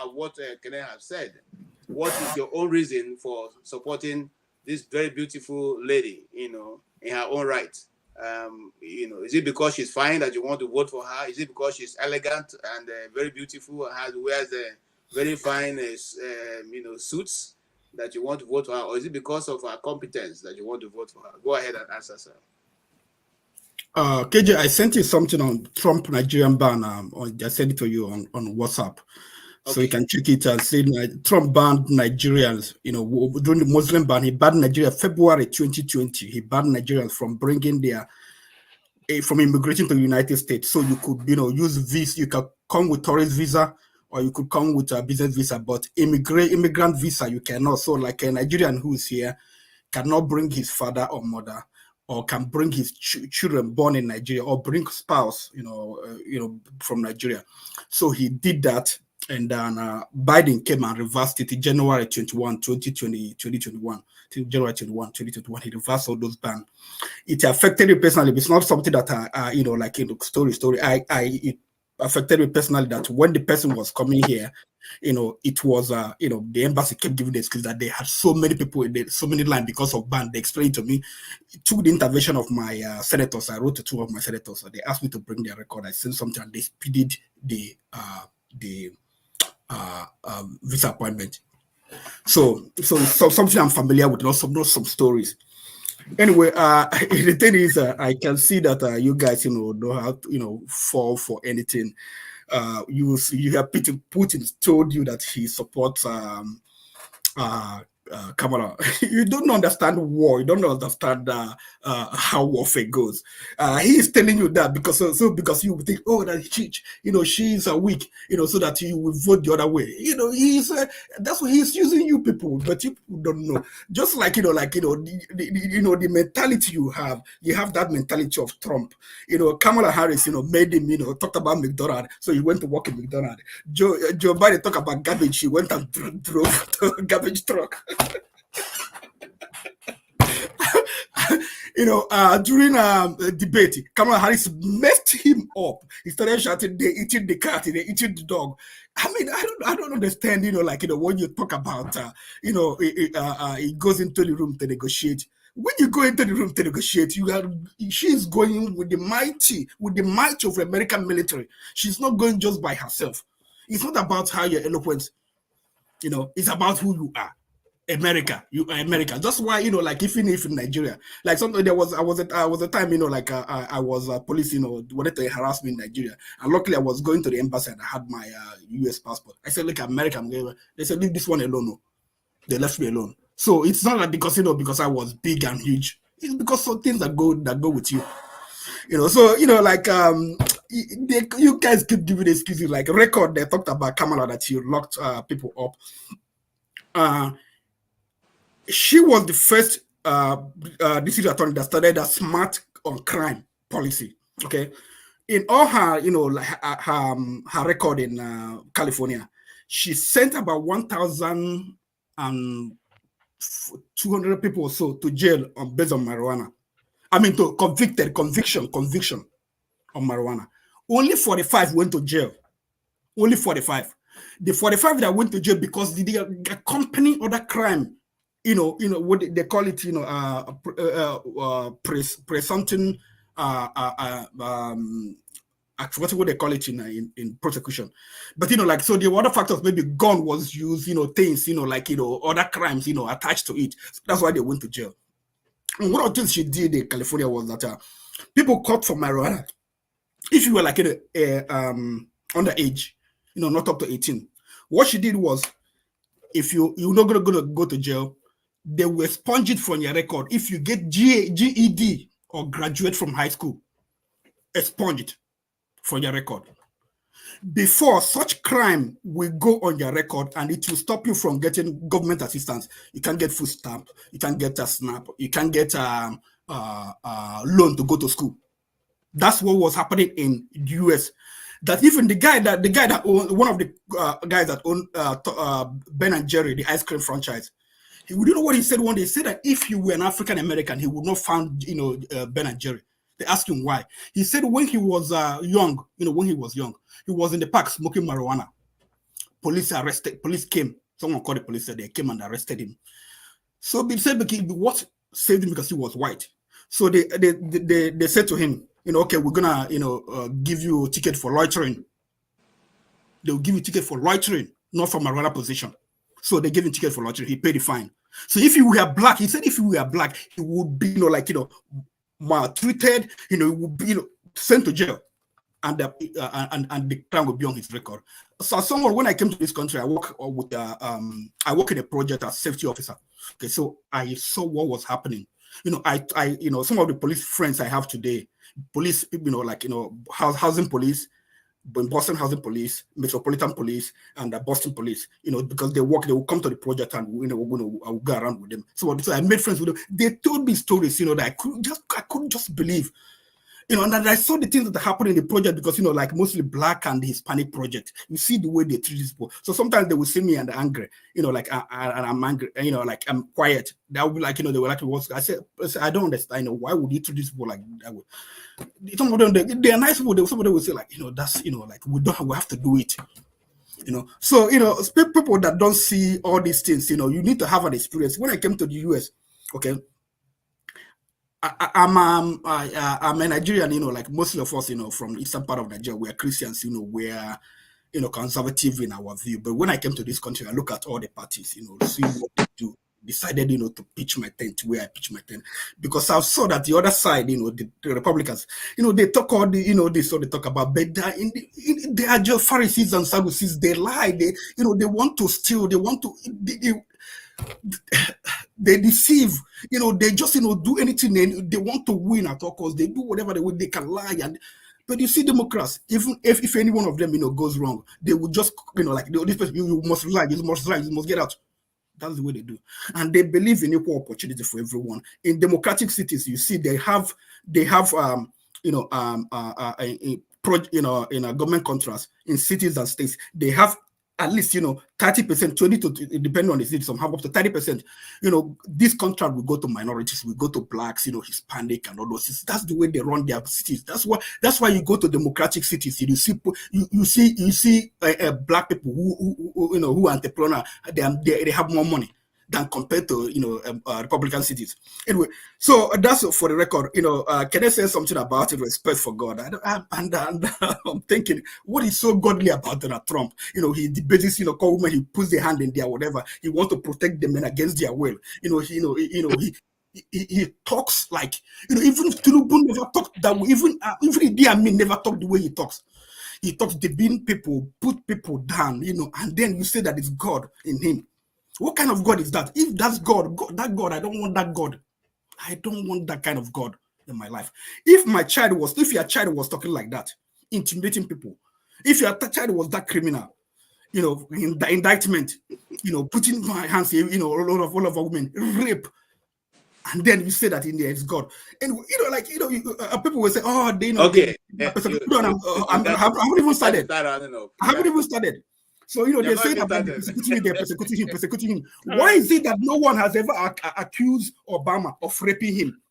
of what Kenneth have said? what is your own reason for supporting this very beautiful lady, in her own right? Is it because she's fine that you want to vote for her? Is it because she's elegant and very beautiful and wears very fine, suits that you want to vote for her? Or is it because of her competence that you want to vote for her? Go ahead and answer, sir. KJ, I sent you something on Trump Nigerian ban. I sent it to you on WhatsApp. So you can check it and see Trump banned Nigerians, during the Muslim ban. He banned Nigeria February 2020. He banned Nigerians from bringing from immigrating to the United States. So you could, use visa. You can come with tourist visa or you could come with a business visa, but immigrant visa, you cannot. So like a Nigerian who's here cannot bring his father or mother, or can bring his children born in Nigeria, or bring spouse, from Nigeria. So he did that. And then Biden came and reversed it in January 21, 2021. January 21, 2021, he reversed all those bans. It affected me personally. It's not something that story. It affected me personally that when the person was coming here, it was the embassy kept giving the excuse that they had so many people, so many lines because of ban. They explained to me, through the intervention of my senators. I wrote to two of my senators. So they asked me to bring their record. I sent something and they speeded the visa appointment. So something I'm familiar with, not some stories. Anyway, the thing is, I can see that you guys, don't have to, fall for anything. You have Putin told you that he supports Kamala. You don't understand war. You don't understand how warfare goes. He is telling you that because you think, oh, that she's weak, so that you will vote the other way. He's that's what he's using you people, but you people don't know. Just like the mentality you have that mentality of Trump. Kamala Harris, made him, talked about McDonald's, so he went to work in McDonald's. Joe Biden talked about garbage. He went and drove a garbage truck. During a debate, Kamala Harris messed him up. He started shouting, "They eating the cat, they eating the dog." I mean, I don't understand. When you talk about, he goes into the room to negotiate. When you go into the room to negotiate, she's going with the might of the American military. She's not going just by herself. It's not about how you're eloquent. It's about who you are. America, you are America. That's why, even if in Nigeria, like something I was a time, I was police, wanted to harass me in Nigeria. And luckily I was going to the embassy and I had my US passport. I said, look, America, I'm going. They said, leave this one alone. No. They left me alone. So it's not like because I was big and huge. It's because some things that go with you. You guys keep giving excuses, like record. They talked about Kamala that she locked people up. She was the first district attorney that started a smart on crime policy. Okay, in all her, her record in California, she sent about 1,200 people or so to jail based on marijuana. I mean, to conviction on marijuana. Only 45 went to jail. Only 45. The 45 that went to jail because they accompany other crime. What they call it, presumption, I forgot what they call it in prosecution. But so the other factors, maybe gun was used, things, other crimes, attached to it. So that's why they went to jail. And one of the things she did in California was that people caught for marijuana, if you were underage, not up to 18, what she did was, if you're not gonna go to jail, they will expunge it from your record. If you get GED or graduate from high school, expunge it from your record. Before, such crime will go on your record and it will stop you from getting government assistance. You can't get food stamp, you can't get a SNAP, you can't get a loan to go to school. That's what was happening in the US. That even the guy that owned, one of the guys that owned Ben and Jerry, the ice cream franchise, we don't know what he said one day. He said that if you were an African American, he would not found Ben and Jerry. They asked him why. He said when he was young, he was in the park smoking marijuana. Police came. Someone called the police, said they came and arrested him. So they said what saved him because he was white. So they said to him, okay, we're gonna give you a ticket for loitering. They'll give you a ticket for loitering, not from a runner position. So they gave him a ticket for loitering. He paid the fine. So if you were black, he said if you were black, he would be maltreated. He would be sent to jail, and the crime would be on his record. So someone, when I came to this country, I work with I work in a project as safety officer. Okay, so I saw what was happening. I some of the police friends I have today, police, housing police, Boston Housing Police, Metropolitan Police, and Boston Police, because they will come to the project and I will go around with them. So I made friends with them. They told me stories, that I couldn't just believe. And I saw the things that happen in the project because, mostly black and Hispanic project. You see the way they treat these people. So sometimes they will see me and they're angry, and I'm angry, I'm quiet. That would be like, they were like, I said, I don't understand. Why would you treat these people like that? Some of them, they're nice people. Somebody will say, that's, we have to do it. So, people that don't see all these things, you need to have an experience. When I came to the US, okay, I'm a Nigerian, like mostly of us, from the eastern part of Nigeria, we're Christians, we're, conservative in our view. But when I came to this country, I look at all the parties, see what they do. Decided, to pitch my tent where I pitch my tent, because I saw that the other side, the Republicans, they talk all the, this what they talk about, but they are just Pharisees and Sadducees. They lie. They want to steal. They want to. They deceive, they just do anything they want to win at all costs. They do whatever they can lie. But you see Democrats, even if any one of them goes wrong, they will just this person, you must lie, you must get out. That's the way they do, and they believe in equal opportunity for everyone. In democratic cities, you see they have government contracts in cities and states. They have at least 30%, 20 to depending on the city, some have up to 30%. This contract will go to minorities, will go to blacks, Hispanic and all those. That's the way they run their cities. That's why you go to democratic cities. You see black people who are entrepreneur. They have more money than compared to Republican cities. Anyway, so that's for the record. Can I say something about it? Respect for God. I'm thinking, what is so godly about Donald Trump? He debates, call women, he puts their hand in there, whatever. He wants to protect them and against their will. He talks like, even Tinubu never talked that way. Even Idi Amin never talked the way he talks. He talks demean people, put people down, and then you say that it's God in him. What kind of God is that? If that's God, that God, I don't want that God. I don't want that kind of God in my life. If your child was talking like that, intimidating people, if your child was that criminal, in the indictment, putting my hands here, all of our women, rape, and then you say that in there it's God, and people will say, oh, they know. Okay, I haven't even started. I haven't even started. So they say that they're persecuting him. Why is it that no one has ever accused Obama of raping him?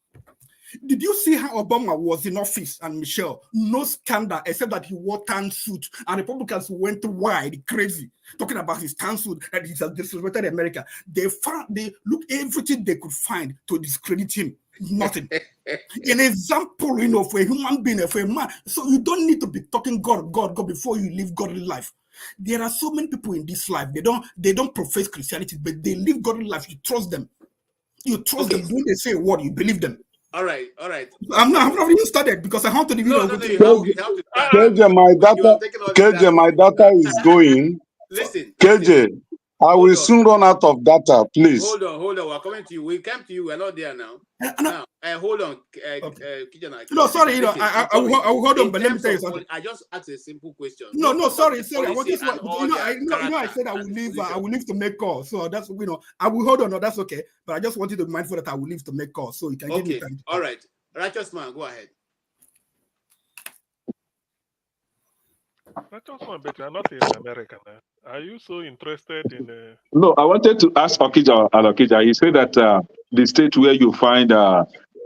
Did you see how Obama was in office and Michelle? No scandal except that he wore tan suit, and Republicans went wide crazy talking about his tan suit that he has disrespected America. They looked everything they could find to discredit him. Nothing. An example, for a human being, for a man. So you don't need to be talking God before you live godly life. There are so many people in this life. They don't profess Christianity, but they live godly life. You trust them. You trust them. When they say a word, you believe them. All right. I'm not even started because I want to the video. KJ, my data is going. Listen. KJ, I will soon run out of data, please. Hold on. We're coming to you. We came to you. We're not there now. Hold on. No, sorry. I will hold on, but let me tell you something. I just asked a simple question. No, sorry. I want this one. I said I will leave. I will leave to make calls. So that's I will hold on. No, that's okay. But I just wanted to be mindful that I will leave to make calls, so you can give me time. All right, righteous man, go ahead. Righteous man, but you're not in America now. Are you so interested in? No, I wanted to ask Okija. He said that the state where you find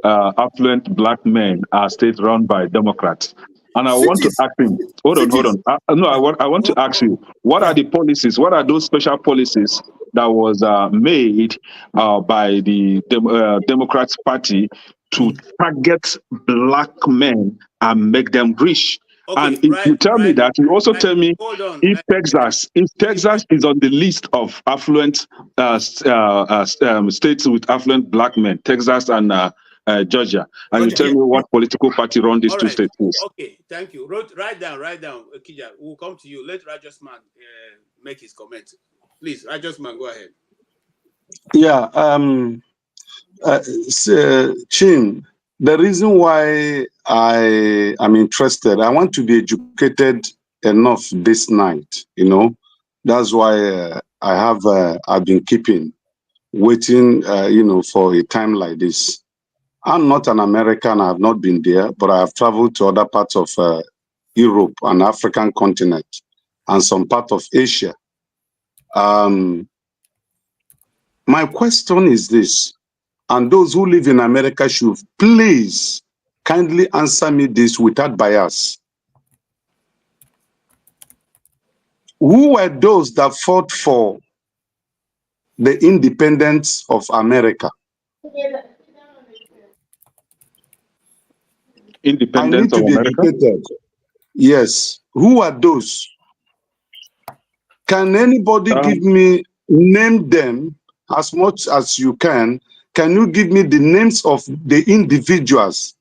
affluent black men are states run by Democrats. And I want to ask him, hold on. I want to ask you, what are the policies? What are those special policies that was made by the Democrats Party to target black men and make them rich. Okay, and if you tell me that, you also tell me hold on. if Texas is on the list of affluent states with affluent black men, Texas and Georgia, and you tell me what political party run these two states is. Okay, thank you. Write down, Kija. We'll come to you. Let Righteous Man make his comment. Please, Righteous Man, go ahead. Yeah, Chin, the reason why I am interested, I want to be educated enough this night, you know. That's why I've been waiting, you know, for a time like this. I'm not an American, I have not been there, but I have traveled to other parts of Europe and African continent and some part of Asia. My question is this, and those who live in America should please kindly answer me this without bias. Who were those that fought for the independence of America? Independence of America? Educated. Yes. Who are those? Can anybody give me, name them as much as you can? Can you give me the names of the individuals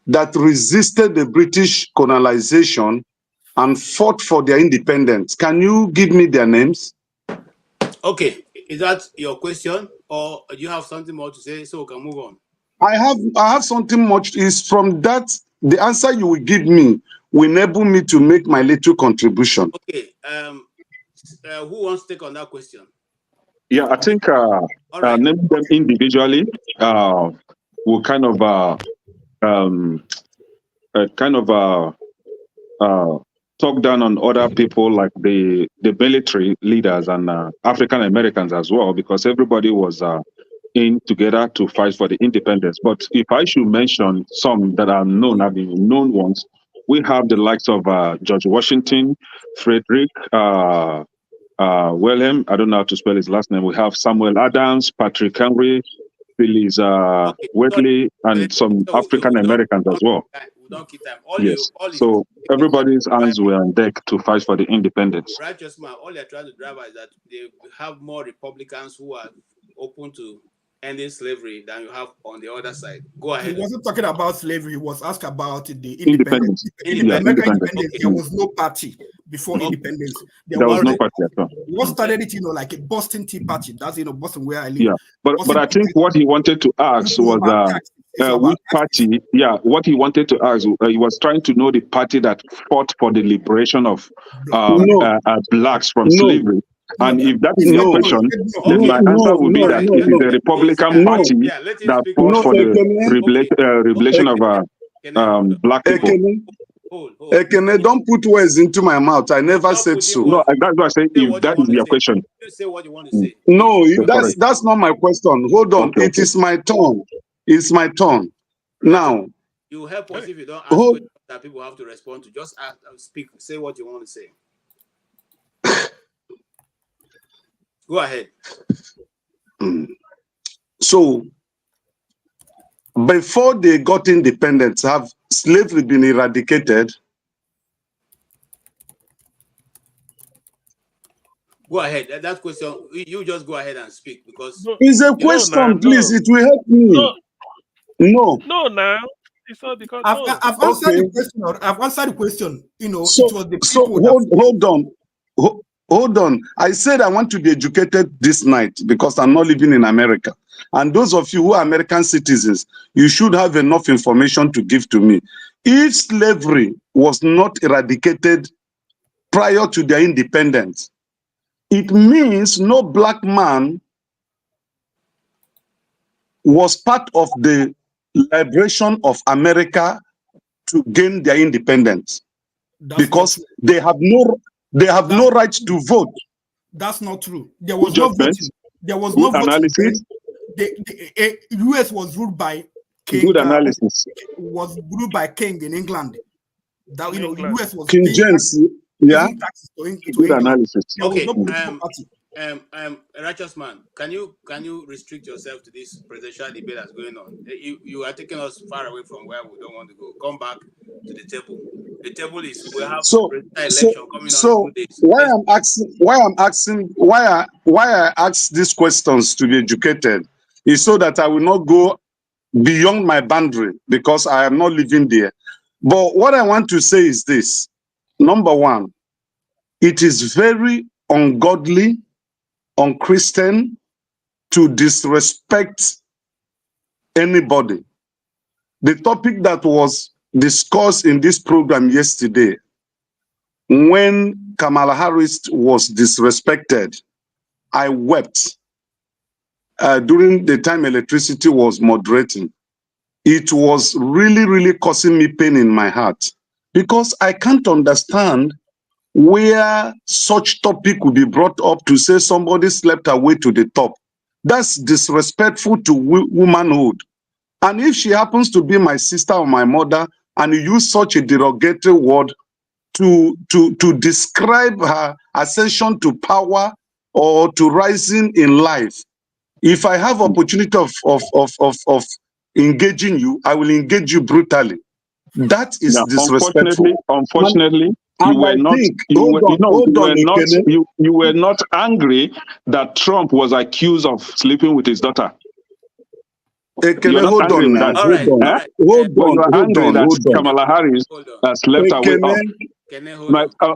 that resisted the British colonization and fought for their independence? Can you give me their names? Okay, is that your question, or do you have something more to say so we can move on? I have something much. Is from that the answer you will give me will enable me to make my little contribution. Okay, who wants to take on that question? Yeah, I think naming them individually will kind of talk down on other people like the military leaders and African Americans as well, because everybody was in together to fight for the independence. But if I should mention some that are known, are the known ones, we have the likes of George Washington, Frederick William, I don't know how to spell his last name. We have Samuel Adams, Patrick Henry, Phyllis Wheatley, and some African Americans as well. We don't keep time. Yes. So everybody's hands were on deck to fight for the independence. Righteous Man, all they're trying to drive is that they have more Republicans who are open to ending slavery than you have on the other side. Go ahead. He wasn't talking about slavery. He was asked about the independence. Independence. Okay. There was no party before independence. There was no party at all. What started it, like a Boston Tea Party. That's, Boston where I live. Yeah, but I think what he wanted to ask was which party? Yeah, what he wanted to ask, he was trying to know the party that fought for the liberation of blacks from slavery. And if that is your question, then my answer would be that it is the Republican Party that fought for the revelation of black people. Ekene, don't put words into my mouth. I never said so. No, that's what I say. If that is your question, say what you want to say. No, that's not my question. Hold on, it is my turn. It's my turn. Now, you help us if you don't ask questions that people have to respond to. Just ask, speak, say what you want to say. Go ahead. So, before they got independence, have slavery been eradicated? Go ahead. That question, you just go ahead and speak because it's a question, please. It will help me. No, now. It's not because I've answered the question. I've answered the question. So, it was the people hold on. I said I want to be educated this night because I'm not living in America. And those of you who are American citizens, you should have enough information to give to me. If slavery was not eradicated prior to their independence, it means no black man was part of the liberation of America to gain their independence. Because they have no right to vote. That's not true. There was no voting. There was no voting. The US was ruled by King. Good analysis. Was ruled by King in England. That US was King James. Yeah. Good analysis. Okay. Righteous man, can you restrict yourself to this presidential debate that's going on? You are taking us far away from where we don't want to go. Come back to the table. The table is we have presidential election coming on in 2 days. Why I ask these questions to be educated is so that I will not go beyond my boundary because I am not living there. But what I want to say is this. Number one, it is very ungodly, unchristian to disrespect anybody. The topic that was discussed in this program yesterday, when Kamala Harris was disrespected, I wept during the time electricity was moderating. It was really, really causing me pain in my heart because I can't understand where such topic would be brought up to say somebody slept away to the top. That's disrespectful to womanhood. And if she happens to be my sister or my mother, and you use such a derogatory word to describe her ascension to power or to rising in life, if I have opportunity of engaging you, I will engage you brutally. That is disrespectful. Unfortunately, you were not angry that Trump was accused of sleeping with his daughter. You're not angry with that. Hold But you are angry that on. Kamala Harris slept away up.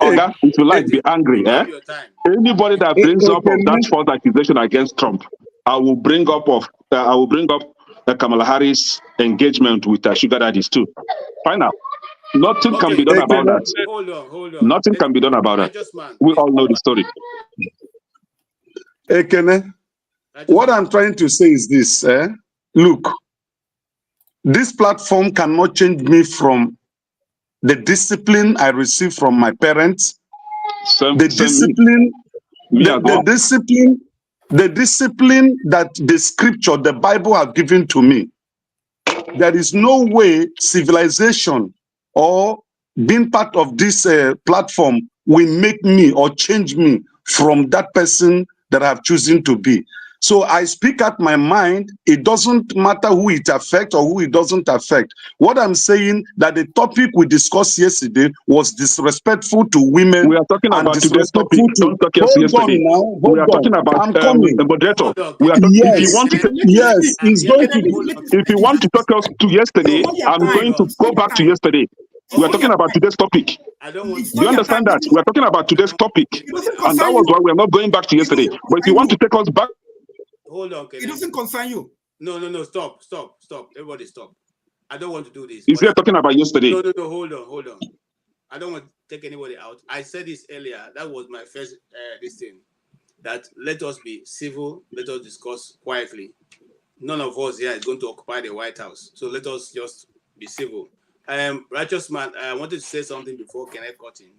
Oga, if you like, be angry. Anybody that brings up of that false accusation against Trump, I will bring up the Kamala Harris engagement with sugar daddies too. Fine now. Nothing can be done about that. Hold on. Nothing can be done about that. We all know the story. Ekene, what I'm trying to say is this. Look, this platform cannot change me from the discipline I received from my parents. The discipline that the scripture, the Bible have given to me. There is no way civilization or being part of this platform will make me or change me from that person that I've chosen to be. So I speak out my mind. It doesn't matter who it affects or who it doesn't affect. What I'm saying that the topic we discussed yesterday was disrespectful to women. We are talking about today's topic. Don't talk yesterday. We are talking about the moderator. We are talking, if you want to if you want to talk us to yesterday, I'm going to go back to yesterday. We are talking about today's topic. Do you understand that? We are talking about today's topic. And that was why we are not going back to yesterday. But if you want to take us back, hold on, Kenneth. It doesn't concern you. No. Stop. Everybody stop. I don't want to do this. Is he talking about yesterday? No. Hold on. I don't want to take anybody out. I said this earlier. That was my first this thing. That let us be civil. Let us discuss quietly. None of us here is going to occupy the White House. So let us just be civil. Righteous man, I wanted to say something before Kenneth got in.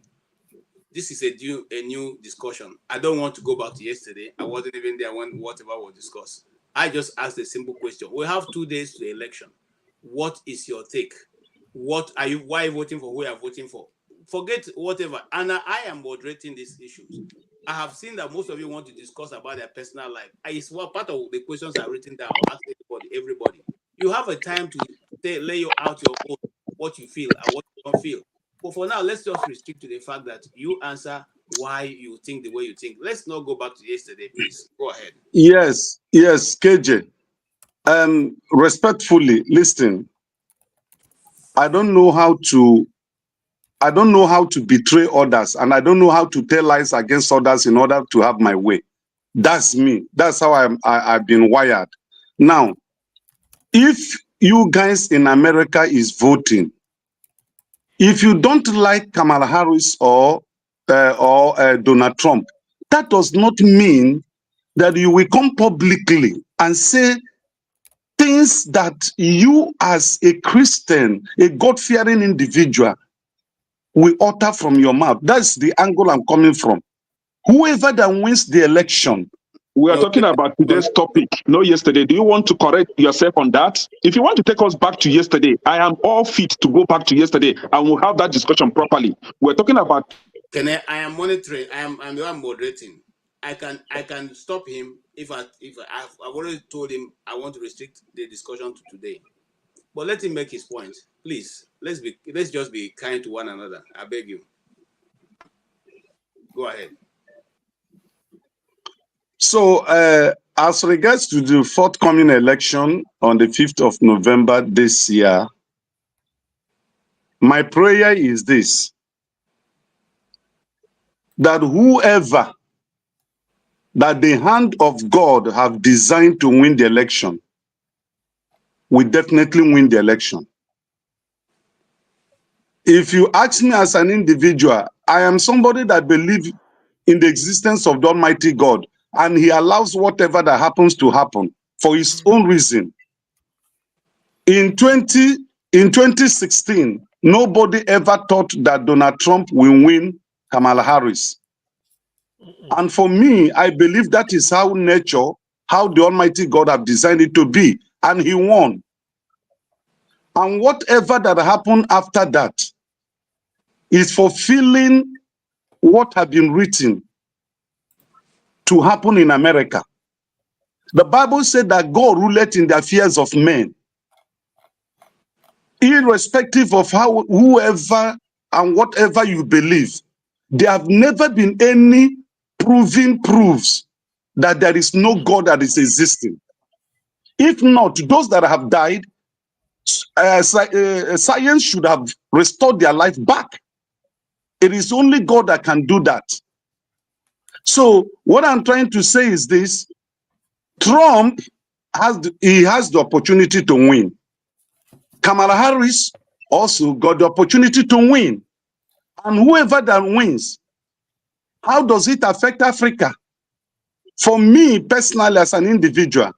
This is a new discussion. I don't want to go back to yesterday. I wasn't even there when whatever was discussed. I just asked a simple question. We have 2 days to the election. What is your take? Why are you voting for who you are voting for? Forget whatever. And I am moderating these issues. I have seen that most of you want to discuss about their personal life. It's part of the questions are written down. Ask everybody. You have a time to lay out your own, what you feel and what you don't feel. But for now, let's just restrict to the fact that you answer why you think the way you think. Let's not go back to yesterday, please. Go ahead. Yes, KJ. Respectfully, listen. I don't know how to betray others, and I don't know how to tell lies against others in order to have my way. That's me. That's how I've been wired. Now, if you guys in America is voting, if you don't like Kamala Harris or Donald Trump, that does not mean that you will come publicly and say things that you as a Christian, a God-fearing individual, will utter from your mouth. That's the angle I'm coming from. Whoever that wins the election. We are talking about today's topic, not yesterday. Do you want to correct yourself on that? If you want to take us back to yesterday, I am all fit to go back to yesterday and we'll have that discussion properly. We're talking about... I am monitoring. I'm the one moderating. I can stop him if I've already told him I want to restrict the discussion to today. But let him make his point, please. Let's just be kind to one another. I beg you. Go ahead. So, as regards to the forthcoming election on the 5th of November this year, my prayer is this: that whoever that the hand of God have designed to win the election will definitely win the election. If you ask me as an individual, I am somebody that believes in the existence of the Almighty God, and He allows whatever that happens to happen for His own reason. In 2016, nobody ever thought that Donald Trump will win Kamala Harris. And for me, I believe that is how nature, how the Almighty God have designed it to be, and He won. And whatever that happened after that is fulfilling what had been written to happen in America. The Bible said that God ruleth in the affairs of men, irrespective of how, whoever and whatever you believe. There have never been any proofs that there is no God that is existing. If not, those that have died, science should have restored their life back. It is only God that can do that. So what I'm trying to say is this: Trump has the opportunity to win. Kamala Harris also got the opportunity to win. And whoever that wins, how does it affect Africa? For me personally, as an individual,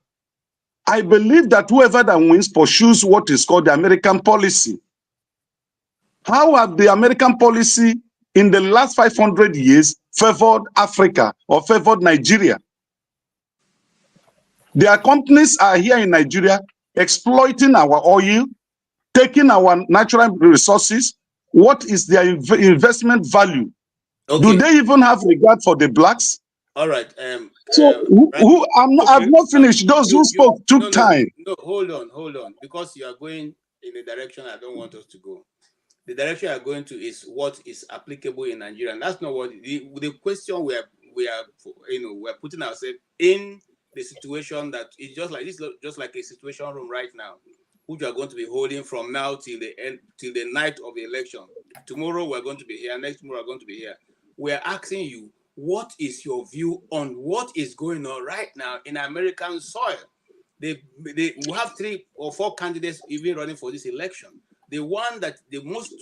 I believe that whoever that wins pursues what is called the American policy. How have the American policy in the last 500 years favored Africa or favored Nigeria? Their companies are here in Nigeria exploiting our oil, taking our natural resources. What is their investment value? Okay. Do they even have regard for the blacks? All right. I've not finished. Those who spoke took time. No, hold on. Because you are going in a direction I don't want us to go. The direction you are going to is what is applicable in Nigeria. And that's not what the question we are we're putting ourselves in the situation that is just like this, just like a situation room right now, which you are going to be holding from now till the end, till the night of the election. Tomorrow we're going to be here. Next tomorrow we're going to be here. We're asking you, what is your view on what is going on right now in American soil? We have 3 or 4 candidates even running for this election. The one that the most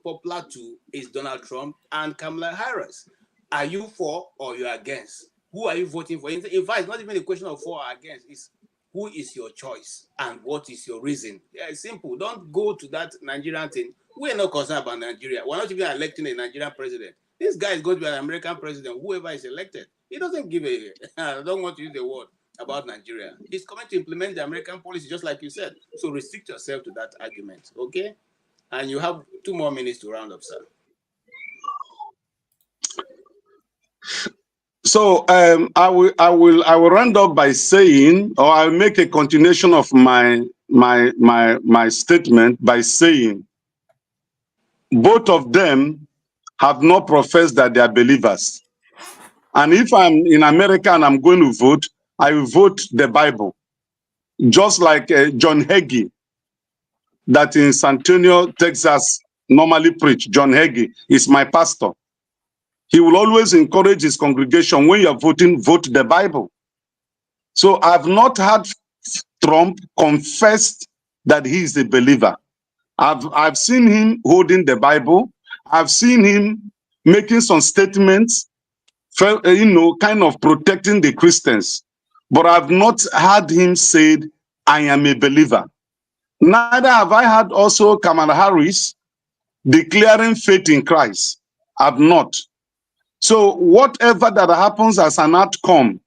popular to is Donald Trump and Kamala Harris. Are you for or you are against? Who are you voting for? In fact, it's not even a question of for or against. It's who is your choice and what is your reason? Yeah, it's simple. Don't go to that Nigerian thing. We're not concerned about Nigeria. We're not even electing a Nigerian president. This guy is going to be an American president, whoever is elected. He doesn't give a, I don't want to use the word about Nigeria. He's coming to implement the American policy, just like you said. So restrict yourself to that argument, okay? And you have 2 more minutes to round up, sir. So I will round up by saying, or I'll make a continuation of my statement by saying, both of them have not professed that they are believers. And if I'm in America and I'm going to vote, I will vote the Bible. Just like John Hagee, that in San Antonio, Texas, normally preach. John Hagee is my pastor. He will always encourage his congregation, when you're voting, vote the Bible. So I've not had Trump confessed that he is a believer. I've seen him holding the Bible. I've seen him making some statements, kind of protecting the Christians. But I've not had him said, I am a believer. Neither have I had also Kamala Harris declaring faith in Christ. I've not. So whatever that happens as an outcome,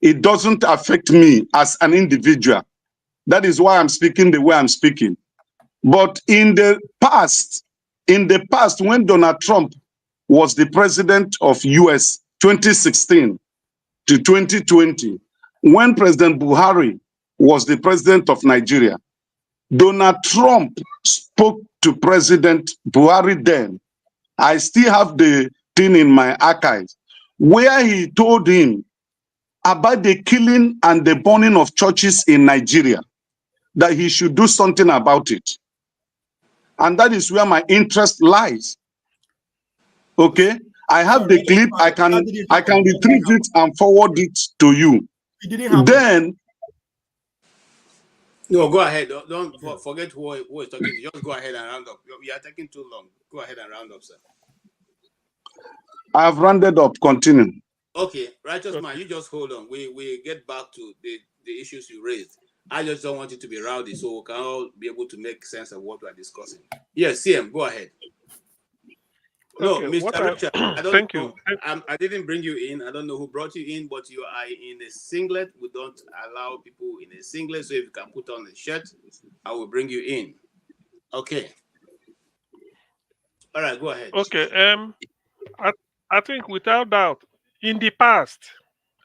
it doesn't affect me as an individual. That is why I'm speaking the way I'm speaking. But in the past, when Donald Trump was the president of US, 2016, to 2020, when President Buhari was the president of Nigeria, Donald Trump spoke to President Buhari then. I still have the thing in my archives, where he told him about the killing and the burning of churches in Nigeria, that he should do something about it. And that is where my interest lies. Okay? I have the clip. I can retrieve it and forward it to you. It didn't happen. Then no, go ahead. Don't forget who is talking. Just go ahead and round up. We are taking too long. Go ahead and round up, sir. I have rounded up. Continue. Okay, righteous man, you just hold on. We get back to the issues you raised. I just don't want it to be rowdy, so we can all be able to make sense of what we are discussing. Yes, CM, go ahead. No, Okay, Mr. Richard, I don't thank know. you. I didn't bring you in. I don't know who brought you in, but you are in a singlet. We don't allow people in a singlet, so if you can put on a shirt, I will bring you in. Okay. All right, go ahead. Okay. I think without doubt, in the past,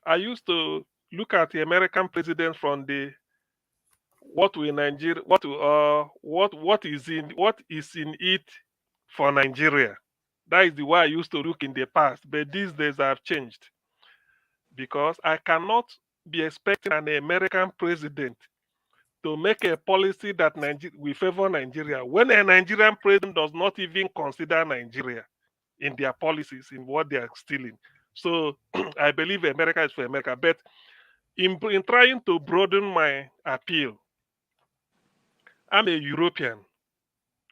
I used to look at the American president from the what is in it for Nigeria. That is the way I used to look in the past, but these days I've changed, because I cannot be expecting an American president to make a policy that will favor Nigeria when a Nigerian president does not even consider Nigeria in their policies, in what they are stealing. So I believe America is for America. But in trying to broaden my appeal, I'm a European,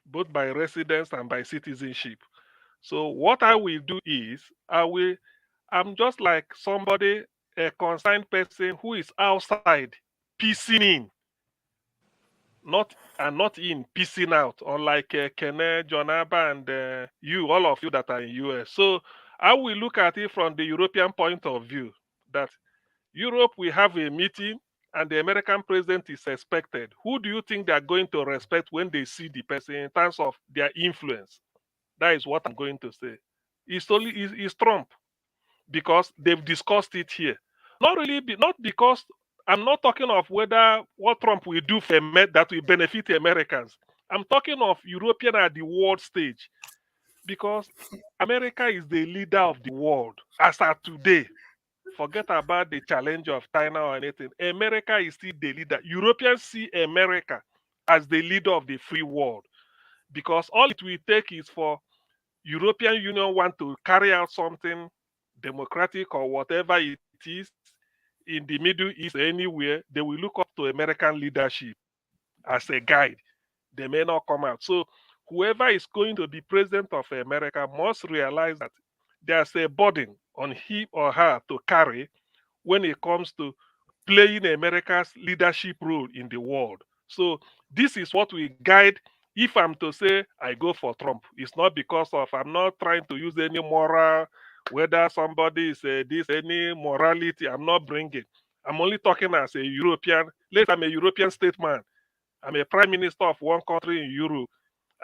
both by residence and by citizenship. So what I will do is I'm just like somebody, a concerned person who is outside piecing in, not in piecing out, unlike Kene, John Abba, and you, all of you that are in US. So I will look at it from the European point of view, that Europe will have a meeting and the American president is expected. Who do you think they are going to respect when they see the person in terms of their influence? That is what I'm going to say. It's Trump, because they've discussed it here. Not because I'm not talking of whether what Trump will do for that will benefit Americans. I'm talking of European at the world stage, because America is the leader of the world as of today. Forget about the challenge of China or anything. America is still the leader. Europeans see America as the leader of the free world, because all it will take is for European Union want to carry out something democratic or whatever it is in the Middle East, anywhere, they will look up to American leadership as a guide. They may not come out. So whoever is going to be president of America must realize that there's a burden on him or her to carry when it comes to playing America's leadership role in the world. So this is what we guide. If I'm to say I go for Trump, it's not because of, I'm not trying to use any moral, whether somebody is any morality, I'm not bringing. I'm only talking as a European. I'm a European statesman. I'm a prime minister of one country in Europe,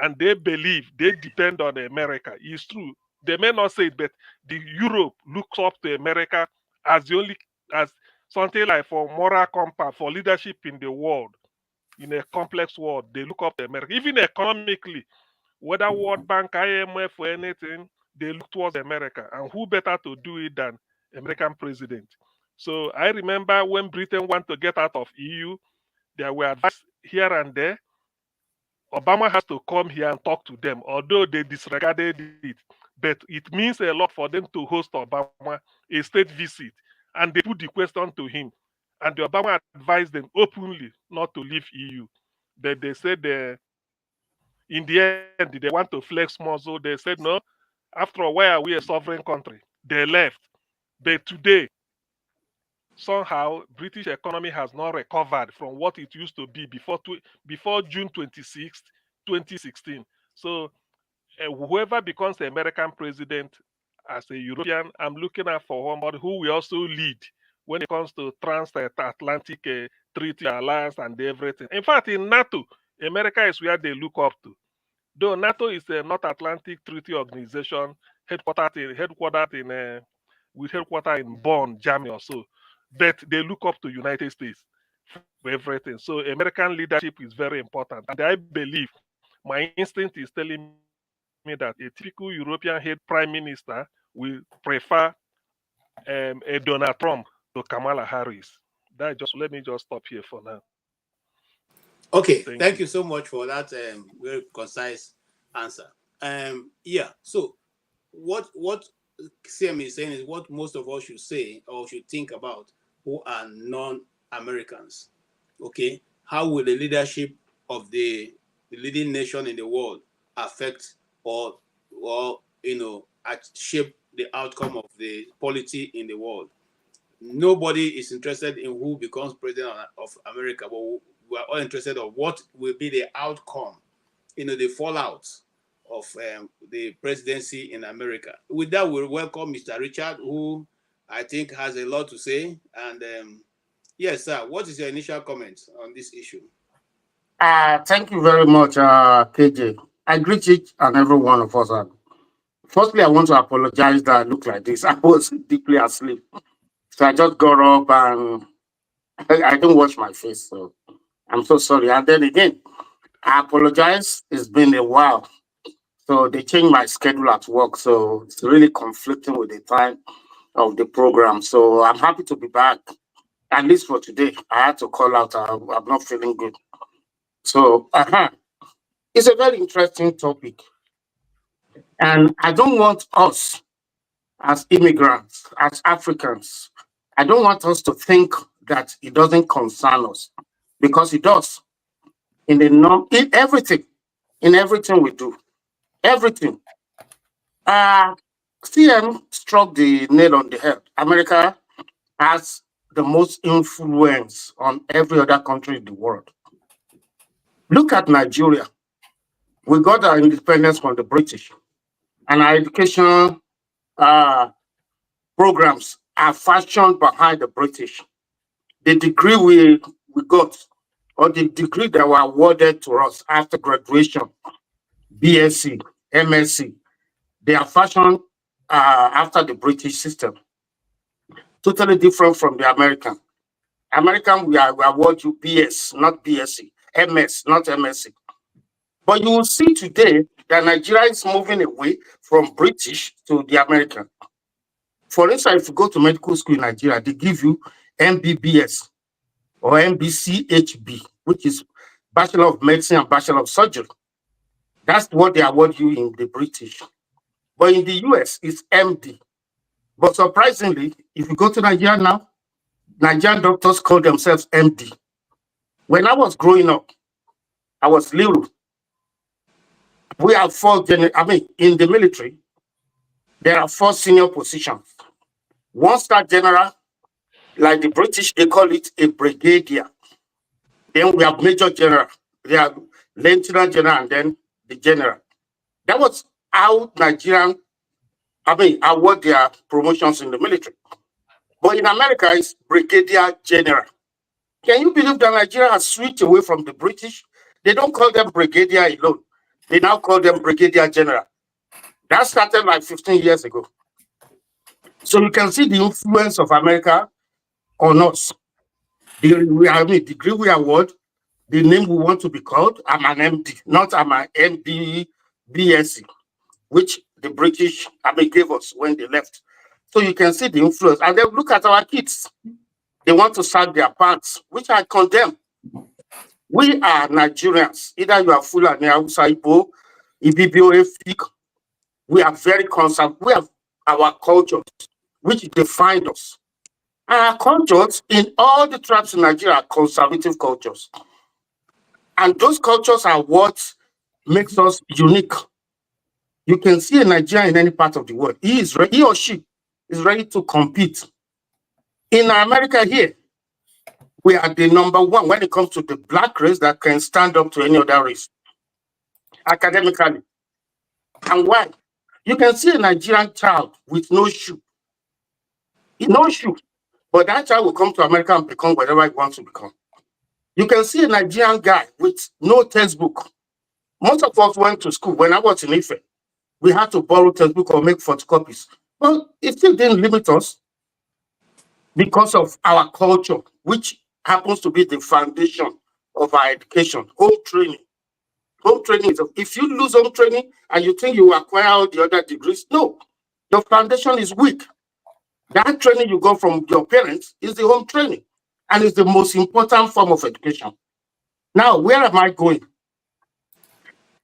and they believe they depend on America. It's true. They may not say it, but the Europe looks up to America as the only, as something like for moral compass, for leadership in the world, in a complex world. They look up to America. Even economically, whether World Bank, IMF, or anything, they look towards America. And who better to do it than American president? So I remember when Britain wanted to get out of EU, there were advice here and there. Obama has to come here and talk to them, although they disregarded it. But it means a lot for them to host Obama a state visit. And they put the question to him. And the Obama advised them openly not to leave EU. But they said in the end, they want to flex muscle. They said, no, after all, why are we a sovereign country? They left. But today, somehow, British economy has not recovered from what it used to be before June 26th, 2016. So whoever becomes the American president as a European, I'm looking at for somebody who will also lead when it comes to transatlantic treaty alliance and everything. In fact, in NATO, America is where they look up to. Though NATO is a North Atlantic Treaty Organization headquartered in with headquarters in Bonn, Germany or so. But they look up to United States for everything. So American leadership is very important. And I believe my instinct is telling me that a typical European head prime minister will prefer a Donald Trump to Kamala Harris. That just let me just stop here for now. Okay, thank you so much for that very concise answer. Yeah, so what CM is saying is what most of us should say or should think about who are non-Americans. Okay, how will the leadership of the leading nation in the world affect or shape the outcome of the polity in the world? Nobody is interested in who becomes president of America, but we are all interested in what will be the outcome, the fallout of the presidency in America. With that, we'll welcome Mr. Richard, who I think has a lot to say. And yes, sir, what is your initial comment on this issue? Thank you very much, KJ. I greet each and every one of us. Firstly, I want to apologize that I look like this. I was deeply asleep. So I just got up and I didn't wash my face. So I'm so sorry. And then again, I apologize. It's been a while. So they changed my schedule at work. So it's really conflicting with the time of the program. So I'm happy to be back. At least for today. I had to call out. I'm not feeling good. So it's a very interesting topic. And I don't want us as immigrants, as Africans, I don't want us to think that it doesn't concern us, because it does. In everything we do, everything. CM struck the nail on the head. America has the most influence on every other country in the world. Look at Nigeria. We got our independence from the British, and our education programs are fashioned behind the British. The degree we got, or the degree that were awarded to us after graduation, BSc, MSc, they are fashioned after the British system. Totally different from the American. American, we award you BS, not BSc, MS, not MSc. But you will see today that Nigeria is moving away from British to the American. For instance, if you go to medical school in Nigeria, they give you MBBS or MBCHB, which is Bachelor of Medicine and Bachelor of Surgery. That's what they award you in the British. But in the US, it's MD. But surprisingly, if you go to Nigeria now, Nigerian doctors call themselves MD. When I was growing up, I was little. We have in the military, there are 4 senior positions. 1-star general, like the British, they call it a brigadier. Then we have major general, they have lieutenant general, and then the general. That was how Nigerian, award their promotions in the military. But in America, it's brigadier general. Can you believe that Nigeria has switched away from the British? They don't call them brigadier alone. They now call them brigadier general. That started like 15 years ago. So you can see the influence of America on us. The degree we award, the name we want to be called. I'm an MD, not I'm an MBBSc, which the British gave us when they left. So you can see the influence. And then look at our kids. They want to sag their pants, which I condemn. We are Nigerians. Either you are Fulani, Hausa, Igbo, Ibibio, Efik. We are very concerned. We have our cultures, which define us. Our cultures in all the tribes in Nigeria are conservative cultures. And those cultures are what makes us unique. You can see a Nigerian in any part of the world. He or she is ready to compete. In America here, we are the number 1 when it comes to the black race that can stand up to any other race, academically. And why? You can see a Nigerian child with no shoe. No shoe. But that child will come to America and become whatever he wants to become. You can see a Nigerian guy with no textbook. Most of us went to school. When I was in Ife, we had to borrow textbook or make photocopies. Well, it still didn't limit us because of our culture, which happens to be the foundation of our education, home training. Home training is, if you lose home training and you think you acquire all the other degrees, no, your foundation is weak. That training you got from your parents is the home training, and it's the most important form of education. Now, where am I going?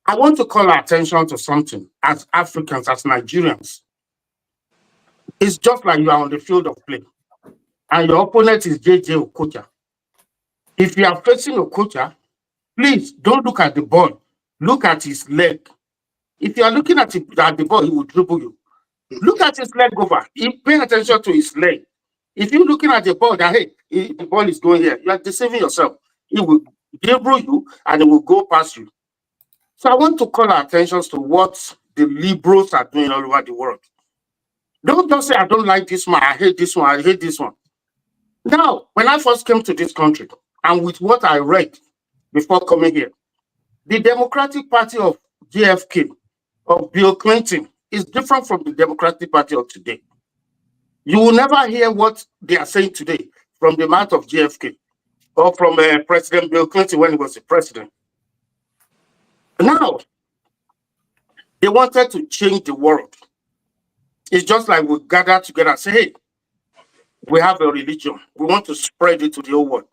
I want to call our attention to something as Africans, as Nigerians. It's just like you are on the field of play, and your opponent is JJ Okocha. If you are facing Okocha, please don't look at the ball. Look at his leg. If you are looking at the ball, he will dribble you. Look at his leg over. Pay attention to his leg. If you're looking at the ball, that hey, the ball is going here, you are deceiving yourself. He will dribble you and it will go past you. So I want to call our attention to what the liberals are doing all over the world. Don't just say, I don't like this one, I hate this one, I hate this one. Now, when I first came to this country, and with what I read before coming here, the Democratic Party of JFK, of Bill Clinton, is different from the Democratic Party of today. You will never hear what they are saying today from the mouth of JFK or from President Bill Clinton when he was the president. Now, they wanted to change the world. It's just like we gather together and say, hey, we have a religion. We want to spread it to the whole world.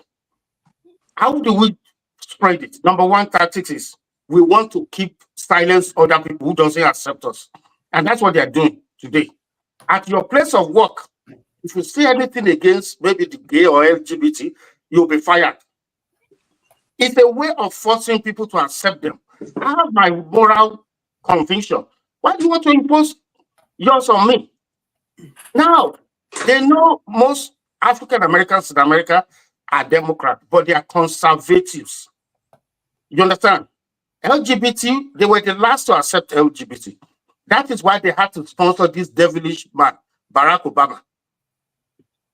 How do we spread it? Number one tactic is we want to keep silence other people who doesn't accept us. And that's what they're doing today. At your place of work, if you say anything against maybe the gay or LGBT, you'll be fired. It's a way of forcing people to accept them. I have my moral conviction. Why do you want to impose yours on me? Now, they know most African Americans in America are Democrats, but they are conservatives. You understand? LGBT, they were the last to accept LGBT. That is why they had to sponsor this devilish man, Barack Obama,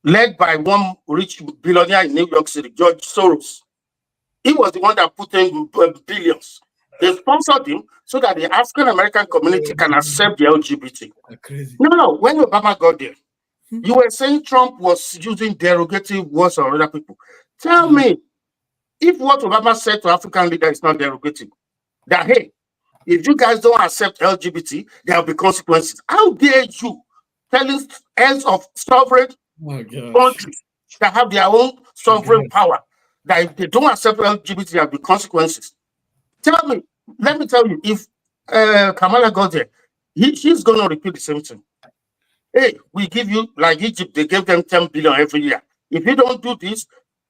led by one rich billionaire in New York City, George Soros. He was the one that put in billions. They sponsored him so that the African American community can accept the LGBT. Now, when Obama got there, you were saying Trump was using derogative words on other people. Tell me, if what Obama said to African leaders is not derogative, that hey, if you guys don't accept LGBT, there will be consequences. How dare you telling heads of sovereign countries that have their own sovereign power that if they don't accept LGBT, there will be consequences? Tell me, let me tell you, if Kamala got there, she's going to repeat the same thing. Hey, we give you, like Egypt, they gave them 10 billion every year. If you don't do this,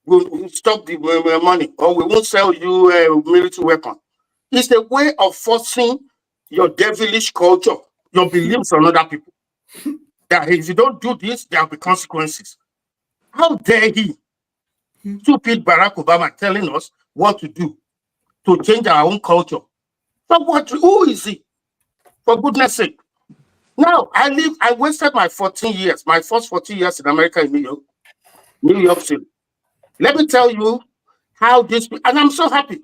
we'll stop the money, or we won't sell you a military weapon. It's a way of forcing your devilish culture, your beliefs on other people. That if you don't do this, there will be consequences. How dare he, stupid Barack Obama, telling us what to do to change our own culture? So who is he? For goodness sake. Now, I wasted my 14 years, my first 14 years in America, in New York City. Let me tell you how this, and I'm so happy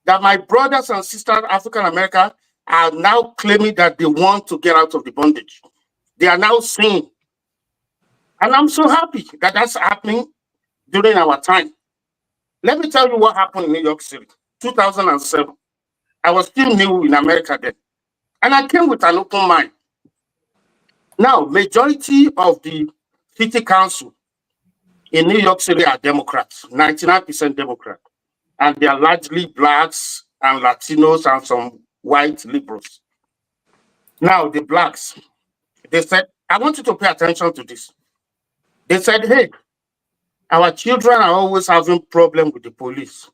that my brothers and sisters, African American, are now claiming that they want to get out of the bondage. They are now saying, and I'm so happy that that's happening during our time. Let me tell you what happened in New York City, 2007. I was still new in America then, and I came with an open mind. Now, majority of the city council in New York City are Democrats, 99% Democrat. And they are largely blacks and Latinos and some white liberals. Now, the blacks, they said, I want you to pay attention to this. They said, hey, our children are always having problems with the police.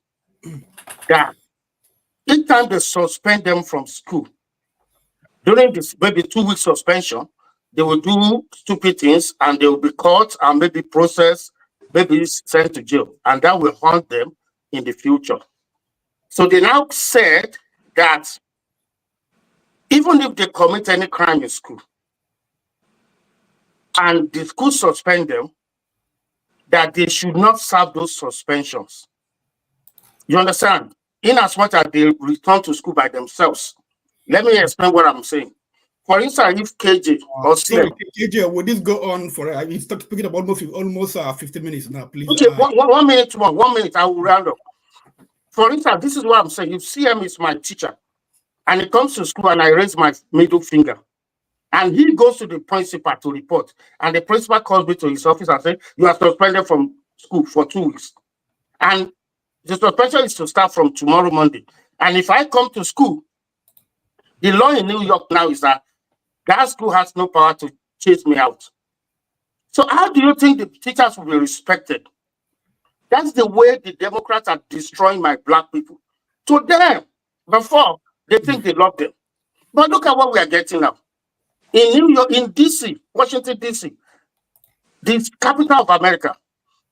Yeah. Each time they suspend them from school, during this maybe 2-week suspension, they will do stupid things and they will be caught and maybe processed, maybe sent to jail. And that will haunt them in the future. So they now said that even if they commit any crime in school and the school suspend them, that they should not serve those suspensions. You understand? In as much as they return to school by themselves. Let me explain what I'm saying. For instance, if KJ or Sorry, CM. KJ, would this go on for? We start speaking about almost 15 minutes now, please. Okay, 1 minute more. 1 minute, I will round up. For instance, this is what I'm saying. If CM is my teacher, and he comes to school and I raise my middle finger, and he goes to the principal to report, and the principal calls me to his office and says, you are suspended from school for 2 weeks. And the suspension is to start from tomorrow, Monday. And if I come to school, the law in New York now is that school has no power to chase me out. So how do you think the teachers will be respected? That's the way the Democrats are destroying my black people. To them, before, they think they love them. But look at what we are getting now. In New York, in DC, Washington, DC, the capital of America,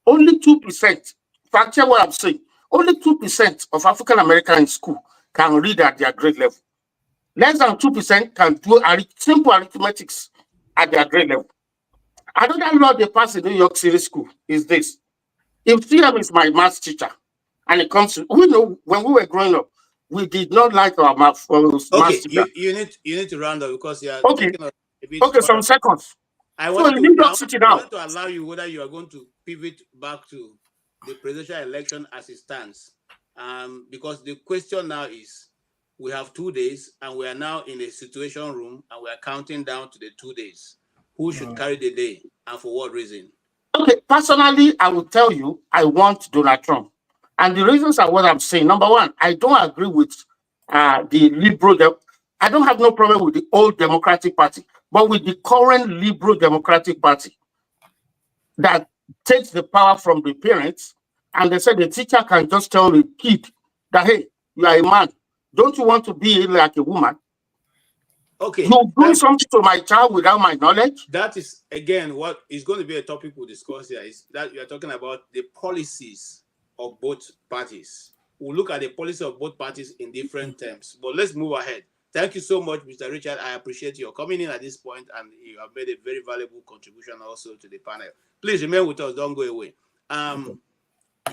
only 2%, fact check what I'm saying, only 2% of African Americans in school can read at their grade level. Less than 2% can do simple arithmetics at their grade level. Another law they passed in New York City school is this. If CM is my math teacher, and it comes to, we know when we were growing up, we did not like our math teacher. You need to round up because you are okay. taking a bit. Okay, some seconds. I want to allow you whether you are going to pivot back to the presidential election as it stands. Because the question now is, we have 2 days and we are now in a situation room and we are counting down to the 2 days. Who should carry the day and for what reason? Okay, personally, I will tell you, I want Donald Trump. And the reasons are what I'm saying. Number one, I don't agree with the liberal. I don't have no problem with the old Democratic Party, but with the current liberal Democratic Party that takes the power from the parents, and they say the teacher can just tell the kid that, hey, you are a man. Don't you want to be like a woman? Okay. You do something to my child without my knowledge? That is, again, what is going to be a topic we'll discuss here, is that you are talking about the policies of both parties. We'll look at the policy of both parties in different terms. But let's move ahead. Thank you so much, Mr. Richard. I appreciate your coming in at this point, and you have made a very valuable contribution also to the panel. Please remain with us. Don't go away.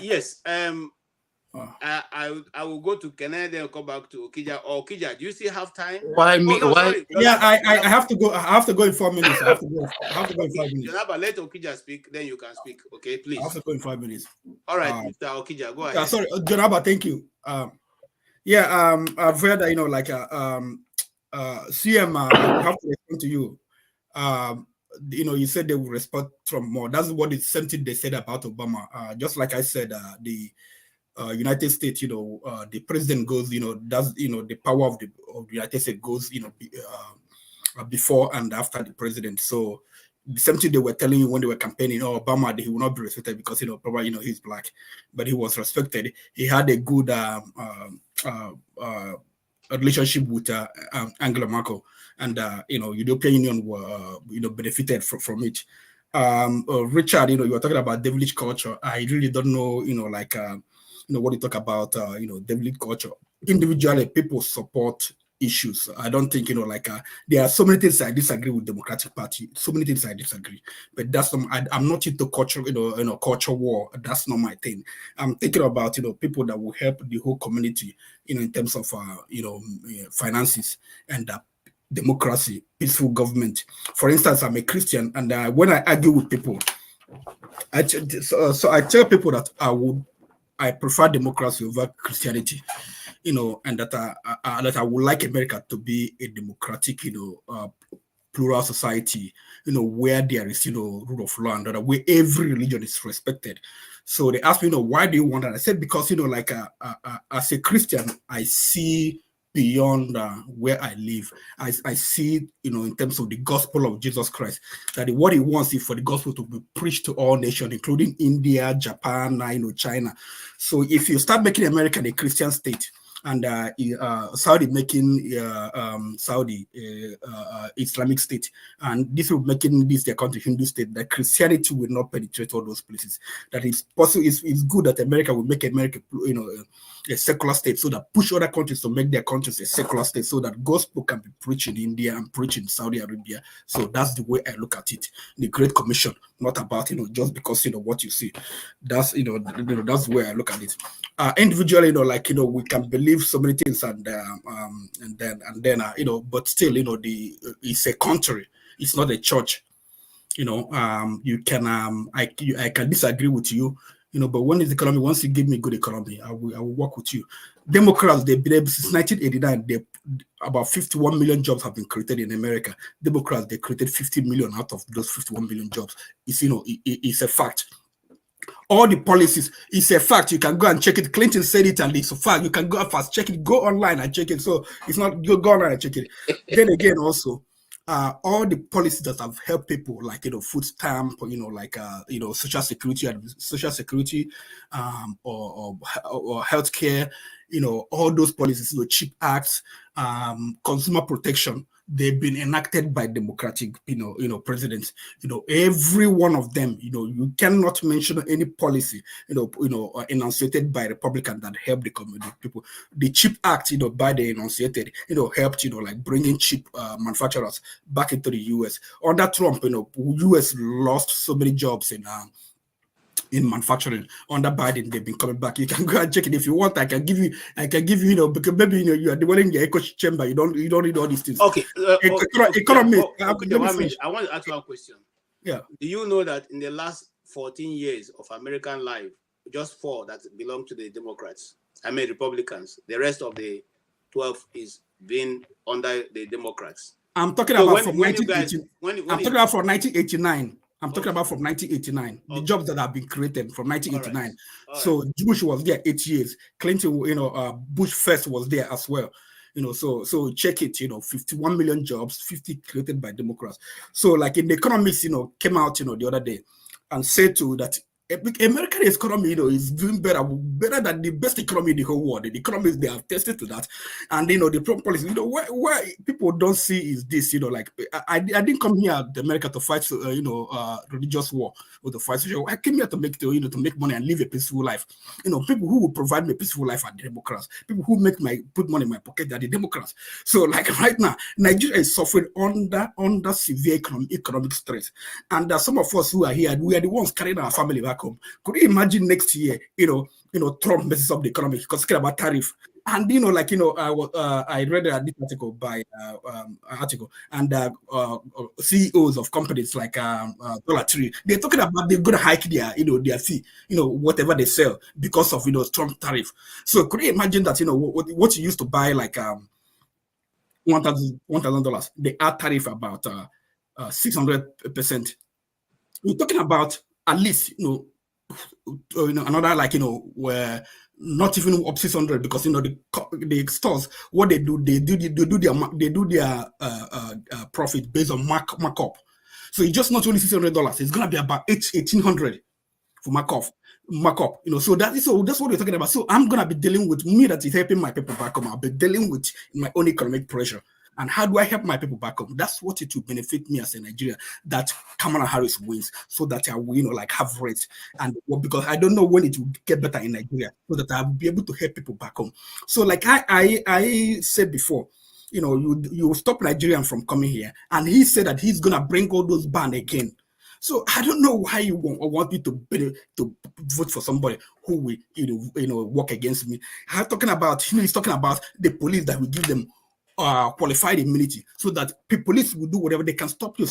Yes. I will go to Kennedy, then come back to Okija. Or Okija, do you still have time? Why me? Oh, no, why? Yeah, I have to go. I have to go in 4 minutes. I have to go in 5 minutes. Jonaba, let Okija speak, then you can speak. Okay, please. I have to go in 5 minutes. All right, Mr. Okija, go ahead. Sorry, Jonaba, thank you. I've heard that, CM, I have to respond to you. You said they will respond from more. That's what the same thing they said about Obama. Just like I said, the United States, the president goes, that's, the power of the United States goes, before and after the president. So the same thing they were telling you when they were campaigning, Obama, he will not be respected because, probably, he's black, but he was respected. He had a good relationship with Angela Merkel, and, European Union were, benefited from it. Richard, you were talking about devilish culture. I really don't know, what you talk about, devilish culture. Individually, people support issues. I don't think, there are so many things I disagree with Democratic Party. So many things I disagree, but that's not. I'm not into culture, culture war. That's not my thing. I'm thinking about, people that will help the whole community, in terms of, finances and democracy, peaceful government. For instance, I'm a Christian, and when I argue with people, I tell people that I prefer democracy over Christianity, and that I would like America to be a democratic, plural society, where there is, rule of law, and where every religion is respected. So they asked me, why do you want that? I said, because, as a Christian, I see beyond where I live. I see, in terms of the gospel of Jesus Christ, that what he wants is for the gospel to be preached to all nations, including India, Japan, China. So if you start making America a Christian state, and Saudi making Saudi Islamic state, and this will making this their country Hindu state, that Christianity will not penetrate all those places. That is possible. It's good that America will make America, a secular state, so that push other countries to make their countries a secular state, so that gospel can be preached in India and preached in Saudi Arabia. So that's the way I look at it. The Great Commission, not about just because what you see. That's that's the way I look at it. Individually, we can believe believe so many things, and then you know, but still, you know, it's a country, it's not a church. You know, you can I can disagree with you, you know, but when is the economy? Once you give me good economy, I will work with you. Democrats, they've been able since 1989. About 51 million jobs have been created in America. Democrats, they created 50 million out of those 51 million jobs. It's, you know, it's a fact. All the policies, it's a fact. You can go and check it. Clinton said it, and it's a fact. You can go fast, check it, go online and check it. So it's not, you go online and check it. Then again, also, all the policies that have helped people, like, you know, food stamp, you know, like, you know, social security, or healthcare, you know, all those policies, you know, CHIP acts, consumer protection, they've been enacted by democratic, you know, presidents. You know, every one of them. You know, you cannot mention any policy, you know, enunciated by Republican that helped the community people. The CHIP Act, you know, by the enunciated, you know, helped, you know, like bringing cheap manufacturers back into the U.S. Under Trump, you know, U.S. lost so many jobs in manufacturing. Under Biden, they've been coming back. You can go and check it if you want. I can give you, you know, because maybe, you know, you are the one in the echo chamber. You don't read all these things. Okay. Economy. I want to ask you a question. Yeah. Do you know that in the last 14 years of American life, just 4 that belong to the Democrats, I mean Republicans, the rest of the 12 is being under the Democrats? I'm talking about from 1989. I'm talking about from 1989, the jobs that have been created from 1989. So Bush was there 8 years. Clinton, you know, Bush first was there as well. You know, so check it, you know, 51 million jobs, 50 created by Democrats. So like in the Economist, you know, came out, you know, the other day and said to that American economy, you know, is doing better than the best economy in the whole world. The economies, they have tested to that, and you know the Trump policy. You know, why people don't see is this. You know, like I didn't come here to America to fight, you know, religious war or to fight social war. I came here to make money and live a peaceful life. You know, people who will provide me a peaceful life are the Democrats. People who put money in my pocket are the Democrats. So like right now, Nigeria is suffering under severe economic stress, and some of us who are here, we are the ones carrying our family back home. Could you imagine next year, you know, Trump messes up the economy because it's about tariff? And you know, like, you know, I read this article by and CEOs of companies like Dollar Tree, they're talking about they're going to hike their, you know, their fee, you know, whatever they sell because of, you know, Trump tariff. So could you imagine that, you know, what you used to buy like $1,000, they add tariff about 600%. We're talking about at least, you know, another, like, you know, where not even up 600, because, you know, the stores, what they do their profit based on markup. So it's just not only $600, it's gonna be about $1,800 for markup, you know. So that's what we're talking about. So I'm gonna be dealing with me that is helping my people back home. I'll be dealing with my own economic pressure. And how do I help my people back home? That's what it will benefit me as a Nigerian, that Kamala Harris wins, so that I will, you know, like have rates. And because I don't know when it will get better in Nigeria, so that I will be able to help people back home. So like I said before, you know, you stop Nigerian from coming here. And he said that he's going to bring all those bans again. So I don't know why you want me to vote for somebody who will, you know, work against me. He's talking about the police that will give them qualified immunity, so that police will do whatever they can, stop and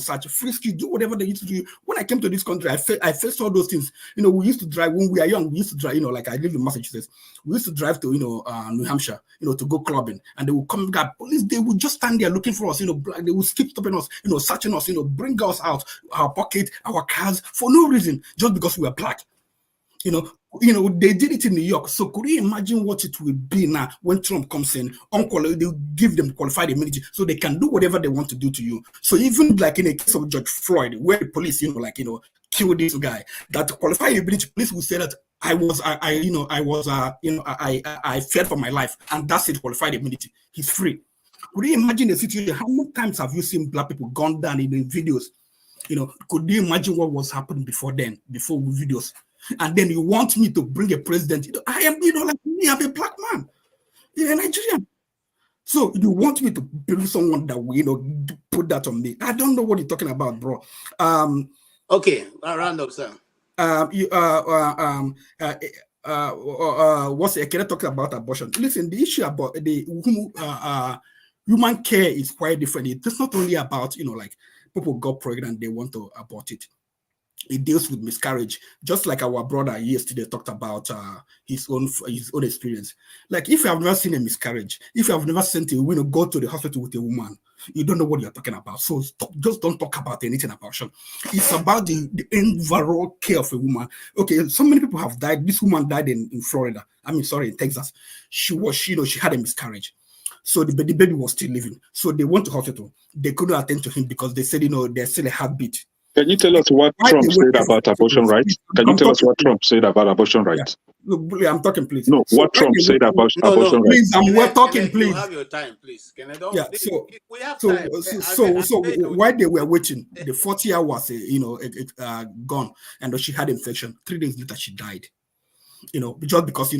search, frisk you, do whatever they need to do. When I came to this country, I faced all those things. You know, we used to drive when we were young. We used to drive, you know, like I live in Massachusetts. We used to drive to, you know, New Hampshire, you know, to go clubbing, and they would come back. Police, they would just stand there looking for us. You know, they would keep stopping us, you know, searching us, you know, bring us out, our pocket, our cars, for no reason, just because we were black. You know, they did it in New York. So could you imagine what it will be now when Trump comes in? They give them qualified immunity, so they can do whatever they want to do to you. So even like in the case of George Floyd, where the police, you know, like, you know, killed this guy, that qualified immunity, police will say that I feared for my life, and that's it, qualified immunity. He's free. Could you imagine the situation? How many times have you seen black people gone down in the videos? You know, could you imagine what was happening before videos? And then you want me to bring a president? You know, I am, you know, like me, I'm a black man, you're a Nigerian. So you want me to bring someone that will, you know, put that on me? I don't know what you're talking about, bro. Okay, round up, sir. what's Ekene talking about abortion? Listen, the issue about the human care is quite different. It's not only about, like people got pregnant, they want to abort it. It deals with miscarriage, just like our brother yesterday talked about his own experience. Like, if you have never seen a miscarriage, if you have never sent a go to the hospital with a woman, you don't know what you're talking about. So just don't talk about anything abortion. It's about the overall care of a woman. Okay, so many people have died. This woman died in Florida. In Texas. She had a miscarriage. So the baby was still living. So they went to hospital. They couldn't attend to him because they said, there's still a heartbeat. Can you tell us what Trump said about abortion rights? Can you tell us what Trump said about abortion rights? Yeah, I'm talking, please. No, what Trump said about abortion rights. Please, we're talking, please. You have your time, please. Can I don't? Yeah. We have time. So while they were waiting, the 40 hours, gone, and she had infection. 3 days later, she died. Just because,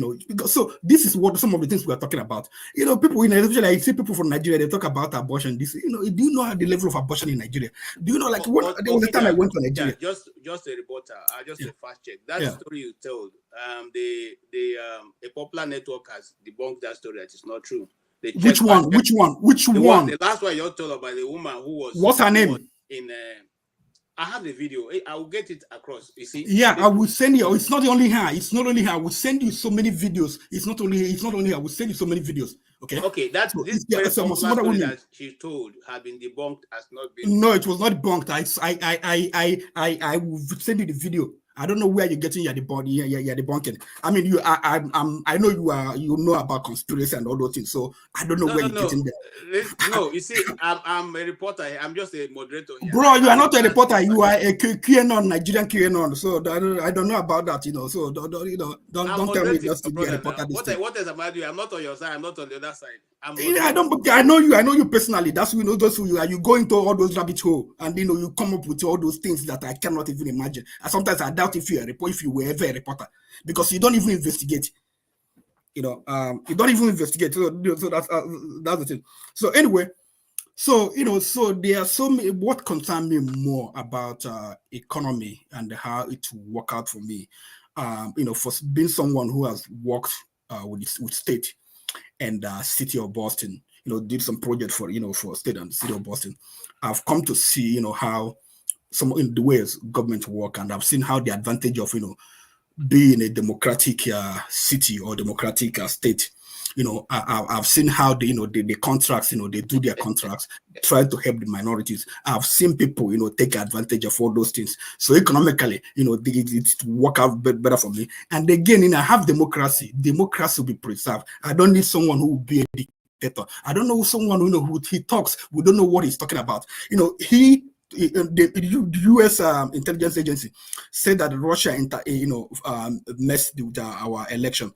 so this is what some of the things we are talking about. People especially I see people from Nigeria, they talk about abortion. This, do you know the level of abortion in Nigeria? Do you know, like, there was a time I went to Nigeria? Yeah, just a reporter, just a fast check. That story you told, a popular network has debunked that story. That is not true. Which one? The last one you told about the woman who was. What's her name? I have the video. I will get it across. You see? Yeah, I will send you. It's not only her. It's not only her. I will send you so many videos. It's not only her. I will send you so many videos. Okay. Okay. That's so this story that she told had been debunked as not being. No, it was not debunked. I will send you the video. I don't know where you're getting your debunking. I mean, I know you know about conspiracy and all those things. So I don't know where you're getting them. No, you see, I'm a reporter. I'm just a moderator here. Bro, you are not a reporter. You are a QAnon, Nigerian QAnon. So I don't know about that. So don't tell me just to be a reporter. What else am I doing? I'm not on your side. I'm not on the other side. I know you personally. That's those who you are. You go into all those rabbit holes, and you come up with all those things that I cannot even imagine. And sometimes I doubt if you were ever a reporter, because you don't even investigate. You don't even investigate. So that's the thing. So anyway, so there are so many. What concerns me more about economy and how it will work out for me, for being someone who has worked with state and city of Boston, did some project for state and city of Boston. I've come to see how some in the ways government work, and I've seen how the advantage of being a democratic city or democratic state. I've seen how the contracts, they do their contracts, try to help the minorities. I've seen people, take advantage of all those things. So economically, it work out better for me. And again, I have democracy. Democracy will be preserved. I don't need someone who will be a dictator. I don't know someone who he talks. We don't know what he's talking about. The U.S. intelligence agency said that Russia, messed with our election.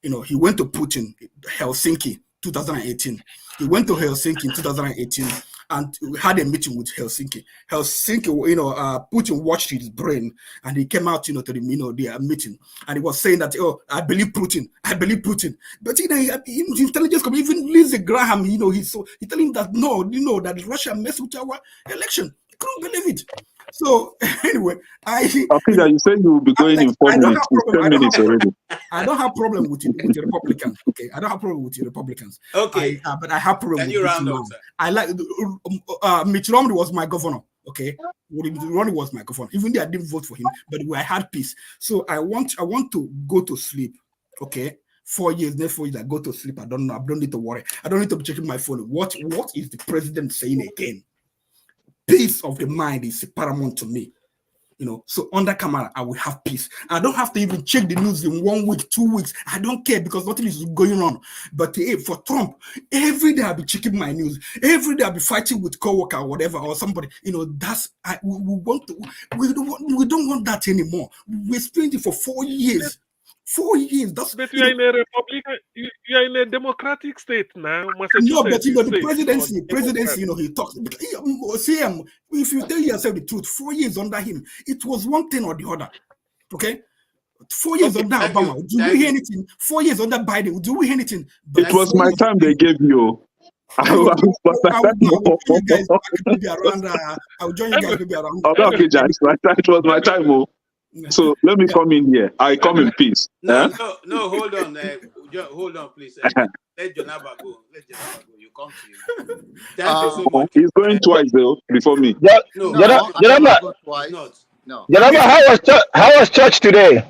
He went to Putin, Helsinki, 2018. He went to Helsinki in 2018 and had a meeting with Helsinki. Putin watched his brain, and he came out, to their meeting, and he was saying that, I believe Putin. But the intelligence community, even Lindsey Graham, he's telling that no, that Russia messed with our election. I couldn't believe it. So anyway, you said you will be going in 4 minutes. 10 minutes already. I don't have problem with the Republicans. Okay, I don't have problem with the Republicans. Okay, but I have problem with Mitch Romney. I like Mitch Romney was my governor. Okay, Romney was my governor. Even though I didn't vote for him, but I had peace. So I want to go to sleep. Okay. 4 years, next 4 years, I go to sleep. I don't know. I don't need to worry. I don't need to be checking my phone. What is the president saying again? Peace of the mind is paramount to me. So under camera, I will have peace. I don't have to even check the news in 1 week, 2 weeks. I don't care, because nothing is going on. But for Trump, every day I'll be checking my news. Every day I'll be fighting with coworker or whatever, or somebody. We don't want that anymore. We experienced it for 4 years. 4 years. But you are in a Republican. You are in a democratic state now. No, but the presidency. He talks. See, if you tell yourself the truth, 4 years under him, it was one thing or the other. Okay. 4 years under Obama, do we hear anything? 4 years under Biden, do we hear anything? It was my time they gave you. I will join you guys maybe around. Okay, Jack, it was my time. So let me come in here. I come in peace. No, hold on. Hold on, please. Let Jonaba go. You come to you. Thank you so much. He's going twice though before me. No, Twice. No. How was church today?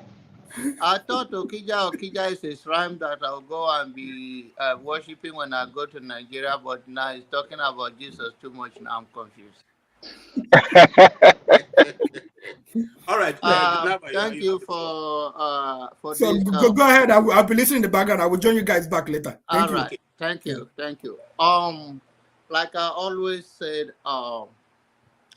I thought Okija is a shrine that I'll go and be worshiping when I go to Nigeria, but now he's talking about Jesus too much. Now I'm confused. All right. Thank you for so this. Go ahead. I'll be listening in the background. I will join you guys back later. Thank you. Right. Thank you. Like I always said,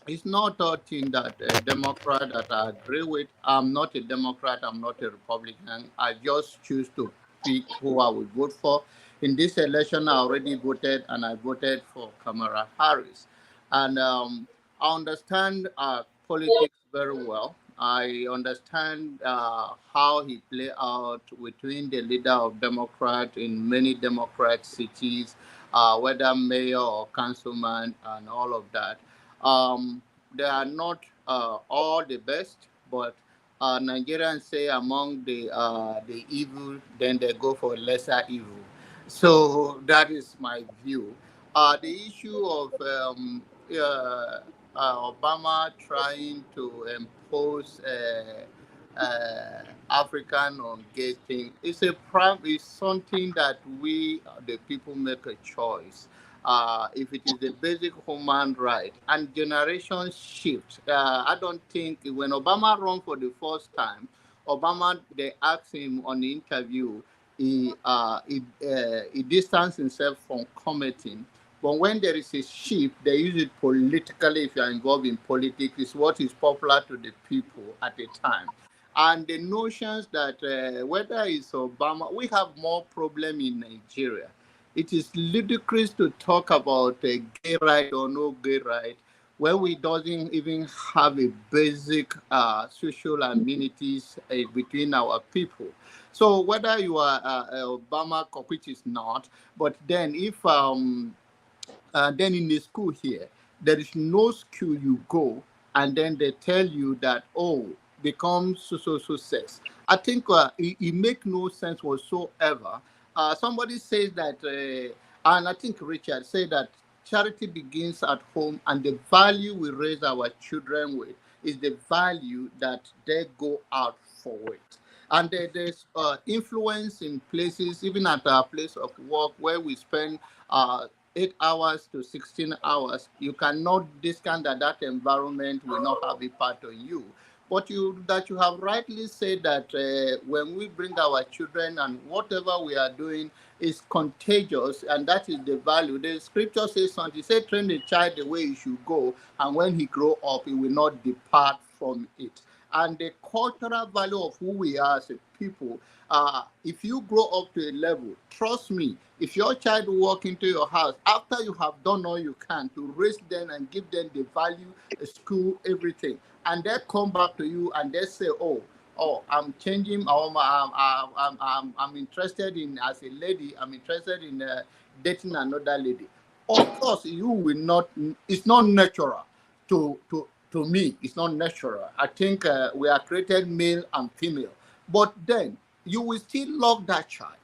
it's not a thing that a Democrat that I agree with. I'm not a Democrat. I'm not a Republican. I just choose to pick who I will vote for. In this election, I already voted, and I voted for Kamala Harris. And I understand politics very well. I understand how he play out between the leader of Democrat in many Democrat cities, whether mayor or councilman and all of that. They are not all the best, but Nigerians say among the evil, then they go for lesser evil. So that is my view. The issue of Obama trying to impose African on gay thing is something that we, the people, make a choice. If it is a basic human right and generation shift, I don't think when Obama ran for the first time, they asked him on the interview, he distanced himself from commenting. But when there is a shift, they use it politically. If you are involved in politics, it's what is popular to the people at the time. And the notions that whether it's Obama, we have more problem in Nigeria. It is ludicrous to talk about a gay right or no gay right when we doesn't even have a basic social amenities between our people. So whether you are Obama, which is not, but then if then in the school here, there is no school you go and then they tell you that, oh, become so sex. I think it makes no sense whatsoever. Somebody says that, and I think Richard said that charity begins at home, and the value we raise our children with is the value that they go out for it. And there's influence in places, even at our place of work, where we spend 8 hours to 16 hours. You cannot discount that environment will not have a part on you. But you have rightly said that when we bring our children and whatever we are doing is contagious, and that is the value. The scripture says something. It says, train the child the way he should go, and when he grow up, he will not depart from it. And the cultural value of who we are as a people, if you grow up to a level, trust me, if your child walk into your house, after you have done all you can to raise them and give them the value, school, everything, and they come back to you and they say, oh, I'm changing, I'm interested in, as a lady, I'm interested in dating another lady. Of course, you will not, it's not natural to me, it's not natural. I think we are created male and female. But then you will still love that child.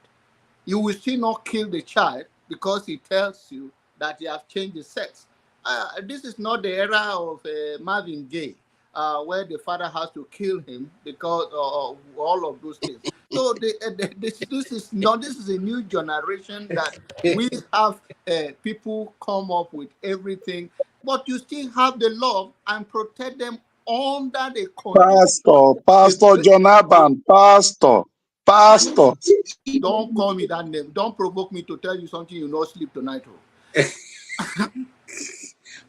You will still not kill the child because he tells you that you have changed the sex. This is not the era of Marvin Gaye, where the father has to kill him because of all of those things. So this is a new generation that we have people come up with everything, but you still have the love and protect them under the condition. Pastor John Aban, Pastor. Don't call me that name. Don't provoke me to tell you something you not sleep tonight.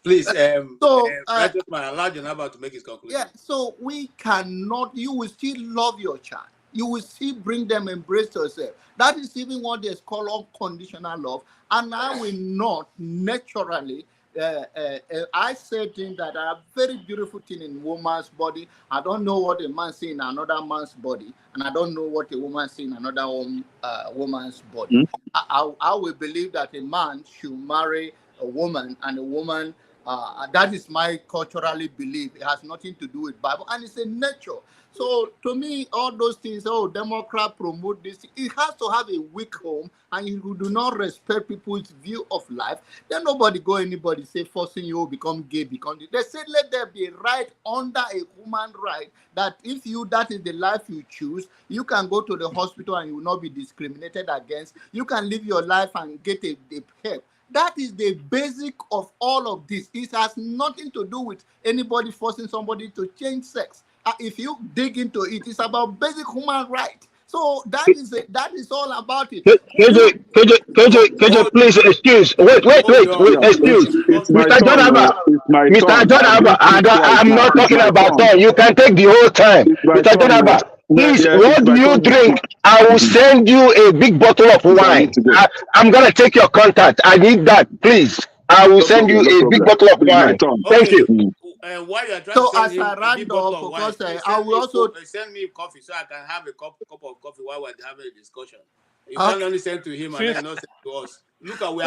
Please, allow Jonaba to make his conclusion. Yeah, so we cannot, you will still love your child. You will still bring them, embrace yourself. That is even what is called unconditional love. And I will not naturally, I say things that are very beautiful things in woman's body. I don't know what a man sees in another man's body, and I don't know what a woman sees in another woman's body. I will believe that a man should marry a woman, and a woman That is my culturally belief. It has nothing to do with Bible, and it's a nature. So to me, all those things, Democrat promote this, it has to have a weak home, and if you do not respect people's view of life, then nobody go anybody say forcing you to become gay, they say let there be a right under a human right that if that is the life you choose, you can go to the hospital and you will not be discriminated against. You can live your life and get a help. That is the basic of all of this. It has nothing to do with anybody forcing somebody to change sex. If you dig into it, it's about basic human right. So that is all about it. KJ, please excuse. Wait, excuse. It's my Mr. turn. Jonaba, It's my Mr. turn. Jonaba, I'm Now. not It's talking my about turn. turn. You can take the whole time. It's my Mr. turn. Jonaba, please, Yeah, what it's do my you turn. drink? I will send you a big bottle of I need wine. to go. I'm going to take your contact. I need that, please. I will No send you problem. No a big problem. bottle of It's my wine. turn. Thank you. While you are trying to So send as him I a round big bottle up, of wine, because please I will also send me coffee so I can have a cup of coffee while we're having a discussion. You Okay. can't only send to him and then not send to us. Look at we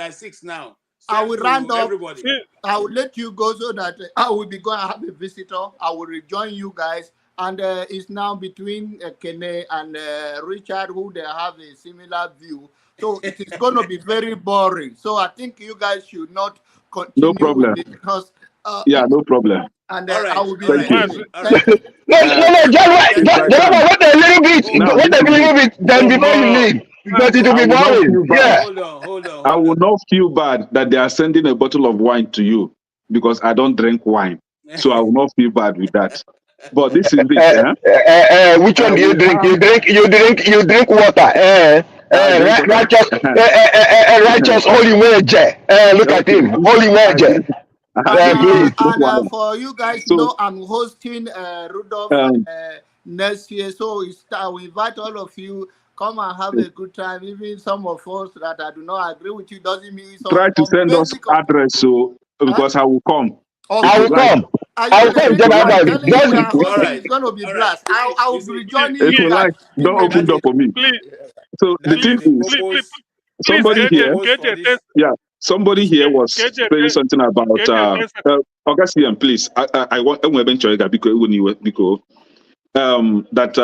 are 6 now. I will round up. Everybody. I will let you go so that I will be going to have a visitor. I will rejoin you guys. And it's now between Kene and Richard, who they have a similar view. So it is going to be very boring. So I think you guys should not continue No problem. with it because No problem. and all right, I will be Thank you. thank you. No, Jonaba, wait a little bit, then before you leave, because it will be boring. Yeah. Hold on. I will not feel bad that they are sending a bottle of wine to you because I don't drink wine. So I will not feel bad with that. But this is it. Which one do you drink? You drink water. Righteous holy wager. Look at him, holy wager. Please. And for you guys know, I'm hosting Rudolph next year. So I will invite all of you. Come and have a good time. Even some of us that I do not agree with you doesn't mean so. Try to send us address because I will come. I will come. I will come. It's going to be blast. I will be joining If you you guys. like, don't open door for me. So the thing is, somebody here, somebody here was saying something about Augustine, please. I want because that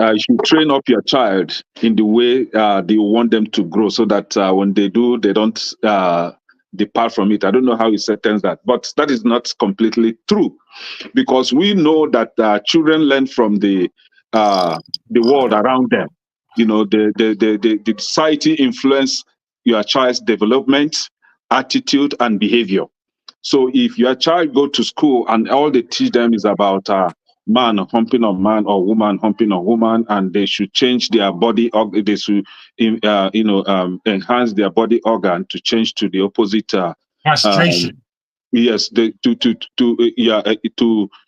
you should train up your child in the way they want them to grow, so that when they do, they don't depart from it. I don't know how he sentence that, but that is not completely true, because we know that children learn from the world around them. You know, the society influence your child's development, attitude, and behavior. So if your child go to school and all they teach them is about man humping on man or woman humping on woman, and they should change their body, they should enhance their body organ to change to the opposite. Castration. Yes, to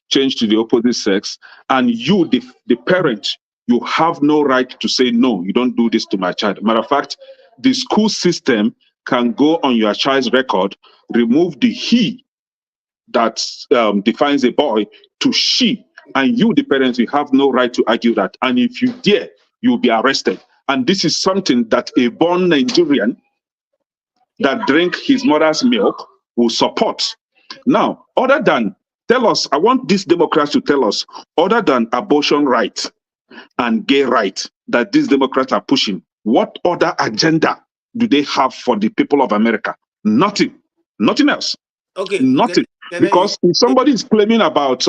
change to the opposite sex, and you, the parent, you have no right to say no. You don't do this to my child. Matter of fact, the school system can go on your child's record, remove the he that defines a boy to she, and you, the parents, you have no right to argue that. And if you dare, you'll be arrested. And this is something that a born Nigerian that drink his mother's milk will support. Now, other than, tell us, I want these Democrats to tell us, other than abortion rights and gay rights that these Democrats are pushing, what other agenda do they have for the people of America? Nothing. Nothing else. Okay. Nothing. Because if somebody is claiming about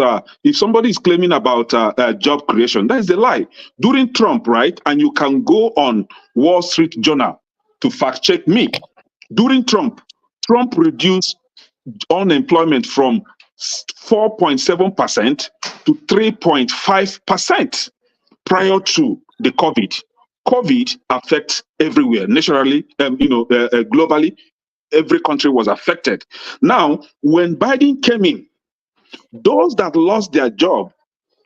job creation, that is a lie. During Trump, right? And you can go on Wall Street Journal to fact check me. During Trump reduced unemployment from 4.7% to 3.5% prior to the COVID. COVID affects everywhere, nationally, globally. Every country was affected. Now, when Biden came in, those that lost their job,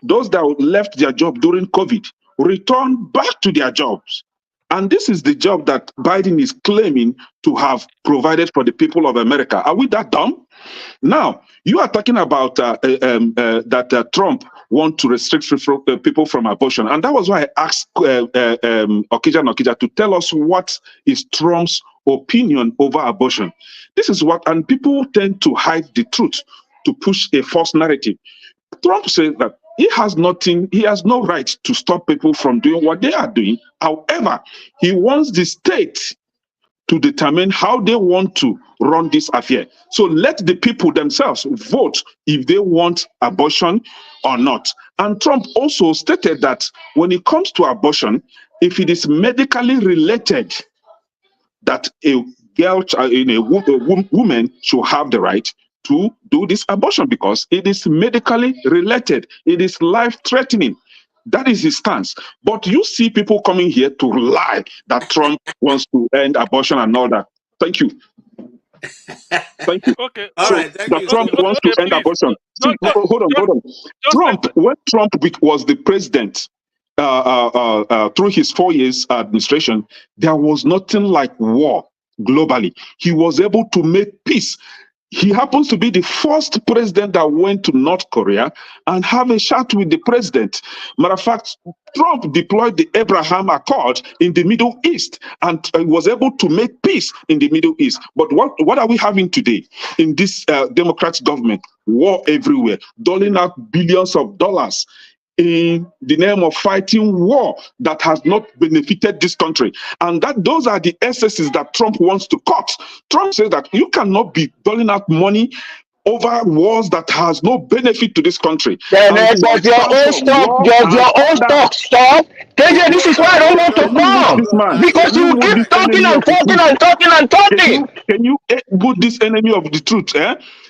those that left their job during COVID, returned back to their jobs. And this is the job that Biden is claiming to have provided for the people of America. Are we that dumb? Now, you are talking about that Trump wants to restrict people from abortion. And that was why I asked Okija to tell us what is Trump's opinion over abortion. This is what, and people tend to hide the truth to push a false narrative. Trump says that he has nothing, he has no right to stop people from doing what they are doing. However, he wants the state to determine how they want to run this affair. So let the people themselves vote if they want abortion or not. And Trump also stated that when it comes to abortion, if it is medically related, that a girl, a woman should have the right to do this abortion because it is medically related. It is life-threatening. That is his stance. But you see people coming here to lie that Trump wants to end abortion and all that. Thank you. Thank you. Okay. All So right. Thank that you. Trump So, wants to end please. abortion. See, hold on. Trump, when Trump was the president, through his 4 years administration, there was nothing like war globally. He was able to make peace. He happens to be the first president that went to North Korea and have a chat with the president. Matter of fact, Trump deployed the Abraham Accord in the Middle East and was able to make peace in the Middle East. But what are we having today in this Democrat government? War everywhere, doling out billions of dollars in the name of fighting war that has not benefited this country. And those are the excesses that Trump wants to cut. Trump says that you cannot be doling out money over wars that has no benefit to this country. Does your own stock stop? KJ, this is why I don't want to come. Because you keep talking and talking and talking and talking. Can you put this enemy of the truth?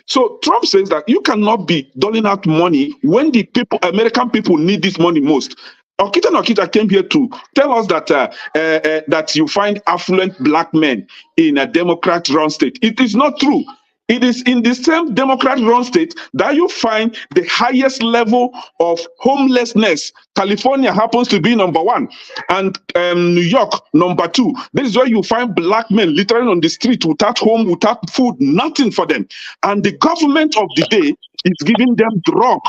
So Trump says that you cannot be doling out money when the people, American people, need this money most. Okita came here to tell us that that you find affluent black men in a Democrat-run state. It is not true. It is in the same Democrat-run state that you find the highest level of homelessness. California happens to be number 1, and New York number 2. This is where you find black men literally on the street without home, without food, nothing for them. And the government of the day is giving them drug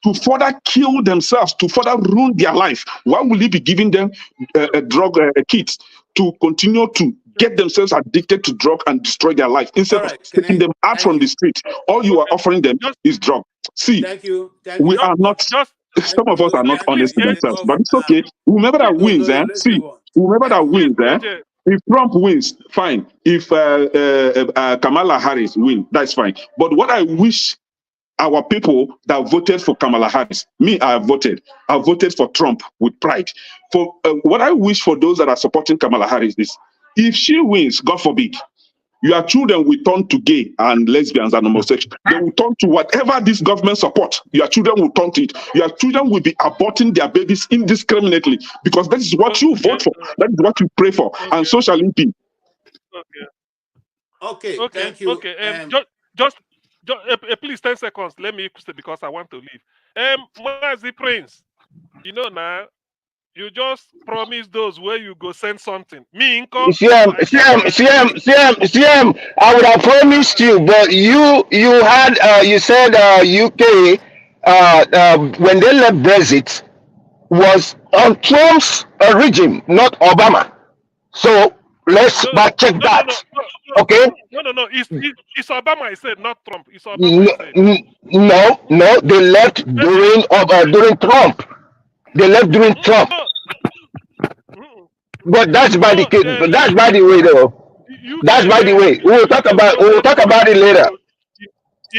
to further kill themselves, to further ruin their life. Why will he be giving them drug kits to continue to get themselves addicted to drug and destroy their life instead of taking them out from the street? All you are offering them is drug. See, we are not, some of us are not honest with themselves, but it's okay. Whomever that wins, whomever that wins, if Trump wins, fine. If Kamala Harris wins, that's fine. But what I wish our people that voted for Kamala Harris, me, I voted for Trump with pride. For what I wish for those that are supporting Kamala Harris is, if she wins, God forbid, your children will turn to gay and lesbians and homosexuals. They will turn to whatever this government support. Your children will turn to it. Your children will be aborting their babies indiscriminately because that is what you vote for. That is what you pray for. And so shall it be. Okay. Thank you. Okay. Please 10 seconds. Let me say because I want to leave. Mazi Prince, you know now, you just promise those where you go send something. Me, CM, I would have promised you, but you said UK when they left Brexit was on Trump's regime, not Obama. So let's back check that. Okay? No. It's Obama. I said not Trump. It's Obama. No. They left during Trump. They left during Trump. But that's by the way, though. That's by the way. We will talk about it later.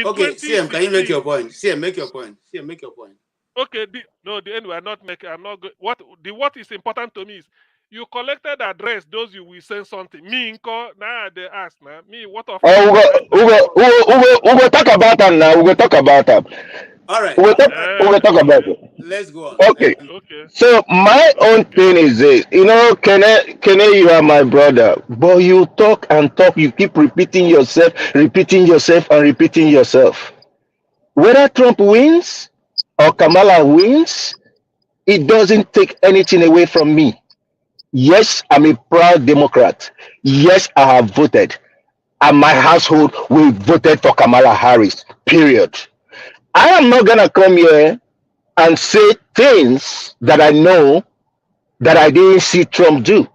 Okay, CM, can you make your point? CM, make your point. Okay, anyway, I'm not good. What is important to me is you collected address, those you will send something. Me, now they ask now. Me, what of we will talk about that now. We will talk about that. All right. We will talk about it. Let's go on. Okay. So my own thing is this. You know, Kene, you are my brother, but you talk and talk. You keep repeating yourself. Whether Trump wins or Kamala wins, it doesn't take anything away from me. Yes, I'm a proud Democrat. Yes, I have voted. And my household, we voted for Kamala Harris, period. I am not going to come here and say things that I know that I didn't see Trump do.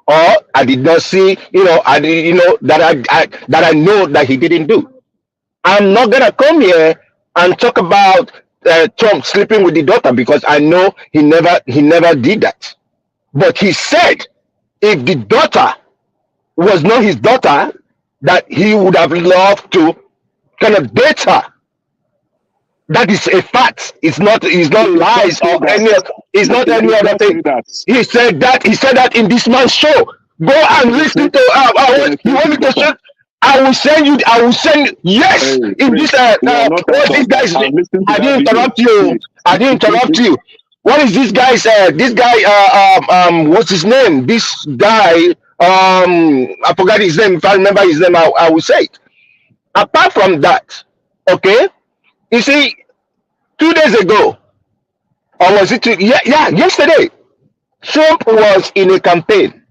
or I did not see, I did, that I know that he didn't do. I'm not gonna come here and talk about Trump sleeping with the daughter because I know he never did that. But he said if the daughter was not his daughter, that he would have loved to kind of date her. That is a fact. It's not lies or any. It's not any other thing. He said that in this man's show. Go and listen to. You want me to show? I will send you. Yes. In this. What this guy's name? I didn't interrupt you. I didn't interrupt you. What is this guy's? This guy. What's his name? This guy. I forgot his name. If I remember his name, I will say it. Apart from that, okay. You see, 2 days ago, or was it yesterday, Trump was in a campaign.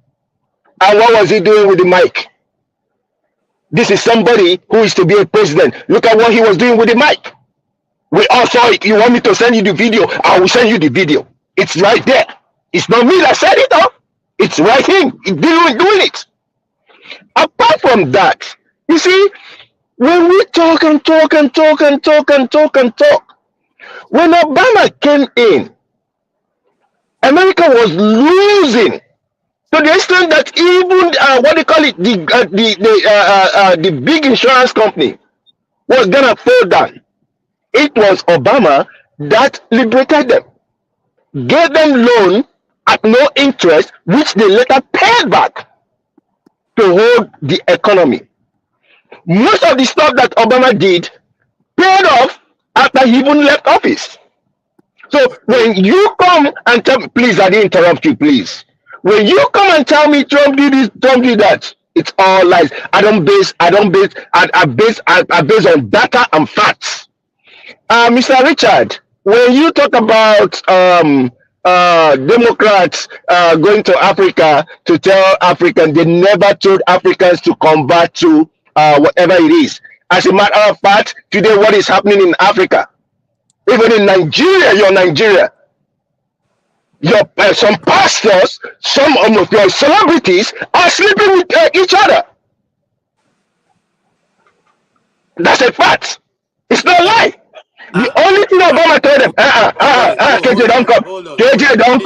And what was he doing with the mic? This is somebody who is to be a president. Look at what he was doing with the mic. We all saw it. You want me to send you the video? I will send you the video. It's right there. It's not me that said it, though. It's right here. He's doing it. Apart from that, you see, when we talk, when Obama came in, America was losing to the extent that even the big insurance company was gonna fall down. It was Obama that liberated them, gave them loan at no interest, which they later paid back to hold the economy. Most of the stuff that Obama did paid off after he even left office. So when you come and tell me, please, I didn't interrupt you, please. When you come and tell me Trump did this, Trump did that, it's all lies. I base on data and facts. Mr. Richard, when you talk about Democrats going to Africa to tell Africans, they never told Africans to convert to whatever it is. As a matter of fact, today what is happening in Africa, even in Nigeria, some pastors, some of your celebrities are sleeping with each other. That's a fact. It's not a lie. The only thing Obama told them, KJ, don't come. KJ, don't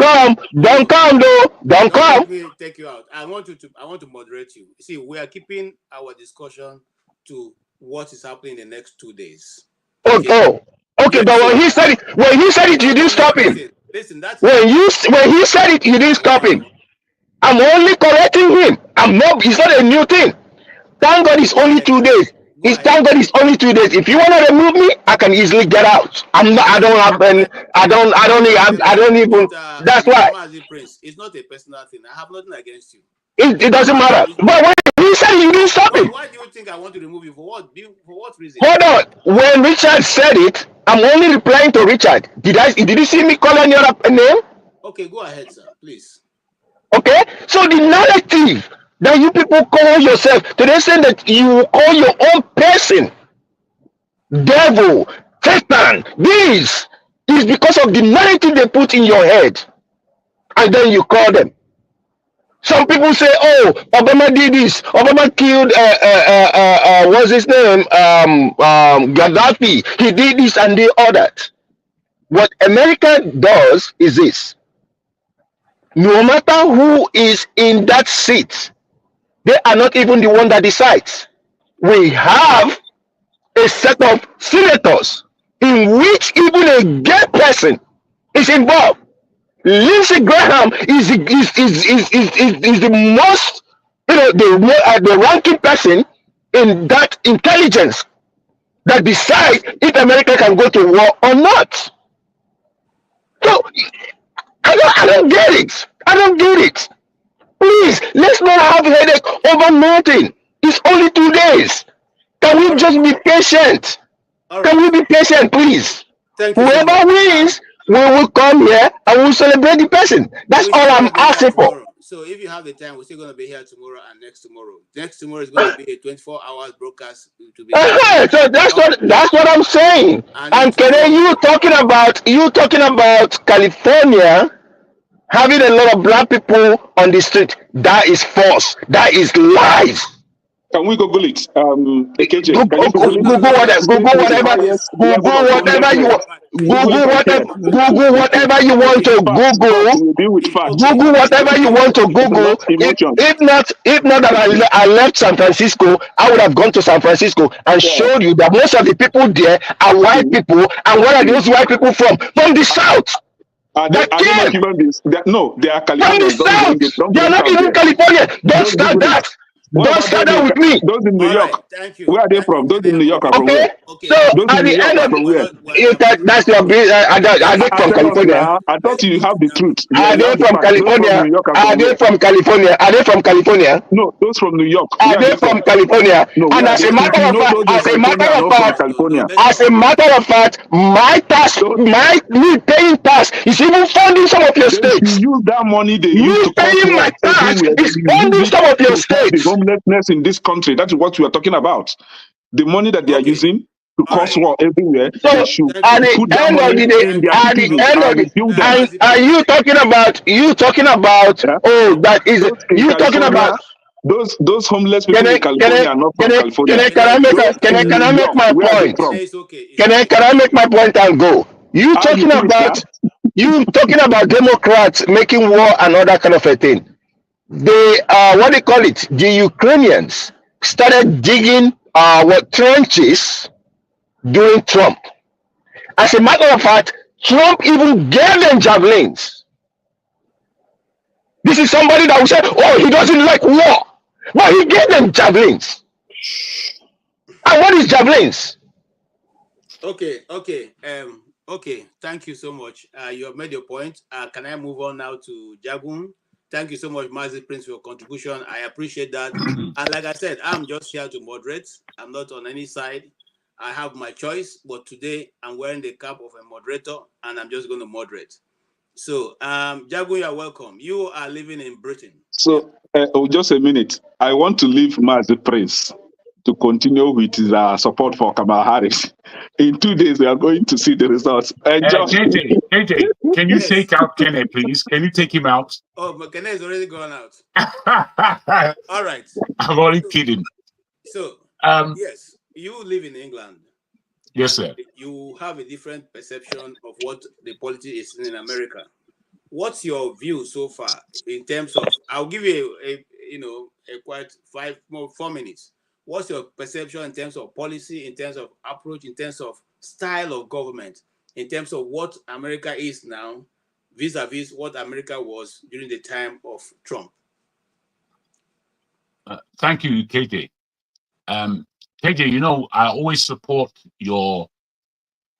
come, though. Don't come. Let me take you out. I want to moderate you. See, we are keeping our discussion to what is happening in the next 2 days. Okay, but when he said it, you didn't stop him. Listen, that's when he said it, you didn't stop him. I'm only correcting him. It's not a new thing. Thank God it's only 2 days. Thank God it's only 2 days. If you want to remove me, I can easily get out. I don't even. That's why. It's not a personal thing. I have nothing against you. It doesn't matter. But when he said you didn't stop him. Why do you think I want to remove you? For what reason? Hold on. When Richard said it, I'm only replying to Richard. Did you see me calling your name? Okay, go ahead, sir, please. Okay, so the narrative that you people call yourself, to the extent that you call your own person devil, Satan, this is because of the narrative they put in your head, and then you call them. Some people say, "Oh, Obama did this. Obama killed what's his name? Gaddafi. He did this and did all that." What America does is this: no matter who is in that seat, they are not even the one that decides. We have a set of senators in which even a gay person is involved. Lindsey Graham is the most, the ranking person in that intelligence that decides if America can go to war or not. So I don't get it. I don't get it. Please, let's not have a headache over nothing. It's only 2 days. Can we just be patient? Can we be patient, please? Whoever wins, we will come here and we'll celebrate the person. That's all I'm asking for. So if you have the time, we're still going to be here tomorrow and next tomorrow. Next tomorrow is going to be a 24-hour broadcast. To be so that's what I'm saying. And Kene, you talking about California having a lot of black people on the street. That is false. That is lies. Can we Google it? AKJ, Google, can you Google it? Google whatever, State Google with the whatever, highest level Google of whatever you homelessness. want, Google it and check. Google whatever you want to Facts, Google. we deal with facts. Google whatever you want to Google. Not emotion. If not that I left San Francisco, I would have gone to San Francisco and showed you that most of the people there are white people. And where are those white people from? From the south. Are they not human beings? No, they are From the Californians. south. They are not even California. Don't start that. Don't start that with me. Those in New York. Thank you. Where are they from? Those in New York are from where? So at the end of that's your are they from California? I thought you have the truth. Are they from California? Are they from California? Are they from California? No, those from New York. Are they from California? And as a matter of fact, my tax, me paying tax is even funding some of your states. You use that money they use to paying my tax is funding some of your states. The homelessness in this country. That is what we are talking about. The money that they are using to cause war everywhere. So at the end of the day, are you talking about oh, that is you talking about those homeless people in California are not from California. Can I make my point? Can I make my point and go? You talking about Democrats making war and all that kind of a thing. They what they call it, the Ukrainians started digging trenches during Trump. As a matter of fact, Trump even gave them javelins. This is somebody that will say, oh, he doesn't like war, but he gave them javelins. And what is javelins? Okay. Thank you so much. You have made your point. Can I move on now to Jagun? Thank you so much, Mazi Prince, for your contribution. I appreciate that. And like I said, I'm just here to moderate. I'm not on any side. I have my choice, but today I'm wearing the cap of a moderator, and I'm just going to moderate. So, Jagun, you are welcome. You are living in Britain. So, just a minute. I want to leave Mazi Prince to continue with his support for Kamala Harris. In 2 days, we are going to see the results. KJ, can you take out Kenneth, please? Can you take him out? Oh, but Kenneth is already gone out. All right. I'm only kidding. So, yes, you live in England. Yes, sir. You have a different perception of what the politics is in America. What's your view so far in terms of? I'll give you a quite 4 minutes. What's your perception in terms of policy, in terms of approach, in terms of style of government, in terms of what America is now, vis-a-vis what America was during the time of Trump? Thank you, KJ. KJ, I always support your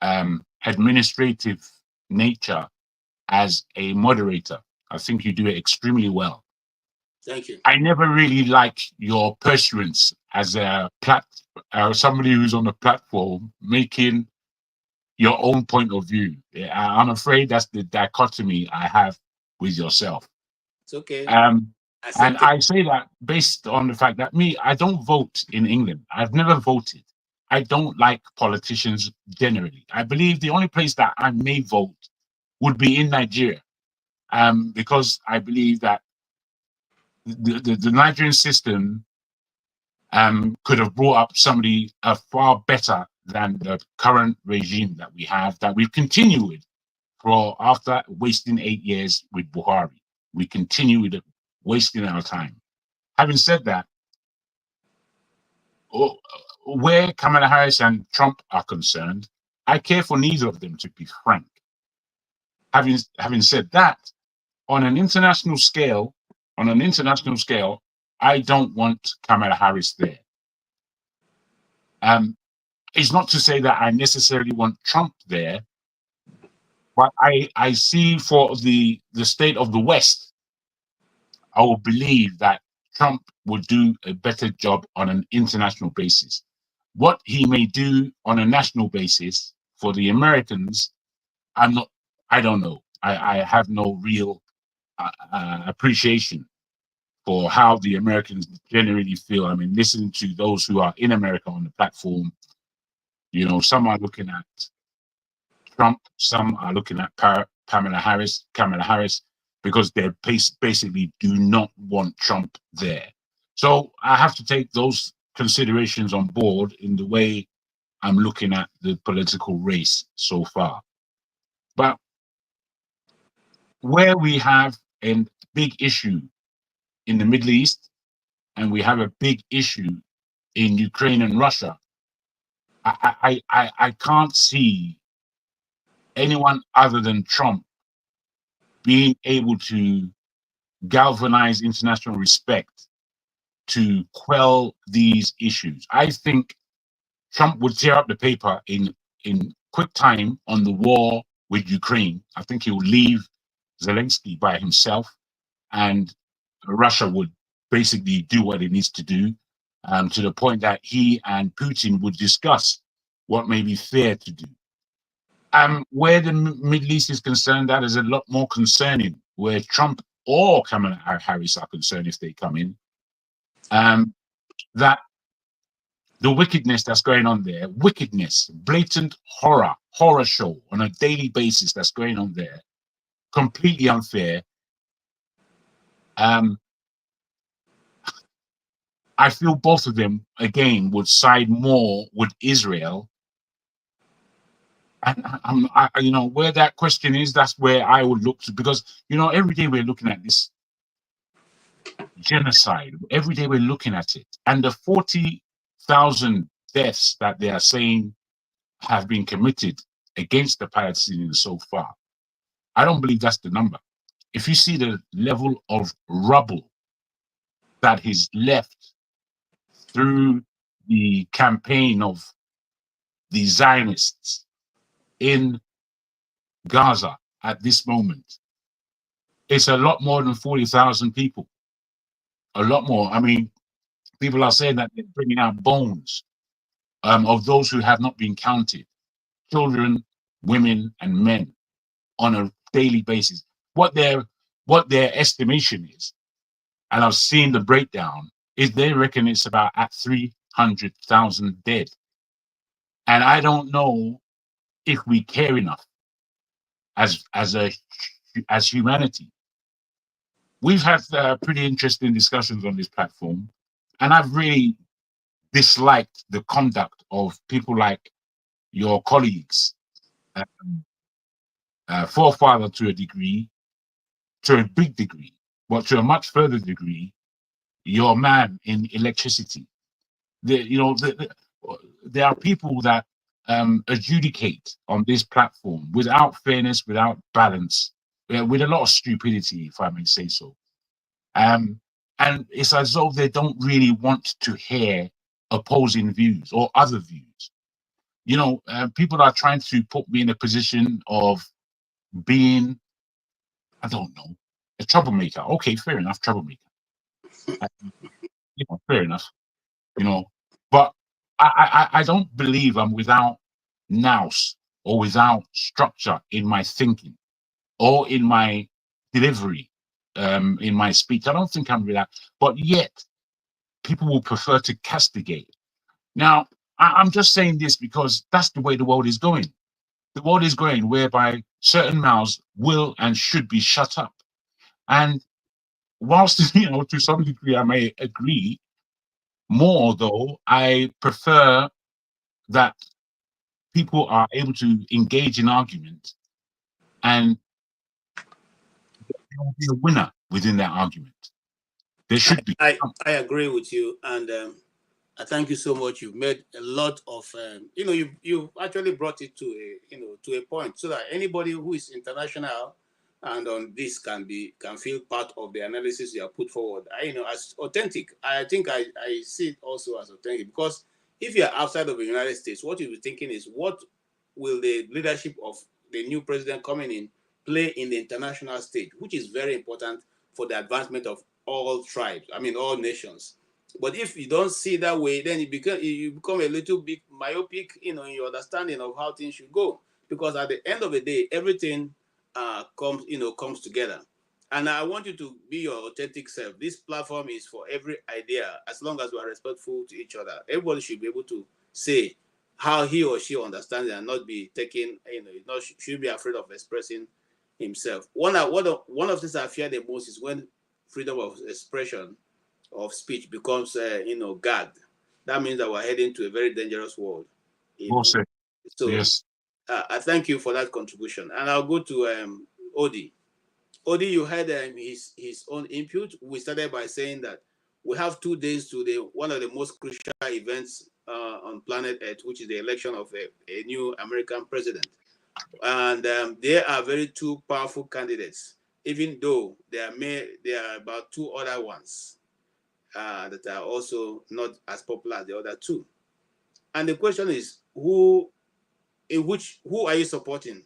administrative nature as a moderator. I think you do it extremely well. Thank you. I never really like your pursuance as a somebody who's on a platform making your own point of view. I'm afraid that's the dichotomy I have with yourself. It's okay. And I say that based on the fact that I don't vote in England. I've never voted. I don't like politicians generally. I believe the only place that I may vote would be in Nigeria, because I believe that the Nigerian system could have brought up somebody far better than the current regime that we have, that we've continued with after wasting 8 years with Buhari. We continue with it, wasting our time. Having said that, where Kamala Harris and Trump are concerned, I care for neither of them, to be frank. Having said that, on an international scale, I don't want Kamala Harris there. It's not to say that I necessarily want Trump there, but I see for the state of the West, I will believe that Trump would do a better job on an international basis. What he may do on a national basis for the Americans, I don't know. I have no real appreciation for how the Americans generally feel. I mean, listening to those who are in America on the platform, some are looking at Trump, some are looking at Kamala Harris. because they basically do not want Trump there. So I have to take those considerations on board in the way I'm looking at the political race so far. But where we have a big issue in the Middle East and we have a big issue in Ukraine and Russia, I can't see anyone other than Trump being able to galvanize international respect to quell these issues. I think Trump would tear up the paper in quick time on the war with Ukraine. I think he would leave Zelensky by himself, and Russia would basically do what it needs to do, to the point that he and Putin would discuss what may be fair to do. Where the Middle East is concerned, that is a lot more concerning, where Trump or Kamala Harris are concerned if they come in, that the wickedness that's going on there, wickedness, blatant horror show on a daily basis that's going on there, completely unfair. I feel both of them, again, would side more with Israel. And you know, where that question is, that's where I would look to, because, you know, every day we're looking at this genocide. Every day we're looking at it. And the 40,000 deaths that they are saying have been committed against the Palestinians so far, I don't believe that's the number. If you see the level of rubble that is left through the campaign of the Zionists in Gaza at this moment, it's a lot more than 40,000 people. A lot more. I mean, people are saying that they're bringing out bones of those who have not been counted, children, women, and men, on a daily basis. What their estimation is, and I've seen the breakdown, is they reckon it's about at 300,000 dead. And I don't know if we care enough as humanity. We've had pretty interesting discussions on this platform, and I've really disliked the conduct of people like your colleagues, forefather to a degree, to a big degree, but to a much further degree, your man in electricity. There are people that adjudicate on this platform without fairness, without balance, with a lot of stupidity, if I may say so. And it's as though they don't really want to hear opposing views or other views. You know, people are trying to put me in a position of being, I don't know, a troublemaker. Okay, fair enough, troublemaker. Fair enough. You know, but I don't believe I'm without nous or without structure in my thinking or in my delivery, in my speech. I don't think I'm without, but yet people will prefer to castigate. Now, I'm just saying this because that's the way the world is going. The world is going whereby certain mouths will and should be shut up. And whilst, you know, to some degree I may agree, more though, I prefer that people are able to engage in argument and there will be a winner within that argument. There should be. I agree with you, and I thank you so much. You've made a lot of, you know, you actually brought it to a point, so that anybody who is international and on this can feel part of the analysis you have put forward. As authentic. I think I see it also as authentic, because if you're outside of the United States, what you'll be thinking is, what will the leadership of the new president coming in play in the international stage, which is very important for the advancement of all tribes, all nations. But if you don't see that way, then you become a little bit myopic, in your understanding of how things should go. Because at the end of the day, everything comes together. And I want you to be your authentic self. This platform is for every idea, as long as we are respectful to each other. Everybody should be able to say how he or she understands it and not be taken, should be afraid of expressing himself. One of the things I fear the most is when freedom of expression, of speech becomes, gagged. That means that we're heading to a very dangerous world. Well said. So yes. I thank you for that contribution. And I'll go to Odi. Odi, you had his own input. We started by saying that we have 2 days to one of the most crucial events on planet Earth, which is the election of a new American president. And they are very 2 powerful candidates, even though there are about 2 other ones that are also not as popular as the other 2. And the question is, who are you supporting?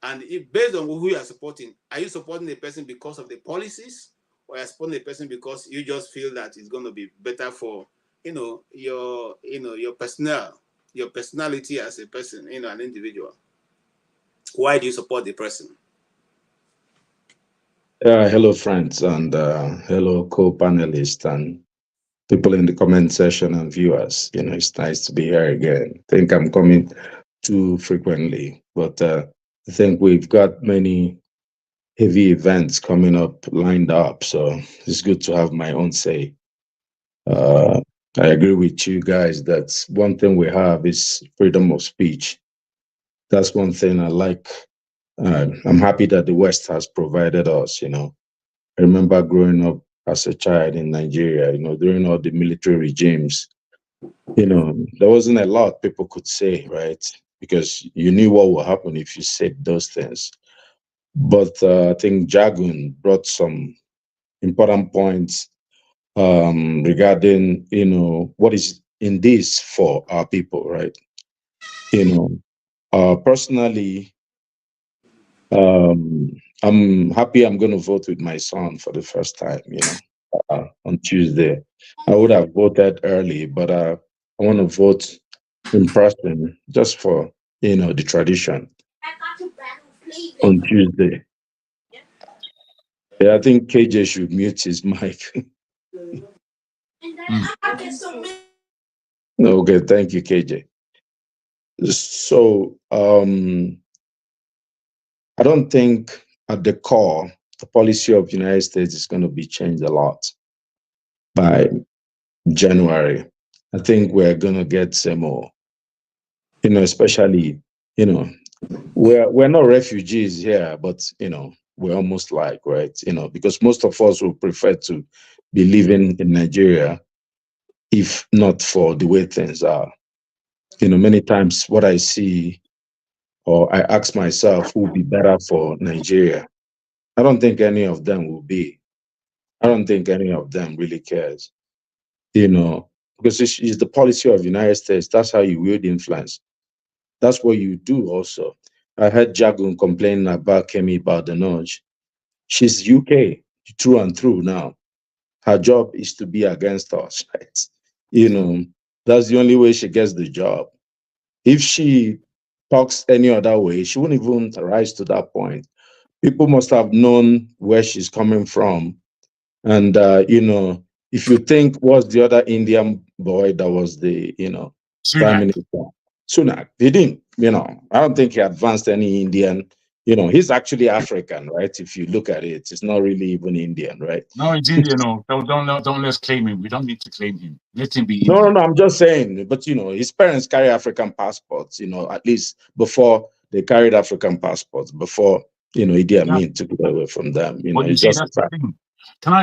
And if based on who you are supporting the person because of the policies, or are you supporting the person because you just feel that it's going to be better for your personality as a person, an individual? Why do you support the person? Hello, friends, and hello, co-panelists and people in the comment section and viewers. It's nice to be here again. I think I'm coming too frequently, but I think we've got many heavy events coming up, lined up, so it's good to have my own say. I agree with you guys that one thing we have is freedom of speech. That's one thing I like. I'm happy that the West has provided us, I remember growing up as a child in Nigeria, during all the military regimes, there wasn't a lot people could say, right? Because you knew what would happen if you said those things. But I think Jagun brought some important points regarding, what is in this for our people, right? Personally, I'm happy I'm going to vote with my son for the first time, on Tuesday. I would have voted early, but I want to vote in person just for, the tradition on Tuesday. Yeah, I think KJ should mute his mic. Okay, thank you, KJ. So, I don't think at the core, the policy of the United States is going to be changed a lot by January. I think we're going to get some more, especially, we're not refugees here, but, we're almost like, right? Because most of us would prefer to be living in Nigeria if not for the way things are. Many times what I see or I ask myself who would be better for Nigeria. I don't think any of them will be. I don't think any of them really cares, because it's the policy of the United States. That's how you wield influence. That's what you do also. I heard Jagun complaining about Kemi Badenoch. She's UK through and through now. Her job is to be against us, right? That's the only way she gets the job. If she talks any other way, she wouldn't even rise to that point. People must have known where she's coming from. And, if you think was the other Indian boy that was the, Prime Minister, Sunak, he didn't, I don't think he advanced any Indian, he's actually African, right? If you look at it, it's not really even Indian, right? No, it's Indian. No, don't let's claim him. We don't need to claim him. Let him be No, Indian. no, I'm just saying, but his parents carry African passports, at least before they carried African passports, before, Idi Amin took it away from them. But you It's see, just that's a the fact. thing. Can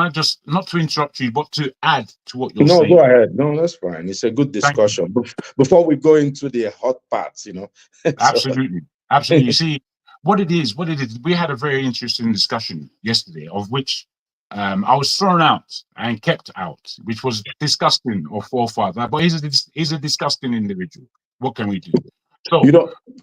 I just, not to interrupt you, but to add to what you're No, saying? go ahead. No, that's fine. It's a good discussion. Before we go into the hot parts, Absolutely. Absolutely. You see, what it is, we had a very interesting discussion yesterday, of which I was thrown out and kept out, which was disgusting or forefather. But he's a disgusting individual. What can we do? So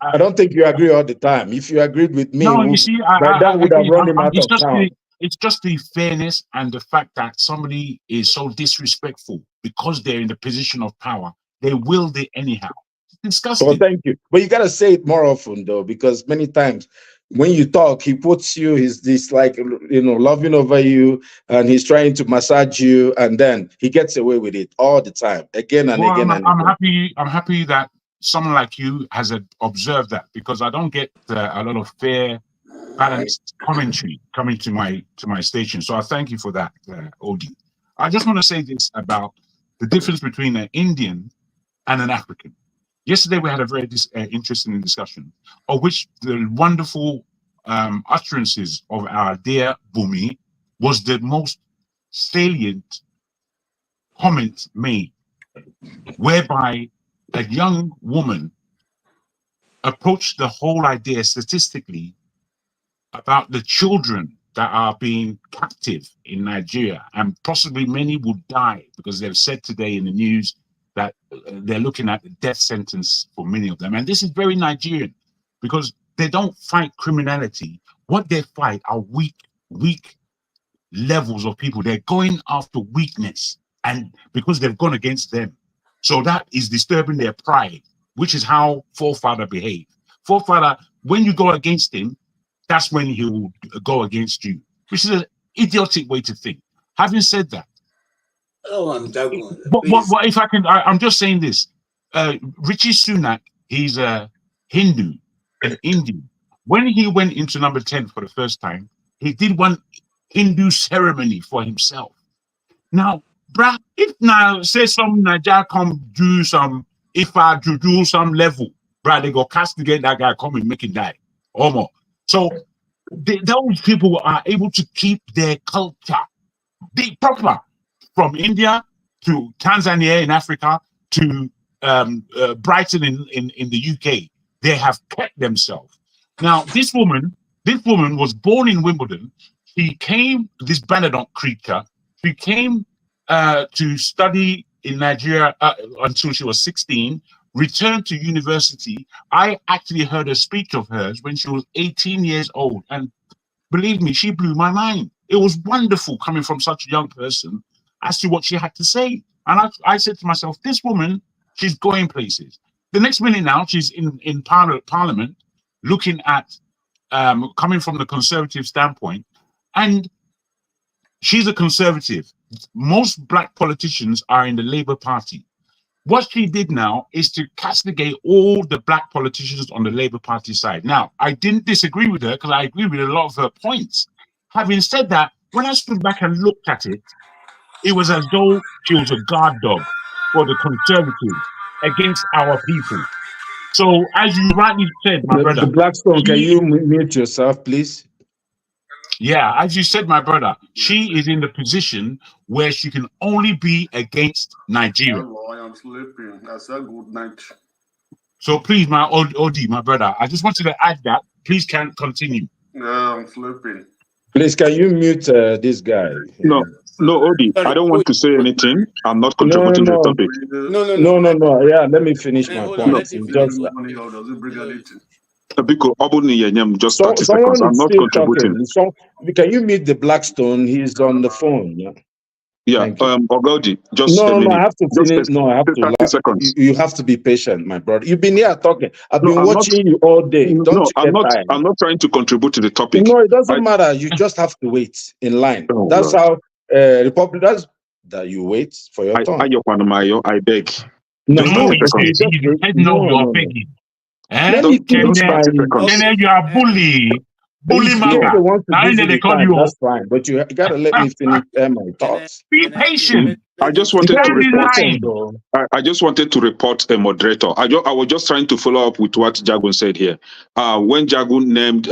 I don't think you agree all the time. If you agreed with me, no, you see, by then would have run him out of town. it's just the fairness and the fact that somebody is so disrespectful because they're in the position of power. They willed it anyhow. It's disgusting. Well, thank you. But you got to say it more often, though, because many times when you talk, he puts you, he's this like, loving over you, and he's trying to massage you, and then he gets away with it all the time, again and again. I'm happy that someone like you has observed that, because I don't get a lot of fair balanced commentary coming to my station. So I thank you for that, Odie. I just want to say this about the difference between an Indian and an African. Yesterday we had a very interesting discussion, of which the wonderful utterances of our dear Bumi was the most salient comment made, whereby a young woman approached the whole idea statistically about the children that are being captive in Nigeria, and possibly many will die because they've said today in the news that they're looking at the death sentence for many of them. And this is very Nigerian because they don't fight criminality. What they fight are weak levels of people. They're going after weakness, and because they've gone against them. So that is disturbing their pride, which is how forefather behaved. Forefather, when you go against him, that's when he will go against you, which is an idiotic way to think. Having said that, but if I can, I'm just saying this. Richie Sunak, he's a Hindu, an Indian. When he went into number 10 for the first time, he did one Hindu ceremony for himself. Now, bruh, if now say some Nigeria come do some, if I do some level, bruh, they go castigate that guy, come and make it die. Or more. So those people are able to keep their culture. They proper from India to Tanzania in Africa to Brighton in the UK. They have kept themselves. Now, this woman was born in Wimbledon. She came, this Bernadotte creature, she came to study in Nigeria until she was 16, returned to university. I actually heard a speech of hers when she was 18 years old. And believe me, she blew my mind. It was wonderful coming from such a young person as to what she had to say. And I said to myself, this woman, she's going places. The next minute now, she's in Parliament looking at, coming from the conservative standpoint, and she's a conservative. Most black politicians are in the Labour Party. What she did now is to castigate all the black politicians on the Labour Party side. Now, I didn't disagree with her because I agree with a lot of her points. Having said that, when I stood back and looked at it, it was as though she was a guard dog for the Conservatives against our people. So, as you rightly said, my brother. The Blackstone, can you mute yourself, please? Yeah, as you said, my brother, she is in the position where she can only be against Nigeria. Hello, I am sleeping. I said good night. So please, my OD, my brother, I just wanted to add that. Please can continue. Yeah, I'm sleeping. Please, can you mute this guy? No, Odie, I don't want to say anything. I'm not contributing to the topic. No. Yeah, let me finish my point. Just 30 seconds. I'm not contributing. Can you mute the Blackstone? He's on the phone. Yeah, Ogodi, just no, a minute. I have to finish. No, I have to. 30 seconds. You have to be patient, my brother. You've been here talking. I've been watching you all day. I'm not trying to contribute to the topic. No, it doesn't matter. You just have to wait in line. That's how Republic does. That you wait for your turn. I beg. No, you're begging. Let me finish you are bully. Bully maga. That's fine, but you gotta let me finish my thoughts. Be patient. I just wanted to report. I just wanted to report a moderator. I was just trying to follow up with what Jagun said here. When Jagun named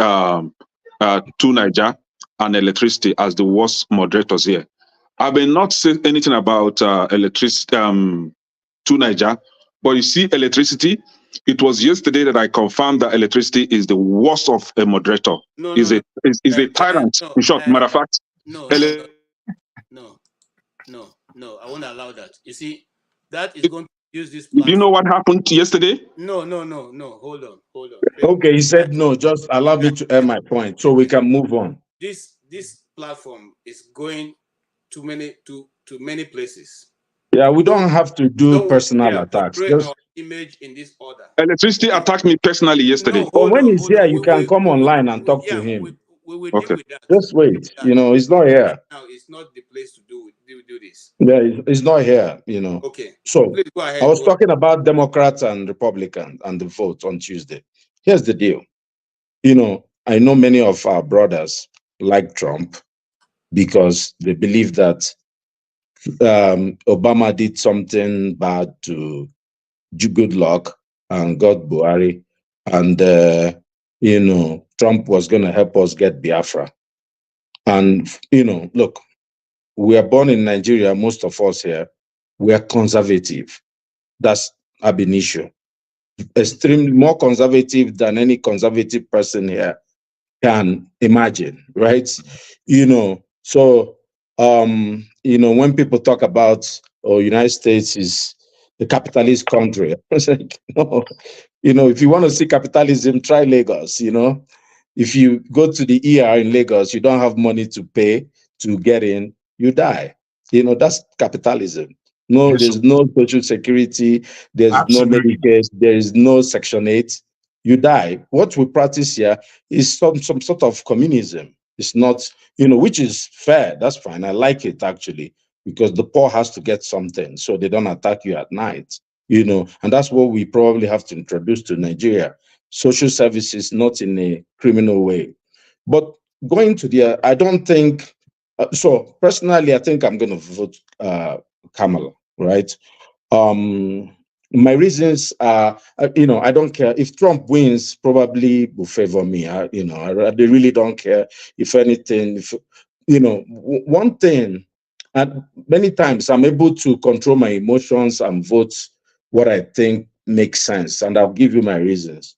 Two Niger and electricity as the worst moderators here, I may not say anything about electricity, Two Niger, but you see, electricity. It was yesterday that I confirmed that electricity is the worst of a moderator. Is a tyrant. In short, matter of fact. No, I won't allow that. You see, that is going to use this platform. Do you know what happened yesterday? No. Hold on. Okay, he said no. Just allow me to add my point so we can move on. This platform is going to many places. Yeah, we don't have to do personal attacks. Just image in this order. Electricity attacked me personally yesterday. But when he's here, you can come online and talk to him. We will deal with that. Just wait. He's not here. Now it's not the place to do this. Yeah, he's not here. Okay. So please go ahead. I was talking about Democrats and Republicans and the vote on Tuesday. Here's the deal. I know many of our brothers like Trump because they believe that Obama did something bad to Good Luck and got Buhari, and Trump was going to help us get Biafra. And look, we are born in Nigeria. Most of us here, we are conservative. That's ab initio. Extremely more conservative than any conservative person here can imagine, right? So when people talk about United States is a capitalist country, I was like, no, if you want to see capitalism, try Lagos. If you go to the ER in Lagos, you don't have money to pay to get in, you die. That's capitalism. No, Yes, there's sir. no social security, there's no Absolutely. Medicare, there is no Section 8. You die. What we practice here is some sort of communism. It's not, which is fair. That's fine. I like it actually, because the poor has to get something so they don't attack you at night. And that's what we probably have to introduce to Nigeria. Social services, not in a criminal way. But going to I don't think, so personally, I think I'm going to vote Kamala, right? My reasons are, I don't care if Trump wins. Probably will favor me. I really don't care. If anything, one thing, and many times I'm able to control my emotions and vote what I think makes sense, and I'll give you my reasons.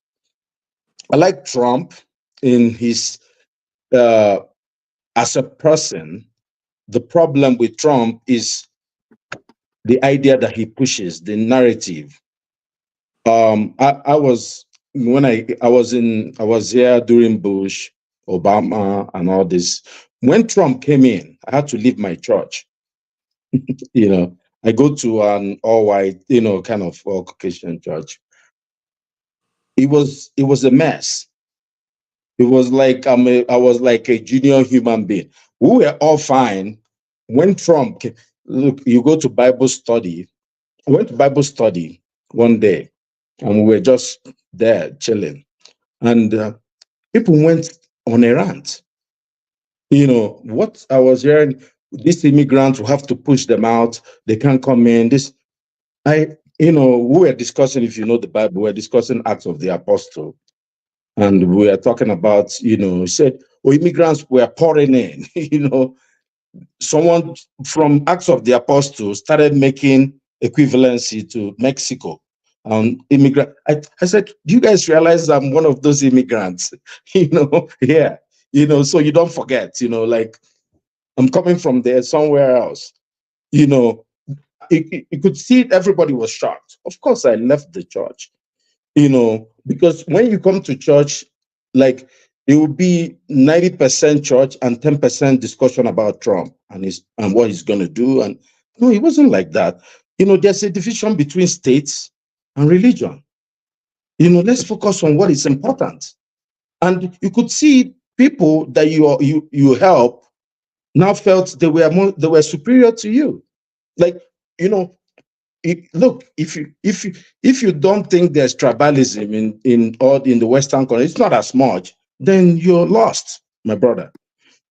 I like Trump in his as a person. The problem with Trump is the idea that he pushes, the narrative. I was here during Bush, Obama, and all this. When Trump came in, I had to leave my church. I go to an all-white, kind of all-Caucasian church. It was a mess. It was like I was like a junior human being. We were all fine when Trump came. Look, you go to Bible study. I went to Bible study one day, and we were just there chilling, and people went on a rant. What I was hearing, these immigrants will have to push them out. They can't come in. We were discussing, if you know the Bible, we were discussing Acts of the Apostle. And we are talking about, said, immigrants were pouring in. Someone from Acts of the Apostles started making equivalency to Mexico. Immigrant. I said, do you guys realize I'm one of those immigrants? Yeah. So you don't forget, like I'm coming from there somewhere else. You could see everybody was shocked. Of course, I left the church. Because when you come to church, like it will be 90% church and 10% discussion about Trump and what he's going to do. And no, it wasn't like that. There's a division between states and religion. Let's focus on what is important. And you could see people that you help now felt they were superior to you. Like, look, if you don't think there's tribalism in the Western country, it's not as much, then you're lost, my brother.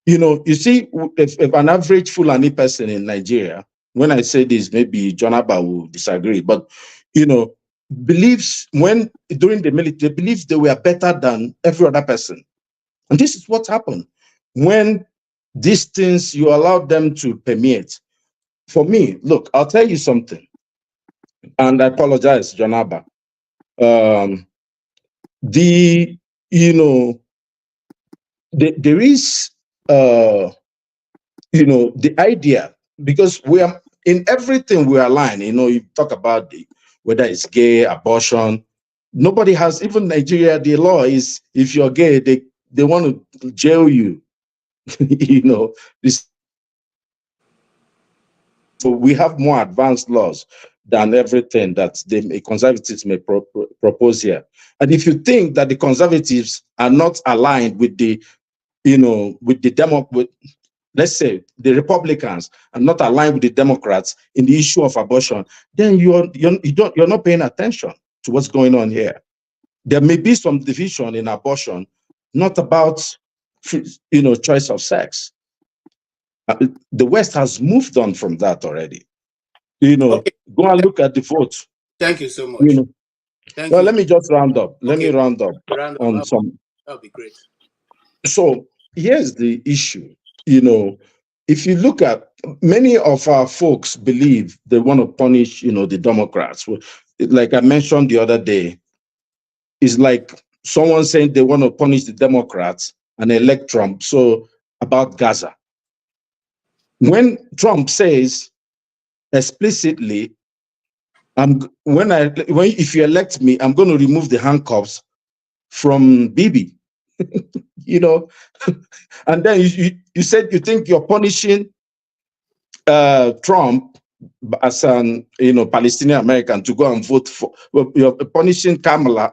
You see, if an average Fulani person in Nigeria, when I say this, maybe John Abba will disagree, but believes when during the military, believes they were better than every other person. And this is what happened when these things, you allow them to permeate. For me, look, I'll tell you something. And I apologize, John Abba. There is, the idea, because we are in everything we align. You talk about whether it's gay, abortion. Nobody has, even Nigeria, the law is if you're gay, they want to jail you. This. So we have more advanced laws than everything that the conservatives may propose here. And if you think that the conservatives are not aligned with let's say the Republicans are not aligned with the Democrats in the issue of abortion, then you're not paying attention to what's going on here. There may be some division in abortion, not about choice of sex. The West has moved on from that already. Okay. Go and look at the vote. Thank you so much. Thank you. Let me just round up. Let me round up Round on up. some. That'll be great. So here's the issue. If you look at many of our folks believe they want to punish, the Democrats. Like I mentioned the other day, it's like someone saying they want to punish the Democrats and elect Trump. So about Gaza. When Trump says explicitly, if you elect me, I'm going to remove the handcuffs from Bibi. And then you said you think you're punishing Trump as an Palestinian American to go and vote for. Well, you're punishing Kamala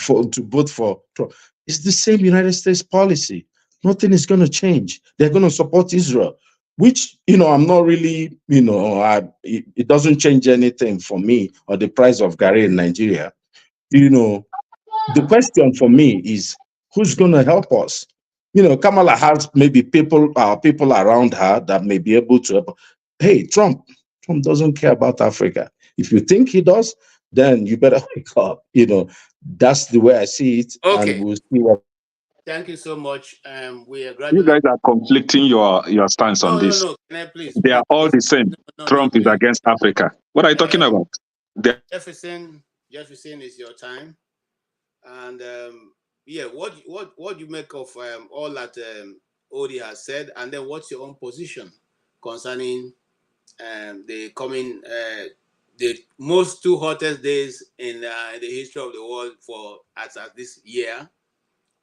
to vote for Trump. It's the same United States policy. Nothing is going to change. They're going to support Israel, which I'm not really. It doesn't change anything for me or the price of Gary in Nigeria. The question for me is who's going to help us? Kamala has maybe people around her that may be able to help. Hey, Trump doesn't care about Africa. If you think he does, then you better wake up. That's the way I see it. Okay. And we'll see what. Thank you so much. We are You gradually. guys are conflicting your stance on this. No. Can I please? They are all the same. Trump is against Africa. What are you talking about? Jefferson, it's your time. And what you make of all that Odie has said, and then what's your own position concerning the coming the most two hottest days in the history of the world for as this year?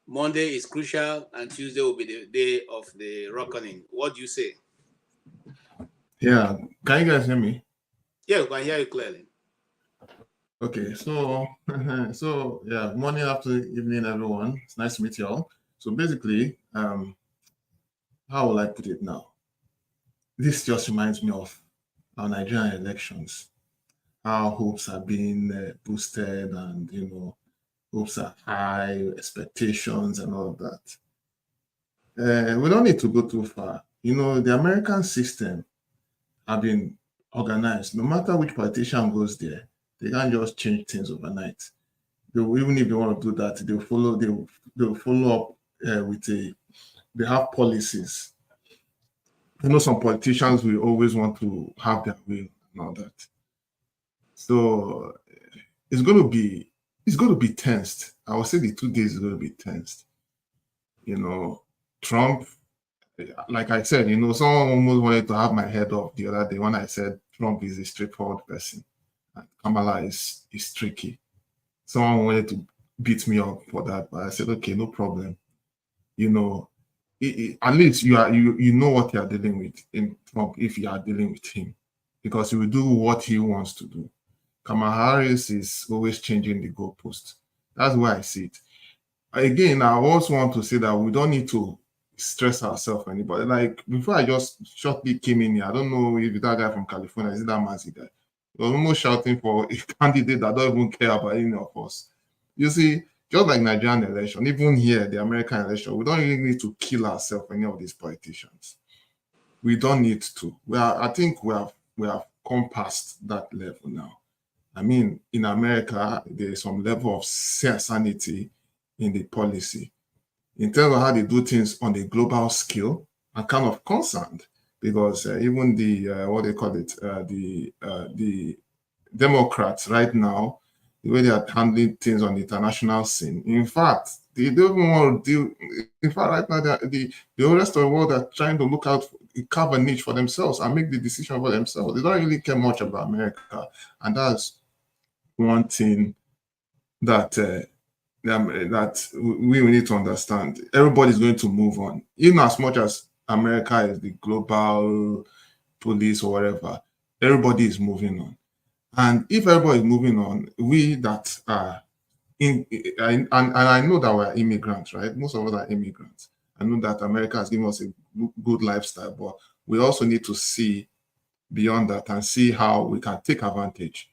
Monday is crucial, and Tuesday will be the day of the reckoning. What do you say? Yeah, can you guys hear me? Yeah, we can hear you clearly. Okay, so yeah, morning, afternoon, evening, everyone. It's nice to meet you all. So basically, how will I put it now? This just reminds me of our Nigerian elections. Our hopes are being boosted, and hopes are high, expectations, and all of that. We don't need to go too far. The American system have been organized. No matter which politician goes there, they can't just change things overnight. Even if they want to do that, they'll follow up they have policies. Some politicians will always want to have their will and all that. So it's going to be tensed. I would say the 2 days is going to be tensed. Trump, like I said, someone almost wanted to have my head off the other day when I said Trump is a straightforward person and Kamala is tricky. Someone wanted to beat me up for that, but I said, okay, no problem. At least you know what you are dealing with in Trump if you are dealing with him, because he will do what he wants to do. Kamala Harris is always changing the goalpost. That's why I see it. Again, I also want to say that we don't need to stress ourselves or anybody. Like before I just shortly came in here, I don't know if that guy from California, is it that Mazi guy? He was almost shouting for a candidate that don't even care about any of us. You see, just like Nigerian election, even here, the American election, we don't really need to kill ourselves for any of these politicians. We don't need to. I think we have come past that level now. I mean, in America, there is some level of sanity in the policy. In terms of how they do things on the global scale, I'm kind of concerned because even the the Democrats right now, the way they are handling things on the international scene. In fact, they don't even want to deal. In fact, right now, the rest of the world are trying to look out, carve a niche for themselves and make the decision for themselves. They don't really care much about America, and that's one thing that that we need to understand. Everybody's going to move on, even as much as America is the global police or whatever. Everybody is moving on. And if everybody is moving on, we that are and I know that we're immigrants, right? Most of us are immigrants. I know that America has given us a good lifestyle, but we also need to see beyond that and see how we can take advantage.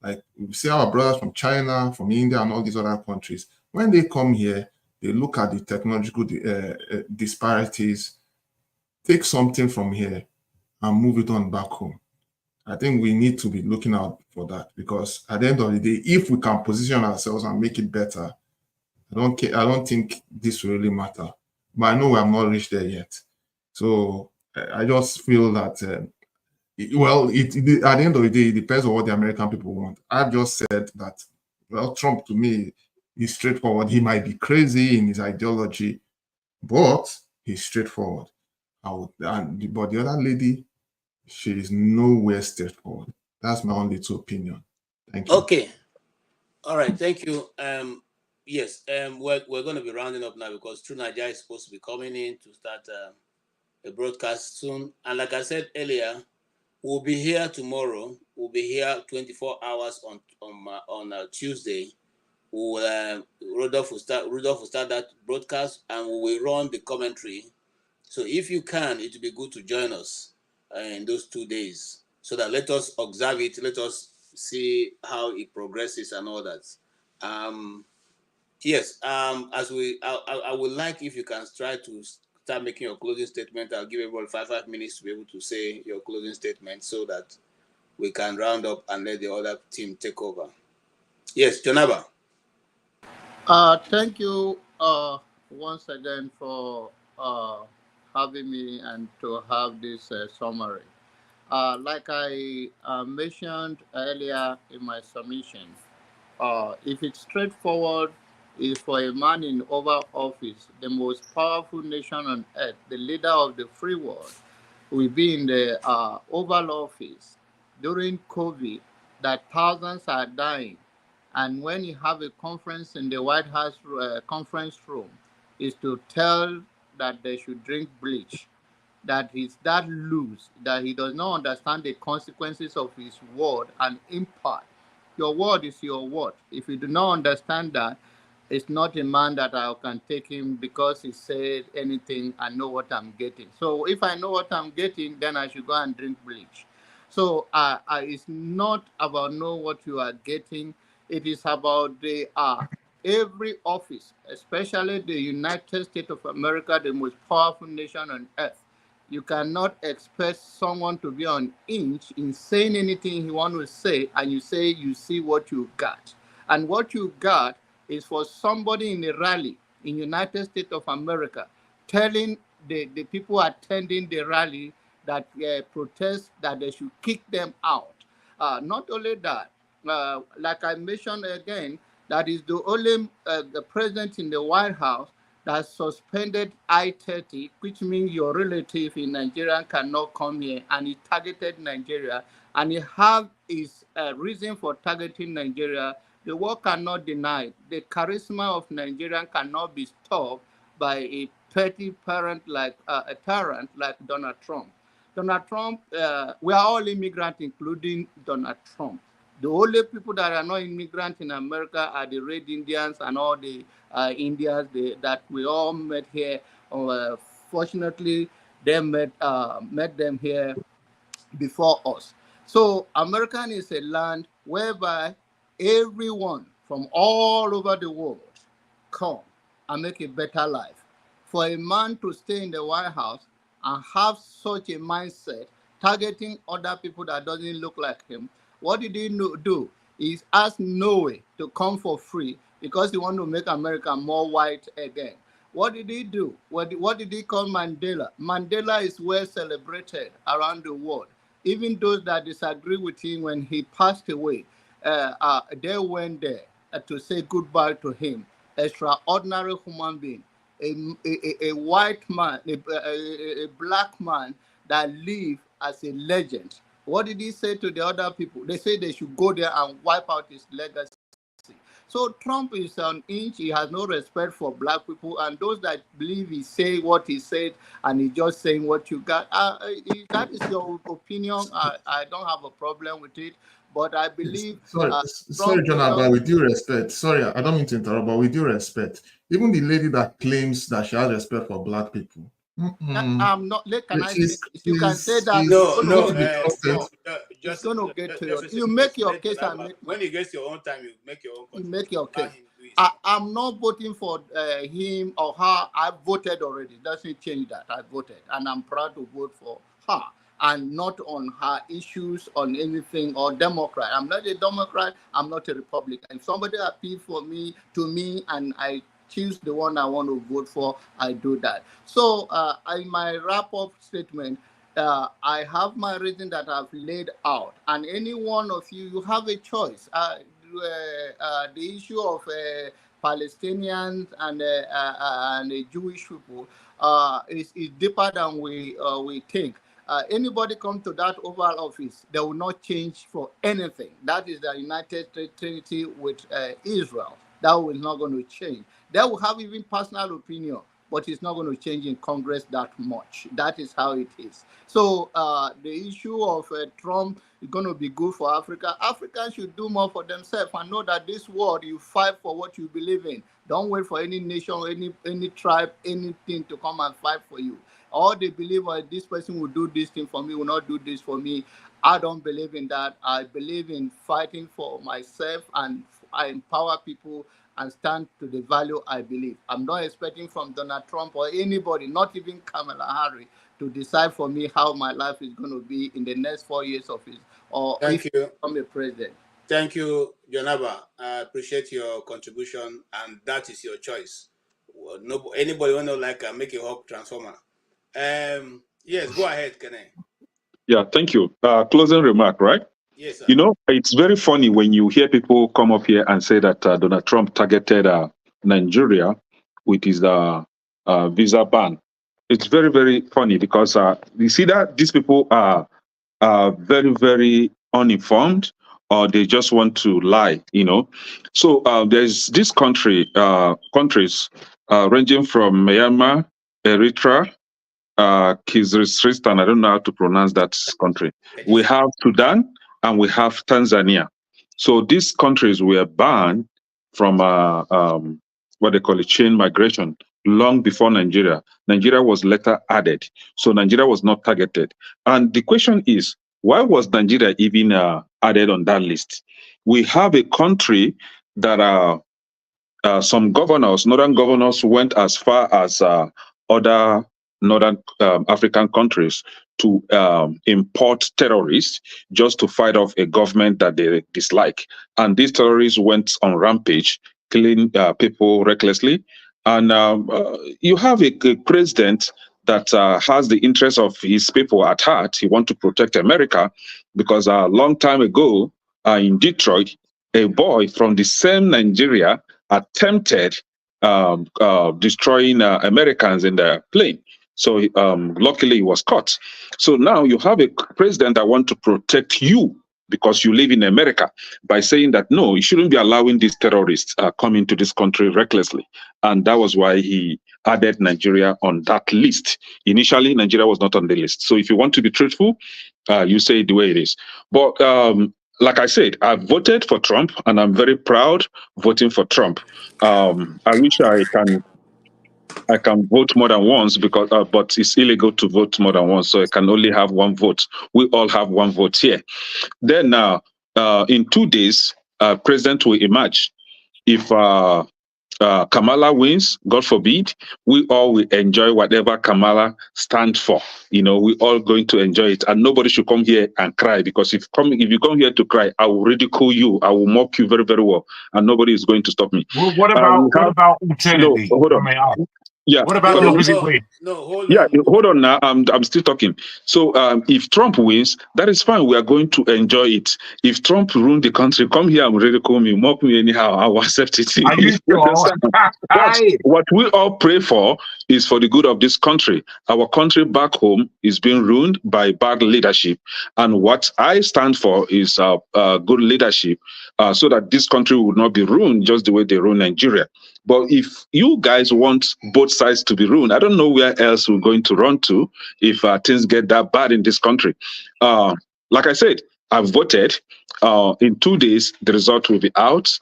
Like we see our brothers from China, from India, and all these other countries. When they come here, they look at the technological disparities, take something from here and move it on back home. I think we need to be looking out for that, because at the end of the day, if we can position ourselves and make it better, I don't think this will really matter. But I know we have not reached there yet. So I just feel that, at the end of the day, it depends on what the American people want. I've just said that, well, Trump to me is straightforward. He might be crazy in his ideology, but he's straightforward. But the other lady, she is nowhere straightforward. That's my only opinion. Thank you. Okay. All right. Thank you. Yes. We're going to be rounding up now, because True Nigeria is supposed to be coming in to start a broadcast soon. And like I said earlier, we'll be here tomorrow. We'll be here 24 hours on Tuesday. Rudolph will start that broadcast, and we will run the commentary. So if you can, it will be good to join us in those 2 days, so that let us observe it, let us see how it progresses and all that. Yes, I would like if you can try to start making your closing statement. I'll give everyone 5 minutes to be able to say your closing statement, so that we can round up and let the other team take over. Yes, Jonaba. Thank you once again for having me and to have this summary. Like I mentioned earlier in my submission, if it's straightforward, is for a man in Oval Office, the most powerful nation on earth, the leader of the free world, will be in the Oval Office during COVID, that thousands are dying. And when you have a conference in the White House conference room, is to tell that they should drink bleach, that he's that loose, that he does not understand the consequences of his word and impact. Your word is your word. If you do not understand that, it's not a man that I can take him because he said anything and know what I'm getting. So if I know what I'm getting, then I should go and drink bleach. So it's not about know what you are getting. It is about the every office, especially the United States of America, the most powerful nation on earth. You cannot expect someone to be on inch in saying anything he wants to say, and you say you see what you got. And what you got is for somebody in a rally in United States of America telling the people attending the rally that protest that they should kick them out. Not only that, like I mentioned again, that is the only the president in the White House that suspended I-30, which means your relative in Nigeria cannot come here, and he targeted Nigeria, and he have his reason for targeting Nigeria. The world cannot deny the charisma of Nigeria cannot be stopped by a petty parent like a tyrant like Donald Trump. Donald Trump, we are all immigrants, including Donald Trump. The only people that are not immigrants in America are the Red Indians and all the Indians that we all met here. Fortunately, they met them here before us. So America is a land whereby everyone from all over the world come and make a better life. For a man to stay in the White House and have such a mindset, targeting other people that doesn't look like him, what did he do? He asked Noe to come for free because he wanted to make America more white again. What did he do? What did he call Mandela? Mandela is well celebrated around the world. Even those that disagree with him, when he passed away, they went there to say goodbye to him. Extraordinary human being, a white man, a black man that lived as a legend. What did he say to the other people? They say they should go there and wipe out his legacy. So Trump is an inch. He has no respect for black people, and those that believe he say what he said and he's just saying what you got. That is your opinion. I don't have a problem with it, but I believe. Sorry, Jonah, but with due respect, sorry, I don't mean to interrupt, but with due respect, even the lady that claims that she has respect for black people. I'm not. Can I say? You can say that. It's going to get to you. You make your case and make. When it gets your own time, you make your own. You make your case. I'm not voting for him or her. I voted already. Doesn't change that. I voted, and I'm proud to vote for her, and not on her issues on anything or Democrat. I'm not a Democrat. I'm not a Republican. If somebody appeals for me to me, and I choose the one I want to vote for, I do that. So in my wrap-up statement, I have my reason that I've laid out, and any one of you, you have a choice. The issue of Palestinians and the Jewish people is deeper than we think. Anybody come to that Oval Office, they will not change for anything. That is the United States Treaty with Israel. That will not going to change. They will have even personal opinion, but it's not going to change in Congress that much. That is how it is. So the issue of Trump is going to be good for Africa. Africans should do more for themselves and know that this world, you fight for what you believe in. Don't wait for any nation, any tribe, anything to come and fight for you. All they believe this person will do this thing for me, will not do this for me. I don't believe in that. I believe in fighting for myself, and I empower people and stand to the value I believe. I'm not expecting from Donald Trump or anybody, not even Kamala Harris, to decide for me how my life is going to be in the next 4 years of his, or Thank if you. I'm a president. Thank you, Jonaba. I appreciate your contribution, and that is your choice. Well, no, anybody want to make a hawk transformer? Yes, go ahead, Kene. Yeah, thank you. Closing remark, right? Yes, sir. You know, it's very funny when you hear people come up here and say that Donald Trump targeted Nigeria with his visa ban. It's very, very funny because you see that these people are very, very uninformed, or they just want to lie, you know. So there's this countries ranging from Myanmar, Eritrea, Kyrgyzstan, I don't know how to pronounce that country. We have Sudan and we have Tanzania. So these countries were banned from what they call chain migration long before Nigeria. Nigeria was later added. So Nigeria was not targeted. And the question is, why was Nigeria even added on that list? We have a country that some governors, northern governors, went as far as other northern African countries to import terrorists just to fight off a government that they dislike. And these terrorists went on rampage, killing people recklessly. And you have a president that has the interests of his people at heart. He wants to protect America because a long time ago in Detroit, a boy from the same Nigeria attempted destroying Americans in the plane. So luckily he was caught. So now you have a president that wants to protect you because you live in America by saying that, no, you shouldn't be allowing these terrorists come into this country recklessly. And that was why he added Nigeria on that list. Initially, Nigeria was not on the list. So if you want to be truthful, you say it the way it is. But like I said, I voted for Trump, and I'm very proud voting for Trump. I wish I can vote more than once because, but it's illegal to vote more than once, so I can only have one vote. We all have one vote here. Then in 2 days, President will emerge. If Kamala wins, God forbid, we all will enjoy whatever Kamala stands for. You know, we all going to enjoy it, and nobody should come here and cry, because if you come here to cry, I will ridicule you, I will mock you very, very well, and nobody is going to stop me. Well, what about eternity? No, hold on. Yeah. What about Hold on now. I'm still talking. So if Trump wins, that is fine. We are going to enjoy it. If Trump ruins the country, come here and ridicule me, mock me anyhow, I will accept it. Are you sure? What we all pray for is for the good of this country. Our country back home is being ruined by bad leadership, and what I stand for is good leadership, so that this country would not be ruined just the way they ruin Nigeria. But if you guys want both sides to be ruined, I don't know where else we're going to run to if things get that bad in this country. Like I said, I've voted. In 2 days, the result will be out.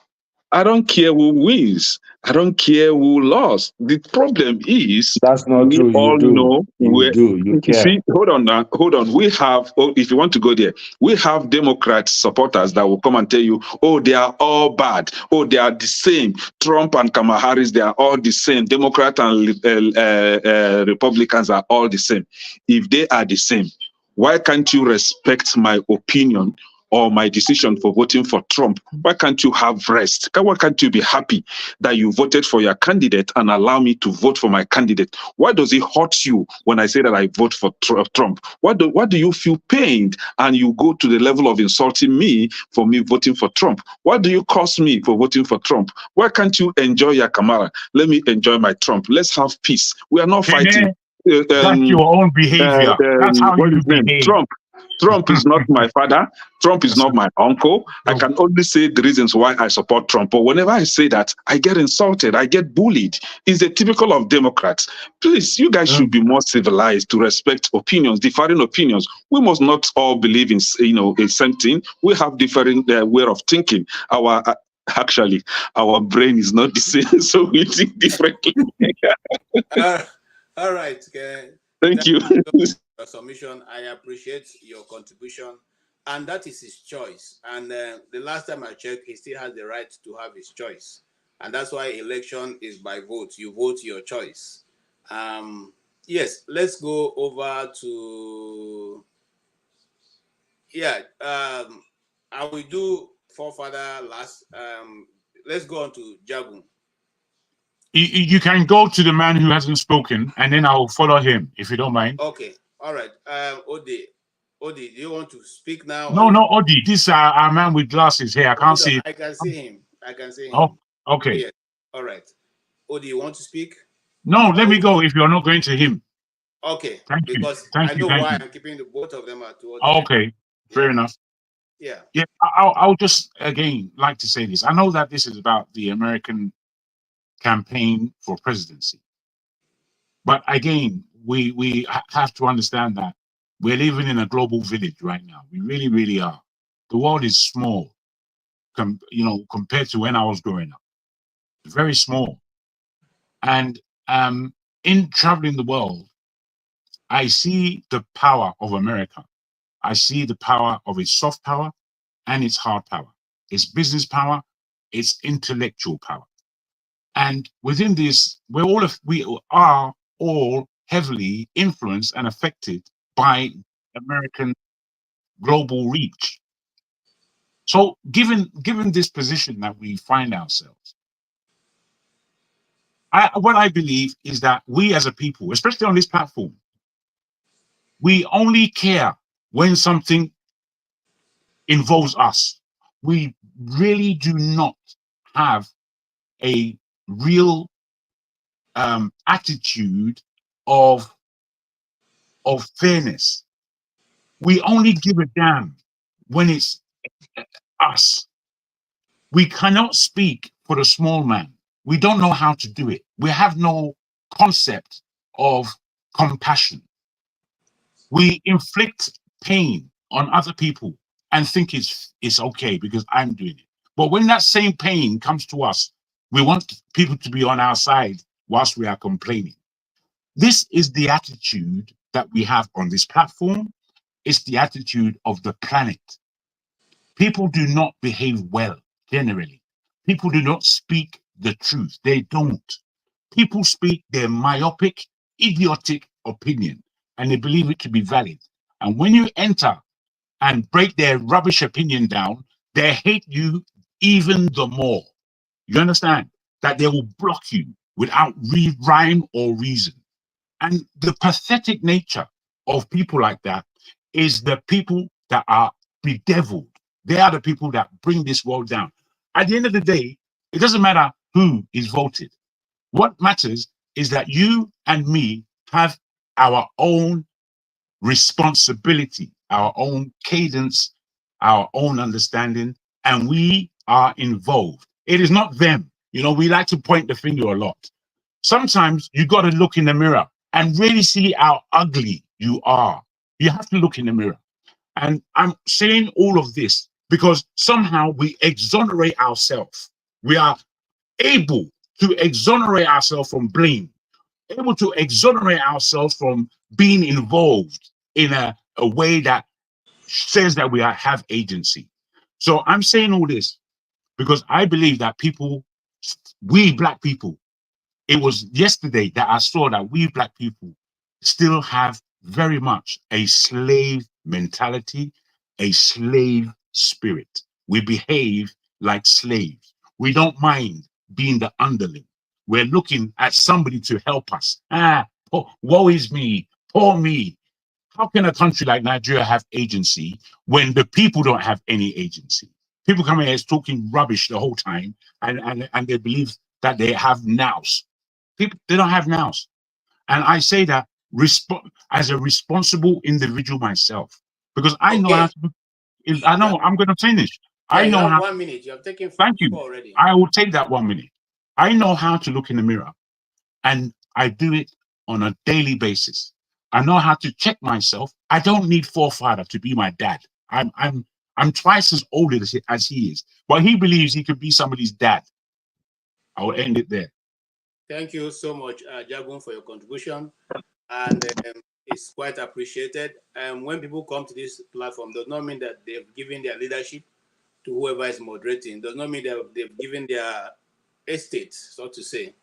I don't care who wins. I don't care who lost. The problem is That's not we true. You all do. know You do. You care. see, hold on now, hold on. We have, if you want to go there, we have Democrat supporters that will come and tell you, oh, they are all bad. Oh, they are the same. Trump and Kamala Harris, they are all the same. Democrat and Republicans are all the same. If they are the same, why can't you respect my opinion or my decision for voting for Trump? Why can't you have rest? Why can't you be happy that you voted for your candidate and allow me to vote for my candidate? Why does it hurt you when I say that I vote for Trump? Why do you feel pained and you go to the level of insulting me for me voting for Trump? Why do you curse me for voting for Trump? Why can't you enjoy your Kamala? Let me enjoy my Trump. Let's have peace. We are not fighting. That's your own behavior. That's how What you is his name? behave. Trump is not my father. Trump is not my uncle. I can only say the reasons why I support Trump. But whenever I say that, I get insulted. I get bullied. It's a typical of Democrats. Please, you guys should be more civilized to respect opinions, differing opinions. We must not all believe in, the same thing. We have different way of thinking. Actually, our brain is not the same, so we think differently. All right. Thank you. Your submission. I appreciate your contribution, and that is his choice. And the last time I checked, he still has the right to have his choice, and that's why election is by vote. You vote your choice. Yes. Let's go over to I will do forefather last. Let's go on to Jagun. You can go to the man who hasn't spoken, and then I'll follow him, if you don't mind. Okay. All right. Odi, do you want to speak now? No, Odi. This our man with glasses here. I can't see it. I can see him. Oh, okay. Yes. All right. Odi, you want to speak? No, let me go if you're not going to him. Okay. Thank you. Because Thank I you. know Thank why you. I'm keeping both of them at two. Okay. Fair enough. Yeah. Yeah. I'll just again like to say this. I know that this is about the American campaign for presidency, but again, we have to understand that we're living in a global village right now. We really, really are. The world is small, compared to when I was growing up. Very small. And in traveling the world, I see the power of America. I see the power of its soft power and its hard power, its business power, its intellectual power. And within this, we are all heavily influenced and affected by American global reach. So given this position that we find ourselves, what I believe is that we as a people, especially on this platform, we only care when something involves us. We really do not have a real attitude of fairness. We only give a damn when it's us. We cannot speak for the small man. We don't know how to do it. We have no concept of compassion. We inflict pain on other people and think it's okay because I'm doing it. But when that same pain comes to us, we want people to be on our side whilst we are complaining. This is the attitude that we have on this platform. It's the attitude of the planet. People do not behave well, generally. People do not speak the truth. They don't. People speak their myopic, idiotic opinion, and they believe it to be valid. And when you enter and break their rubbish opinion down, they hate you even the more. You understand? That they will block you without rhyme or reason. And the pathetic nature of people like that is the people that are bedeviled. They are the people that bring this world down. At the end of the day, it doesn't matter who is voted. What matters is that you and me have our own responsibility, our own cadence, our own understanding, and we are involved. It is not them. We like to point the finger a lot. Sometimes you got to look in the mirror and really see how ugly you are. You have to look in the mirror. And I'm saying all of this because somehow we exonerate ourselves We are able to exonerate ourselves from blame, able to exonerate ourselves from being involved in a way that says that we have agency. So I'm saying all this because I believe that we Black people, it was yesterday that I saw that we Black people still have very much a slave mentality, a slave spirit. We behave like slaves. We don't mind being the underling. We're looking at somebody to help us. Woe is me, poor me. How can a country like Nigeria have agency when the people don't have any agency? People come here talking rubbish the whole time and they believe that they have nous. People, they don't have nous. And I say that as a responsible individual myself, because I know how to, I know I'm going to finish. Yeah, I know you have how. 1 minute. You have taken Thank you. 4 already. I will take that 1 minute. I know how to look in the mirror, and I do it on a daily basis. I know how to check myself. I don't need forefather to be my dad. I'm twice as old as he is, but he believes he could be somebody's dad. I will end it there. Thank you so much, Jagun, for your contribution, and it's quite appreciated. When people come to this platform, does not mean that they've given their leadership to whoever is moderating. Does not mean that they've given their estate, so to say,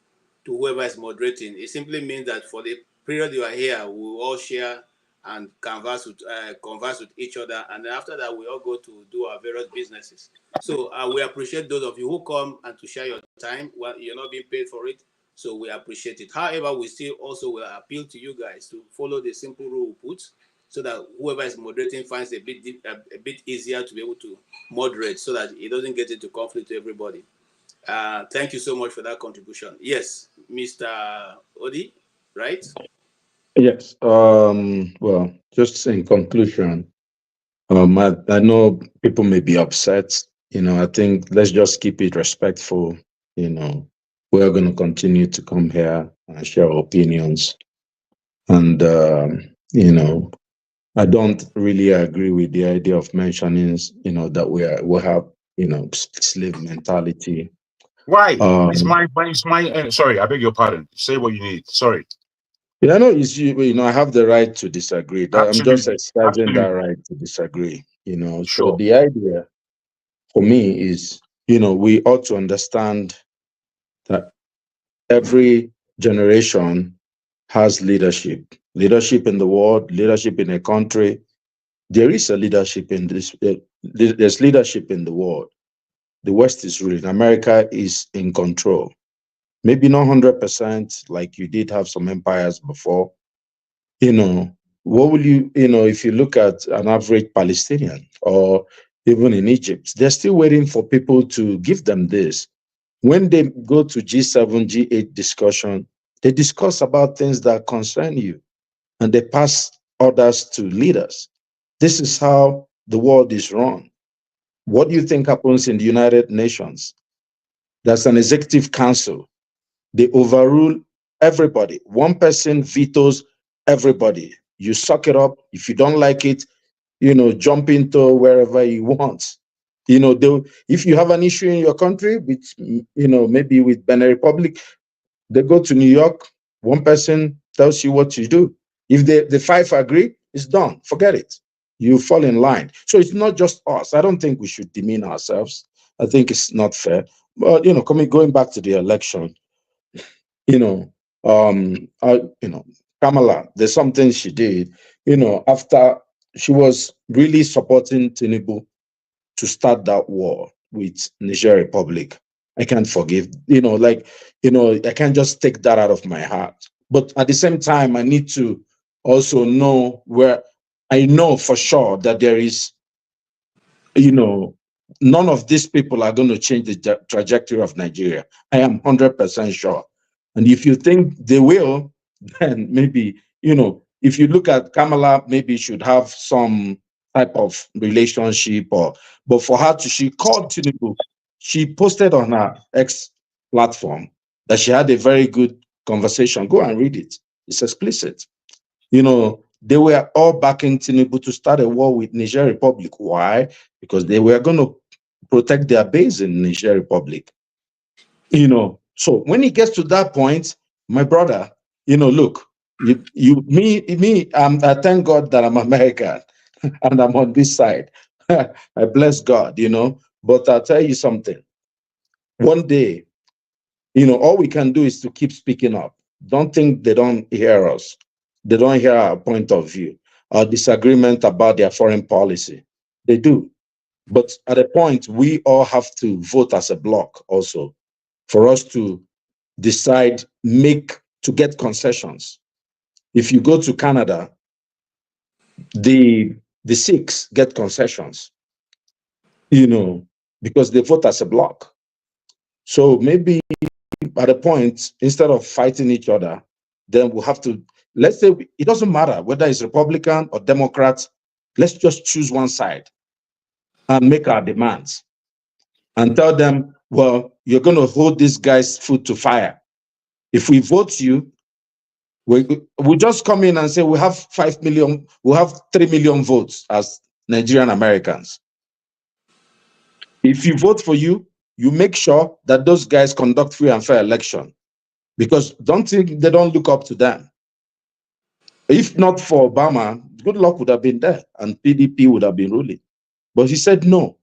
to whoever is moderating. It simply means that for the period you are here, we will all share and converse with each other, and after that, we all go to do our various businesses. So we appreciate those of you who come and to share your time. Well, you're not being paid for it, so we appreciate it. However, we still also will appeal to you guys to follow the simple rule we put, so that whoever is moderating finds a bit easier to be able to moderate, so that it doesn't get into conflict to everybody. Thank you so much for that contribution. Yes, Mr. Odi, right? Yes. Well, just in conclusion, I know people may be upset. I think let's just keep it respectful. We're going to continue to come here and share our opinions. And, I don't really agree with the idea of mentioning, that we have, slave mentality. Why? It's my sorry, I beg your pardon. Say what you need. Sorry. Yeah, no, I have the right to disagree. I'm just exercising that right to disagree. Sure. So the idea for me is, we ought to understand that every generation has leadership in the world, leadership in a country. There is a leadership in this. There's leadership in the world. The West is ruling. America is in control. Maybe not 100%, like you did have some empires before. What will if you look at an average Palestinian or even in Egypt, they're still waiting for people to give them this. When they go to G7, G8 discussion, they discuss about things that concern you and they pass orders to leaders. This is how the world is run. What do you think happens in the United Nations? There's an executive council. They overrule everybody. One person vetoes everybody. You suck it up. If you don't like it, jump into wherever you want. If you have an issue in your country, with, maybe with Benin Republic, they go to New York. One person tells you what to do. If the five agree, it's done. Forget it. You fall in line. So it's not just us. I don't think we should demean ourselves. I think it's not fair. But going back to the election, Kamala, there's something she did, after she was really supporting Tinubu to start that war with Niger Republic. I can't forgive, I can't just take that out of my heart. But at the same time, I need to also know where I know for sure that there is, none of these people are going to change the trajectory of Nigeria. I am 100% sure. And if you think they will, then maybe, if you look at Kamala, maybe should have some type of relationship but for her she called Tinubu. She posted on her X platform that she had a very good conversation. Go and read it. It's explicit. They were all backing Tinubu to start a war with Niger Republic. Why? Because they were going to protect their base in Niger Republic. You know, so when it gets to that point, my brother, you know, look, me, I thank God that I'm American and I'm on this side. I bless God, you know. But I'll tell you something. One day, you know, all we can do is to keep speaking up. Don't think they don't hear us. They don't hear our point of view, our disagreement about their foreign policy. They do. But at a point, we all have to vote as a bloc also for us to decide, to get concessions. If you go to Canada, the Sikhs get concessions, you know, because they vote as a bloc. So maybe at a point, instead of fighting each other, then we'll have to, let's say, it doesn't matter whether it's Republican or Democrat, let's just choose one side and make our demands and tell them, well, you're going to hold this guy's foot to fire. If we vote you, we just come in and say we have 5 million, we have 3 million votes as Nigerian Americans. If you vote for you, you make sure that those guys conduct free and fair election, because don't think they don't look up to them. If not for Obama, good luck would have been there and PDP would have been ruling. But he said no.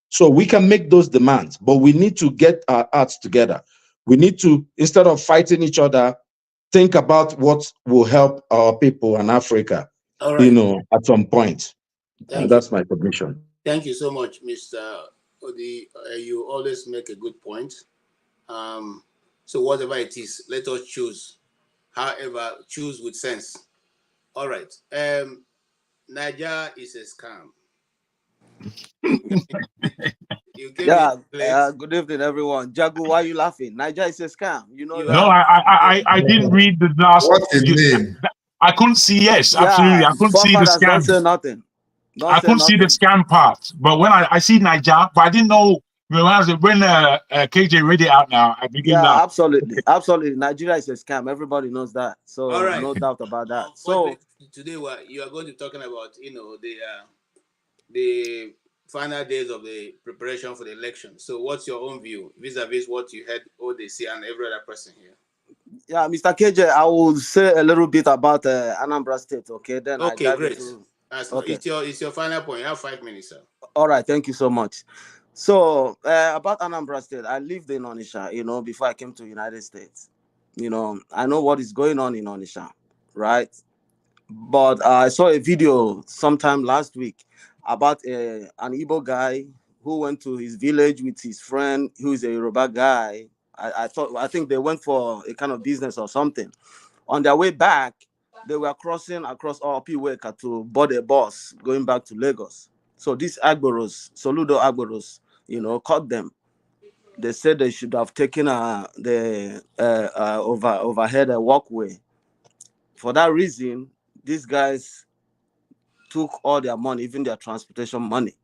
So we can make those demands, but we need to get our acts together. We need to, instead of fighting each other, think about what will help our people and Africa, All right. you know, at some point. Thank That's my submission. Thank you so much, Mr. Odi. You always make a good point. So whatever it is, let us choose. However, choose with sense. All right. Niger is a scam. Yeah, good evening, everyone. Jagu, why are you laughing? Niger is a scam. You know that. No, I didn't read the last. What's his name? I couldn't see. Yes, Yeah, absolutely. I couldn't see the forefathers don't say scam. nothing. I couldn't see the scam part. But when I see Niger, but I didn't know when KJ read it out now. I begin now. Absolutely. Nigeria is a scam. Everybody knows that. So All right. no doubt about that. So today, you are going to be talking about, the final days of the preparation for the election. So what's your own view vis-a-vis what you heard ODC and every other person here? Yeah, Mr. KJ, I will say a little bit about Anambra State. Okay, then okay, great. It's your final point. You have 5 minutes, sir. All right, thank you so much. So about Anambra State, I lived in Onitsha, before I came to the United States. I know what is going on in Onitsha, right? But I saw a video sometime last week about an Igbo guy who went to his village with his friend who is a Yoruba guy. I think they went for a kind of business or something. On their way back, they were crossing across Opiweka to board a bus going back to Lagos. So these Agboros, Soludo Agboros, caught them. They said they should have taken the overhead walkway. For that reason, these guys took all their money, even their transportation money.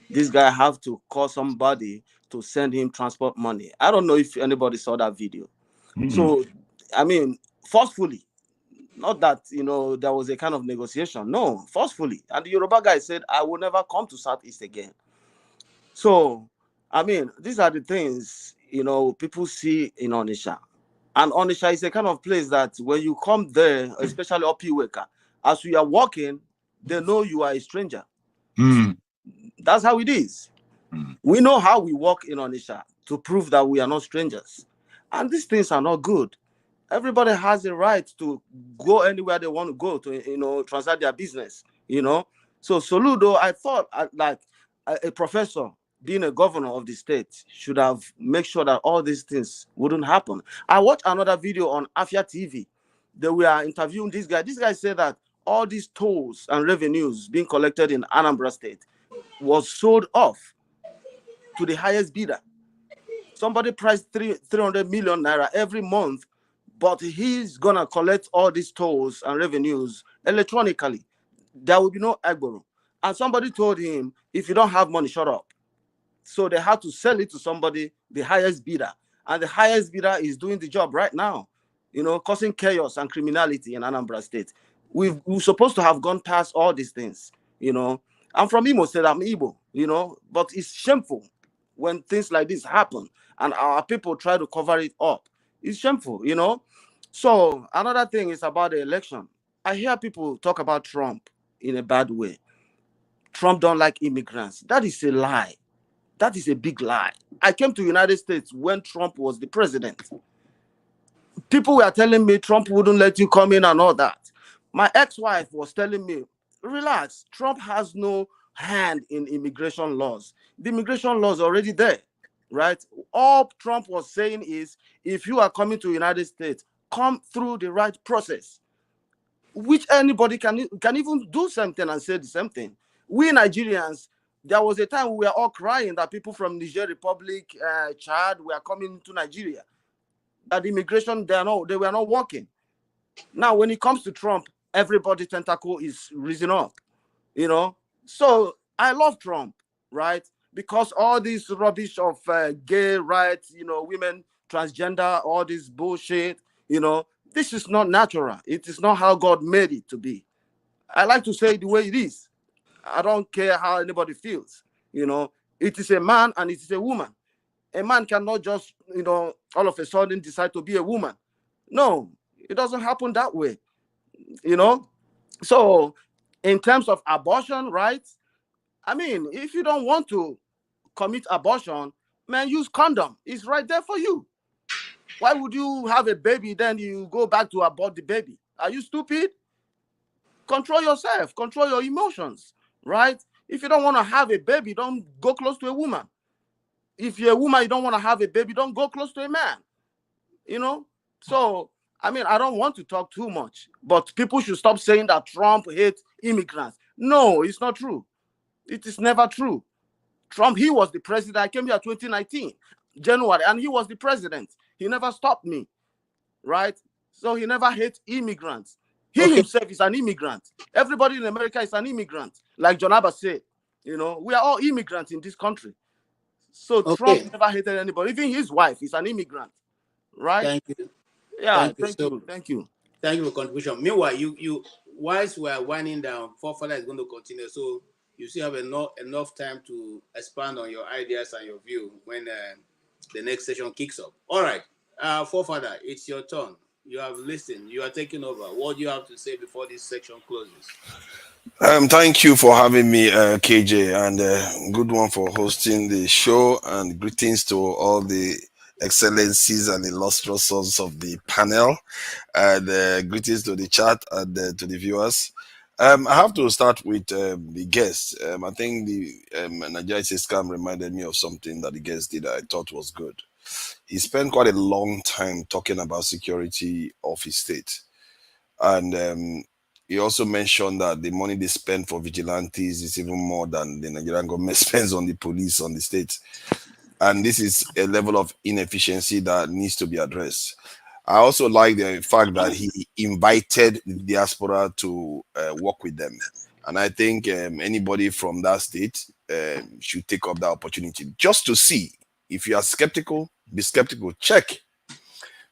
This guy have to call somebody to send him transport money. I don't know if anybody saw that video. Mm-hmm. So, I mean, forcefully, not that, there was a kind of negotiation. No, forcefully. And the Yoruba guy said, I will never come to Southeast again. So, I mean, these are the things, people see in Onitsha. And Onitsha is a kind of place that when you come there, especially Opiweka, as we are walking, they know you are a stranger. Mm. That's how it is. Mm. We know how we walk in Onitsha to prove that we are not strangers. And these things are not good. Everybody has a right to go anywhere they want to go to, transact their business, So Soludo, I thought like a professor being a governor of the state should have made sure that all these things wouldn't happen. I watched another video on Afia TV. They were interviewing this guy. This guy said that all these tolls and revenues being collected in Anambra State was sold off to the highest bidder. Somebody priced 300 million naira every month, but he's gonna collect all these tolls and revenues electronically. There will be no Agboro. And somebody told him, if you don't have money, shut up. So they had to sell it to somebody, the highest bidder. And the highest bidder is doing the job right now, causing chaos and criminality in Anambra State. We're supposed to have gone past all these things, I'm from Imo State, I'm Igbo, but it's shameful when things like this happen and our people try to cover it up. It's shameful, you know. So another thing is about the election. I hear people talk about Trump in a bad way. Trump don't like immigrants. That is a lie. That is a big lie. I came to the United States when Trump was the president. People were telling me Trump wouldn't let you come in and all that. My ex-wife was telling me, relax, Trump has no hand in immigration laws. The immigration laws are already there, right? All Trump was saying is, if you are coming to the United States, come through the right process, which anybody can even do something and say the same thing. We Nigerians, there was a time we were all crying that people from Niger Republic, Chad, were coming to Nigeria. That immigration, they were not working. Now, when it comes to Trump, everybody's tentacle is risen up, you know. So I love Trump, right? Because all this rubbish of gay rights, you know, women, transgender, all this bullshit, you know, this is not natural. It is not how God made it to be. I like to say it the way it is. I don't care how anybody feels, you know. It is a man and it is a woman. A man cannot just, you know, all of a sudden decide to be a woman. No, it doesn't happen that way, you know. So in terms of abortion rights, I mean, if you don't want to commit abortion, man, use condom. It's right there for you. Why would you have a baby, then you go back to abort the baby? Are you stupid? Control yourself, control your emotions, right? If you don't want to have a baby, don't go close to a woman. If you're a woman, you don't want to have a baby, don't go close to a man, you know? So, I mean, I don't want to talk too much, but people should stop saying that Trump hates immigrants. No, it's not true. It is never true. Trump, he was the president. I came here 2019, January, and he was the president. He never stopped me, right? So he never hates immigrants. He himself is an immigrant. Everybody in America is an immigrant. Like John Abbas said, you know, we are all immigrants in this country. So Trump never hated anybody. Even his wife is an immigrant, right? Thank you. Yeah, Thank you. Thank you. Thank you for contribution. Meanwhile, you whilst we are winding down, Forefather is going to continue. So you still have enough time to expand on your ideas and your view when the next session kicks off. All right, Forefather, it's your turn. You have listened. You are taking over. What do you have to say before this section closes? Thank you for having me, KJ, and good one for hosting the show. And greetings to all the excellencies and illustrious sons of the panel, and greetings to the chat and to the viewers. I have to start with the guest. I think the Nigeria scam reminded me of something that the guest did that I thought was good. He spent quite a long time talking about security of his state, and he also mentioned that the money they spend for vigilantes is even more than the Nigerian government spends on the police on the state. And this is a level of inefficiency that needs to be addressed. I also like the fact that he invited the diaspora to work with them. And I think anybody from that state should take up that opportunity just to see. If you are skeptical, be skeptical, check.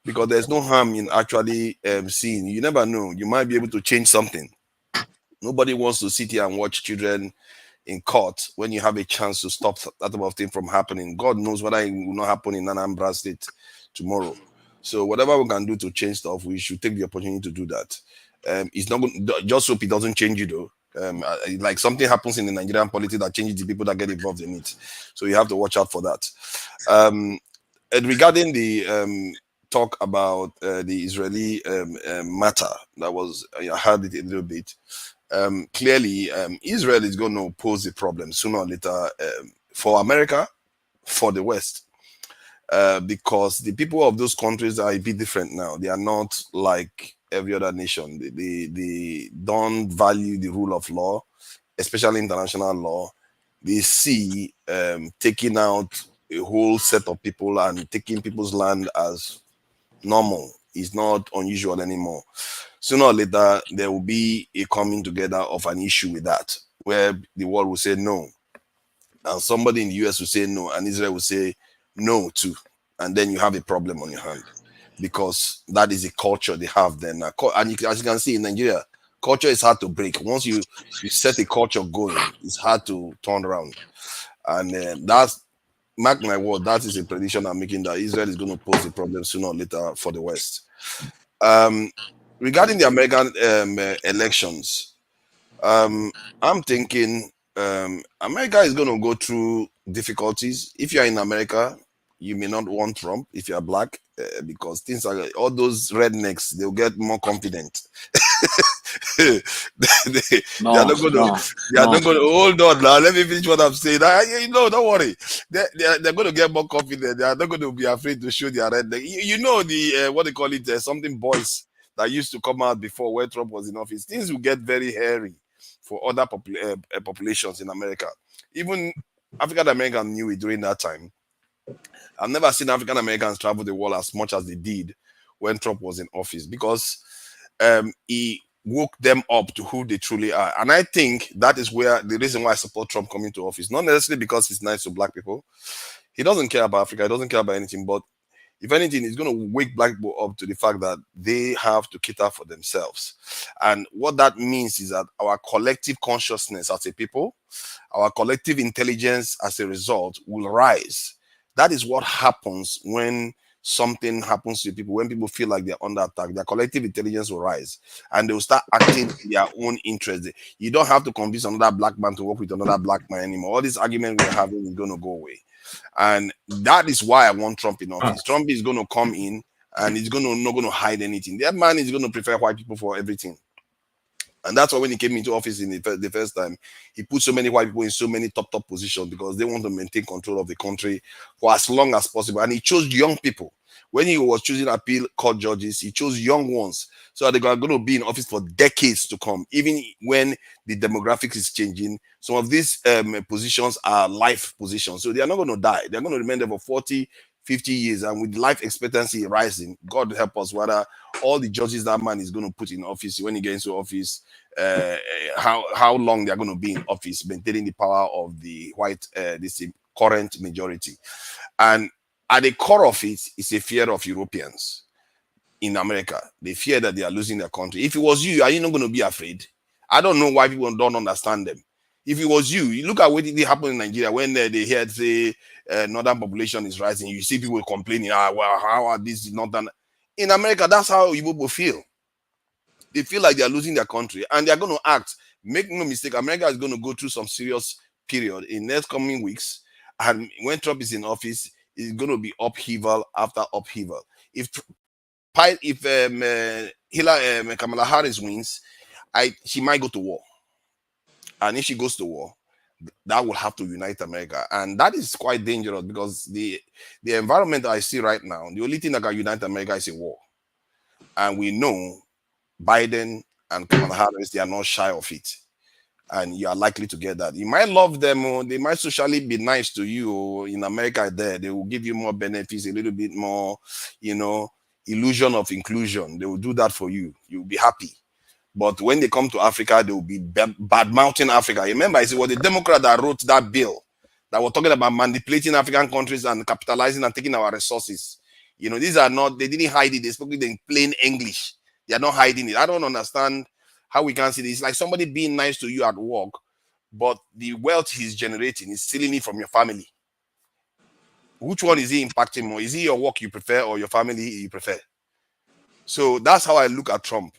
Because there's no harm in actually seeing. You never know. You might be able to change something. Nobody wants to sit here and watch children in court when you have a chance to stop that type of thing from happening. God knows whether it will not happen in Anambra State tomorrow. So whatever we can do to change stuff, we should take the opportunity to do that. It's not just hope it doesn't change it though. Like something happens in the Nigerian politics that changes the people that get involved in it. So you have to watch out for that. And regarding the talk about the Israeli matter, that was I heard it a little bit. Clearly, Israel is going to pose a problem sooner or later for America, for the West, because the people of those countries are a bit different now. They are not like every other nation. They don't value the rule of law, especially international law. They see taking out a whole set of people and taking people's land as normal. Is not unusual anymore. Sooner or later, there will be a coming together of an issue with that, where the world will say no, and somebody in the US will say no, and Israel will say no too, and then you have a problem on your hand, because that is a culture they have then. And as you can see in Nigeria, culture is hard to break. Once you set a culture going, it's hard to turn around, and that's mark my word, that is a prediction I'm making, that Israel is going to pose a problem sooner or later for the West. Regarding the American elections, I'm thinking America is going to go through difficulties. If you're in America, you may not want Trump if you're black, because things are, all those rednecks, they'll get more confident. they are not going to. They are not going to. Hold on now. Let me finish what I'm saying. Don't worry. They're going to get more confident. They are not going to be afraid to show their redneck. You know the what they call it, something boys that used to come out before when Trump was in office. Things will get very hairy for other populations in America. Even African Americans knew it during that time. I've never seen African Americans travel the world as much as they did when Trump was in office, because he woke them up to who they truly are. And I think that is where the reason why I support Trump coming to office, not necessarily because he's nice to black people. He doesn't care about Africa. He doesn't care about anything. But if anything, he's going to wake black people up to the fact that they have to cater for themselves. And what that means is that our collective consciousness as a people, our collective intelligence as a result will rise. That is what happens when something happens to people, when people feel like they're under attack. Their collective intelligence will rise and they will start acting in their own interest. You don't have to convince another black man to work with another black man anymore. All this argument we're having is going to go away. And that is why I want Trump in office. Trump is going to come in and he's not going to hide anything. That man is going to prefer white people for everything. And that's why when he came into office in the first time, he put so many white people in so many top positions, because they want to maintain control of the country for as long as possible. And he chose young people. When he was choosing appeal court judges, he chose young ones, so they're going to be in office for decades to come. Even when the demographics is changing, some of these positions are life positions. So they are not going to die. They're going to remain there for 40, 50 years. And with life expectancy rising, God help us, whether all the judges that man is going to put in office when he gets into office, how long they're going to be in office, maintaining the power of the white, this current majority. And at the core of it is a fear of Europeans in America. They fear that they are losing their country. If it was you, are you not going to be afraid? I don't know why people don't understand them. If it was you look at what did happen in Nigeria when they heard say northern population is rising. You see people complaining, well, how are these northern? In America, that's how people feel. They feel like they are losing their country and they are going to act. Make no mistake, America is going to go through some serious period in next coming weeks. And when Trump is in office, it's going to be upheaval after upheaval. If Kamala Harris wins, she might go to war. And if she goes to war, that will have to unite America. And that is quite dangerous, because the environment I see right now, the only thing that can unite America is a war. And we know Biden and Kamala Harris, they are not shy of it. And you are likely to get that. You might love them, or they might socially be nice to you, or in America there, they will give you more benefits, a little bit more, illusion of inclusion. They will do that for you. You'll be happy. But when they come to Africa, they will be bad-mouthing Africa. Remember, it was the Democrat that wrote that bill that were talking about manipulating African countries and capitalizing and taking our resources. These are not, they didn't hide it. They spoke it in plain English. They are not hiding it. I don't understand how we can see this. It's like somebody being nice to you at work, but the wealth he's generating is stealing it from your family. Which one is he impacting more? Is it your work you prefer or your family you prefer? So that's how I look at Trump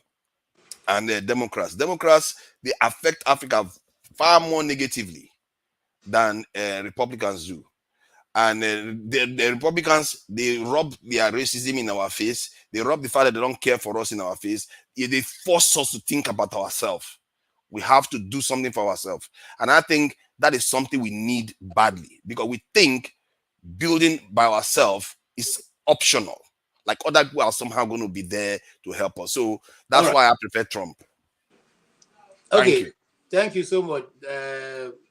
and the Democrats. Democrats, they affect Africa far more negatively than Republicans do. And the Republicans, they rub their racism in our face. They rub the fact that they don't care for us in our face. They force us to think about ourselves. We have to do something for ourselves. And I think that is something we need badly, because we think building by ourselves is optional. Like other people are somehow going to be there to help us. So that's why I prefer Trump. Thank you so much.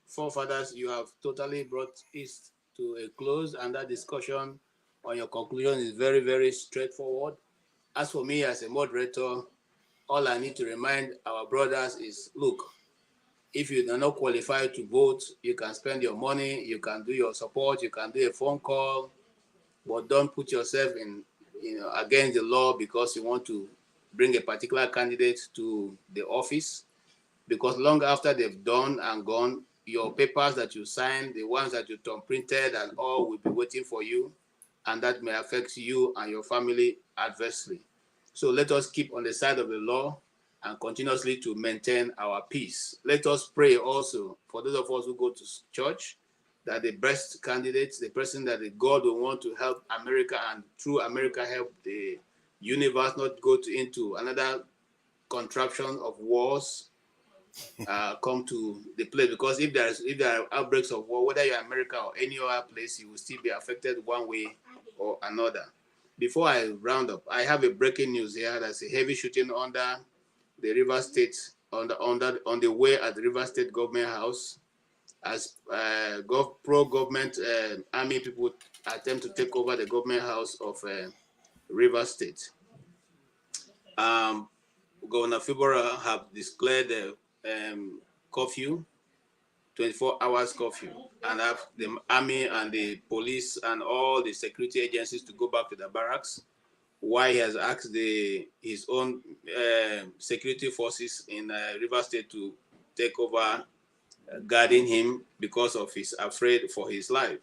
Forefathers, you have totally brought it to a close, and that discussion on your conclusion is very, very straightforward. As for me as a moderator, all I need to remind our brothers is, look, if you are not qualified to vote, you can spend your money, you can do your support, you can do a phone call, but don't put yourself in, against the law because you want to bring a particular candidate to the office, because long after they've done and gone, your papers that you signed, the ones that you printed and all will be waiting for you, and that may affect you and your family adversely. So let us keep on the side of the law and continuously to maintain our peace. Let us pray also for those of us who go to church, that the best candidates, the person that the God will want to help America and through America help the universe not go into another contraption of wars come to the place. Because if there are outbreaks of war, whether you're in America or any other place, you will still be affected one way or another. Before I round up, I have a breaking news here. There's a heavy shooting under the River State, on the way at the River State Government House, as pro-government army people attempt to take over the government house of River State. Governor Fibora have declared the curfew, 24 hours curfew, and have the army and the police and all the security agencies to go back to the barracks. Why he has asked his own security forces in River State to take over guarding him because of he's afraid for his life.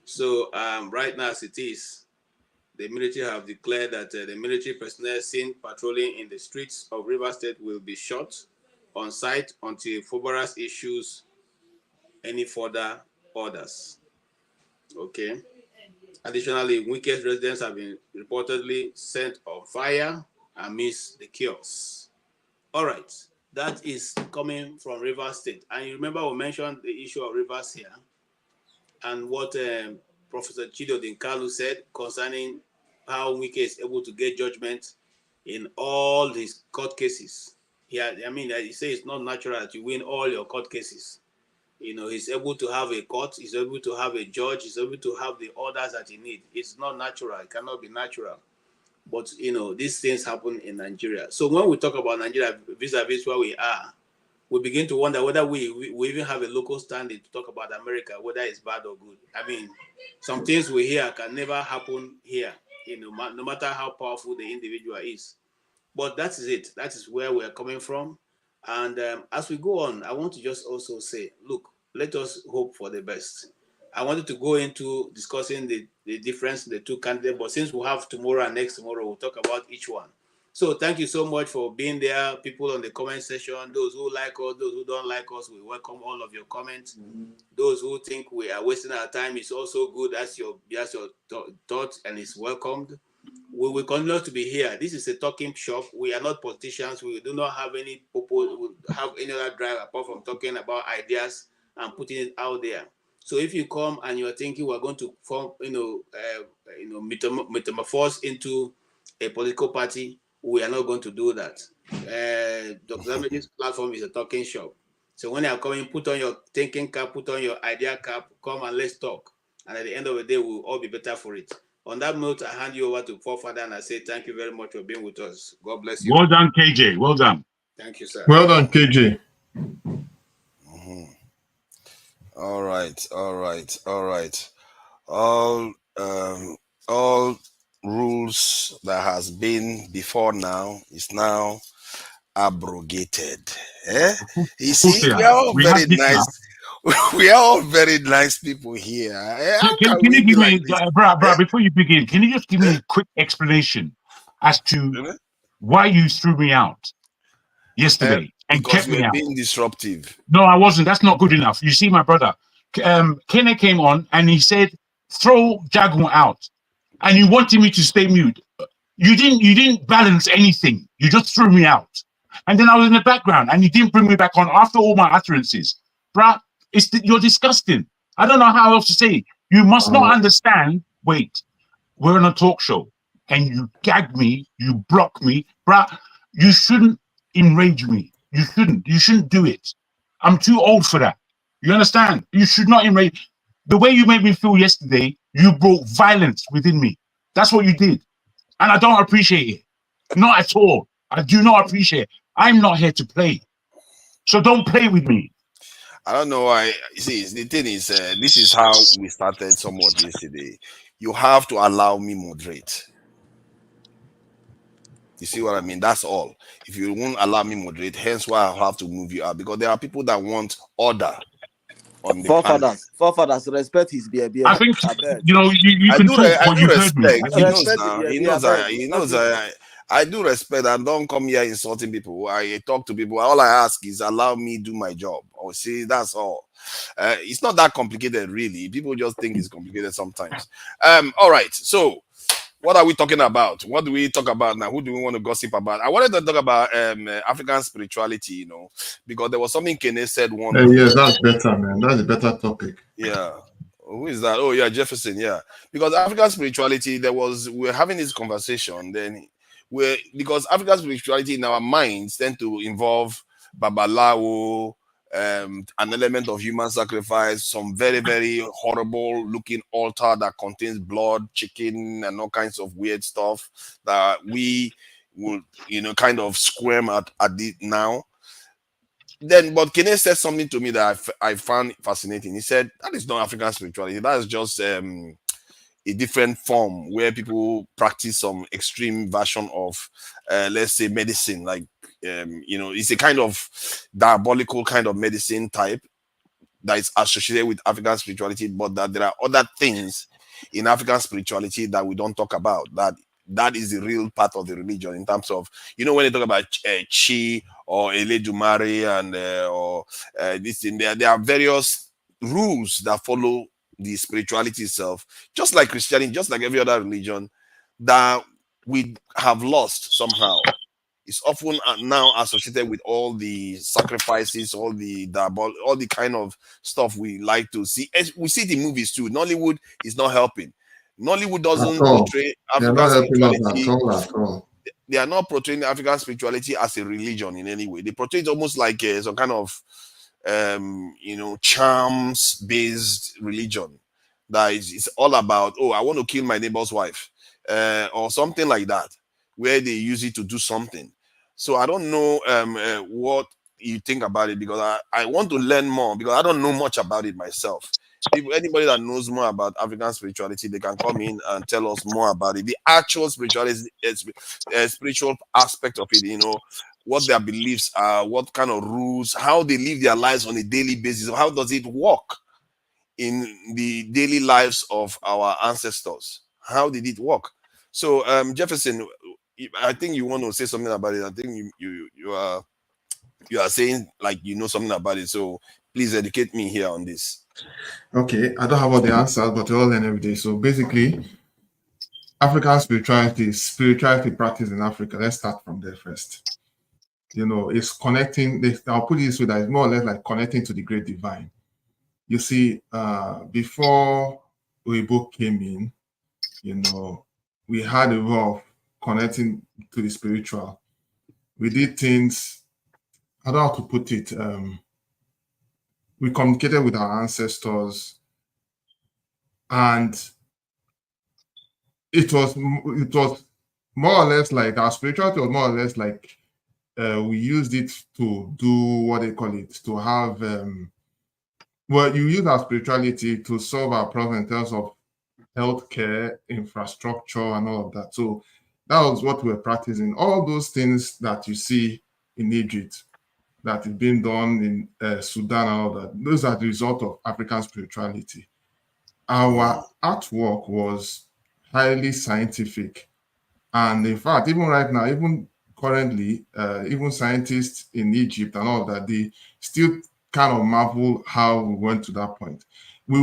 So right now as it is, the military have declared that the military personnel seen patrolling in the streets of River State will be shot on site until Foboras issues any further orders. Okay. Additionally, Wike's residents have been reportedly set on fire amidst the chaos. All right, that is coming from Rivers State. And you remember we mentioned the issue of rivers here and what Professor Chido Dinkalu said concerning how Wike is able to get judgment in all his court cases. Yeah, I mean, he says it's not natural that you win all your court cases. You know, he's able to have a court, he's able to have a judge, he's able to have the orders that he needs. It's not natural, it cannot be natural. But, you know, these things happen in Nigeria. So when we talk about Nigeria vis-a-vis where we are, we begin to wonder whether we even have a local standing to talk about America, whether it's bad or good. I mean, some things we hear can never happen here, you know, no matter how powerful the individual is. But that is it. That is where we're coming from. And as we go on, I want to just also say, look, let us hope for the best. I wanted to go into discussing the difference in the two candidates, but since we have tomorrow and next tomorrow, we'll talk about each one. So thank you so much for being there, people on the comment section, those who like us, those who don't like us, we welcome all of your comments. Those who think we are wasting our time, it's also good, that's your thought and it's welcomed. We will continue to be here. This is a talking shop. We are not politicians. We do not have any purpose, have any other drive apart from talking about ideas and putting it out there. So if you come and you are thinking we're going to form, metamorphose into a political party, we are not going to do that. Dr. Zamaji's platform is a talking shop. So when you are coming, put on your thinking cap, put on your idea cap, come and let's talk. And at the end of the day, we'll all be better for it. On that note, I hand you over to Forefather and I say thank you very much for being with us. God bless you. Well done, KJ. Well done. Thank you, sir. Well done, KJ. All right. All rules that has been before now is now abrogated. You see, we are all very nice. We are all very nice people here. Can you give me, bro, before you begin, can you just give me a quick explanation as to why you threw me out yesterday and kept me out? Being disruptive. No, I wasn't. That's not good enough. You see, my brother, Kene came on and he said, throw Jagun out. And you wanted me to stay mute. You didn't balance anything. You just threw me out. And then I was in the background and you didn't bring me back on after all my utterances. Bruh, you're disgusting. I don't know how else to say. You must not understand. Wait, we're on a talk show and you gag me, you block me. Bruh, you shouldn't enrage me. You shouldn't do it. I'm too old for that. You understand? You should not enrage. The way you made me feel yesterday, you brought violence within me. That's what you did. And I don't appreciate it. Not at all. I do not appreciate it. I'm not here to play. So don't play with me. I don't know why. See, the thing is, this is how we started somewhat yesterday. You have to allow me moderate. You see what I mean? That's all. If you won't allow me moderate, hence why I have to move you out, because there are people that want order. on the panel. Forefathers, respect his beer. I think I beg. you know you can talk, I but do you heard me. respect. He knows Respect the now. beer. He I knows. beg. He knows. I do respect and don't come here insulting people. I talk to people. All I ask is allow me do my job. Or see, that's all. It's not that complicated, really. People just think it's complicated sometimes. All right. So, what are we talking about? What do we talk about now? Who do we want to gossip about? I wanted to talk about African spirituality, you know, because there was something Kene said one day. Yes, that's better, man. That's a better topic. Yeah. Who is that? Oh, yeah, Jefferson. Yeah. Because African spirituality, we're having this conversation, then because African spirituality in our minds tend to involve Babalawo, an element of human sacrifice, some very, very horrible looking altar that contains blood, chicken, and all kinds of weird stuff that we would, kind of squirm at it now. Then, but Kene said something to me that I found fascinating. He said, that is not African spirituality. That is just a different form where people practice some extreme version of, let's say, medicine. Like, it's a kind of diabolical kind of medicine type that is associated with African spirituality, but that there are other things in African spirituality that we don't talk about, that is the real part of the religion in terms of, when they talk about Chi or Eledumare and or this thing, there are various rules that follow the spirituality itself, just like Christianity, just like every other religion, that we have lost somehow. It's often now associated with all the sacrifices, all the kind of stuff we like to see. We see it in movies too. Nollywood is not helping. Nollywood doesn't portray African spirituality. At all. They are not portraying African spirituality as a religion in any way. They portray it almost like some kind of, charms-based religion that is all about, oh, I want to kill my neighbor's wife, or something like that, where they use it to do something. So I don't know what you think about it, because I want to learn more, because I don't know much about it myself. Anybody that knows more about African spirituality, they can come in and tell us more about it. The actual spirituality, spiritual aspect of it, what their beliefs are, what kind of rules, how they live their lives on a daily basis, how does it work in the daily lives of our ancestors? How did it work? So, Jefferson, I think you want to say something about it. I think you are saying like you know something about it. So please educate me here on this. Okay, I don't have all the answers, but we all learn every day. So basically, African spirituality practice in Africa. Let's start from there first. It's connecting. I'll put it this way: that it's more or less like connecting to the great divine. You see, before Weibo came in, we had a way of connecting to the spiritual. We did things. I don't know how to put it. We communicated with our ancestors, and it was more or less like our spirituality was more or less like we used it to do what they call it, to have you use our spirituality to solve our problems in terms of healthcare, infrastructure, and all of that. So that was what we were practicing. All those things that you see in Egypt, that is being done in Sudan and all that, those are the result of African spirituality. Our artwork was highly scientific. And in fact, even right now, even currently, even scientists in Egypt and all that, they still kind of marvel how we went to that point. We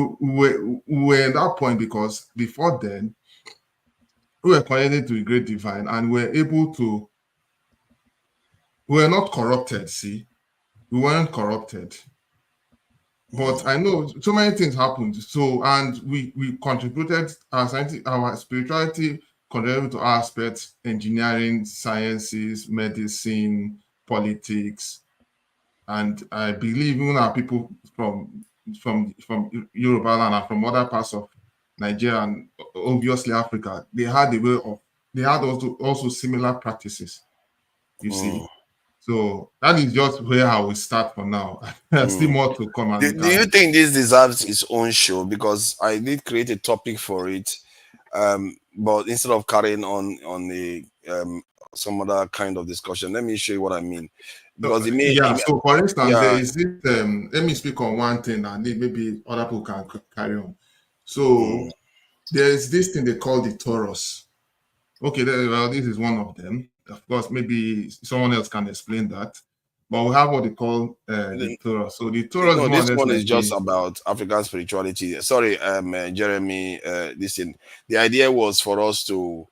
were at that point because before then, we were connected to the great divine, and we were not corrupted, see? We weren't corrupted. But I know so many things happened. So, and we contributed, our spirituality contributed to aspects, engineering, sciences, medicine, politics. And I believe even our people from Yoruba land and from other parts of Nigeria and obviously Africa, they had also similar practices, you see. So that is just where I will start for now. There's still more to come. Do you think this deserves its own show? Because I did create a topic for it, but instead of carrying on the some other kind of discussion, let me show you what I mean. because So for instance, there is this, let me speak on one thing and maybe other people can carry on. So there's this thing they call the Taurus. Okay, well, this is one of them. Of course, maybe someone else can explain that. But we have what they call the Taurus. So the Taurus no, more or this less one is like just about African spirituality. Sorry, Jeremy, listen. The idea was for us to,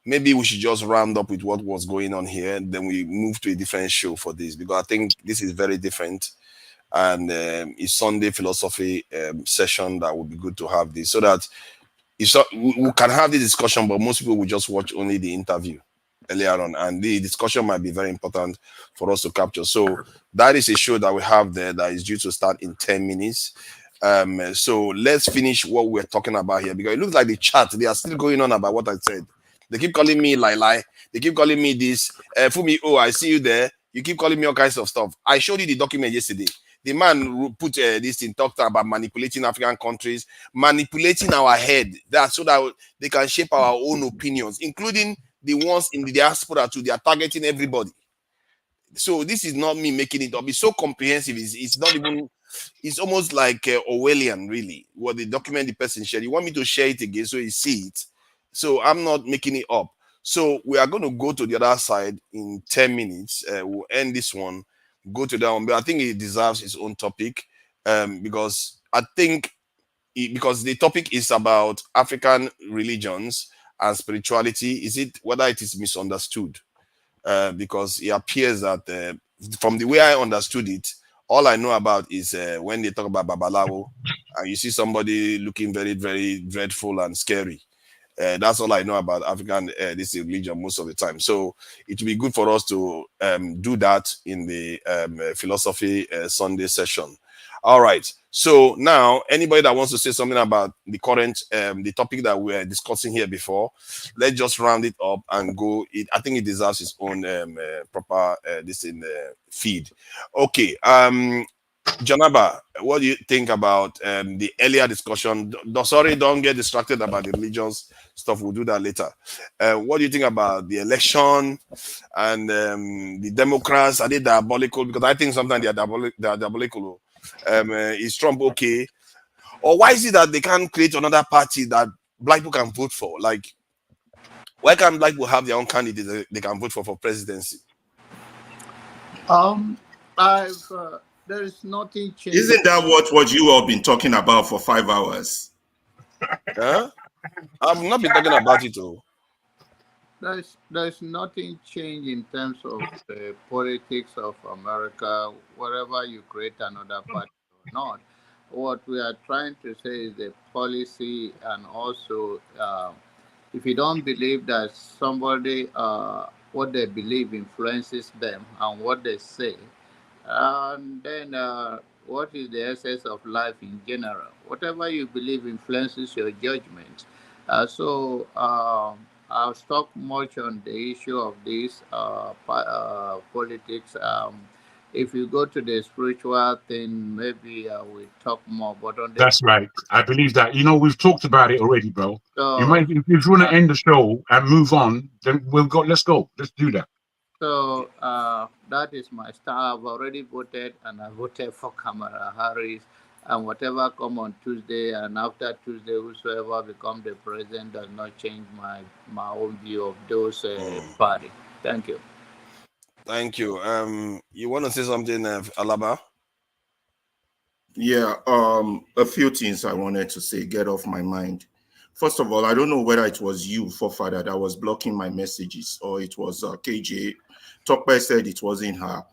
maybe we should just round up with what was going on here. Then we move to a different show for this, because I think this is very different. And it's Sunday philosophy session that would be good to have this, so that we can have the discussion, but most people will just watch only the interview earlier on, and the discussion might be very important for us to capture. So that is a show that we have there that is due to start in 10 minutes. So let's finish what we're talking about here, because it looks like the chat, they are still going on about what I said. They keep calling me Lai. They keep calling me this. Fumi, oh, I see you there. You keep calling me all kinds of stuff. I showed you the document yesterday. The man put this in, talked about manipulating African countries, manipulating our head, that so that they can shape our own opinions, including the ones in the diaspora too. They are targeting everybody. So this is not me making it up. It's so comprehensive. It's not even. It's almost like Orwellian, really. What the document the person shared. You want me to share it again so you see it. So I'm not making it up. So we are going to go to the other side in 10 minutes. We'll end this one. Go to that one, but I think it deserves its own topic, because I think because the topic is about African religions and spirituality. Is it whether it is misunderstood? Because it appears that from the way I understood it, all I know about is when they talk about Babalawo, and you see somebody looking very, very dreadful and scary. That's all I know about African this religion most of the time. So it will be good for us to do that in the philosophy Sunday session. All right. So now, anybody that wants to say something about the current the topic that we were discussing here before, let's just round it up and go. I think it deserves its own proper this in feed. Okay. Janaba, what do you think about the earlier discussion? Sorry, don't get distracted about the religions stuff. We'll do that later. What do you think about the election and the Democrats? Are they diabolical? Because I think sometimes they are diabolical. Is Trump okay? Or why is it that they can't create another party that black people can vote for? Like, why can't black people have their own candidate they can vote for presidency? There is nothing changing. Isn't that what you all been talking about for 5 hours? Huh? I've not been talking about it all. There's nothing changed in terms of the politics of America, wherever you create another party or not. What we are trying to say is the policy, and also if you don't believe that somebody, what they believe influences them and what they say, and then what is the essence of life in general? Whatever you believe influences your judgment. I'll talk much on the issue of this politics. If you go to the spiritual thing, maybe we'll talk more. But on the That's right. I believe that. You know, we've talked about it already, bro. So, if you want to end the show and move on, then we'll go. Let's go. Let's do that. So that is my style. I've already voted, and I voted for Kamala Harris. And whatever come on Tuesday, and after Tuesday, whosoever become the president does not change my own view of those party. Thank you. Thank you. You want to say something, Alaba? Yeah, a few things I wanted to say, get off my mind. First of all, I don't know whether it was you, forefather, that was blocking my messages, or it was KJ. Tokpe said it wasn't her.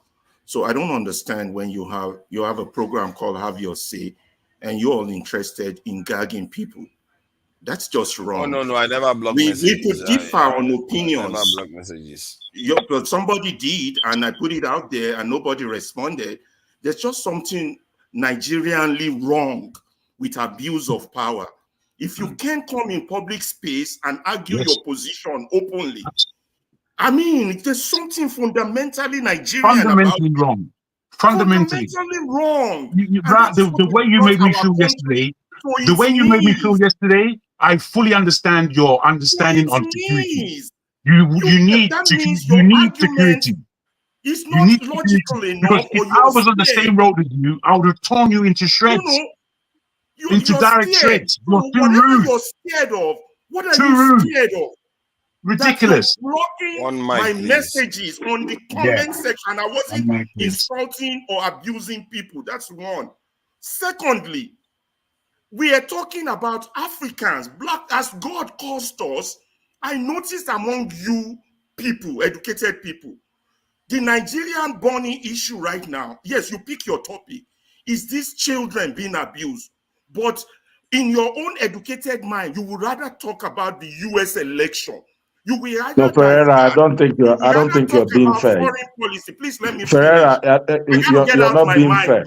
So I don't understand when you have a program called Have Your Say, and you're all interested in gagging people. That's just wrong. Oh, no, I never blocked messages. We could differ on opinions. I never blocked messages. But somebody did, and I put it out there, and nobody responded. There's just something Nigerianly wrong with abuse of power. If you can't come in public space and argue your position openly, I mean, there's something fundamentally Nigerian about it. Wrong. Fundamentally wrong. The way you made me feel yesterday, I fully understand your understanding on security. You need security. It's You not need to logical because enough, if or I you're was on the scared. same road as you, I would have torn you into No, shreds, no, into you're direct scared. shreds. So You're too whatever rude. you're scared of, what are Too you rude. scared of? Ridiculous. That you're blocking One my mic, please. messages on the Yeah. comment section. I wasn't One mic, please. insulting or abusing people. That's one. Secondly, we are talking about Africans, black, as God caused us. I noticed among you people, educated people, the Nigerian burning issue right now, yes, you pick your topic, is these children being abused. But in your own educated mind, you would rather talk about the US election. You will No, either Ferreira, I divert, don't think you you're. will I don't rather think you're talk being about fair. foreign policy. Please let me Ferreira, finish. I gotta get you're out not my being mind. fair.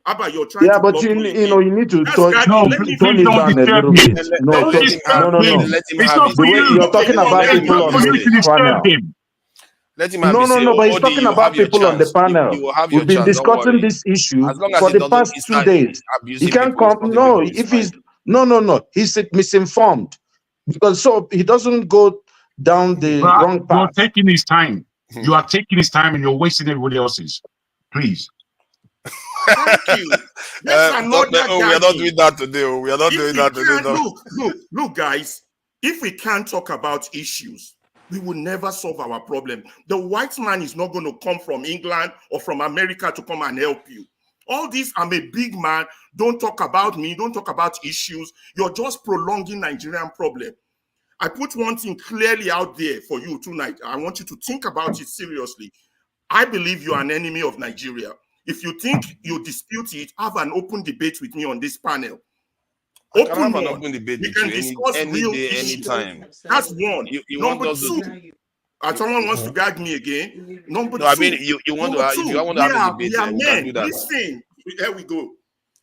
Abba, you're trying Yeah, to but block me you know again. you need to That's Gagi. No, Let me tone please it don't down a disturb little him. bit. No, Don't disturb him. Let him It's have not his for the way you. you're talking Okay, about let him It's people not have on for his you the to say. disturb panel. him. Let him have No, his no, say. no, but he's Odi, talking you have about your people on the chance. panel. You will have your We've been chance. Don't discussing worry. this issue As long as for he the doesn't past 2 start days. He abusing can't people, come. insulting No, people, it's if fine. he's no, he's misinformed because so he doesn't go down the But wrong you're path. taking his time. You are taking his time and you're wasting everybody else's. Please. Thank you. There's another we are not Gagi. doing that today. We are not If doing we that today. can't look, guys, if we can't talk about issues, we will never solve our problem. The white man is not going to come from England or from America to come and help you. All this, I'm a big man, don't talk about me, don't talk about issues. You're just prolonging Nigerian problem. I put one thing clearly out there for you tonight. I want you to think about it seriously. I believe you are an enemy of Nigeria. If you think you dispute it, have an open debate with me on this panel. I can have Open an one. open debate We with can you discuss any real day, issues. anytime. That's one. You want Number us two, someone wants to gag me again. Number No, I mean two, you want number to. If you two, want to we have a are debate, men. we can do that. Listen, here we go.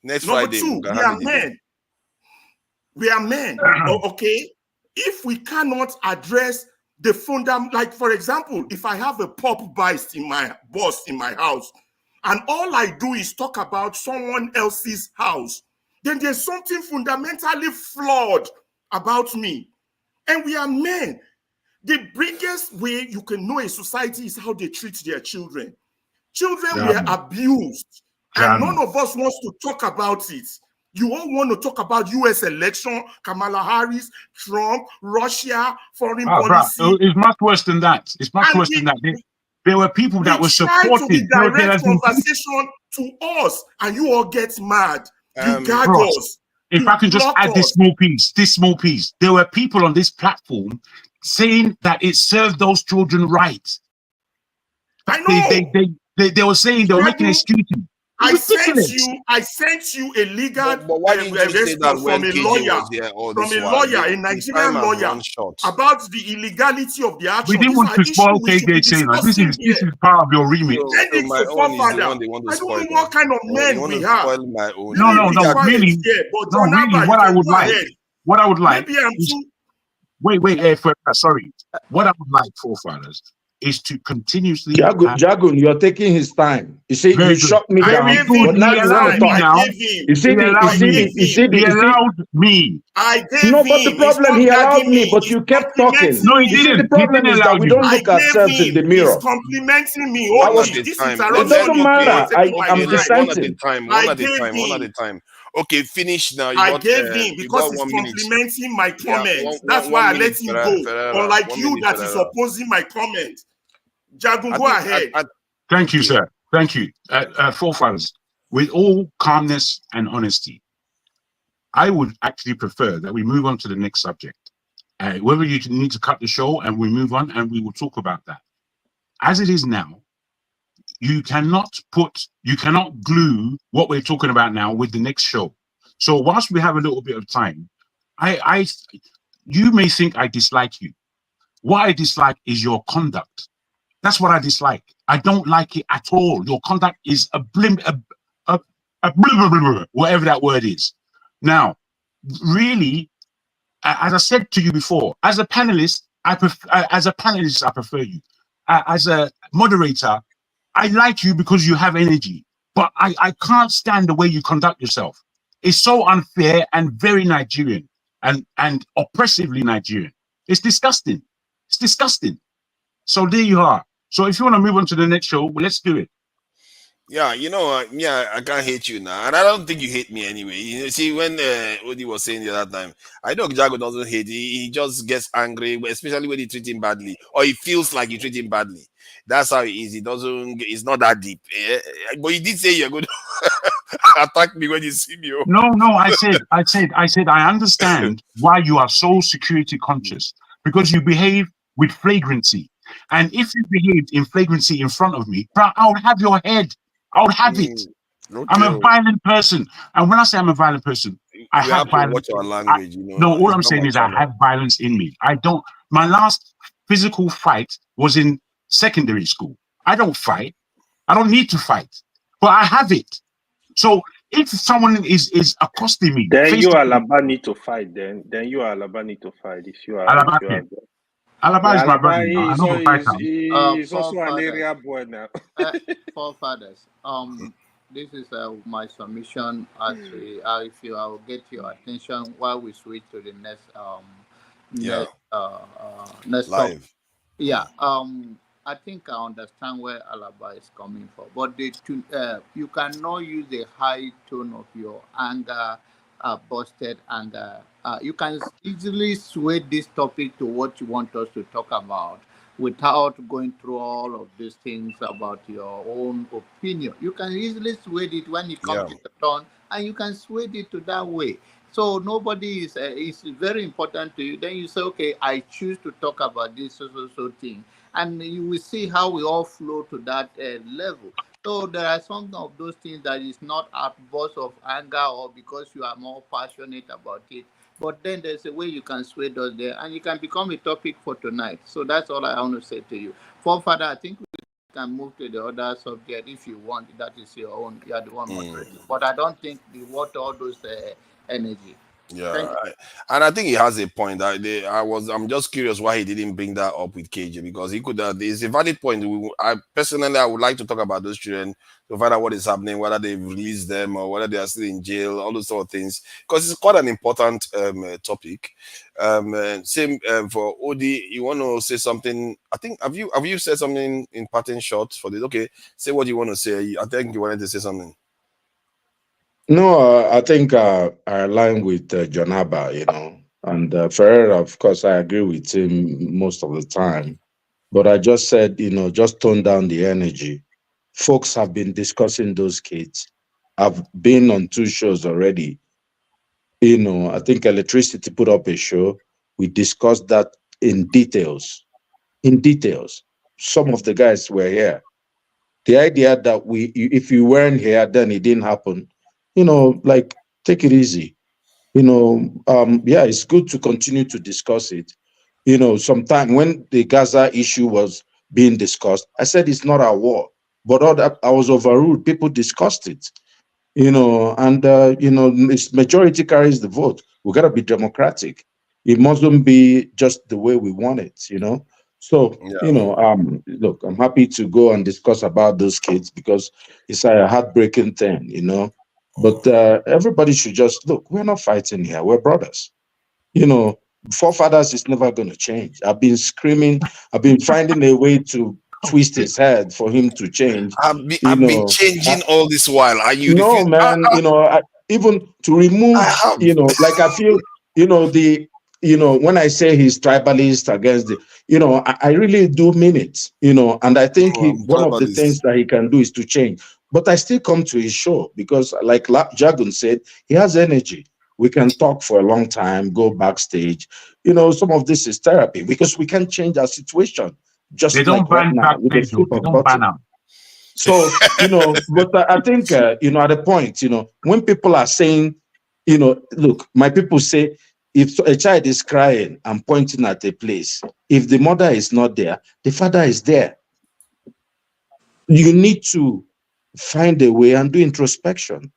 Next Number Friday, two, we can we have are a debate. men. We are men. Okay. If we cannot address the fundamental, like for example, if I have a pop bust in my house, and all I do is talk about someone else's house, then there's something fundamentally flawed about me. And we are men. The biggest way you can know a society is how they treat their children. Children were abused, and none of us wants to talk about it. You all want to talk about US election, Kamala Harris, Trump, Russia, foreign policy. It's much worse than that. It's much worse than that. There were people that were try to supporting. redirect conversation to us, and you all get mad. You gag Bros, us. if I can just add this small piece, there were people on this platform saying that it served those children right. I know. They were saying they were making excuses. I sent you a legal but why didn't you say that response when from a KJ lawyer, was here all this while? a Nigerian lawyer, about the illegality of the action. We didn't want to spoil KJ saying that. This is part of your remit. So my own is the one they want to spoil. I don't know what kind of men we have. Spoil my own. No, really. But No, really, what I would like maybe I'm is, too. Wait, sorry. What I would like, forefathers, is to continuously. Jagun, you're taking his time. You see, you shut me down, but now you want to talk. You see, he allowed me. I gave no, but the problem, he allowed me, but you kept talking. No, he you see, the didn't. problem is that we don't look ourselves in the mirror. He's complimenting me. It doesn't matter. I'm dissenting. One at a time. Okay, finish now. I gave him because he's complimenting my comment. That's why I let him go. Unlike you that is opposing my comment. Jagun, go ahead. Thank you, sir. Thank you. Forefathers, with all calmness and honesty, I would actually prefer that we move on to the next subject. Whether you need to cut the show and we move on and we will talk about that. As it is now, you cannot glue what we're talking about now with the next show. So whilst we have a little bit of time, you may think I dislike you. What I dislike is your conduct. That's what I dislike. I don't like it at all. Your conduct is whatever that word is. Now, really, as I said to you before, as a panelist, I prefer you. As a moderator, I like you because you have energy, but I can't stand the way you conduct yourself. It's so unfair and very Nigerian and oppressively Nigerian. It's disgusting. It's disgusting. So there you are. So if you want to move on to the next show, well, let's do it. Yeah, you know, I can't hate you now, and I don't think you hate me anyway. You know, see, when Odi was saying the other time, I know Jago doesn't hate. He just gets angry, especially when you treat him badly, or he feels like you treat him badly. That's how he is. He doesn't. It's not that deep. But you did say you're going to attack me when you see me. Oh. No. I said, I understand why you are so security conscious, because you behave with flagrancy. And if you behaved in flagrancy in front of me, I would have your head. I would have it. Okay. I'm a violent person. And when I say I'm a violent person, I You have have to violence. watch our language, you know. No, all It's I'm not saying my is I channel. have violence in me. I don't. My last physical fight was in secondary school. I don't fight. I don't need to fight, but I have it. So if someone is accosting me, then you Alaba need to fight. Then you Alaba need to fight. If you are, Alaba, if you are Alaba is my brother. Alaba I know for fight. he's also an area boy now. Forefathers, this is my submission. As we, if you will get your attention while we switch to the next next live. topic. Yeah. I think I understand where Alaba is coming from, but you cannot use a high tone of your anger, busted anger. You can easily sway this topic to what you want us to talk about without going through all of these things about your own opinion. You can easily sway it when it comes to the turn, and you can sway it to that way. So nobody is it's very important to you. Then you say, okay, I choose to talk about this so thing, and you will see how we all flow to that level. So there are some of those things that is not outburst of anger or because you are more passionate about it. But then there's a way you can sway those there, and it can become a topic for tonight. So that's all I want to say to you. Forefather, I think we can move to the other subject if you want. That is your own. You are the one moderator. But I don't think we want all those energy. Yeah, and I think he has a point. I'm just curious why he didn't bring that up with KJ, because he could. It's a valid point. I would like to talk about those children to find out what is happening, whether they've released them or whether they are still in jail, all those sort of things, because it's quite an important topic. Same for Odi. You want to say something? I think have you said something in parting shots for this? Okay, say what you want to say. I think you wanted to say something. No, I think I align with John Abba, and Ferreira, of course, I agree with him most of the time. But I just said, just tone down the energy. Folks have been discussing those kids. I've been on 2 shows already. I think Electricity put up a show. We discussed that in details. Some of the guys were here. The idea that if you weren't here, then it didn't happen. Take it easy. It's good to continue to discuss it. Sometime when the Gaza issue was being discussed, I said it's not a war, but I was overruled. People discussed it, it's majority carries the vote. We got to be democratic. It mustn't be just the way we want it, So, look, I'm happy to go and discuss about those kids because it's a heartbreaking thing, But everybody should just look. We're not fighting here. We're brothers. Forefathers is never going to change. I've been screaming. I've been finding a way to twist his head for him to change. I've been changing all this while. Are you? No, man. Even to remove. Like I feel. When I say he's tribalist against the, I really do mean it. And I think one of the things that he can do is to change. But I still come to his show because, like Jagun said, he has energy. We can talk for a long time, go backstage. Some of this is therapy because we can change our situation just they don't like right now with a flip of button. So, but I think, at a point, when people are saying, look, my people say, if a child is crying and pointing at a place, if the mother is not there, the father is there. You need to find a way and do introspection,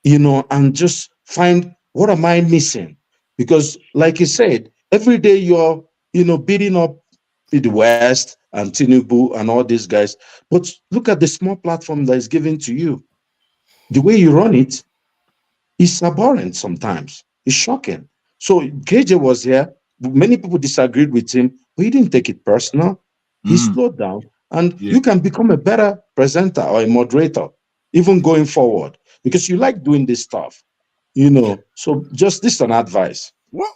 and just find, what am I missing? Because like you said, every day you're, beating up the West and Tinubu and all these guys. But look at the small platform that is given to you. The way you run it is abhorrent sometimes. It's shocking. So KJ was here. Many people disagreed with him, but he didn't take it personal. He slowed down And you can become a better presenter or a moderator, even going forward, because you like doing this stuff, you know. So just this an advice. Well,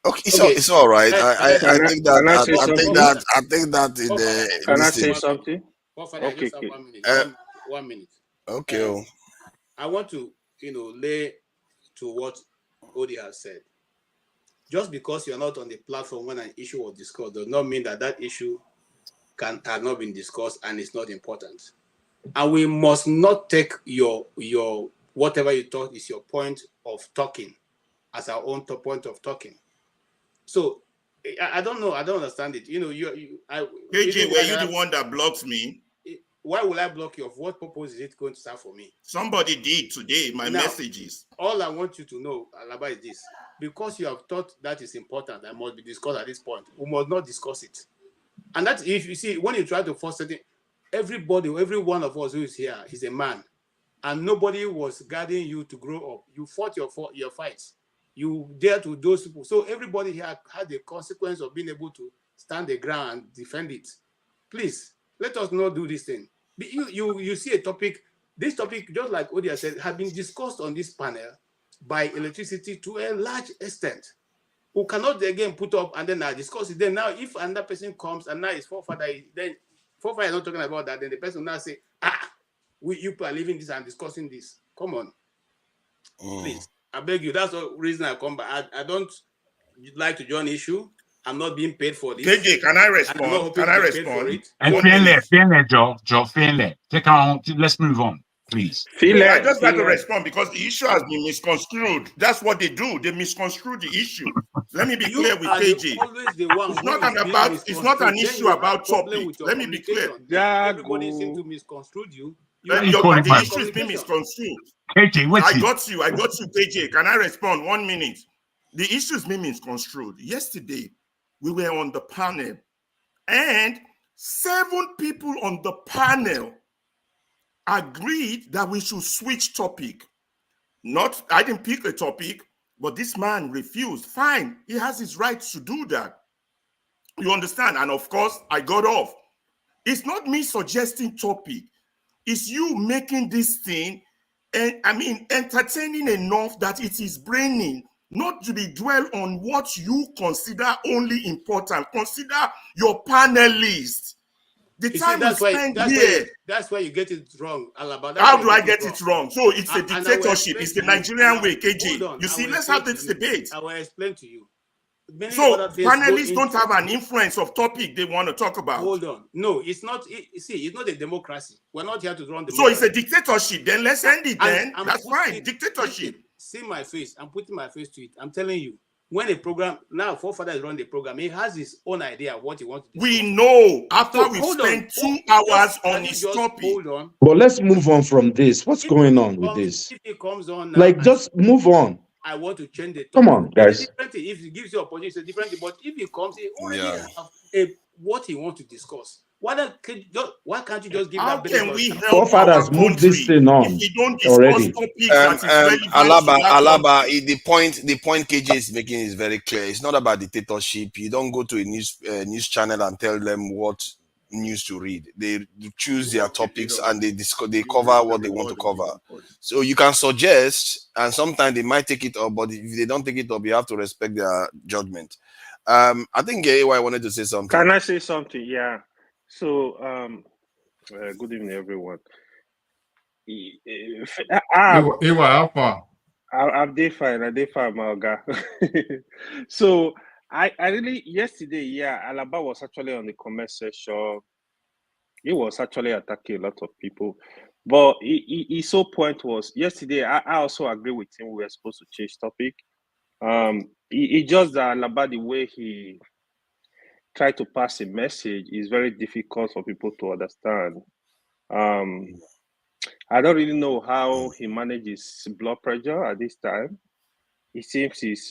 okay, it's all right. I think that I think that in the Can I say something? Okay. 1 minute. Okay. I want to, lay to what Odi has said. Just because you're not on the platform when an issue was discussed does not mean that that issue has not been discussed and it's not important. And we must not take your whatever you thought is your point of talking as our own point of talking. So I don't know. I don't understand it. KJ, were you the one that blocks me? Why will I block you? Of what purpose is it going to serve for me? Somebody did today. My messages. All I want you to know, Alaba, is this: because you have thought that is important and must be discussed at this point, we must not discuss it. And that, if you see, when you try to force it, every one of us who is here is a man, and nobody was guiding you to grow up. You fought your fights. You dare to those people. So everybody here had the consequence of being able to stand the ground and defend it. Please, let us not do this thing. You see a topic, this topic, just like Odia said, has been discussed on this panel by electricity to a large extent. Who cannot again put up and then discuss it. Then now, if another person comes and now his forefather is not talking about that, then the person will now say, you people are leaving this and discussing this. Come on. Please, I beg you. That's the reason I come back. I don't like to join issue. I'm not being paid for this. KJ, can I respond? Can I respond? Let's move on, please. I just got to respond because the issue has been misconstrued. That's what they do. They misconstrue the issue. Let me be clear with KJ. It's not an issue about topic. Let me be clear. Everybody seems to misconstrue you. The issue is being misconstrued. KJ, I got you, KJ. Can I respond? 1 minute. The issue is being misconstrued. Yesterday, we were on the panel, and 7 people on the panel agreed that we should switch topic. I didn't pick a topic, but this man refused. Fine, he has his right to do that. You understand? And of course, I got off. It's not me suggesting topic. It's you making this thing, entertaining enough that it is braining, not to be dwell on what you consider only important. Consider your panelists. The time we spend here. That's why you get it wrong, Alaba. How do I get it wrong? So it's a dictatorship. It's the Nigerian way, KJ. You see, let's have this debate. I will explain to you. So panelists don't have an influence of topic they want to talk about. Hold on. No, it's not. It's not a democracy. We're not here to run democracy. So it's a dictatorship. Then let's end it. That's fine. Dictatorship. See my face. I'm putting my face to it. I'm telling you. When a program, now Forefather is running the program, he has his own idea of what he wants to do. We know after we spend 2 hours on his topic. Hold on. But let's move on from this. What's going on with this? If he comes on now, just move on. I want to change the topic. Come on, guys. If he gives you opportunity, it's a different thing. But if he comes, he already have what he wants to discuss. Why can't you just give that? How can we help Forefathers move this thing on if we don't already? Alaba, the point KJ is making is very clear. It's not about dictatorship. You don't go to a news channel and tell them what news to read. They choose their topics and they cover what they want to cover. So you can suggest, and sometimes they might take it up, but if they don't take it up, you have to respect their judgment. I think AY wanted to say something. Can I say something? Yeah. So, good evening, everyone. I'm day fine, Malga. So, I really, yesterday, Alaba was actually on the comment section. He was actually attacking a lot of people. But his whole point was, yesterday, I also agree with him, we were supposed to change topic. He just Alaba, the way he try to pass a message is very difficult for people to understand. I don't really know how he manages blood pressure at this time. It seems he's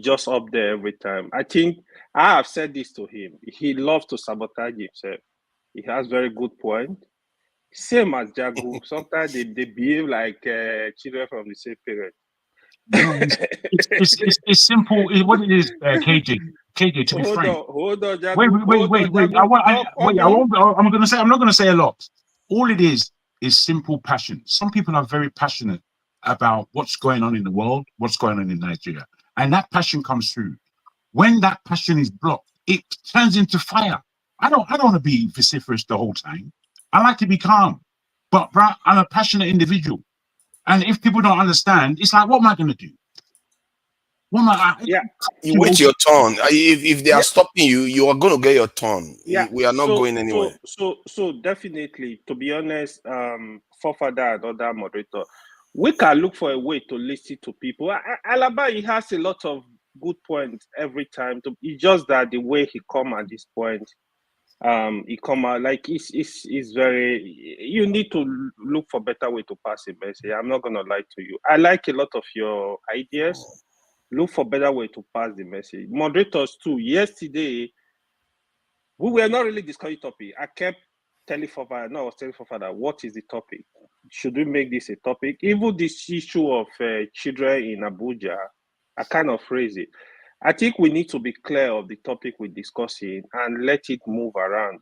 just up there every time. I think I have said this to him. He loves to sabotage himself. He has very good point. Same as Jagu. Sometimes they behave like children from the same parent. It's simple. What it is, KJ, KJ, to be frank. Hold on, Jagu. Wait. I'm going to say, I'm not going to say a lot. All it is simple passion. Some people are very passionate about what's going on in the world, what's going on in Nigeria. And that passion comes through. When that passion is blocked, it turns into fire. I don't want to be vociferous the whole time. I like to be calm. But bro, I'm a passionate individual. And if people don't understand, it's like, what am I going to do? What am I? Yeah. You wait your turn. If they are stopping you, you are going to get your turn. Yeah. We are not going anywhere. So definitely, to be honest, Fofather and other moderator, we can look for a way to listen to people. Alaba, he has a lot of good points every time. It's just that the way he come at this point, he come out like it's very. You need to look for better way to pass a message. I'm not gonna lie to you. I like a lot of your ideas. Look for better way to pass the message. Moderators too. Yesterday, we were not really discussing topic. I kept telling Fofather, what is the topic? Should we make this a topic? Even this issue of children in Abuja, I kind of phrase it. I think we need to be clear of the topic we're discussing and let it move around,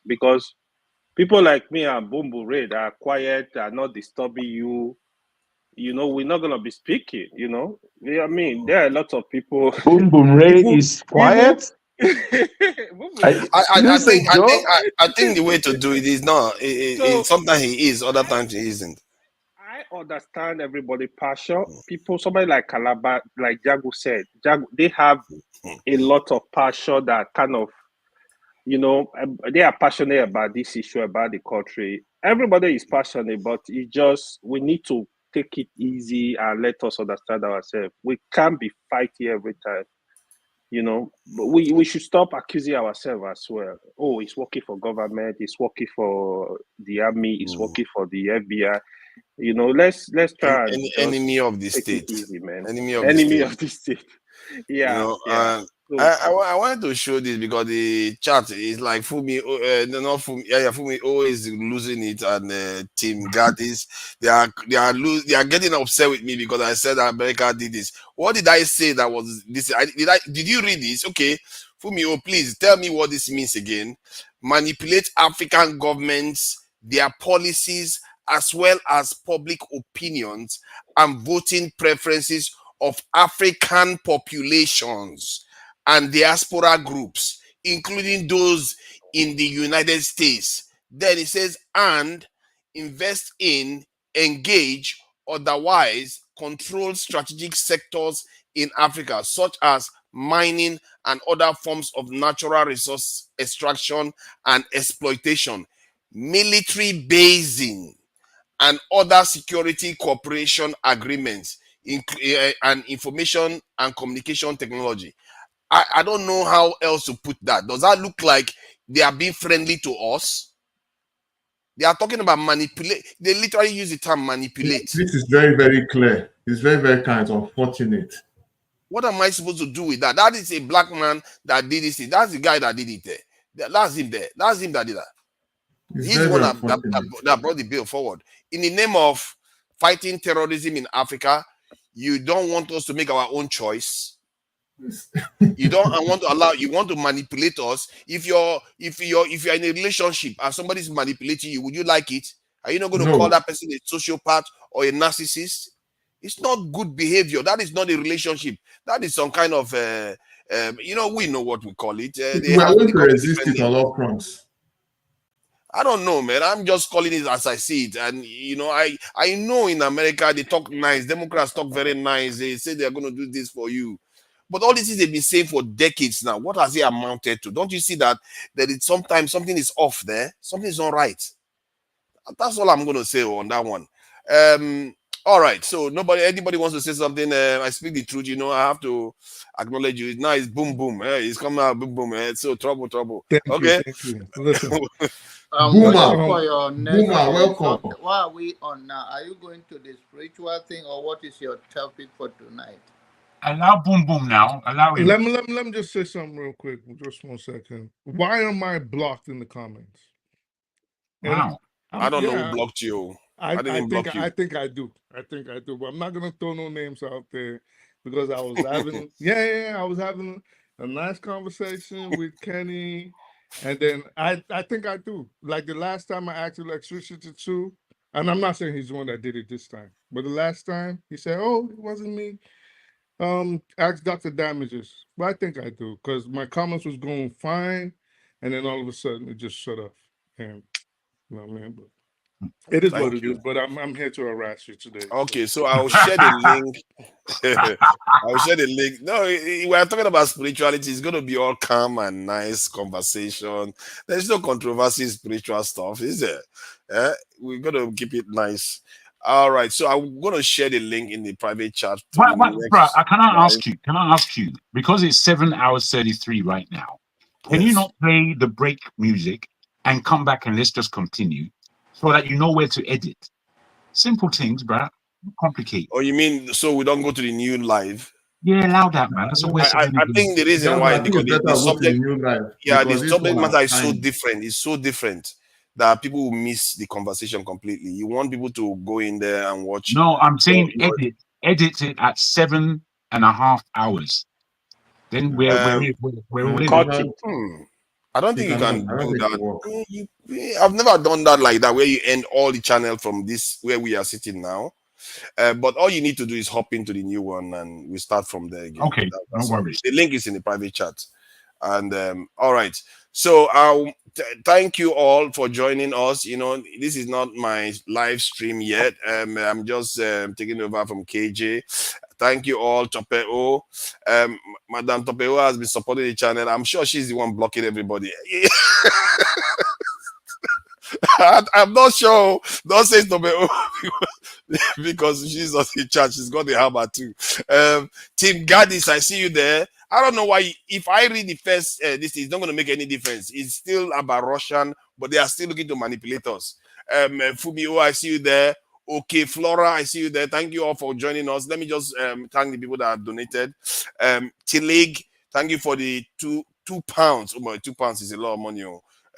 because people like me and Boom Boom Red are quiet, are not disturbing you. We're not going to be speaking, I mean, there are a lot of people. Boom Boom Ray is quiet. I think the way to do it is not. Sometimes he is, other times he isn't. I understand everybody passion. People, somebody like Calabar, like Jagu said, they have a lot of passion that kind of, they are passionate about this issue, about the country. Everybody is passionate, but we need to take it easy and let us understand ourselves. We can't be fighting every time. But we should stop accusing ourselves as well. Oh, it's working for government, it's working for the army, it's working for the FBI. Let's try and enemy of the state. Easy, man. Enemy of the state. Yeah. I wanted to show this because the chat is like Fumi, Fumi always losing it, and Team Gaddis, they are getting upset with me because I said that America did this. What did I say that was this? Did you read this? Okay, Fumi, please tell me what this means again. Manipulate African governments, their policies, as well as public opinions and voting preferences of African populations and diaspora groups, including those in the United States. Then it says, and invest in, engage, otherwise control strategic sectors in Africa, such as mining and other forms of natural resource extraction and exploitation, military basing, and other security cooperation agreements, and information and communication technology. I don't know how else to put that. Does that look like they are being friendly to us? They are talking about manipulate. They literally use the term manipulate. This is very, very clear. It's very, very kind of unfortunate. What am I supposed to do with that? That is a black man that did this. That's the guy that did it there. That's him there. That's him that did that. He's the one that brought the bill forward. In the name of fighting terrorism in Africa, you don't want us to make our own choice. You don't want to allow. You want to manipulate us. If you're in a relationship and somebody's manipulating you, would you like it? Are you not going to call that person a sociopath or a narcissist? It's not good behavior. That is not a relationship. That is some kind of we know what we call it. We are going to resist it on all fronts. I don't know, man. I'm just calling it as I see it. And, I know in America, they talk nice. Democrats talk very nice. They say they're going to do this for you. But all this is they've been saying for decades now. What has it amounted to? Don't you see that it's sometimes something is off there? Something is not right. That's all I'm going to say on that one. All right. So anybody wants to say something? I speak the truth. I have to acknowledge you. Now it's boom, boom. It's coming out boom, boom. So trouble. Thank okay. You. Listen. For your next welcome. What are we on now? Are you going to the spiritual thing, or what is your topic for tonight? Allow Boom Boom now. Allow him. Let me just say something real quick. Just 1 second. Why am I blocked in the comments? Wow. I don't know who blocked you. I didn't block you. I think I do. But I'm not gonna throw no names out there because I was having I was having a nice conversation with Kenny. And then I think I do. Like the last time I asked electricity too, and I'm not saying he's the one that did it this time, but the last time he said, "Oh, it wasn't me." Ask Dr. Damages. But I think I do, because my comments was going fine, and then all of a sudden it just shut off. And you know what I mean? But it is what Thank it you. is. But I'm here to harass you today. Okay, so I'll share the link. I'll share the link. No, we're talking about spirituality. It's going to be all calm and nice conversation. There's no controversy in spiritual stuff, is there? We're going to keep it nice. All right, so I'm going to share the link in the private chat. What, bro, can I live. ask you? Can I ask you? Because it's 7 hours 33 right now. Can you Yes. not play the break music and come back and let's just continue so that you know where to edit? Simple things, bro. Not complicated. Oh, you mean so we don't go to the new live? Yeah, allow that, man. That's a waste of I energy. think the reason Just, why I is think because it's better the to go to the subject, new live yeah, the because this subject one matter has is so time. different. It's so different that people will miss the conversation completely. You want people to go in there and watch. No, I'm saying edit it at 7.5 hours. Then we're Cut it. I don't think you can do that. I've never done that like that, where you end all the channel from this where we are sitting now. But all you need to do is hop into the new one and we start from there again. Okay, That's no all. worries. The link is in the private chat. And all right. So thank you all for joining us. You know, this is not my live stream yet. I'm just taking over from KJ. Thank you all, Topeo. Madam Topeo has been supporting the channel. I'm sure she's the one blocking everybody. I'm not sure. Don't say Topeo because she's not in charge. She's got the hammer too. Team Gaddis, I see you there. I don't know why. If I read the first, this is not going to make any difference. It's still about Russian, but they are still looking to manipulate us. Fumio, I see you there. Okay, Flora, I see you there. Thank you all for joining us. Let me just thank the people that have donated. Tilig, thank you for the £2. Oh my, £2 is a lot of money.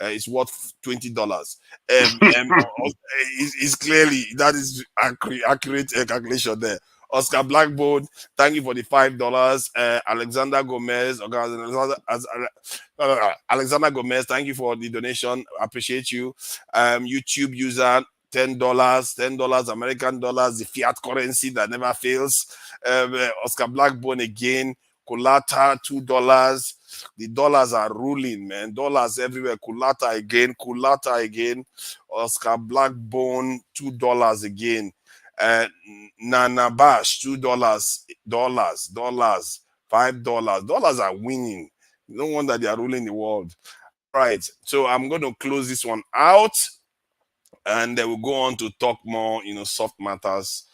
It's worth $20. It's clearly that is accurate calculation there. Oscar Blackbone, thank you for the $5. Alexander Gomez, Alexander Gomez, thank you for the donation. I appreciate you. YouTube user, $10, American dollars, the fiat currency that never fails. Oscar Blackbone again, Kulata, $2. The dollars are ruling, man. Dollars everywhere. Kulata again. Oscar Blackbone, $2 again. Nana Bash, $2. Dollars, $5. Dollars are winning. No wonder they are ruling the world. Right. So I'm going to close this one out, and then we'll go on to talk more, soft matters.